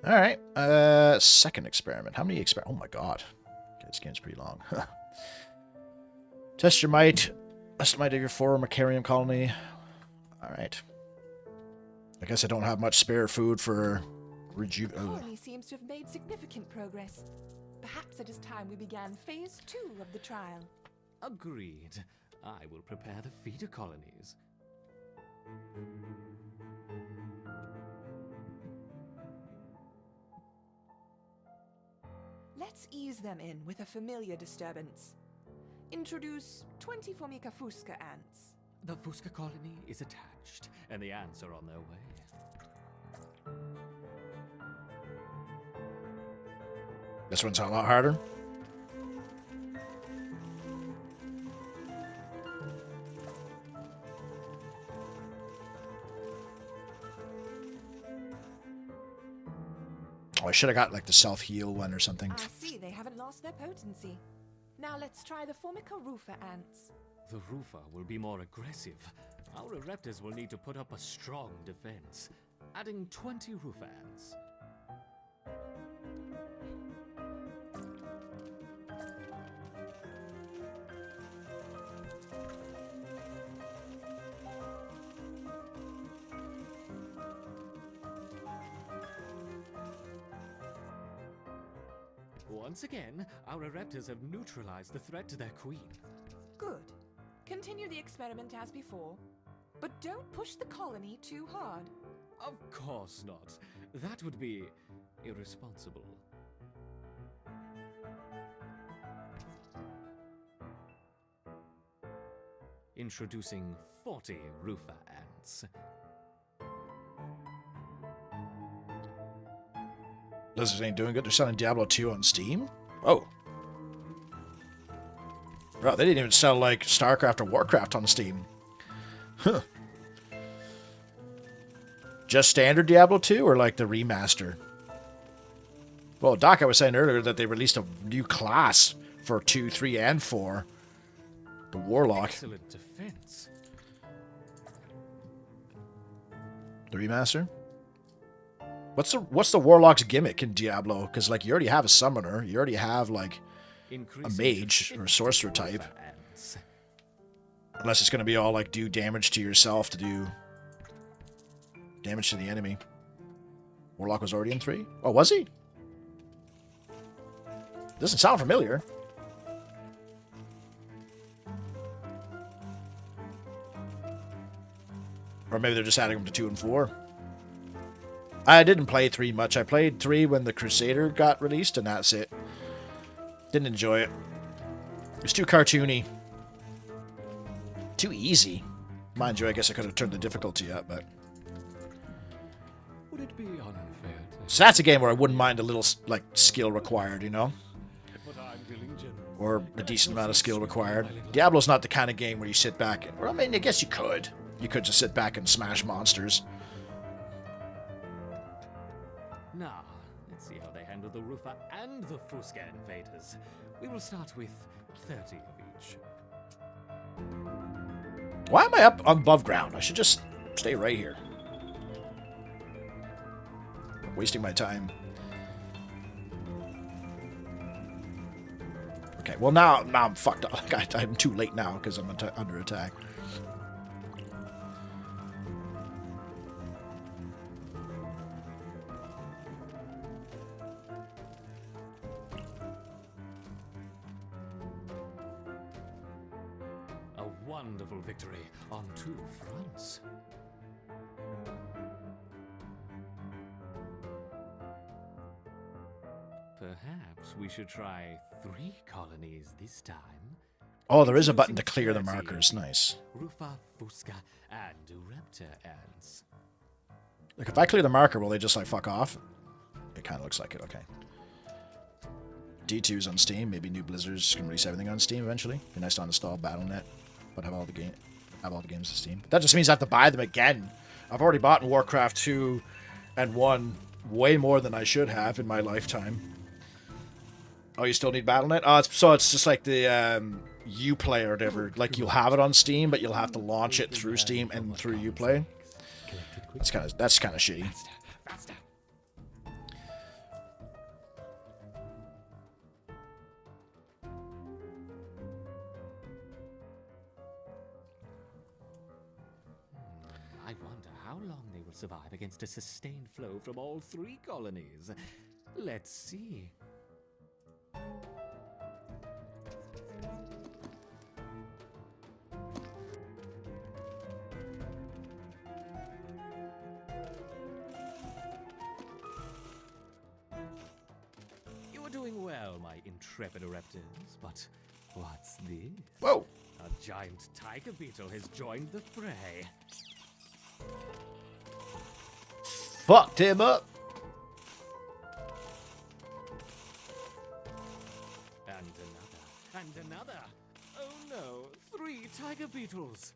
Alright, second experiment. How many Oh my god. Okay, this game's pretty long. Test your might. Estimate of your forum Macarium colony. Alright. I guess I don't have much spare food for The colony seems to have made significant progress. Perhaps it is time we began phase 2 of the trial. Agreed. I will prepare the feeder colonies. Let's ease them in with a familiar disturbance. Introduce 20 Formica fusca ants. The Fusca colony is attached, and the ants are on their way. This one's a lot harder. Oh, I should have got like the self-heal one or something. I see they haven't lost their potency. Now let's try the Formica rufa ants. The Rufa will be more aggressive. Our Ereptors will need to put up a strong defense. Adding 20 Rufa ants. Once again, our Ereptors have neutralized the threat to their queen. Good. Continue the experiment as before, but don't push the colony too hard. Of course not. That would be irresponsible. Introducing 40 Rufa ants. Blizzard ain't doing good. They're selling Diablo 2 on Steam? Oh. Bro, they didn't even sell, like, StarCraft or Warcraft on Steam. Huh. Just standard Diablo 2 or, like, the remaster? Well, Doc, I was saying earlier that they released a new class for 2, 3, and 4. The Warlock. Excellent defense. The remaster? What's the Warlock's gimmick in Diablo? Because, like, you already have a summoner. You already have, like, a mage or a sorcerer type. Unless it's going to be all, like, do damage to yourself to do damage to the enemy. Warlock was already in 3? Oh, was he? Doesn't sound familiar. Or maybe they're just adding them to 2 and 4. I didn't play 3 much. I played 3 when the Crusader got released, and that's it. Didn't enjoy it. It was too cartoony. Too easy. Mind you, I guess I could have turned the difficulty up, but... Would it be unfair to... So that's a game where I wouldn't mind a little, like, skill required, you know? But I'm feeling generous. Or a decent amount of skill required. Diablo's not the kind of game where you sit back and... Or, I mean, I guess you could. You could just sit back and smash monsters. Now, let's see how they handle the Rufa and the Fuska invaders. We will start with 30 of each. Why am I up above ground? I should just stay right here. I'm wasting my time. Okay, well now I'm fucked up. I'm too late now because I'm under attack. A wonderful victory on 2 fronts. Perhaps we should try 3 colonies this time. Oh, there is a button to clear the markers. Nice. Rufa, Fuska, and Raptor ants. Like, if I clear the marker, will they just, like, fuck off? It kind of looks like it, okay. D2's on Steam. Maybe new Blizzards can release everything on Steam eventually. Be nice to uninstall Battle.net, but have all the games on Steam. That just means I have to buy them again. I've already bought in Warcraft 2 and 1 way more than I should have in my lifetime. Oh, you still need Battle.net? Oh, so it's just like the Uplay or whatever. Like, you'll have it on Steam, but you'll have to launch it through Steam and through Uplay. That's kind of shitty. Faster. I wonder how long they will survive against a sustained flow from all 3 colonies. Let's see. You are doing well, my intrepid Raptors, but what's this? Whoa! A giant tiger beetle has joined the fray. Fucked him up! And another. Oh no, 3 tiger beetles.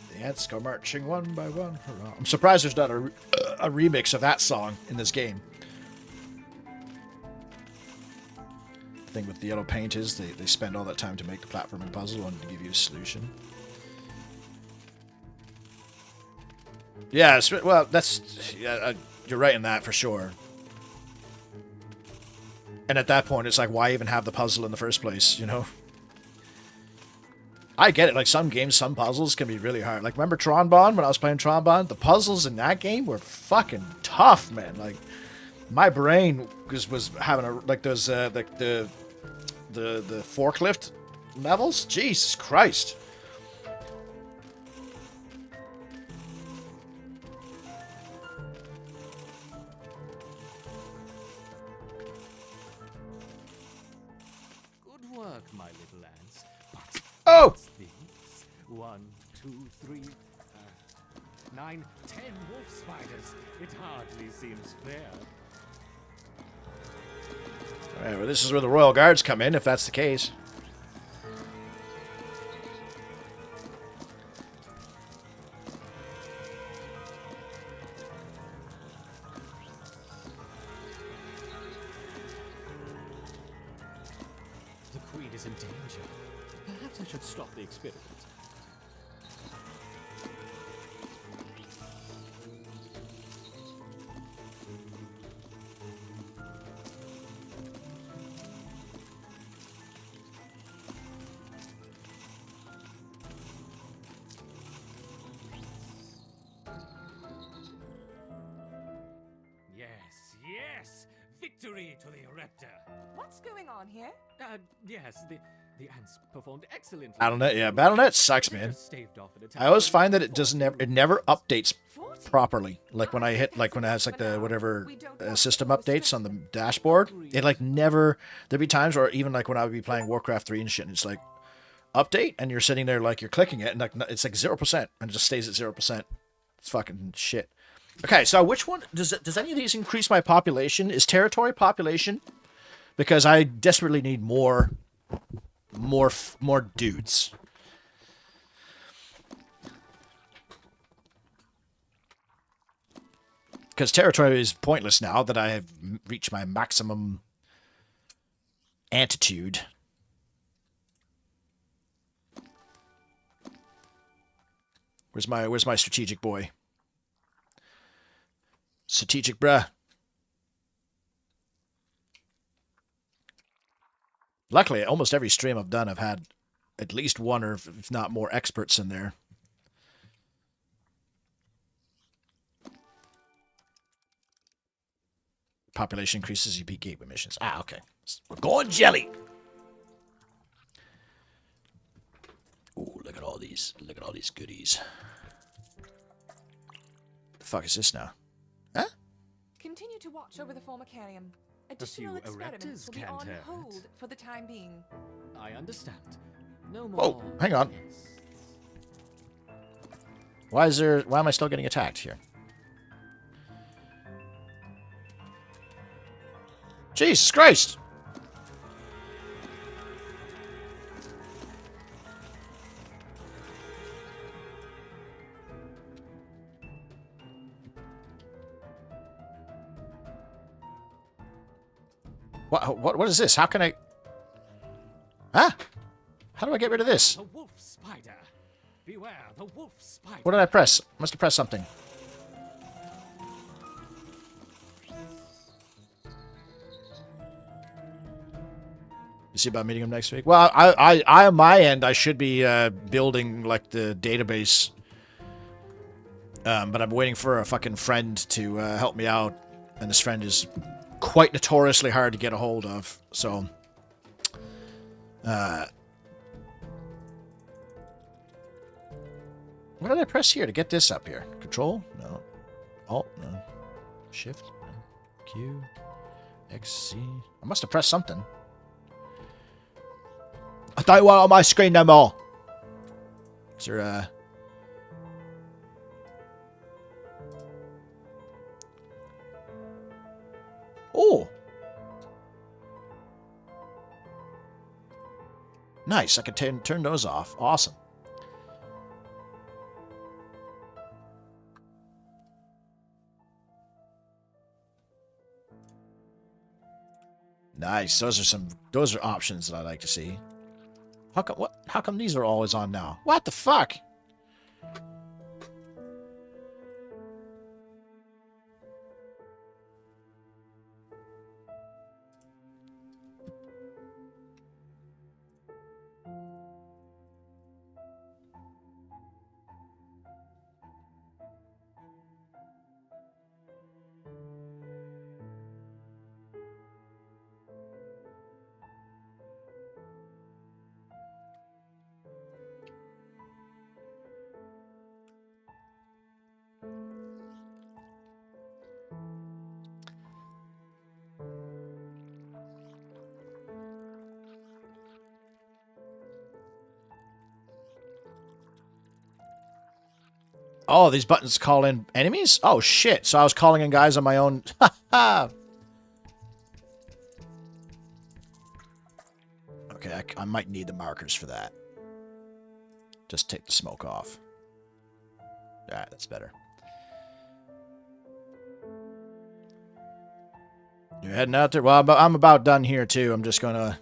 The ants go marching one by one. Hurrah. I'm surprised there's not a remix of that song in this game. The thing with the yellow paint is they spend all that time to make the platforming puzzle and to give you a solution. Yeah, well, that's... Yeah, you're right in that for sure. And at that point, it's like, why even have the puzzle in the first place, you know? I get it, like, some games, some puzzles can be really hard. Like, remember Tron-Bon, when I was playing Tron-Bon? The puzzles in that game were fucking tough, man. Like, my brain was having a... Like, those, like, the forklift levels? Jesus Christ. Good work, my little ants. But Oh! these 1, 2, 3, 9, 10 wolf spiders. It hardly seems fair. Alright, well, this is where the Royal Guards come in, if that's the case. The queen is in danger. Perhaps I should stop the experiment. Yes! Victory to the Raptor! What's going on here? Yes, the ants performed excellently. Battle.net, yeah, Battle.net sucks, man. Just staved off an attack I always from find that it never updates 40? properly. Like when I hit, like when it has like the whatever system updates on the dashboard, it like never. There'd be times where even like when I would be playing Warcraft 3 and shit, and it's like update, and you're sitting there like you're clicking it, and like it's like 0%, and it just stays at 0%. It's fucking shit. Okay, so which one does any of these increase my population? Is territory population? Because I desperately need more dudes. Because territory is pointless now that I have reached my maximum altitude. Where's my strategic boy? Strategic bruh. Luckily, almost every stream I've done, I've had at least one or if not more experts in there. Population increases, you beat gateway missions. Ah, okay. We're going jelly. Ooh, look at all these. Look at all these goodies. The fuck is this now? Huh? Continue to watch over the formicarium. A Additional few experiments erectors will be can't on hurt. hold for the time being. I understand. No Whoa, more. hang on. Yes. Why am I still getting attacked here? Jesus Christ! What is this? How can I... Huh? How do I get rid of this? The wolf spider. Beware the wolf spider. What did I press? Must have pressed something. You see about meeting him next week? Well, I on my end, I should be building like the database, but I'm waiting for a fucking friend to help me out, and this friend is quite notoriously hard to get a hold of. So, what did I press here to get this up here? Control? No. Alt? No. Shift? No. Q? X? C? I must have pressed something. I don't want it on my screen no more. Is there a... Oh! Nice, I can turn those off. Awesome. Nice, those are options that I like to see. How come these are always on now? What the fuck? Oh, these buttons call in enemies? Oh, shit. So I was calling in guys on my own. Okay, I might need the markers for that. Just take the smoke off. Alright, that's better. You're heading out there? Well, I'm about done here, too. I'm just gonna...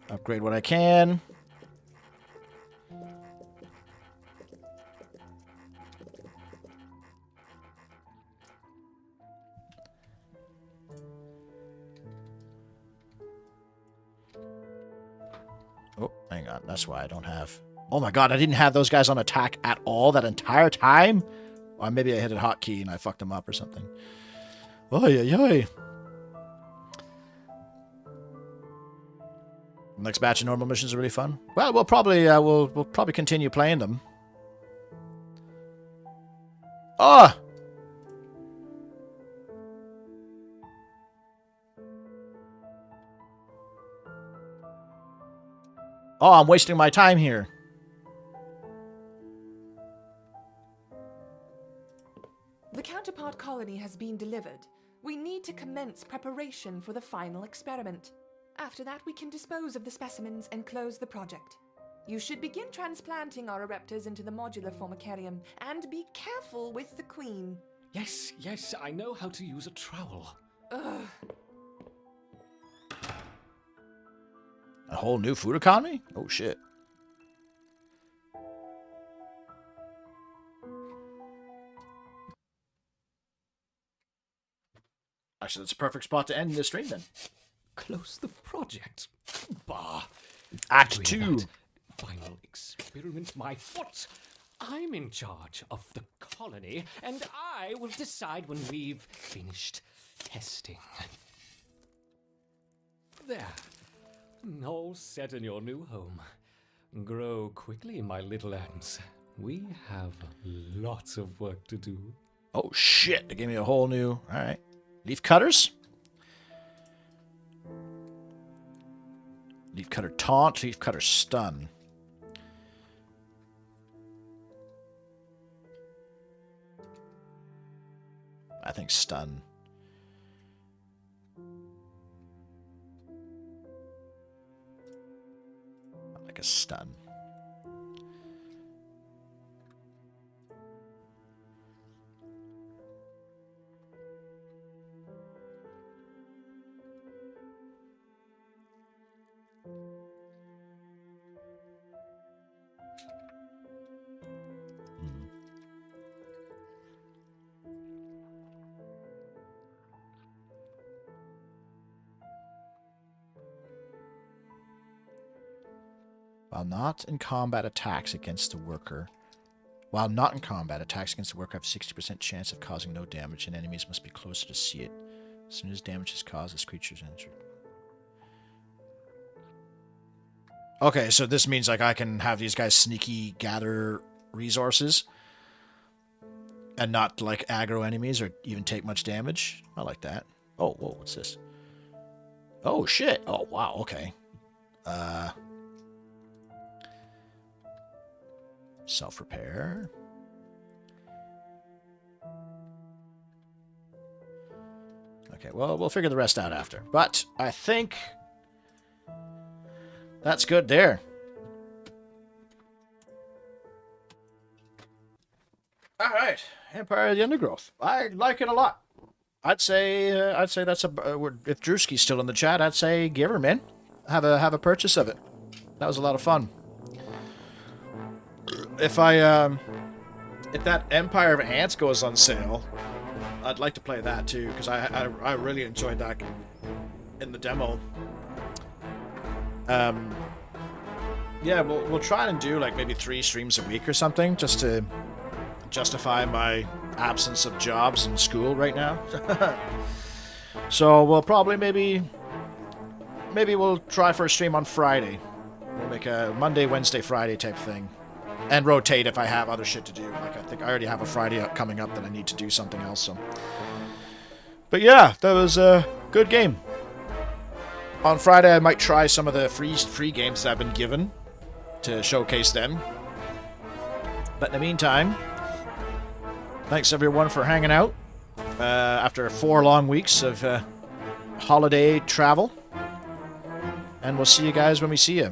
upgrade what I can. Oh, hang on. That's why I don't have... Oh my god, I didn't have those guys on attack at all that entire time? Or maybe I hit a hotkey and I fucked them up or something. Oy, oy, oy. Next batch of normal missions are really fun. Well, we'll probably continue playing them. Oh! Oh, I'm wasting my time here. The counterpart colony has been delivered. We need to commence preparation for the final experiment. After that, we can dispose of the specimens and close the project. You should begin transplanting our ereptors into the modular formicarium, and be careful with the queen. Yes, yes, I know how to use a trowel. Ugh. A whole new food economy? Oh, shit. Actually, that's a perfect spot to end this stream, then. Close the project? Bah. Act Doing 2. that final experiment, my foot. I'm in charge of the colony, and I will decide when we've finished testing. There. All set in your new home. Grow quickly, my little ants. We have lots of work to do. Oh, shit. They gave me a whole new... Alright. Leaf cutters? Leaf cutter taunt, leaf cutter stun. I think stun. I like a stun. While not in combat attacks against the worker, have 60% chance of causing no damage, and enemies must be closer to see it. As soon as damage is caused, this creature is injured. Okay, so this means like I can have these guys sneaky gather resources and not like aggro enemies or even take much damage. I like that. Oh, whoa, what's this? Oh shit. Oh wow, okay. Self-repair. Okay, well, we'll figure the rest out after. But I think that's good there. All right, Empire of the Undergrowth. I like it a lot. I'd say that's a. If Drewski's still in the chat, I'd say give her, man. Have a purchase of it. That was a lot of fun. If that Empire of Ants goes on sale, I'd like to play that too, because I really enjoyed that in the demo. Yeah, we'll try and do like maybe 3 streams a week or something, just to justify my absence of jobs and school right now. So we'll probably maybe we'll try for a stream on Friday. We'll make a Monday, Wednesday, Friday type thing. And rotate if I have other shit to do. Like, I think I already have a Friday coming up that I need to do something else. So. But yeah, that was a good game. On Friday, I might try some of the free games that I've been given to showcase them. But in the meantime, thanks everyone for hanging out after 4 long weeks of holiday travel. And we'll see you guys when we see you.